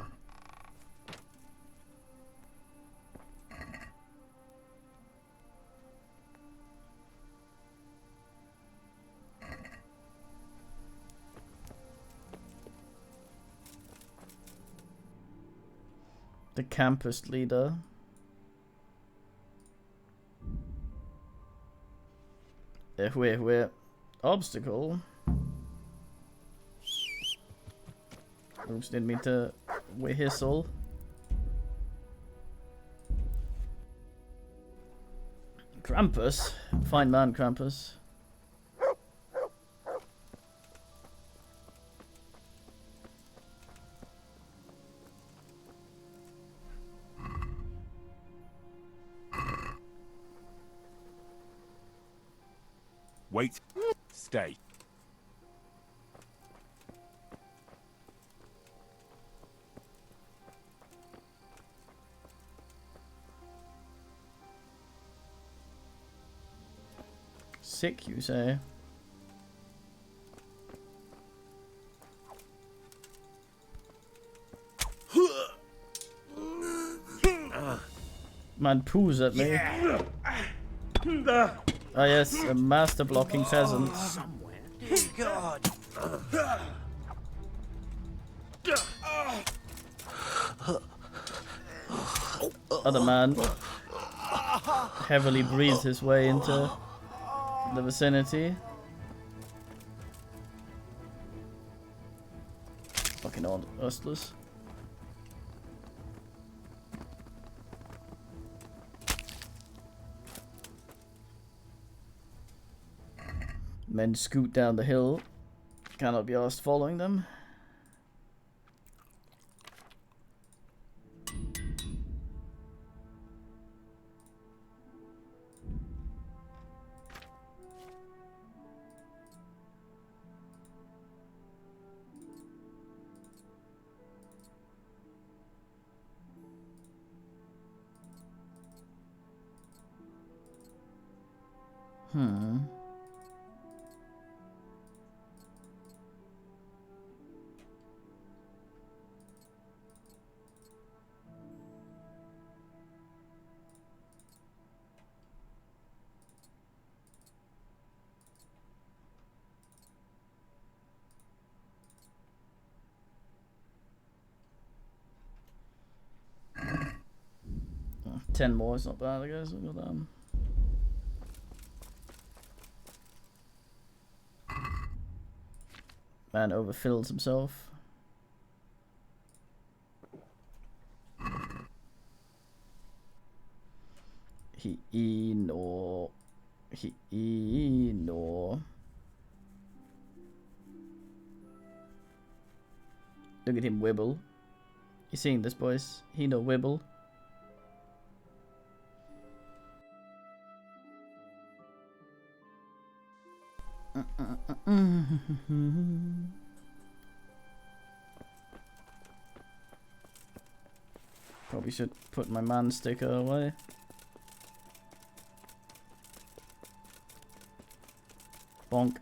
The campus leader. Wait. Obstacle. Oops, didn't mean to whistle. Krampus. Fine man, Krampus. Wait. Stay. Sick, you say? Man poos at me. Oh yes, a master blocking pheasant. God. Other man heavily breathed his way into the vicinity. Fucking old hustlers. Men scoot down the hill. Cannot be asked following them. Oh, 10 more is not bad, I guess. Look at them. Man overfills himself. No. No. Look at him wibble. You seeing this, boys? He no wibble. Probably should put my man sticker away. Bonk.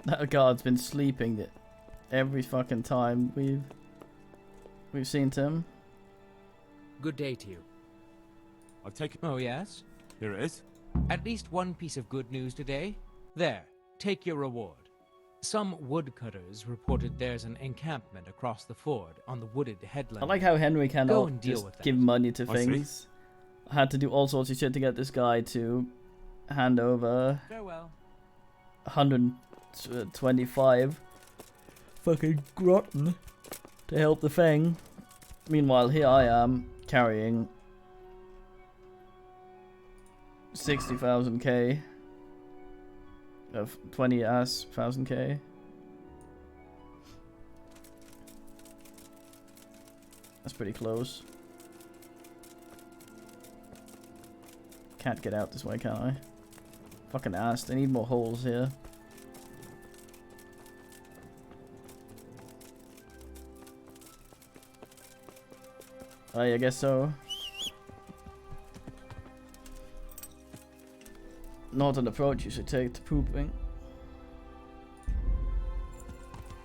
That guard's been sleeping every fucking time we've seen Tim. Good day to you. I've taken... Oh, yes? Here it is. At least one piece of good news today. There, take your reward. Some woodcutters reported there's an encampment across the ford on the wooded headland. I like how Henry Go cannot and deal just with that. give money to I see. things. I had to do all sorts of shit to get this guy to hand over Farewell. 125 fucking grotten to help the Fang. Meanwhile, here I am carrying 60,000k of 20,000k. That's pretty close. Can't get out this way, can I? Fucking ass. They need more holes here. I guess so. Not an approach you should take to pooping.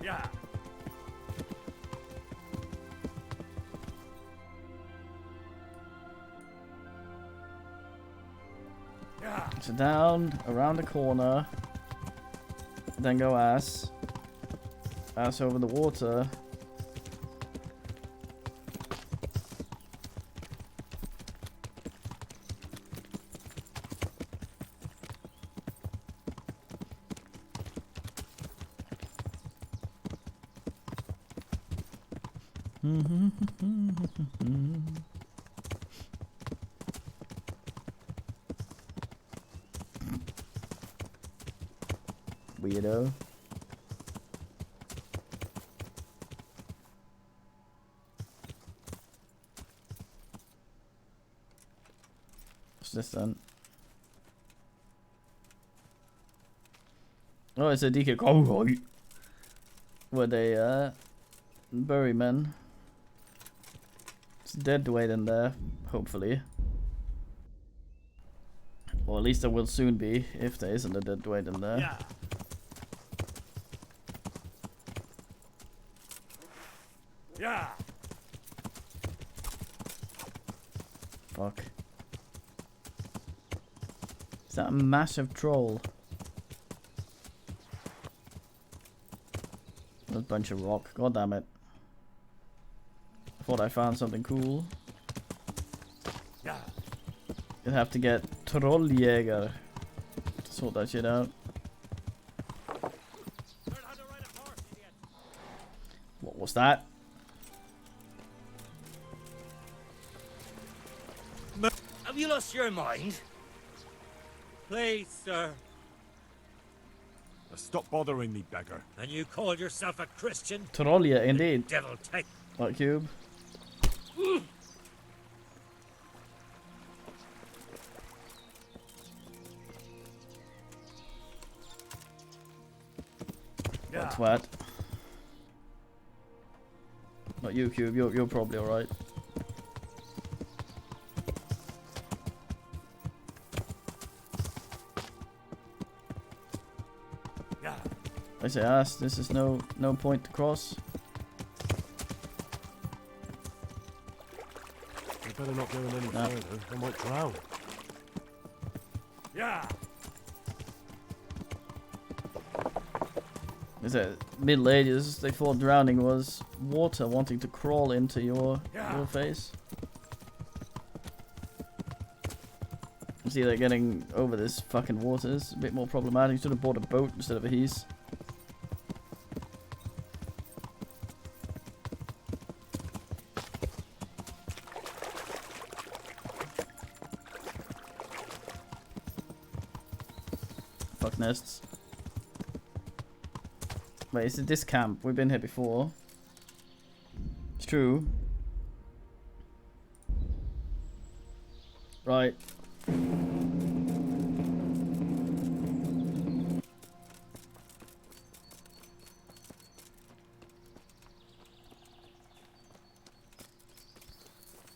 Yeah. So down, around the corner, then go ass over the water. Weirdo. What's this then? Oh, it's a DK cowboy. Where they bury men. It's dead weight in there, hopefully. Or at least there will soon be, if there isn't a dead weight in there. Yeah. Yeah. Fuck. Is that a massive troll? A bunch of rock. God damn it. I thought I found something cool. Yeah. You'll have to get Trolljäger to sort that shit out. What was that? Have you lost your mind? Please, sir. Stop bothering me, beggar. And you called yourself a Christian? Trollje, indeed. Devil take. What cube? Yeah. Twat. Not you, cube. You're probably alright. Yeah. I say ass. This is no point to cross. We better not go any further. I might drown. Yeah. Is it Middle Ages? They thought drowning was water wanting to crawl into your face. See, they're getting over this fucking water is a bit more problematic. You should have bought a boat instead of a heese. Fuck nests. Wait, is it this camp? We've been here before. It's true. Right.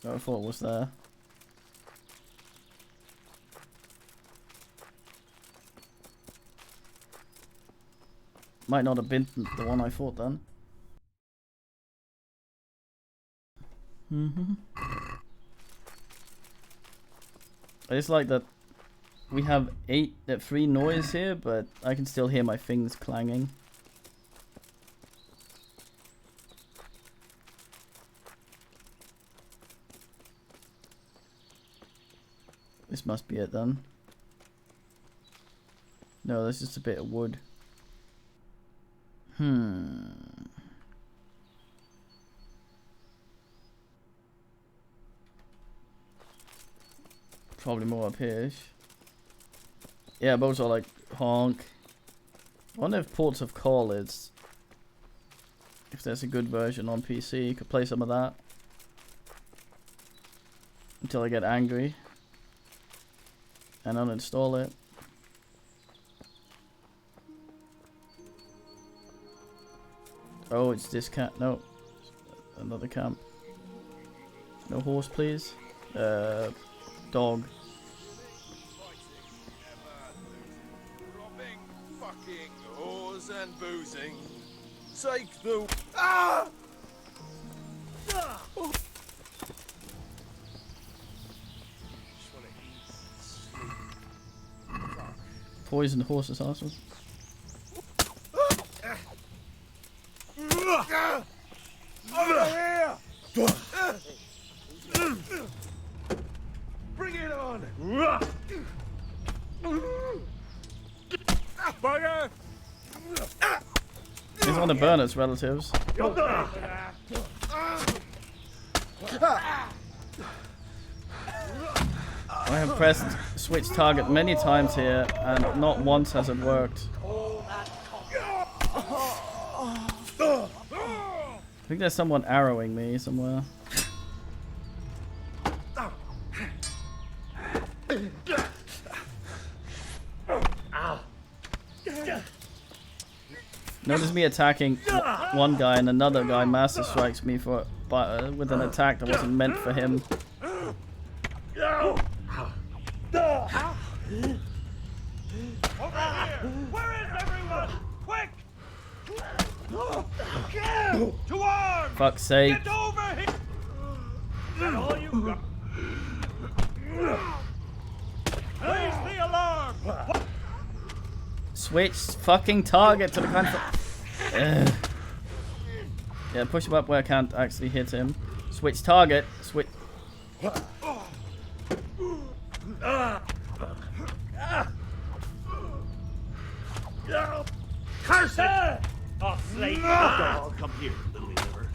I thought it was there. Might not have been the one I thought then. I just like that we have 3 noise here, but I can still hear my things clanging. This must be it then. No, that's just a bit of wood. Probably more up here. Yeah, both are like honk. I wonder if Ports of Call is. If there's a good version on PC, you could play some of that. Until I get angry. And uninstall it. Oh, it's this camp. No. Another camp. No horse, please. Dog. Robbing, fucking, whores and boozing. Take the... Ah! Oh. Poison horses, awesome. Over here! Bring it on! Bugger! These want to burn its relatives. Got that! I have pressed switch target many times here, and not once has it worked. I think there's someone arrowing me somewhere. Notice me attacking one guy and another guy master strikes me with an attack that wasn't meant for him. Over here! Where is everyone? Quick! To arms! Fuck's sake. Get over here! Is that all you got? Raise the alarm! Switch fucking target to the kind of... Yeah, push him up where I can't actually hit him. Switch target. Switch... Curse it! Oh, slave! Oh, come here, little liver.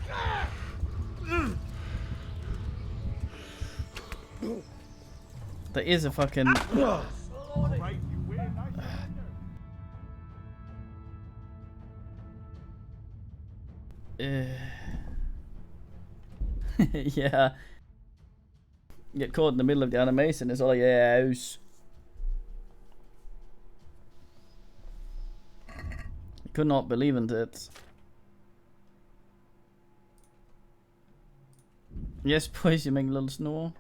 There is a fucking... Yeah. Get caught in the middle of the animation is all yes. Could not believe in it. Yes, please, you make a little snore.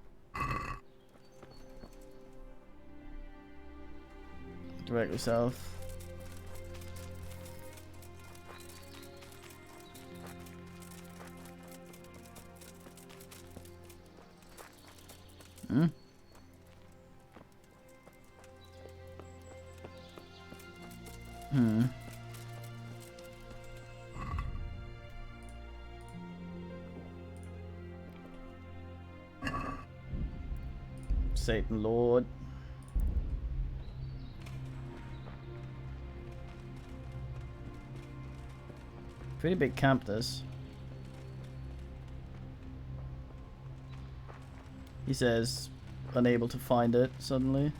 Direct yourself. Hmm? Hmm. Satan Lord. Pretty big camp this. He says, unable to find it suddenly.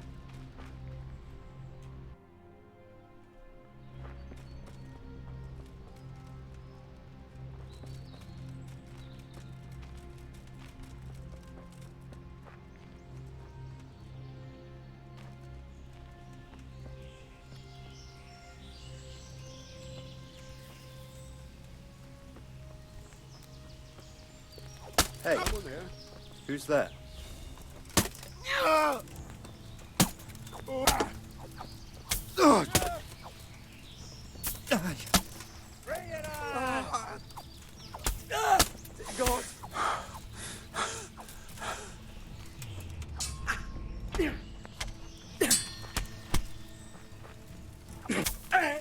Hey, who's there? Bring it on! God.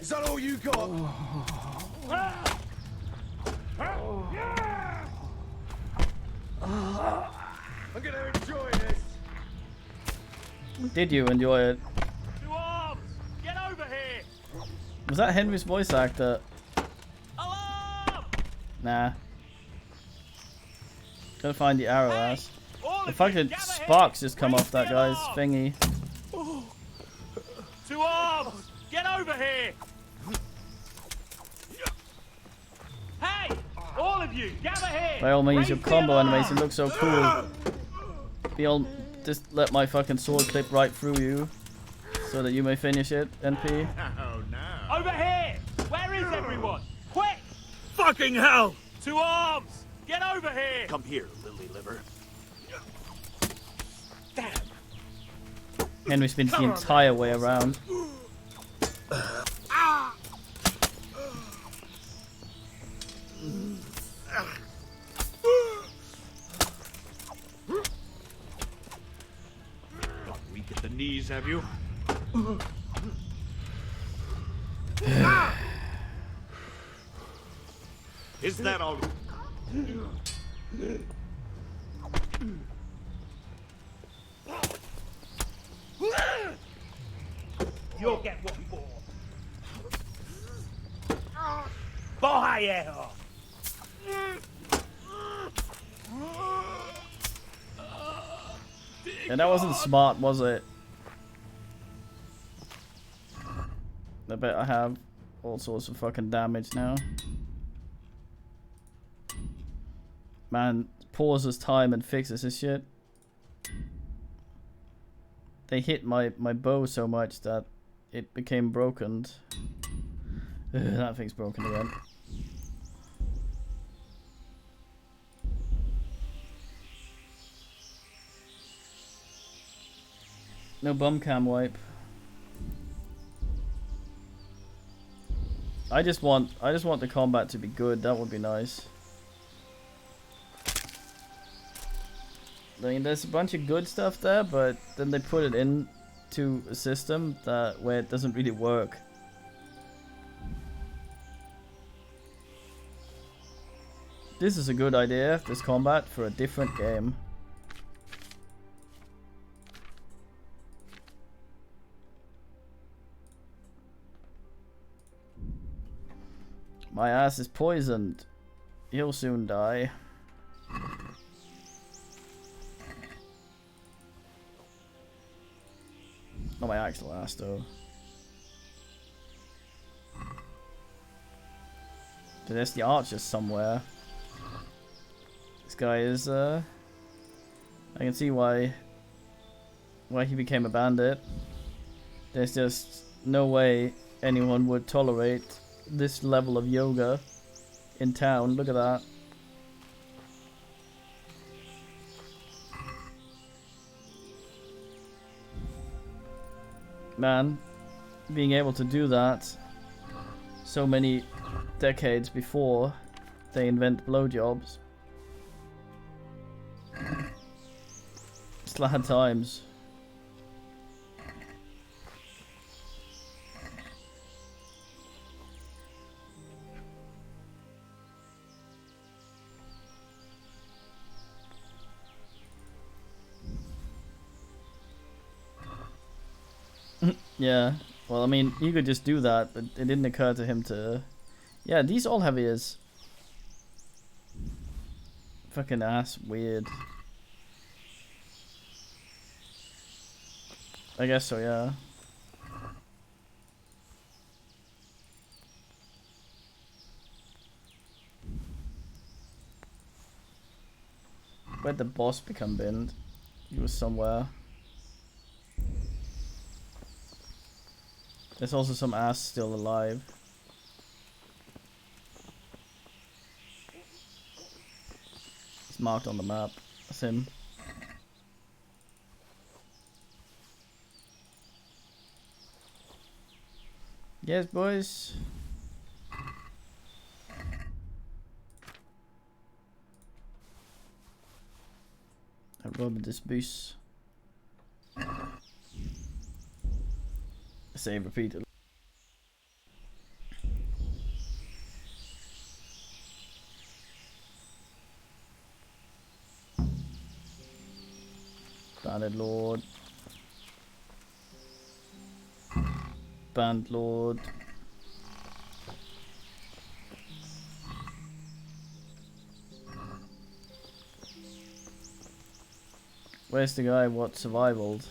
Is that all you got? I'm gonna enjoy this. Did you enjoy it? To arms! Get over here! Was that Henry's voice actor? Alarm! Nah. Gotta find the arrow ass. All The of fucking you, gather sparks here. just come off that guy's thingy. To arms! Get over here! Hey! All of you, gather here! By all means, your Raise the combo alarm. animation looks so cool. Just let my fucking sword clip right through you, so that you may finish it, NP. Oh no! Over here! Where is everyone? Quick! Fucking hell! To arms! Get over here! Come here, lily liver. Henry spins the entire way around. Got weak at the knees, have you? Is that all? You'll get what for. Fire! And that wasn't smart, was it? I bet I have all sorts of fucking damage now. Man, pauses time and fixes this shit. They hit my bow so much that it became broken. That thing's broken again. No bum cam wipe. I just want the combat to be good. That would be nice. I mean, there's a bunch of good stuff there, but then they put it into a system where it doesn't really work. This is a good idea, this combat, for a different game. My ass is poisoned. He'll soon die. Not my actual ass though. So there's the archers somewhere. This guy is I can see why he became a bandit. There's just no way anyone would tolerate this level of yoga in town. Look at that. Man, being able to do that so many decades before they invent blowjobs. Slad times. Yeah, well, I mean, he could just do that, but it didn't occur to him to... Yeah, these all have ears. Fucking ass, weird. I guess so, yeah. Where'd the boss become binned? He was somewhere. There's also some ass still alive. He's marked on the map. That's him. Yes, boys. I robbed this boost. Save repeatedly. Bandit Lord. Band Lord. Where's the guy what survivaled?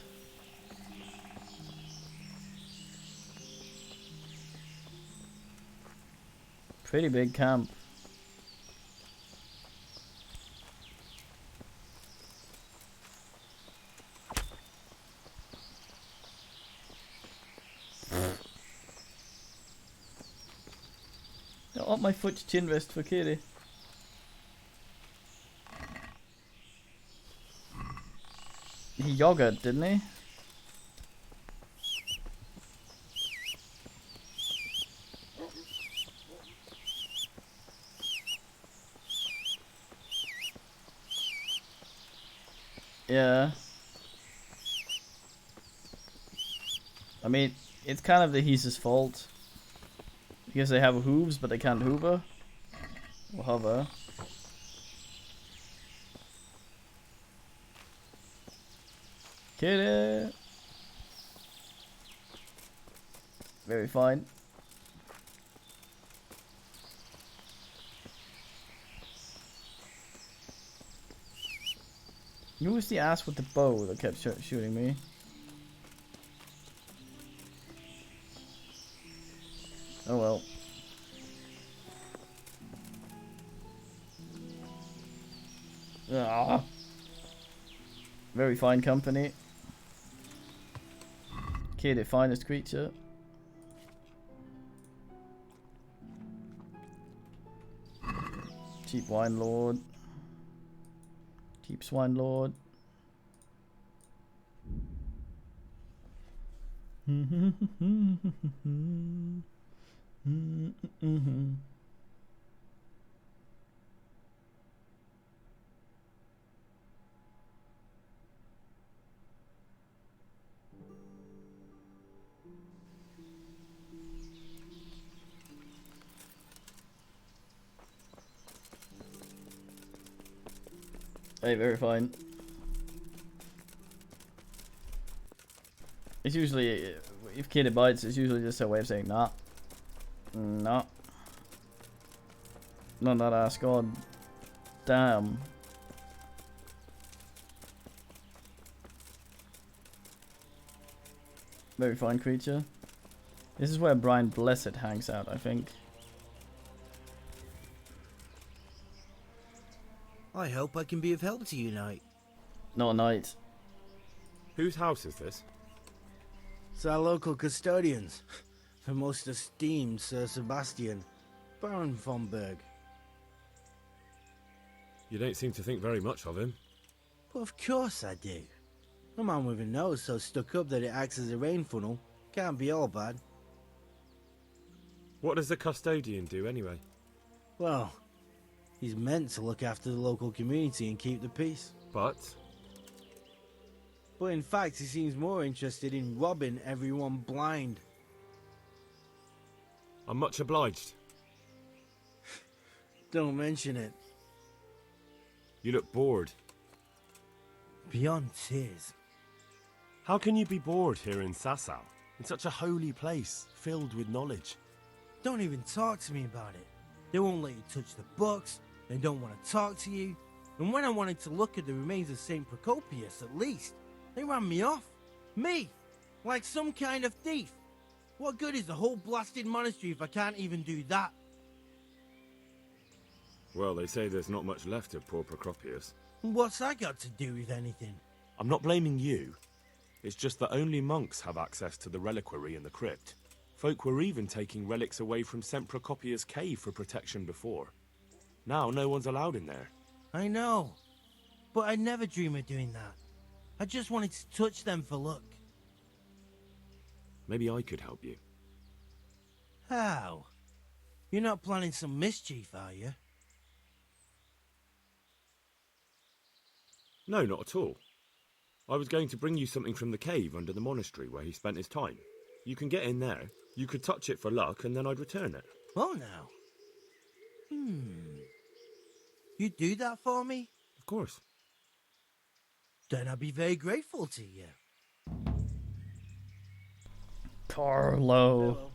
Pretty big camp. I want my foot's chin rest for Kitty. He yogurt, didn't he? Yeah. I mean, it's kind of the Heese's fault. Because they have hooves, but they can't hoover. Or hover. Kitty! Very fine. Who was the ass with the bow that kept shooting me? Oh well. Ah. Very fine company. Kid, the finest creature. Cheap wine lord. Cheap swine lord. Hey, very fine. It's usually, if kid bites, it's usually just a way of saying nah. Nah. Not that ass, god damn. Very fine creature. This is where Brian Blessed hangs out, I think. I hope I can be of help to you, Knight. Not a knight. Whose house is this? It's our local custodians. The most esteemed Sir Sebastian, Baron von Berg. You don't seem to think very much of him. Well, of course I do. A man with a nose so stuck up that it acts as a rain funnel can't be all bad. What does the custodian do anyway? Well, he's meant to look after the local community and keep the peace. But in fact, he seems more interested in robbing everyone blind. I'm much obliged. Don't mention it. You look bored. Beyond tears. How can you be bored here in Sasau? In such a holy place, filled with knowledge. Don't even talk to me about it. They won't let you touch the books. They don't want to talk to you. And when I wanted to look at the remains of St. Procopius, at least, they ran me off. Me! Like some kind of thief. What good is the whole blasted monastery if I can't even do that? Well, they say there's not much left of poor Procopius. What's that got to do with anything? I'm not blaming you. It's just that only monks have access to the reliquary in the crypt. Folk were even taking relics away from St. Procopius' cave for protection before. Now no one's allowed in there. I know. But I'd never dream of doing that. I just wanted to touch them for luck. Maybe I could help you. How? You're not planning some mischief, are you? No, not at all. I was going to bring you something from the cave under the monastery where he spent his time. You can get in there, you could touch it for luck, and then I'd return it. Oh, now. You'd do that for me? Of course. Then I'd be very grateful to you. Carlo. Hello.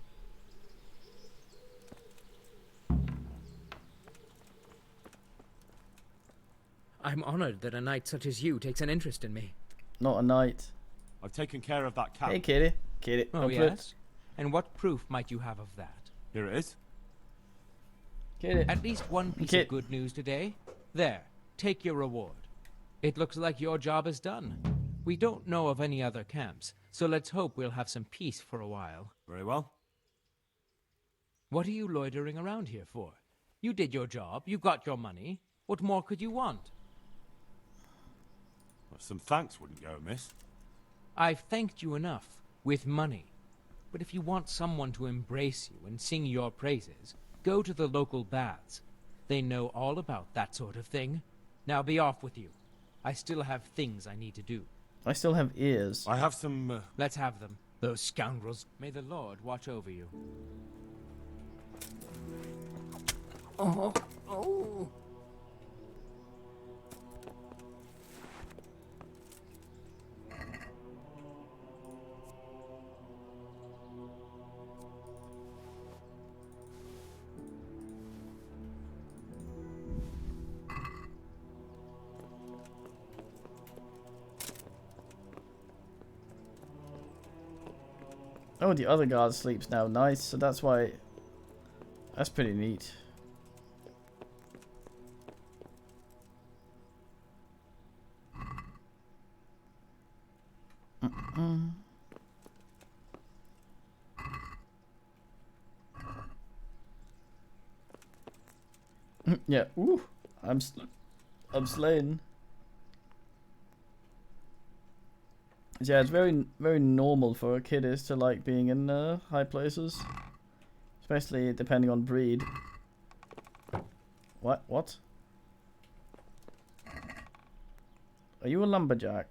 I'm honored that a knight such as you takes an interest in me. Not a knight. I've taken care of that cat. Hey, kitty. Kitty. Oh, yes? And what proof might you have of that? Here it is. Kitty. At least one piece of good news today. There, take your reward. It looks like your job is done. We don't know of any other camps, so let's hope we'll have some peace for a while. Very well. What are you loitering around here for? You did your job, you got your money. What more could you want? Well, some thanks wouldn't go amiss. I've thanked you enough, with money. But if you want someone to embrace you and sing your praises, go to the local baths. They know all about that sort of thing. Now be off with you. I still have things I need to do. I still have ears. I have some... Let's have them. Those scoundrels. May the Lord watch over you. Oh. Oh. Oh, the other guard sleeps now. Nice. So that's why. That's pretty neat. Yeah. Ooh. I'm slain. Yeah, it's very normal for kiddies to like being in high places, especially depending on breed. What? Are you a lumberjack?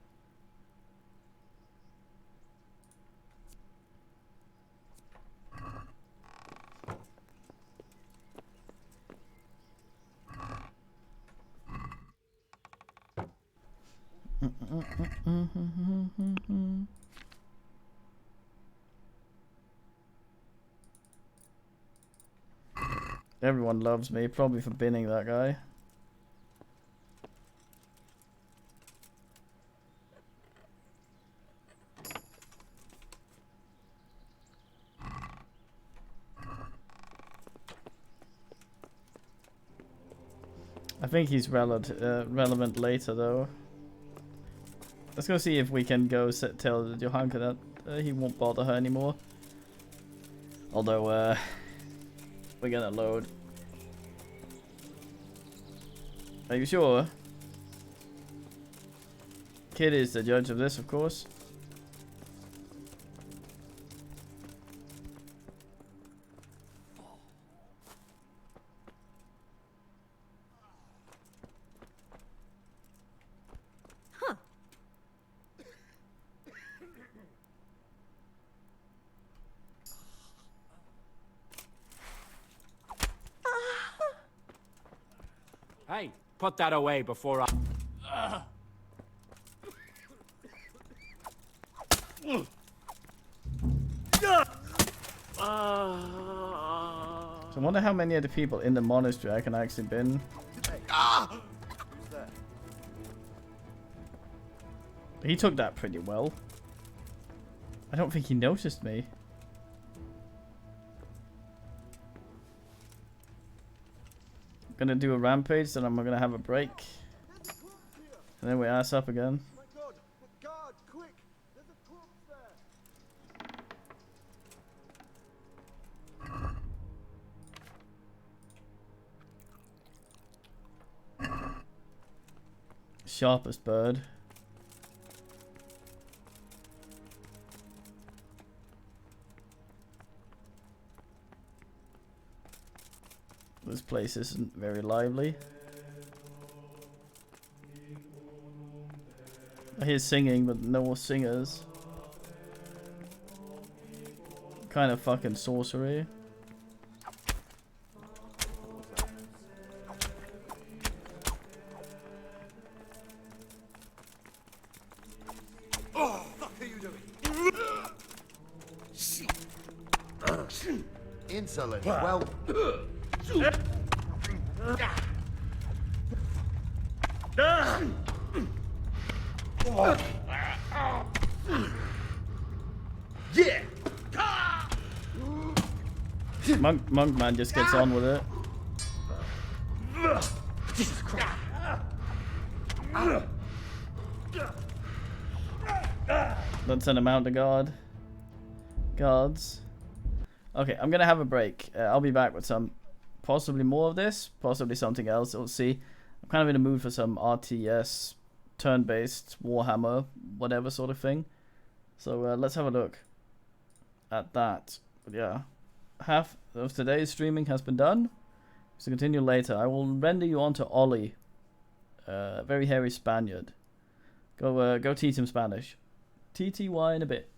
Everyone loves me, probably for binning that guy. I think he's relevant later though. Let's go see if we can go tell Johanka that he won't bother her anymore. Although we're gonna load. Are you sure? Kid is the judge of this, of course. Hey, put that away before I... So I wonder how many of the people in the monastery I can actually bin. Who's that? He took that pretty well. I don't think he noticed me. Gonna do a rampage, then I'm gonna have a break. And then we ass up again. Sharpest bird. This place isn't very lively. I hear singing, but no singers. Kind of fucking sorcery. Oh, fuck are you doing? Insolent. Well. Yeah. Monk man just gets on with it. Jesus Christ. Don't send him out to guards. Okay, I'm gonna have a break. I'll be back with some, possibly more of this, possibly something else. We'll see. I'm kind of in the mood for some RTS, turn-based Warhammer, whatever sort of thing. So let's have a look at that. But yeah, half of today's streaming has been done. So continue later. I will render you onto Ollie, very hairy Spaniard. Go teach him Spanish. TTY in a bit.